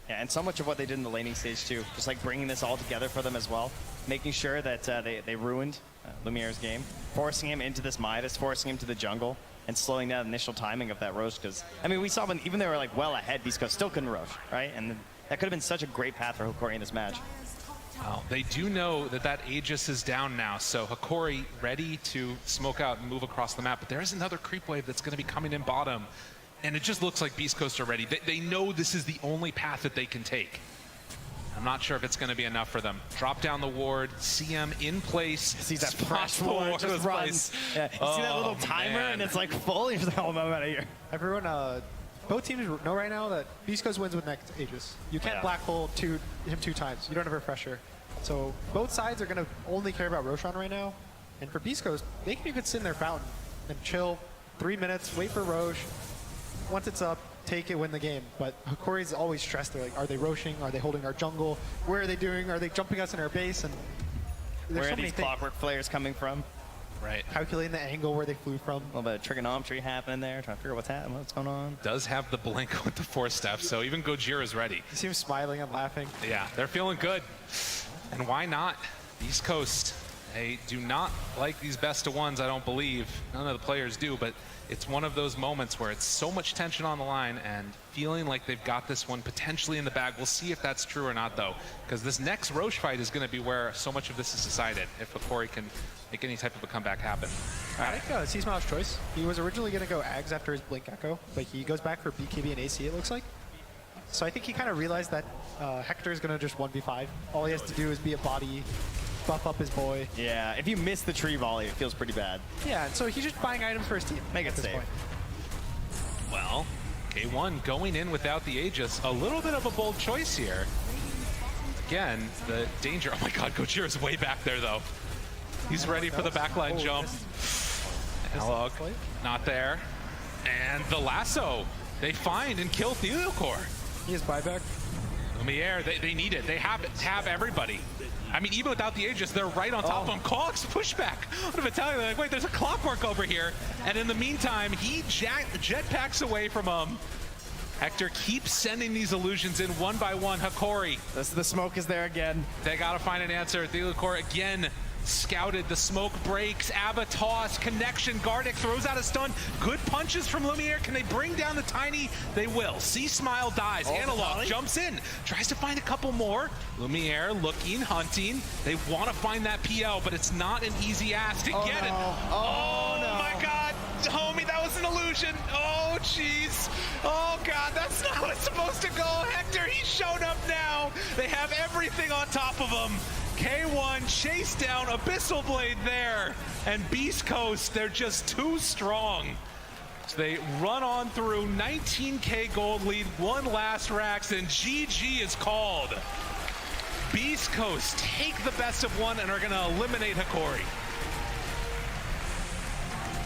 Yeah, and so much of what they did in the laning stage too, just like bringing this all together for them as well, making sure that they ruined Lumiere's game, forcing him into this Midas, forcing him to the jungle, and slowing down the initial timing of that Rosh. Because I mean, we saw when even they were like well ahead, Beast Coast still couldn't Rosh, right? And that could have been such a great path for Hakori in this match. Well, they do know that Aegis is down now, so Hakori ready to smoke out and move across the map. But there is another creep wave that's going to be coming in bottom, and it just looks like Beast Coast are ready. They know this is the only path that they can take. I'm not sure if it's going to be enough for them. Drop down the ward, CM in place. Sees that fresh ward just runs. Yeah, you see that little timer, and it's like full. You're just like, oh, I'm out of here. Everyone, both teams know right now that Beast Coast wins with next Aegis. You can't black hole him 2 times. You don't have refresher. So both sides are going to only care about Roshan right now. And for Beast Coast, they could sit in their fountain and chill 3 minutes, wait for Rosh. Once it's up, take it, win the game. But Hakori's always stressed. They're like, are they Roshing? Are they holding our jungle? Where are they doing? Are they jumping us in our base? And where are these clockwork flares coming from? Right. Calculating the angle where they flew from. A little bit of trigonometry happening there, trying to figure out what's happening, what's going on. Does have the blink with the 4-step, so even Gojira's ready. You see him smiling and laughing. Yeah, they're feeling good. And why not? East Coast They do not like these best of ones, I don't believe. None of the players do, but it's one of those moments where it's so much tension on the line and feeling like they've got this one potentially in the bag. We'll see if that's true or not, though, because this next Roche fight is going to be where so much of this is decided, if Hakori can make any type of a comeback happen. I think C-Smile's choice. He was originally going to go Ags after his Blink Echo, but he goes back for BKB and AC, it looks like. So I think he kind of realized that Hector is going to just 1v5. All he has to do is be a body, buff up his boy. Yeah, if you miss the tree volley, it feels pretty bad. Yeah, and so he's just buying items for his team. Make it safe. Well, K1 going in without the Aegis, a little bit of a bold choice here. Again, the danger. Oh my God, Gojira is way back there though. He's ready for the backline jump. Analog, not there. And the lasso, they find and kill Theliocor. He has buyback. Lumiere, they need it. They have everybody. I mean, even without the Aegis, they're right on top of him. Kox pushback on Vitaly. They're like, wait, there's a clockwork over here. And in the meantime, he jetpacks away from him. Hector keeps sending these illusions in one by one. Hakori. The smoke is there again. They gotta find an answer. Theliocor again scouted. The smoke breaks. Abba toss. Connection. Gardic throws out a stun. Good punches from Lumiere. Can they bring down the Tiny? They will. C-Smile dies. Analog jumps in. Tries to find a couple more. Lumiere looking, hunting. They want to find that PL, but it's not an easy ask to get it. Oh no. My God. Homie, that was an illusion. Oh, jeez. Oh, God, that's not how it's supposed to go. Hector, he's shown up now. They have everything on top of him. K1 chase down Abyssal Blade there. And Beast Coast, they're just too strong. So they run on through. 19K gold lead, one last Rax, and GG is called. Beast Coast take the best of one and are going to eliminate Hakori.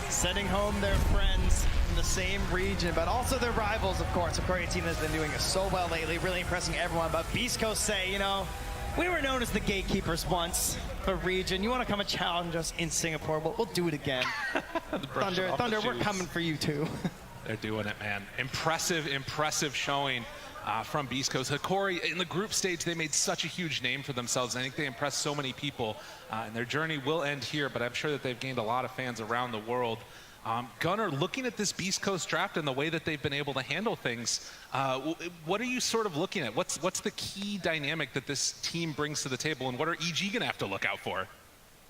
Sending home their friends in the same region, but also their rivals, of course. A Korean team that's been doing so well lately, really impressing everyone. But Beast Coast say, you know, we were known as the gatekeepers once for region. You want to come and challenge us in Singapore? We'll do it again. Thunder, we're coming for you too. They're doing it, man. Impressive showing from Beast Coast. Hakori, in the group stage, they made such a huge name for themselves. I think they impressed so many people, and their journey will end here, but I'm sure that they've gained a lot of fans around the world. Gunnar, looking at this Beast Coast draft and the way that they've been able to handle things, what are you sort of looking at? What's the key dynamic that this team brings to the table, and what are EG going to have to look out for?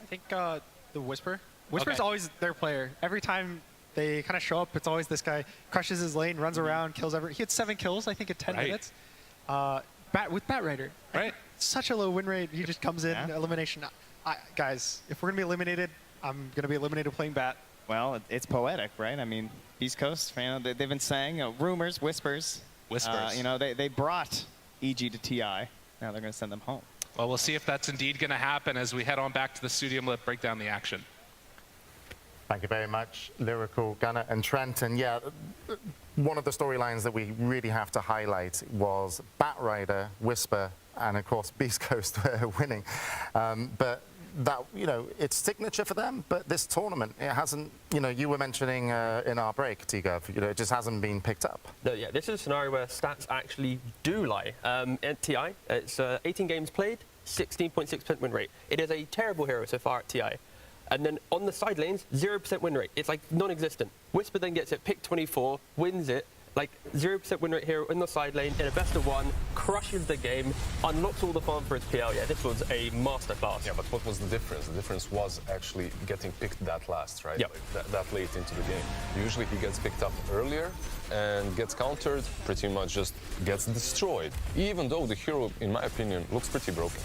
I think the Whisper. Whisper's always their player. Every time they kind of show up, it's always this guy, crushes his lane, runs around, kills everyone. He had 7 kills, I think, in 10 minutes. With Batrider. Right. Such a low win rate. He just comes in, elimination. Guys, if we're going to be eliminated, I'm going to be eliminated playing Bat. Well, it's poetic, right? I mean, Beast Coast, you know, they've been saying, rumors, whispers. You know, they brought EG to TI. Now they're going to send them home. Well, we'll see if that's indeed going to happen as we head on back to the studio and break down the action. Thank you very much, Lyrical, Gunnar, and Trent. And yeah, one of the storylines that we really have to highlight was Batrider, Whisper, and of course Beast Coast winning. But that, you know, it's signature for them. But this tournament, it hasn't, you know, you were mentioning in our break, T-Gov, you know, it just hasn't been picked up. No, yeah, this is a scenario where stats actually do lie. At TI, it's 18 games played, 16.6% win rate. It is a terrible hero so far at TI. And then on the side lanes, 0% win rate. It's like non-existent. Whisper then gets it, pick 24, wins it. Like 0% win rate here in the side lane in a best of one, crushes the game, unlocks all the farm for his PL. Yeah, this was a masterclass. Yeah, but what was the difference? The difference was actually getting picked that last, right? Yep. Like that late into the game. Usually he gets picked up earlier and gets countered, pretty much just gets destroyed. Even though the hero, in my opinion, looks pretty broken.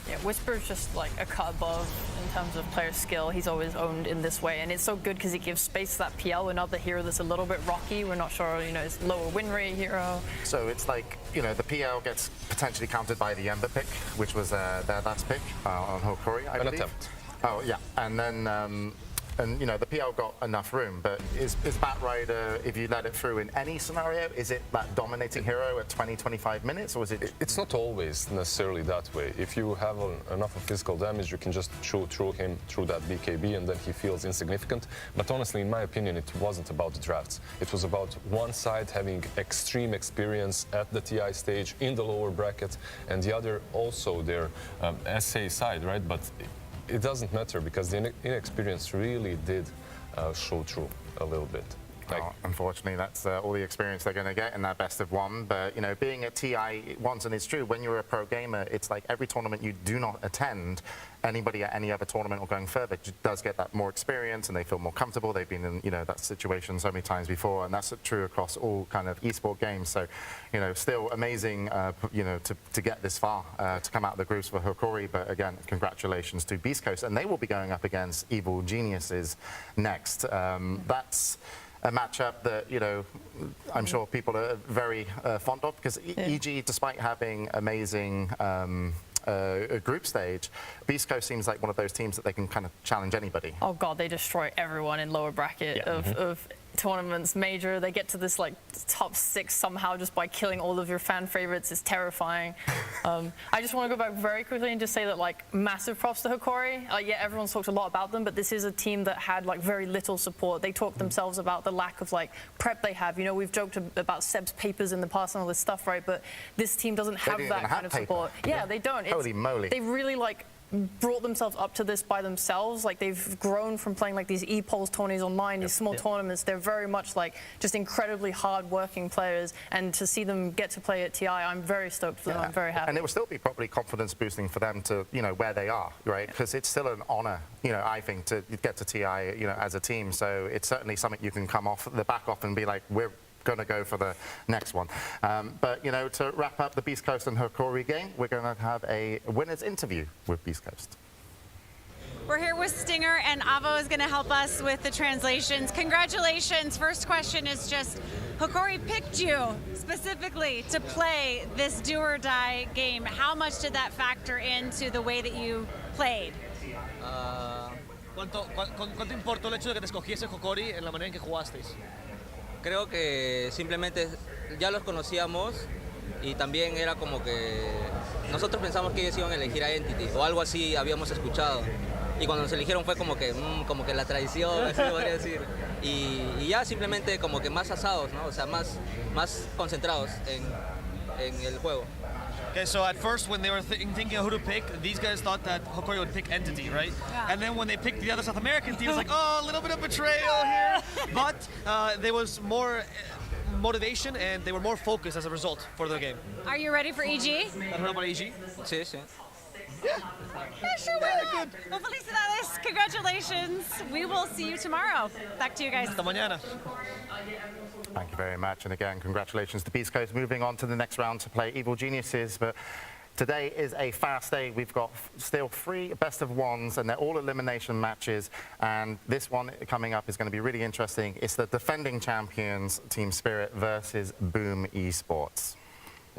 Yeah, Whisper's just like a cut above in terms of player skill. He's always owned in this way, and it's so good because he gives space to that PL. Another hero that's a little bit rocky. We're not sure, you know, it's lower win rate hero. So it's like, you know, the PL gets potentially countered by the Ember pick, which was their last pick on Hakori, I believe. Attempt. Oh, yeah. And then, and, you know, the PL got enough room, but is Batrider, if you let it through in any scenario, is it that dominating hero at 20, 25 minutes, or is it? It's not always necessarily that way. If you have enough of physical damage, you can just throw him through that BKB and then he feels insignificant. But honestly, in my opinion, it wasn't about the drafts. It was about one side having extreme experience at the TI stage in the lower bracket, and the other also their SA side, right? But it doesn't matter because the inexperience really did show through a little bit. Well, unfortunately, that's all the experience they're going to get in that best of one. But, you know, being at TI once, and it's true, when you're a pro gamer, it's like every tournament you do not attend, anybody at any other tournament or going further does get that more experience and they feel more comfortable. They've been in, you know, that situation so many times before, and that's true across all kind of esport games. So, you know, still amazing, you know, to get this far, to come out of the groups for Hokori. But again, congratulations to Beast Coast, and they will be going up against Evil Geniuses next. That's a matchup that, you know, I'm sure people are very fond of, because EG, despite having amazing group stage, Beast Coast seems like one of those teams that they can kind of challenge anybody. Oh god, they destroy everyone in lower bracket of tournaments. Major, they get to this like top 6 somehow just by killing all of your fan favorites. It's terrifying. I just want to go back very quickly and just say that, like, massive props to Hokori. Yeah, everyone's talked a lot about them, but this is a team that had like very little support. They talked themselves about the lack of like prep they have. You know, we've joked about Seb's papers in the past and all this stuff, right? But this team doesn't have that kind of support. Yeah, they don't. Holy moly. They really like brought themselves up to this by themselves. Like, they've grown from playing like these e-polls tourneys online, these small tournaments. They're very much like just incredibly hard-working players, and to see them get to play at TI, I'm very stoked for them. I'm very happy. And it will still be probably confidence boosting for them to, you know, where they are, right? Because it's still an honor, you know, I think, to get to TI, you know, as a team. So it's certainly something you can come off the back off and be like, we're going to go for the next one. But, you know, to wrap up the Beast Coast and Hokori game, we're going to have a winner's interview with Beast Coast. We're here with Stinger, and Avo is going to help us with the translations. Congratulations. First question is just, Hokori picked you specifically to play this do or die game. How much did that factor into the way that you played? ¿Cuánto importó el hecho de que te escogiese Hokori en la manera en que jugasteis? Creo que simplemente ya los conocíamos y también era como que nosotros pensamos que ellos iban a elegir a Entity o algo así habíamos escuchado, y cuando nos eligieron fue como que la traición, así podría decir, y ya simplemente como que más asados, ¿no? O sea, más concentrados en el juego. Okay, so at first when they were thinking of who to pick, these guys thought that Hokori would pick Entity, right? Yeah. And then when they picked the other South American team, it was like, oh, a little bit of betrayal here. But there was more motivation and they were more focused as a result for the game. Are you ready for EG? I don't know about EG. Sí, sí. Yeah, sure, why not? Well, felicidades, congratulations. We will see you tomorrow. Back to you guys. Hasta mañana. Thank you very much. And again, congratulations to Beast Coast. Moving on to the next round to play Evil Geniuses. But today is a fast day. We've got still 3 best of ones, and they're all elimination matches. And this one coming up is going to be really interesting. It's the defending champions, Team Spirit, versus Boom Esports.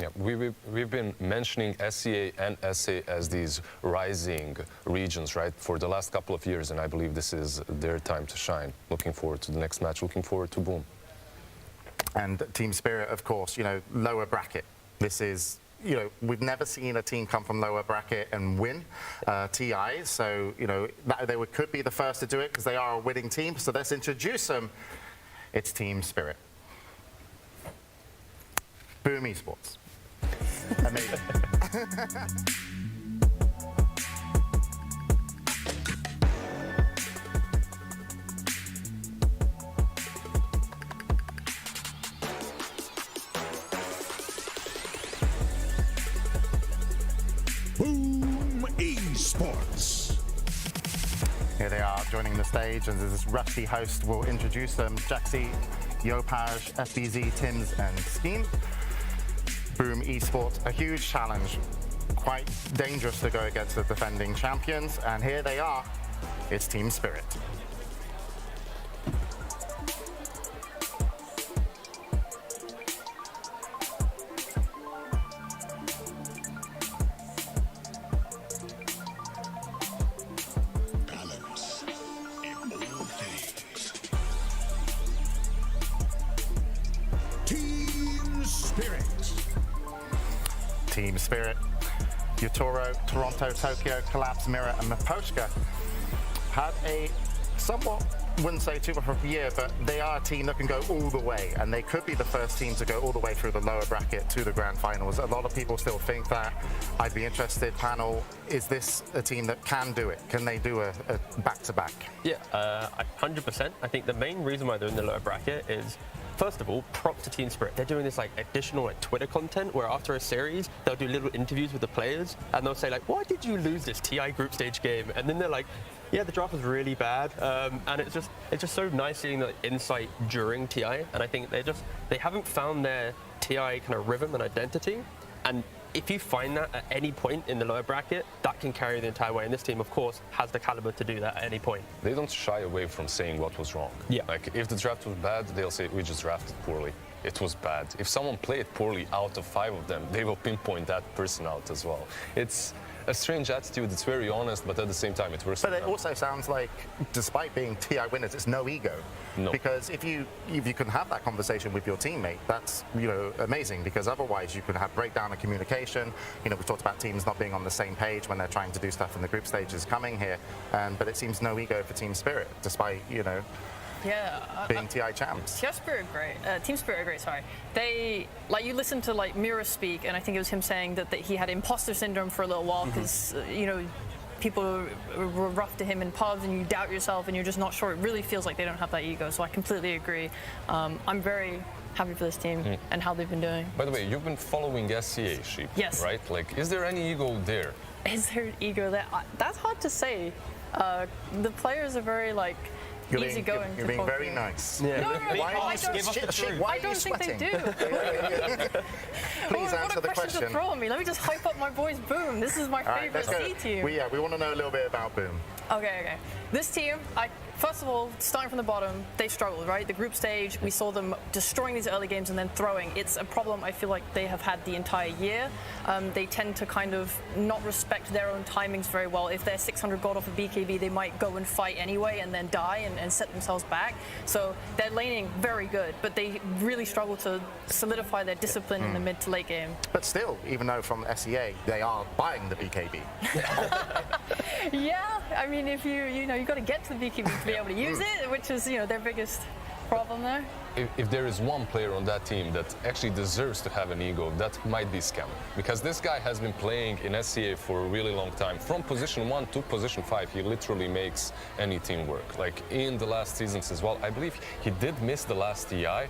Yeah, we've been mentioning SEA and SA as these rising regions, right, for the last couple of years, and I believe this is their time to shine. Looking forward to the next match, looking forward to Boom. And Team Spirit, of course, you know, lower bracket. This is, you know, we've never seen a team come from lower bracket and win TI, so, you know, they could be the first to do it because they are a winning team, so let's introduce them. It's Team Spirit. Boom Esports. Amazing. Boom Esports. Here they are joining the stage, and this rusty host will introduce them. Jaxi, Yopaj, FBZ, Tims, and Scheme. Boom Esports, a huge challenge, quite dangerous to go against the defending champions, and here they are. It's Team Spirit. Balance in all things. Team Spirit. Team Spirit, Yutoro, Toronto, Tokyo, Collapse, Mirror, and Miposhka had a somewhat wouldn't say too much of a year, but they are a team that can go all the way, and they could be the first team to go all the way through the lower bracket to the grand finals. A lot of people still think that. I'd be interested, panel, is this a team that can do it? Can they do a back-to-back? Yeah, 100%. I think the main reason why they're in the lower bracket is, first of all, props to Team Spirit. They're doing this like additional like Twitter content where after a series, they'll do little interviews with the players and they'll say like, why did you lose this TI group stage game? And then they're like, yeah, the draft was really bad. And it's just so nice seeing the insight during TI. And I think they haven't found their TI kind of rhythm and identity. And if you find that at any point in the lower bracket, that can carry the entire way. And this team, of course, has the caliber to do that at any point. They don't shy away from saying what was wrong. Yeah. Like, if the draft was bad, they'll say, we just drafted poorly. It was bad. If someone played poorly out of 5 of them, they will pinpoint that person out as well. It's a strange attitude. It's very honest, but at the same time, it works. But it also sounds like, despite being TI winners, it's no ego. No. Because if you can have that conversation with your teammate, that's amazing. Because otherwise, you can have breakdown of communication. We've talked about teams not being on the same page when they're trying to do stuff in the group stages coming here. But it seems no ego for Team Spirit, despite being TI champs. Team Spirit are great, sorry. They, like, you listen to like Mira speak, and I think it was him saying that he had imposter syndrome for a little while because people were rough to him in pubs and you doubt yourself and you're just not sure. It really feels like they don't have that ego, so I completely agree. I'm very happy for this team and how they've been doing. By the way, you've been following SCA, Sheep, yes, right? Like, is there any ego there? Is there ego there? That's hard to say. The players are very like easygoing. You're being very nice. Yeah. No, why are you I don't think they do. Please answer the question. What a question to throw at me. Let me just hype up my boys, Boom. This is my favorite C team. We want to know a little bit about Boom. Okay. This team, first of all, starting from the bottom, they struggled, right? The group stage, we saw them destroying these early games and then throwing. It's a problem I feel like they have had the entire year. They tend to kind of not respect their own timings very well. If they're 600 gold off of BKB, they might go and fight anyway and then die and set themselves back. So they're laning very good, but they really struggle to solidify their discipline in the mid to late game. But still, even though from SEA, they are buying the BKB. Yeah, I mean, if you got to get to the BKB to be able to use it, which is their biggest problem there. If there is one player on that team that actually deserves to have an ego, that might be Scam. Because this guy has been playing in SCA for a really long time. From position 1 to position 5, he literally makes any team work. Like in the last seasons as well. I believe he did miss the last TI,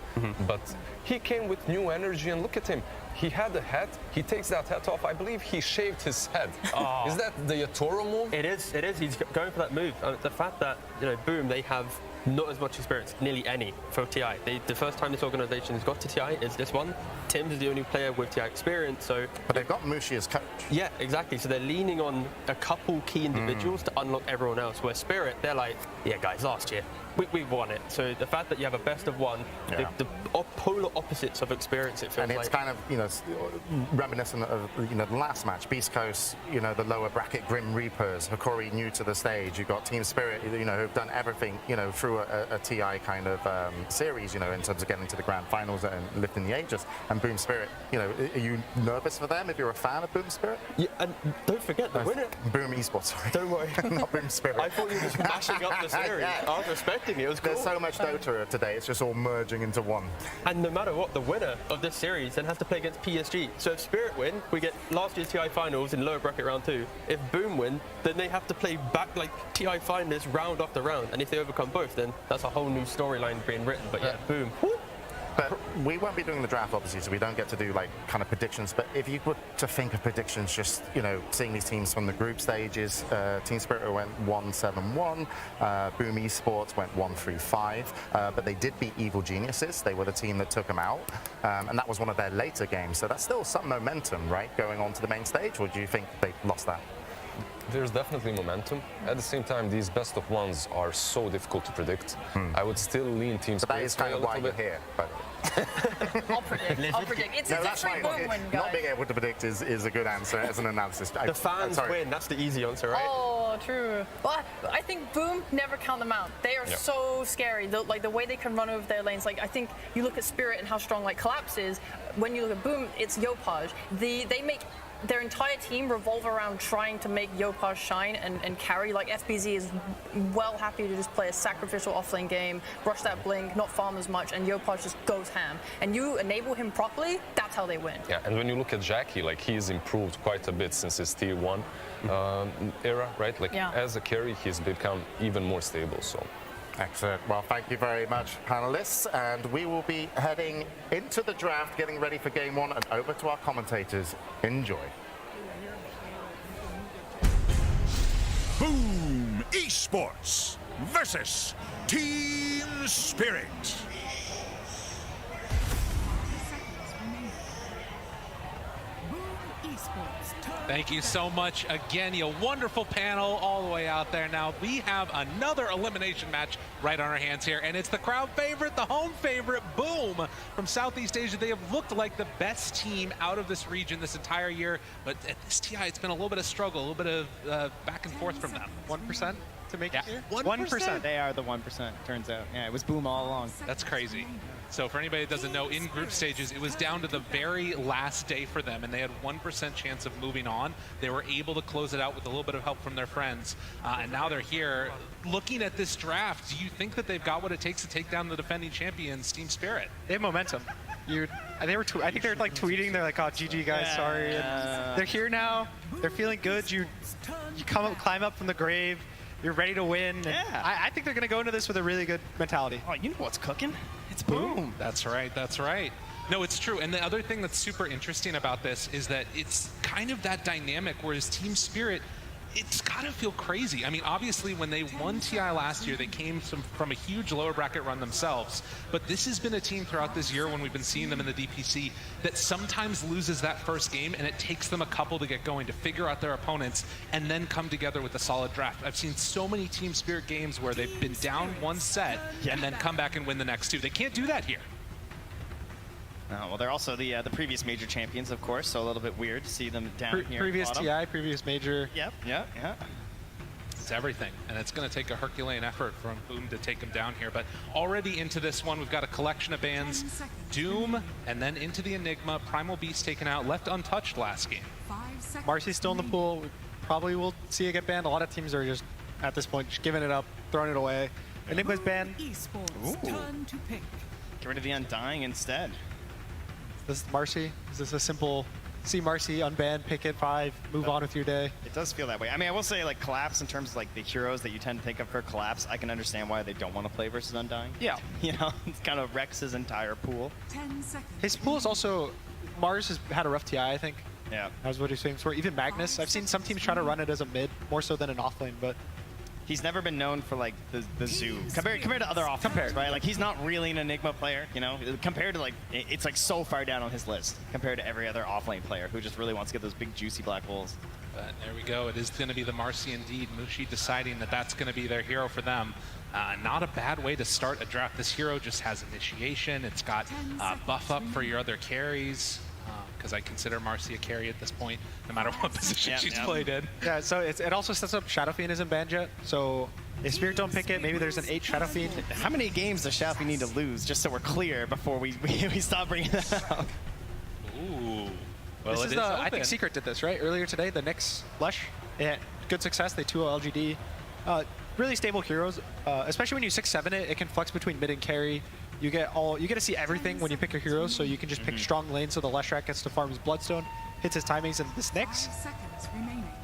but he came with new energy, and look at him. He had a hat, he takes that hat off. I believe he shaved his head. Oh. Is that the Yatoro move? It is. He's going for that move. The fact that, Boom, they have not as much experience, nearly any, for TI. The first time this organization has got to TI is this one. Tim's is the only player with TI experience, so... But they've got Mushi as coach. Yeah, exactly. So they're leaning on a couple key individuals to unlock everyone else, where Spirit, they're like, yeah, guys, last year, we won it. So the fact that you have a best of one, the polar opposites of experience, it feels like. And it's kind of, reminiscent of, the last match. Beast Coast, the lower bracket Grim Reapers, Hikori new to the stage. You've got Team Spirit, who've done everything, through a TI kind of series, in terms of getting to the grand finals and lifting the Aegis. And Boom Spirit, are you nervous for them if you're a fan of Boom Spirit? Yeah, and don't forget the winner. Boom Esports, sorry. Don't worry. Not Boom Spirit. I thought you were just mashing up the series. I was respecting it. It was cool. There's so much Dota today, it's just all merging into one. And no matter what, the winner of this series then has to play against PSG. So if Spirit win, we get last year's TI finals in lower bracket round 2. If Boom win, then they have to play back like TI finalists round after round. And if they overcome both, then that's a whole new storyline being written. But yeah, Boom. But we won't be doing the draft, obviously, so we don't get to do kind of predictions. But if you were to think of predictions, just seeing these teams from the group stages, Team Spirit went 1-7-1, Boom Esports went 1-3-5, but they did beat Evil Geniuses. They were the team that took them out, and that was one of their later games. So that's still some momentum, right, going on to the main stage. Or do you think they lost that? There's definitely momentum. At the same time, these best of ones are so difficult to predict. I would still lean Team Spirit. That is kind of why you're here. But I'll predict. It's a different Boom win, guys. Not being able to predict is a good answer as an analysis. The fans win. That's the easy answer, right? Oh, true. But I think Boom, never count them out. They are so scary. The way they can run over their lanes. I think you look at Spirit and how strong Collapse is. When you look at Boom, it's Yopaj. They make their entire team revolve around trying to make Yopaj shine and carry. Like FBZ is well happy to just play a sacrificial offlane game, rush that blink, not farm as much, and Yopaj just goes ham. And you enable him properly, that's how they win. Yeah, and when you look at Jackie, like he's improved quite a bit since his tier 1 era, right? Like as a carry, he's become even more stable. So. Excellent. Well, thank you very much, panelists. And we will be heading into the draft, getting ready for game 1, and over to our commentators. Enjoy. Boom Esports versus Team Spirit. Thank you so much again, you wonderful panel all the way out there. Now we have another elimination match right on our hands here, and it's the crowd favorite, the home favorite, Boom, from Southeast Asia. They have looked like the best team out of this region this entire year, but at this TI, it's been a little bit of struggle, a little bit of back and forth from them. 1% to make it here? 1%. They are the 1%, turns out. Yeah, it was Boom all along. That's crazy. So for anybody that doesn't know, in group stages, it was down to the very last day for them, and they had 1% chance of moving on. They were able to close it out with a little bit of help from their friends, and now they're here. Looking at this draft, do you think that they've got what it takes to take down the defending champions, Team Spirit? They have momentum. I think they're like tweeting. They're like, "Oh, GG guys, sorry." And they're here now. They're feeling good. You climb up from the grave. You're ready to win. I think they're going to go into this with a really good mentality. Oh, you know what's cooking? It's Boom. That's right. That's right. No, it's true. And the other thing that's super interesting about this is that it's kind of that dynamic, whereas Team Spirit, it's got to feel crazy. I mean, obviously, when they won TI last year, they came from a huge lower bracket run themselves. But this has been a team throughout this year when we've been seeing them in the DPC that sometimes loses that first game, and it takes them a couple to get going, to figure out their opponents, and then come together with a solid draft. I've seen so many Team Spirit games where they've been down one set and then come back and win the next two. They can't do that here. Well, they're also the previous major champions, of course, so a little bit weird to see them down here. Previous TI, previous major. Yep. It's everything, and it's going to take a Herculean effort from Boom to take them down here. But already into this one, we've got a collection of bans. Doom, and then into the Enigma. Primal Beast taken out, left untouched last game. Marcy's still in the pool. We probably will see it get banned. A lot of teams are just, at this point, just giving it up, throwing it away. Enigma's banned. Get rid of the Undying instead. This is Marcy. Is this a simple see Marcy unbanned, pick it 5, move on with your day? It does feel that way. I mean, I will say, like, Collapse, in terms of like the heroes that you tend to think of for Collapse, I can understand why they don't want to play versus Undying. Yeah. You know, it's kind of wrecks his entire pool. 10 seconds. His pool is also, Mars has had a rough TI, I think. Yeah. That's what he's saying. So even Magnus, I've seen some teams try to run it as a mid, more so than an offlane, but he's never been known for like the zoo compared to other offenses, right? Like, he's not really an Enigma player, you know, compared to like, it's like so far down on his list compared to every other offlane player who just really wants to get those big juicy black holes. But there we go. It is going to be the Marcy indeed. Mushi deciding that that's going to be their hero for them. Not a bad way to start a draft. This hero just has initiation. It's got buff up for your other carries. Because I consider Marcy a carry at this point, no matter what position she's played in. Yeah, so it also sets up Shadow Fiend isn't banned yet. So if Spirit don't pick it, maybe there's an 8 Shadow Fiend. How many games does Shadow Fiend need to lose, just so we're clear, before we stop bringing that up? Ooh. Well, this is I think Secret did this, right? Earlier today, the Nyx Lush. Yeah, good success. They 2-0 LGD. Really stable heroes, especially when you 6-7 it can flex between mid and carry. You get to see everything when you pick your heroes, so you can just pick strong lanes so the Leshrac gets to farm his Bloodstone, hits his timings, and this Nyx,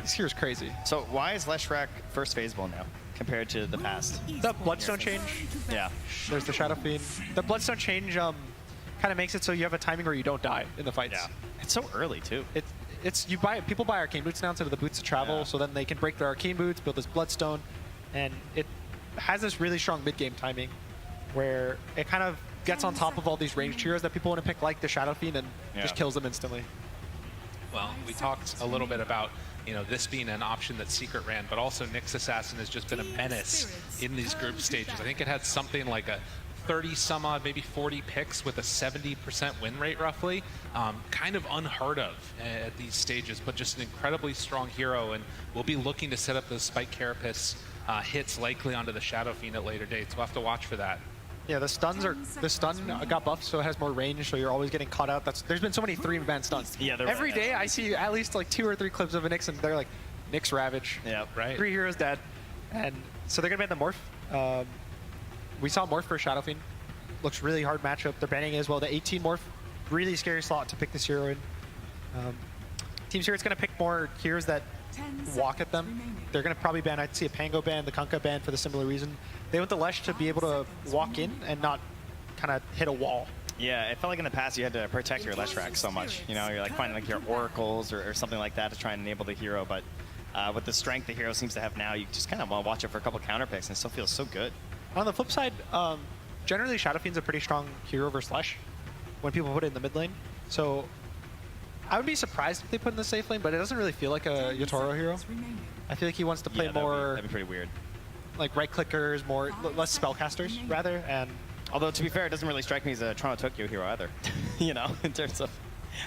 this hero's crazy. So why is Leshrac first phaseable now compared to the past? The Bloodstone change. Yeah. There's the Shadow Fiend. The Bloodstone change kind of makes it so you have a timing where you don't die in the fights. Yeah. It's so early too. People buy Arcane Boots now instead of the Boots of Travel, so then they can break their Arcane Boots, build this Bloodstone, and it has this really strong mid-game timing, where it kind of gets on top of all these ranged heroes that people want to pick, like the Shadow Fiend, and just kills them instantly. Well, we talked a little bit about, this being an option that Secret ran, but also Nyx Assassin has just been a menace in these group stages. I think it had something like a 30 some odd, maybe 40 picks with a 70% win rate roughly. Kind of unheard of at these stages, but just an incredibly strong hero, and we'll be looking to set up those Spike Carapace hits likely onto the Shadow Fiend at later dates. We'll have to watch for that. Yeah, the stun got buffed, so it has more range, so you're always getting caught out. There's been so many 3-man stuns. Yeah, every day I see at least like 2 or 3 clips of a Nyx, and they're like, Nyx Ravage. Yeah, right. 3 heroes dead, and so they're gonna ban the Morph. We saw Morph for Shadow Fiend. Looks really hard matchup. They're banning it as well. The 18 Morph, really scary slot to pick this hero in. Team Spirit's gonna pick more heroes that walk at them. They're gonna probably ban, I'd see a Pango ban, the Kunkka ban for the similar reason. They want the Lesh to be able to walk in and not kind of hit a wall. Yeah, it felt like in the past you had to protect your Leshrac so much. You know, you're like finding like your oracles or something like that to try and enable the hero. But with the strength the hero seems to have now, you just kind of want to watch it for a couple counter picks, and it still feels so good. On the flip side, generally Shadow Fiend's a pretty strong hero versus Lesh when people put it in the mid lane. So I would be surprised if they put in the safe lane, but it doesn't really feel like a Yotaro hero. I feel like he wants to play more. That'd be pretty weird. Like right clickers, less spellcasters rather, and although to be fair, it doesn't really strike me as a Toronto Tokyo hero either. You know, in terms of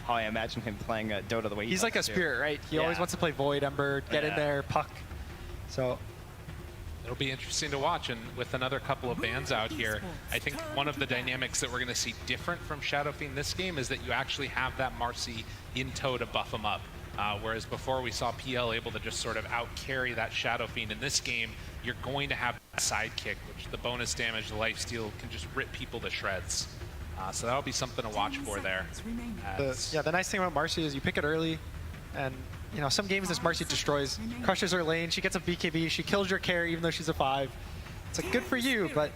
how I imagine him playing Dota the way he's like a spirit, right? He always wants to play Void Ember, get in there, puck. So it'll be interesting to watch, and with another couple of bans out here, I think one of the dynamics that we're going to see different from Shadow Fiend this game is that you actually have that Marcy in tow to buff him up. Whereas before we saw PL able to just sort of out-carry that Shadow Fiend. In this game, you're going to have a sidekick, which the bonus damage, the lifesteal, can just rip people to shreds. So that'll be something to watch for there. The nice thing about Marcy is you pick it early, and you know, some games this Marcy destroys, crushes her lane, she gets a BKB, she kills your carry even though she's a 5. It's like good for you, but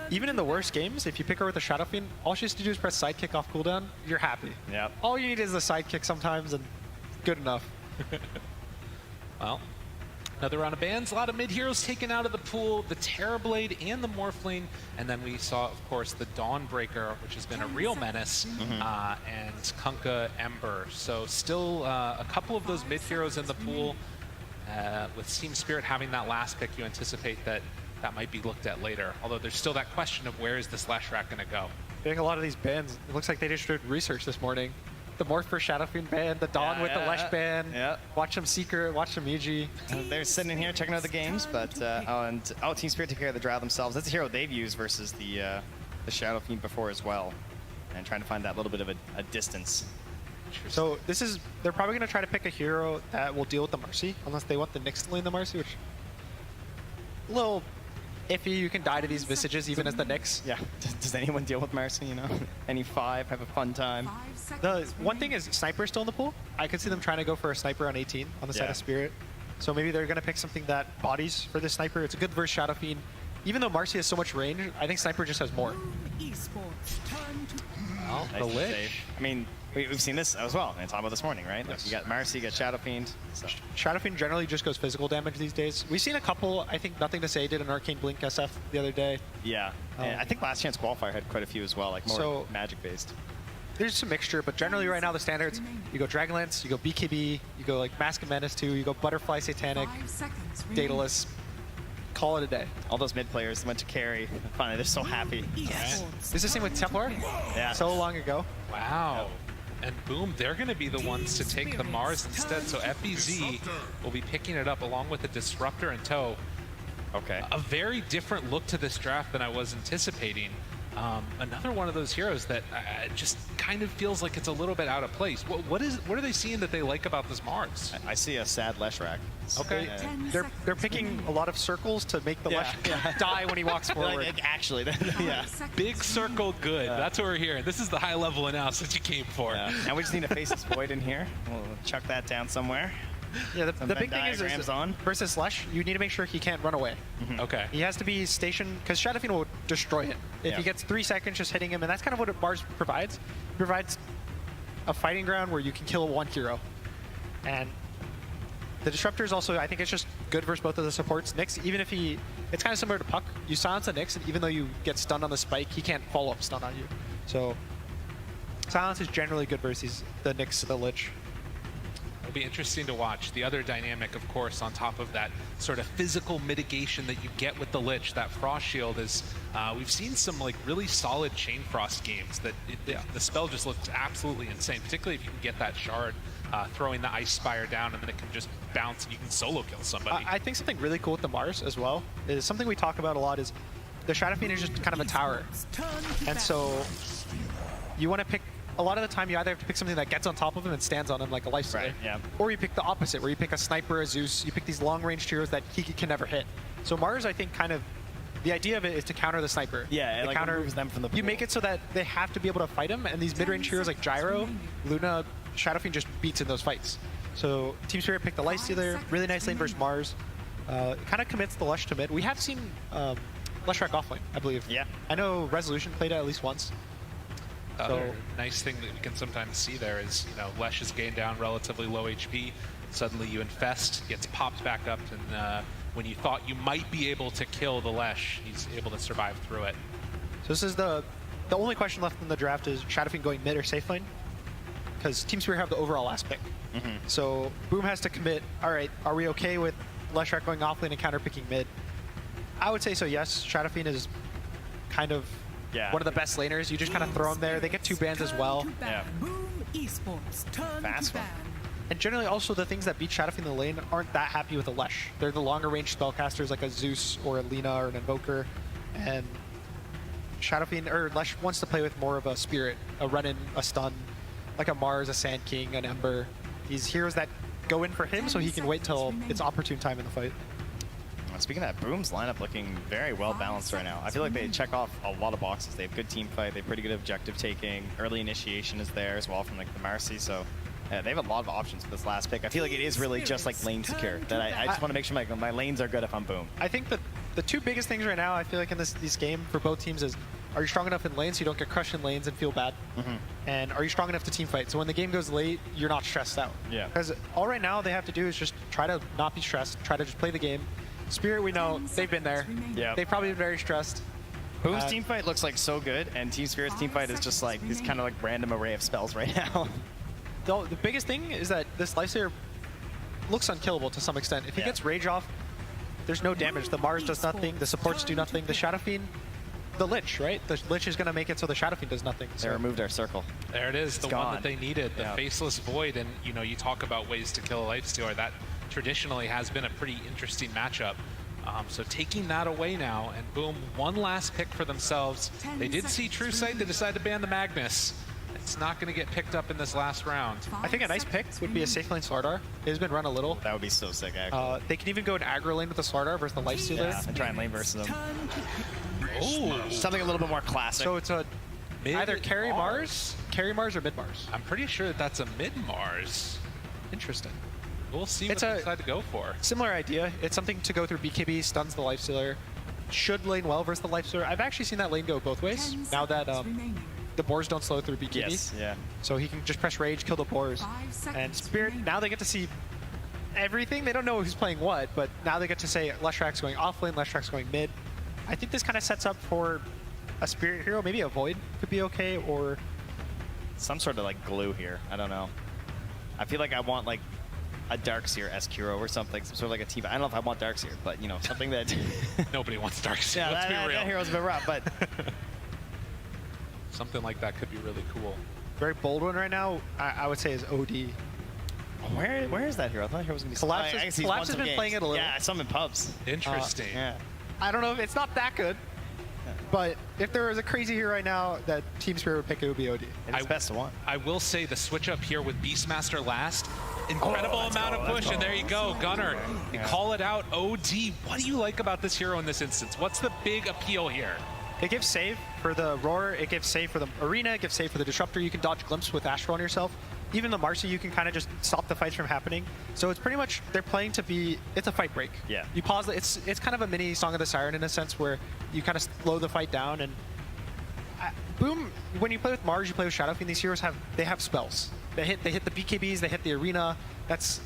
even in the worst games, if you pick her with a Shadow Fiend, all she has to do is press sidekick off cooldown, you're happy. Yep. All you need is the sidekick sometimes, and good enough. Well, another round of bans, a lot of mid heroes taken out of the pool, the Terrorblade and the Morphling, and then we saw, of course, the Dawnbreaker, which has been a real menace, and Kunkka Ember. So still a couple of those mid heroes in the pool. With Team Spirit having that last pick, you anticipate that that might be looked at later. Although there's still that question of where is this Leshrac going to go? I think a lot of these bans, it looks like they just did research this morning. The Morph for Shadow Fiend ban, the Dawn with the Lesh ban. Yeah. Watch them Secret, watch them Yuji. They're sitting in here checking out the games, but Team Spirit took care of the Drow themselves. That's a hero they've used versus the Shadow Fiend before as well, and trying to find that little bit of a distance. So they're probably going to try to pick a hero that will deal with the Marcy, unless they want the Nyx to lane the Marcy, which a little iffy. You can die to these Visages even as the Nyx. Yeah. Does anyone deal with Marcy, you know? Any 5, have a fun time. The one thing is Sniper's still in the pool. I could see them trying to go for a Sniper on 18 on the side of Spirit. So maybe they're going to pick something that bodies for this Sniper. It's a good versus Shadow Fiend. Even though Marcy has so much range, I think Sniper just has more. Well, the Lich. I mean, we've seen this as well. And talking about this morning, right? Like you got Marcy, you got Shadow Fiend. So. Shadow Fiend generally just goes physical damage these days. We've seen a couple. I think Nothing to Say did an Arcane Blink SF the other day. Yeah. And I think Last Chance Qualifier had quite a few as well, like more magic based. There's some mixture, but generally right now the standards, you go Dragonlance, you go BKB, you go like Mask of Menace 2, you go Butterfly Satanic, Daedalus. Call it a day. All those mid players went to carry. Finally, they're so happy. Yes. Is this the same with Templar? Yeah. So long ago. Wow. And boom, they're going to be the ones to take the Mars instead. So FBZ will be picking it up along with the Disruptor in tow. Okay. A very different look to this draft than I was anticipating. Another one of those heroes that just kind of feels like it's a little bit out of place. What are they seeing that they like about this Mars? I see a sad Leshrac. Okay. They're picking a lot of circles to make the Lesh die when he walks forward. Actually, yeah. Big circle, good. That's what we're hearing. This is the high level analysis you came for. Yeah. Now we just need a Faceless Void in here. We'll chuck that down somewhere. Yeah, the big thing is versus Lesh, you need to make sure he can't run away. Okay. He has to be stationed, because Shadow Fiend will destroy him. If he gets 3 seconds just hitting him, and that's kind of what Mars provides. It provides a fighting ground where you can kill one hero. And the Disruptor is also, I think it's just good versus both of the supports. Nyx, even if it's kind of similar to Puck. You silence the Nyx, and even though you get stunned on the spike, he can't follow up stun on you. So silence is generally good versus the Nyx to the Lich. It'll be interesting to watch. The other dynamic, of course, on top of that sort of physical mitigation that you get with the Lich, that Frost Shield is, we've seen some like really solid Chain Frost games that the spell just looks absolutely insane, particularly if you can get that shard, throwing the Ice Spire down, and then it can just bounce and you can solo kill somebody. I think something really cool with the Mars as well is something we talk about a lot is the Shadow Fiend is just kind of a tower. And so you want to pick, a lot of the time you either have to pick something that gets on top of him and stands on him like a Lifestealer. Right, yeah. Or you pick the opposite, where you pick a Sniper, a Zeus, you pick these long-range heroes that he can never hit. So Mars, I think, kind of, the idea of it is to counter the Sniper. Yeah, it like removes them from the pool. You make it so that they have to be able to fight him, and these mid-range heroes like Gyro, Luna, Shadow Fiend just beats in those fights. So Team Spirit picked the Lifestealer, really nice lane versus Mars. Kind of commits the Lush to mid. We have seen Leshrac offlane, I believe. Yeah. I know Resolution played it at least once. Other nice thing that we can sometimes see there is, you know, Lesh is gained down relatively low HP. Suddenly you infest, gets popped back up, and when you thought you might be able to kill the Lesh, he's able to survive through it. So this is the only question left in the draft is Shadow Fiend going mid or safe lane? Because Team Spirit have the overall last pick. So Boom has to commit, all right, are we okay with Leshrac going off lane and counter picking mid? I would say so, yes. Shadow Fiend is kind of one of the best laners. You just kind of throw them there. They get 2 bans as well. Yeah. Fast one. And generally also the things that beat Shadow Fiend in the lane aren't that happy with a Lesh. They're the longer range spellcasters like a Zeus or a Lina or an Invoker. And Shadow Fiend, or Lesh wants to play with more of a Spirit, a run-in, a stun, like a Mars, a Sand King, an Ember. These heroes that go in for him so he can wait till it's opportune time in the fight. Speaking of that, Boom's lineup looking very well balanced right now. I feel like they check off a lot of boxes. They have good team fight, they have pretty good objective taking, early initiation is there as well from like the Marcy, so they have a lot of options for this last pick. I feel like it is really just like lane secure, that I just want to make sure my lanes are good if I'm Boom. I think that the 2 biggest things right now, I feel like in this game for both teams is, are you strong enough in lanes so you don't get crushed in lanes and feel bad? And are you strong enough to team fight? So when the game goes late, you're not stressed out. Yeah. Because all right now they have to do is just try to not be stressed, try to just play the game. Spirit, we know, they've been there. Yeah. They've probably been very stressed. Boom's team fight looks like so good, and Team Spirit's team fight is just like this kind of like random array of spells right now. The biggest thing is that this Lifestealer looks unkillable to some extent. If he gets Rage off, there's no damage. The Mars does nothing, the supports do nothing, the Shadow Fiend, the Lich, right? The Lich is going to make it so the Shadow Fiend does nothing. They removed our circle. There it is, the one that they needed, the Faceless Void. And you know, you talk about ways to kill a Lifestealer, that traditionally has been a pretty interesting matchup. So taking that away now, and Boom, one last pick for themselves. They did see True Sight, they decided to ban the Magnus. It's not going to get picked up in this last round. I think a nice pick would be a safe lane Slardar. It has been run a little. That would be so sick, actually. They can even go an aggro lane with the Slardar versus the Lifestealer. Yeah, and try and lane versus them. Oh, something a little bit more classic. So it's a either carry Mars or mid Mars. I'm pretty sure that that's a mid Mars. Interesting. We'll see what they decide to go for. Similar idea. It's something to go through BKB, stuns the Lifestealer. Should lane well versus the Lifestealer. I've actually seen that lane go both ways. Now that the boars don't slow through BKB. Yes, yeah. So he can just press Rage, kill the boars. And Spirit, now they get to see everything. They don't know who's playing what, but now they get to say Leshrac's going off lane, Leshrac's going mid. I think this kind of sets up for a Spirit hero. Maybe a Void could be okay, or some sort of like glue here. I don't know. I feel like I want like a Darkseer Escuro or something, some sort of like a team. I don't know if I want Darkseer, but you know, something that nobody wants Darkseer. Yeah, let's be real. That hero's a bit rough, but something like that could be really cool. Very bold one right now, I would say, is OD. Where is that hero? I thought the hero was going to be Collapse has been playing it a little. Yeah, I saw him in pubs. Interesting. Yeah. I don't know if it's not that good, but if there was a crazy hero right now that Team Spirit would pick, it would be OD. It's best one. I will say the switch up here with Beastmaster last. Incredible amount of push, and there you go, Gunnar. You call it out, OD. What do you like about this hero in this instance? What's the big appeal here? It gives save for the Roar, it gives save for the Arena, it gives save for the Disruptor. You can dodge Glimpse with Astral on yourself. Even the Marcy, you can kind of just stop the fights from happening. So it's pretty much, they're playing to be, it's a fight break. Yeah. You pause, it's kind of a mini Song of the Siren in a sense where you kind of slow the fight down. And Boom, when you play with Mars, you play with Shadow Fiend, these heroes have spells. They hit the BKBs, they hit the Arena. That's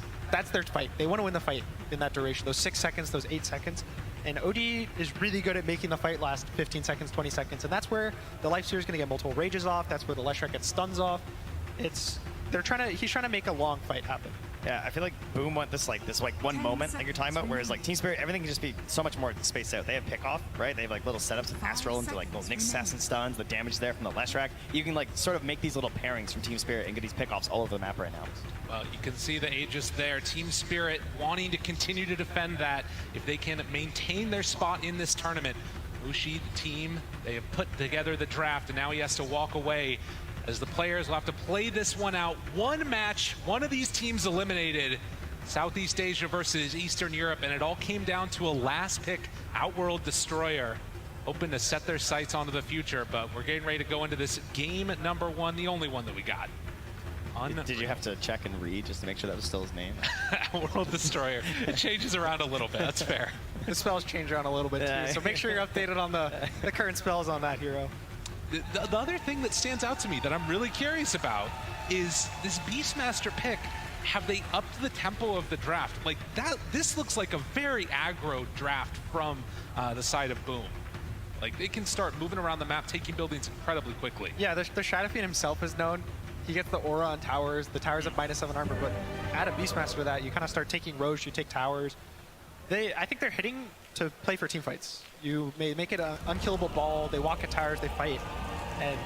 their fight. They want to win the fight in that duration, those 6 seconds, those 8 seconds. And OD is really good at making the fight last 15 seconds, 20 seconds. And that's where the Lifestealer is going to get multiple rages off. That's where the Leshrac gets stuns off. He's trying to make a long fight happen. Yeah, I feel like Boom want this one moment like you're talking about, whereas like Team Spirit, everything can just be so much more spaced out. They have pick off, right? They have like little setups of Astral into like little Nyx Assassin stuns, the damage there from the Leshrac. You can like sort of make these little pairings from Team Spirit and get these pick offs all over the map right now. Well, you can see the Aegis there. Team Spirit wanting to continue to defend that. If they can maintain their spot in this tournament, Mushi, the team, they have put together the draft, and now he has to walk away as the players will have to play this one out. One match, one of these teams eliminated. Southeast Asia versus Eastern Europe, and it all came down to a last pick Outworld Destroyer, hoping to set their sights onto the future, but we're getting ready to go into this game number 1, the only one that we got. Did you have to check and read just to make sure that was still his name? World Destroyer. It changes around a little bit. That's fair. The spells change around a little bit too, so make sure you're updated on the current spells on that hero. The other thing that stands out to me that I'm really curious about is this Beastmaster pick. Have they upped the tempo of the draft? Like that, this looks like a very aggro draft from the side of Boom. Like they can start moving around the map, taking buildings incredibly quickly. Yeah, the Shadowfiend himself is known. He gets the aura on towers. The towers have -7 armor, but add a Beastmaster to that, you kind of start taking Roche, you take towers. I think they're hitting to play for team fights. You may make it an unkillable ball. They walk at towers, they fight, and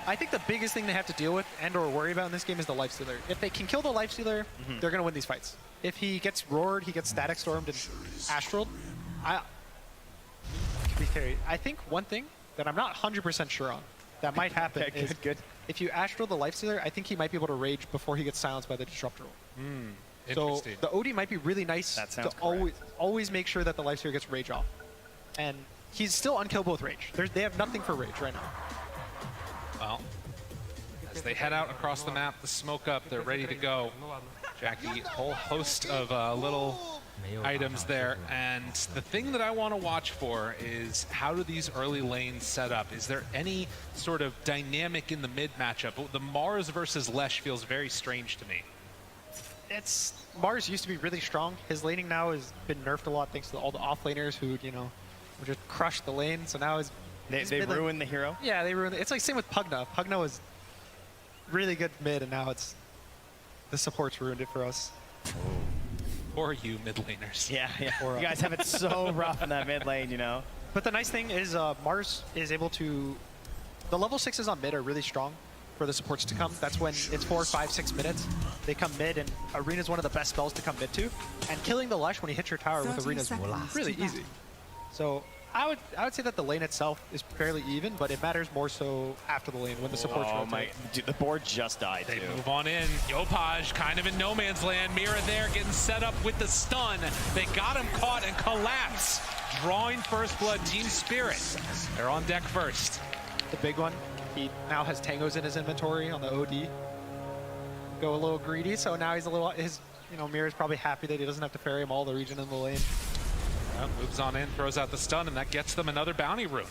I think the biggest thing they have to deal with and/or worry about in this game is the Lifestealer. If they can kill the Lifestealer, they're going to win these fights. If he gets roared, he gets static stormed and astraled, I think one thing that I'm not 100% sure on that might happen is if you astral the Lifestealer, I think he might be able to rage before he gets silenced by the Disruptor ult. So the OD might be really nice to always make sure that the Lifestealer gets rage off. And he's still unkillable with rage. They have nothing for rage right now. Well, as they head out across the map, the smoke up, they're ready to go. Jackie, a whole host of little items there. And the thing that I want to watch for is how do these early lanes set up? Is there any sort of dynamic in the mid matchup? The Mars versus Lesh feels very strange to me. Mars used to be really strong. His laning now has been nerfed a lot thanks to all the offlaners who, would just crush the lane. So now they ruined the hero? Yeah, they ruined it. It's like same with Pugna. Pugna was really good mid, and now the support's ruined it for us. Or you mid laners. Yeah. You guys have it so rough in that mid lane, But the nice thing is Mars is able to... The level 6s on mid are really strong for the supports to come. That's when it's 4, 5, 6 minutes. They come mid, and Arena is one of the best spells to come mid to. And killing the Lush when you hit your tower with Arena is really easy. So I would say that the lane itself is fairly even, but it matters more so after the lane when the supports rotate. Dude, the board just died, They move on in. Yopaj kind of in no man's land. Mira there getting set up with the stun. They got him caught and collapse. Drawing first blood, Team Spirit. They're on deck first. The big one, he now has Tangos in his inventory on the OD. Go a little greedy, so now he's a little, Mira's probably happy that he doesn't have to ferry him all the region in the lane. Moves on in, throws out the stun, and that gets them another bounty rune.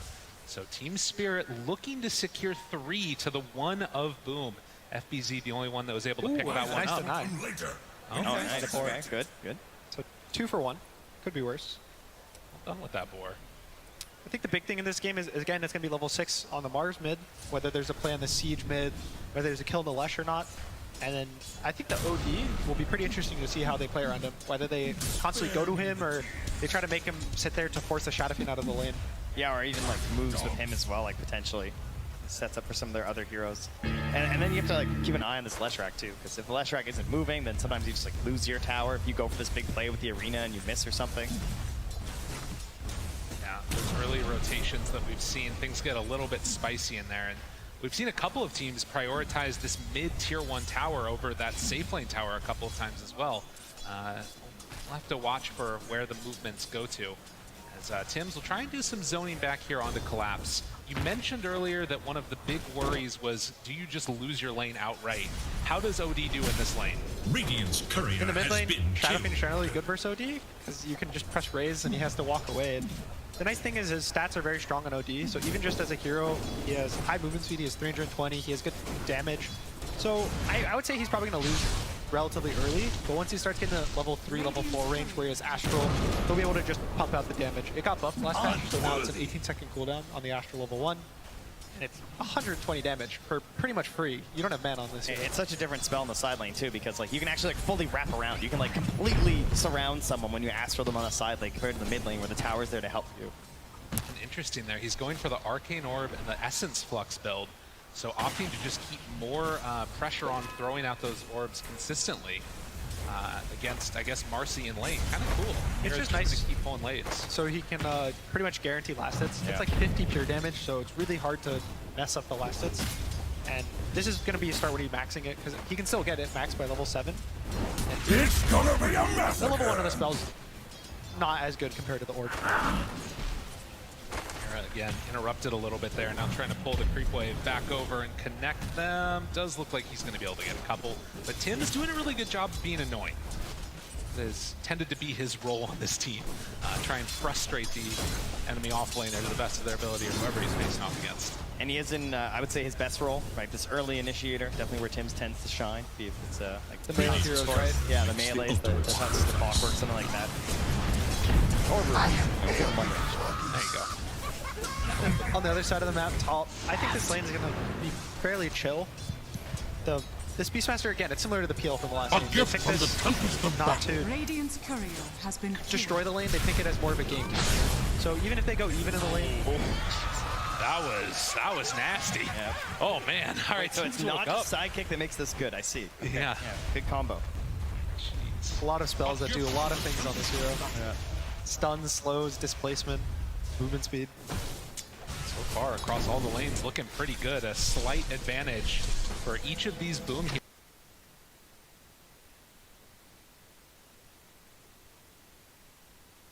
So Team Spirit looking to secure 3 to the 1 of Boom. FBZ the only one that was able to pick that one up. Nice nice. Okay, good. So 2 for 1. Could be worse. Well done with that boar. I think the big thing in this game is, again, it's going to be level 6 on the Mars mid, whether there's a play on the Siege mid, whether there's a kill on the Lesh or not. And then I think the OD will be pretty interesting to see how they play around him, whether they constantly go to him or they try to make him sit there to force the Shadowfiend out of the lane. Yeah, or even moves with him as well, potentially. Sets up for some of their other heroes. And then you have to keep an eye on this Leshrac too, because if the Leshrac isn't moving, then sometimes you just lose your tower if you go for this big play with the Arena and you miss or something. Yeah, those early rotations that we've seen, things get a little bit spicy in there. And we've seen a couple of teams prioritize this mid-tier 1 tower over that safe lane tower a couple of times as well. We'll have to watch for where the movements go to. As Tims will try and do some zoning back here onto Collapse. You mentioned earlier that one of the big worries was, do you just lose your lane outright? How does OD do in this lane? Radiant's courier in the mid lane, Shadowfiend is generally good versus OD, because you can just press raise and he has to walk away. And the nice thing is his stats are very strong on OD, so even just as a hero, he has high movement speed, he has 320, he has good damage. So I would say he's probably going to lose relatively early, but once he starts getting to level 3, level 4 range where he has Astral, he'll be able to just pump out the damage. It got buffed last patch, so now it's an 18-second cooldown on the Astral level 1. And it's 120 damage for pretty much free. You don't have mana on this. It's such a different spell in the side lane too, because you can actually fully wrap around. You can completely surround someone when you Astral them on the side lane compared to the mid lane where the tower's there to help you. And interesting there, he's going for the Arcane Orb and the Essence Flux build. So opting to just keep more pressure on throwing out those orbs consistently. against, I guess, Marcy in lane. Kind of cool. It's Mira's just trying nice to keep pulling lanes. So he can pretty much guarantee last hits. Yeah. It's like 50 pure damage, so it's really hard to mess up the last hits. And this is going to be a start when he's maxing it, because he can still get it maxed by level 7. It's gonna be a The massacre! level 1 of the spell's not as good compared to the orb. Mira, again, interrupted a little bit there. Now trying to pull the creep wave back over and connect them. Does look like he's going to be able to get a couple. But Tim is doing a really good job of being annoying. Has tended to be his role on this team. Try and frustrate the enemy offlaner to the best of their ability, or whoever he's facing off against. And he is in, I would say, his best role, right? This early initiator, definitely where Tim's tends to shine. Be if it's like the melee heroes, right? Yeah, the melees, the hunts, the clockwork, something like that. There you go. On the other side of the map, top, I think this lane is going to be fairly chill. This Beastmaster, again, it's similar to the PL from the last game. They pick this not to Radiant's courier has been destroy the lane, they pick it as more of a game time. So even if they go even in the lane, That was nasty. Yeah. Oh man! All right, so it's not just sidekick that makes this good. I see. Okay. Yeah. Good combo. a lot of spells that do a lot of things on this hero. Yeah. Stuns, slows, displacement, movement speed. So far across all the lanes, looking pretty good. A slight advantage for each of these boom heroes.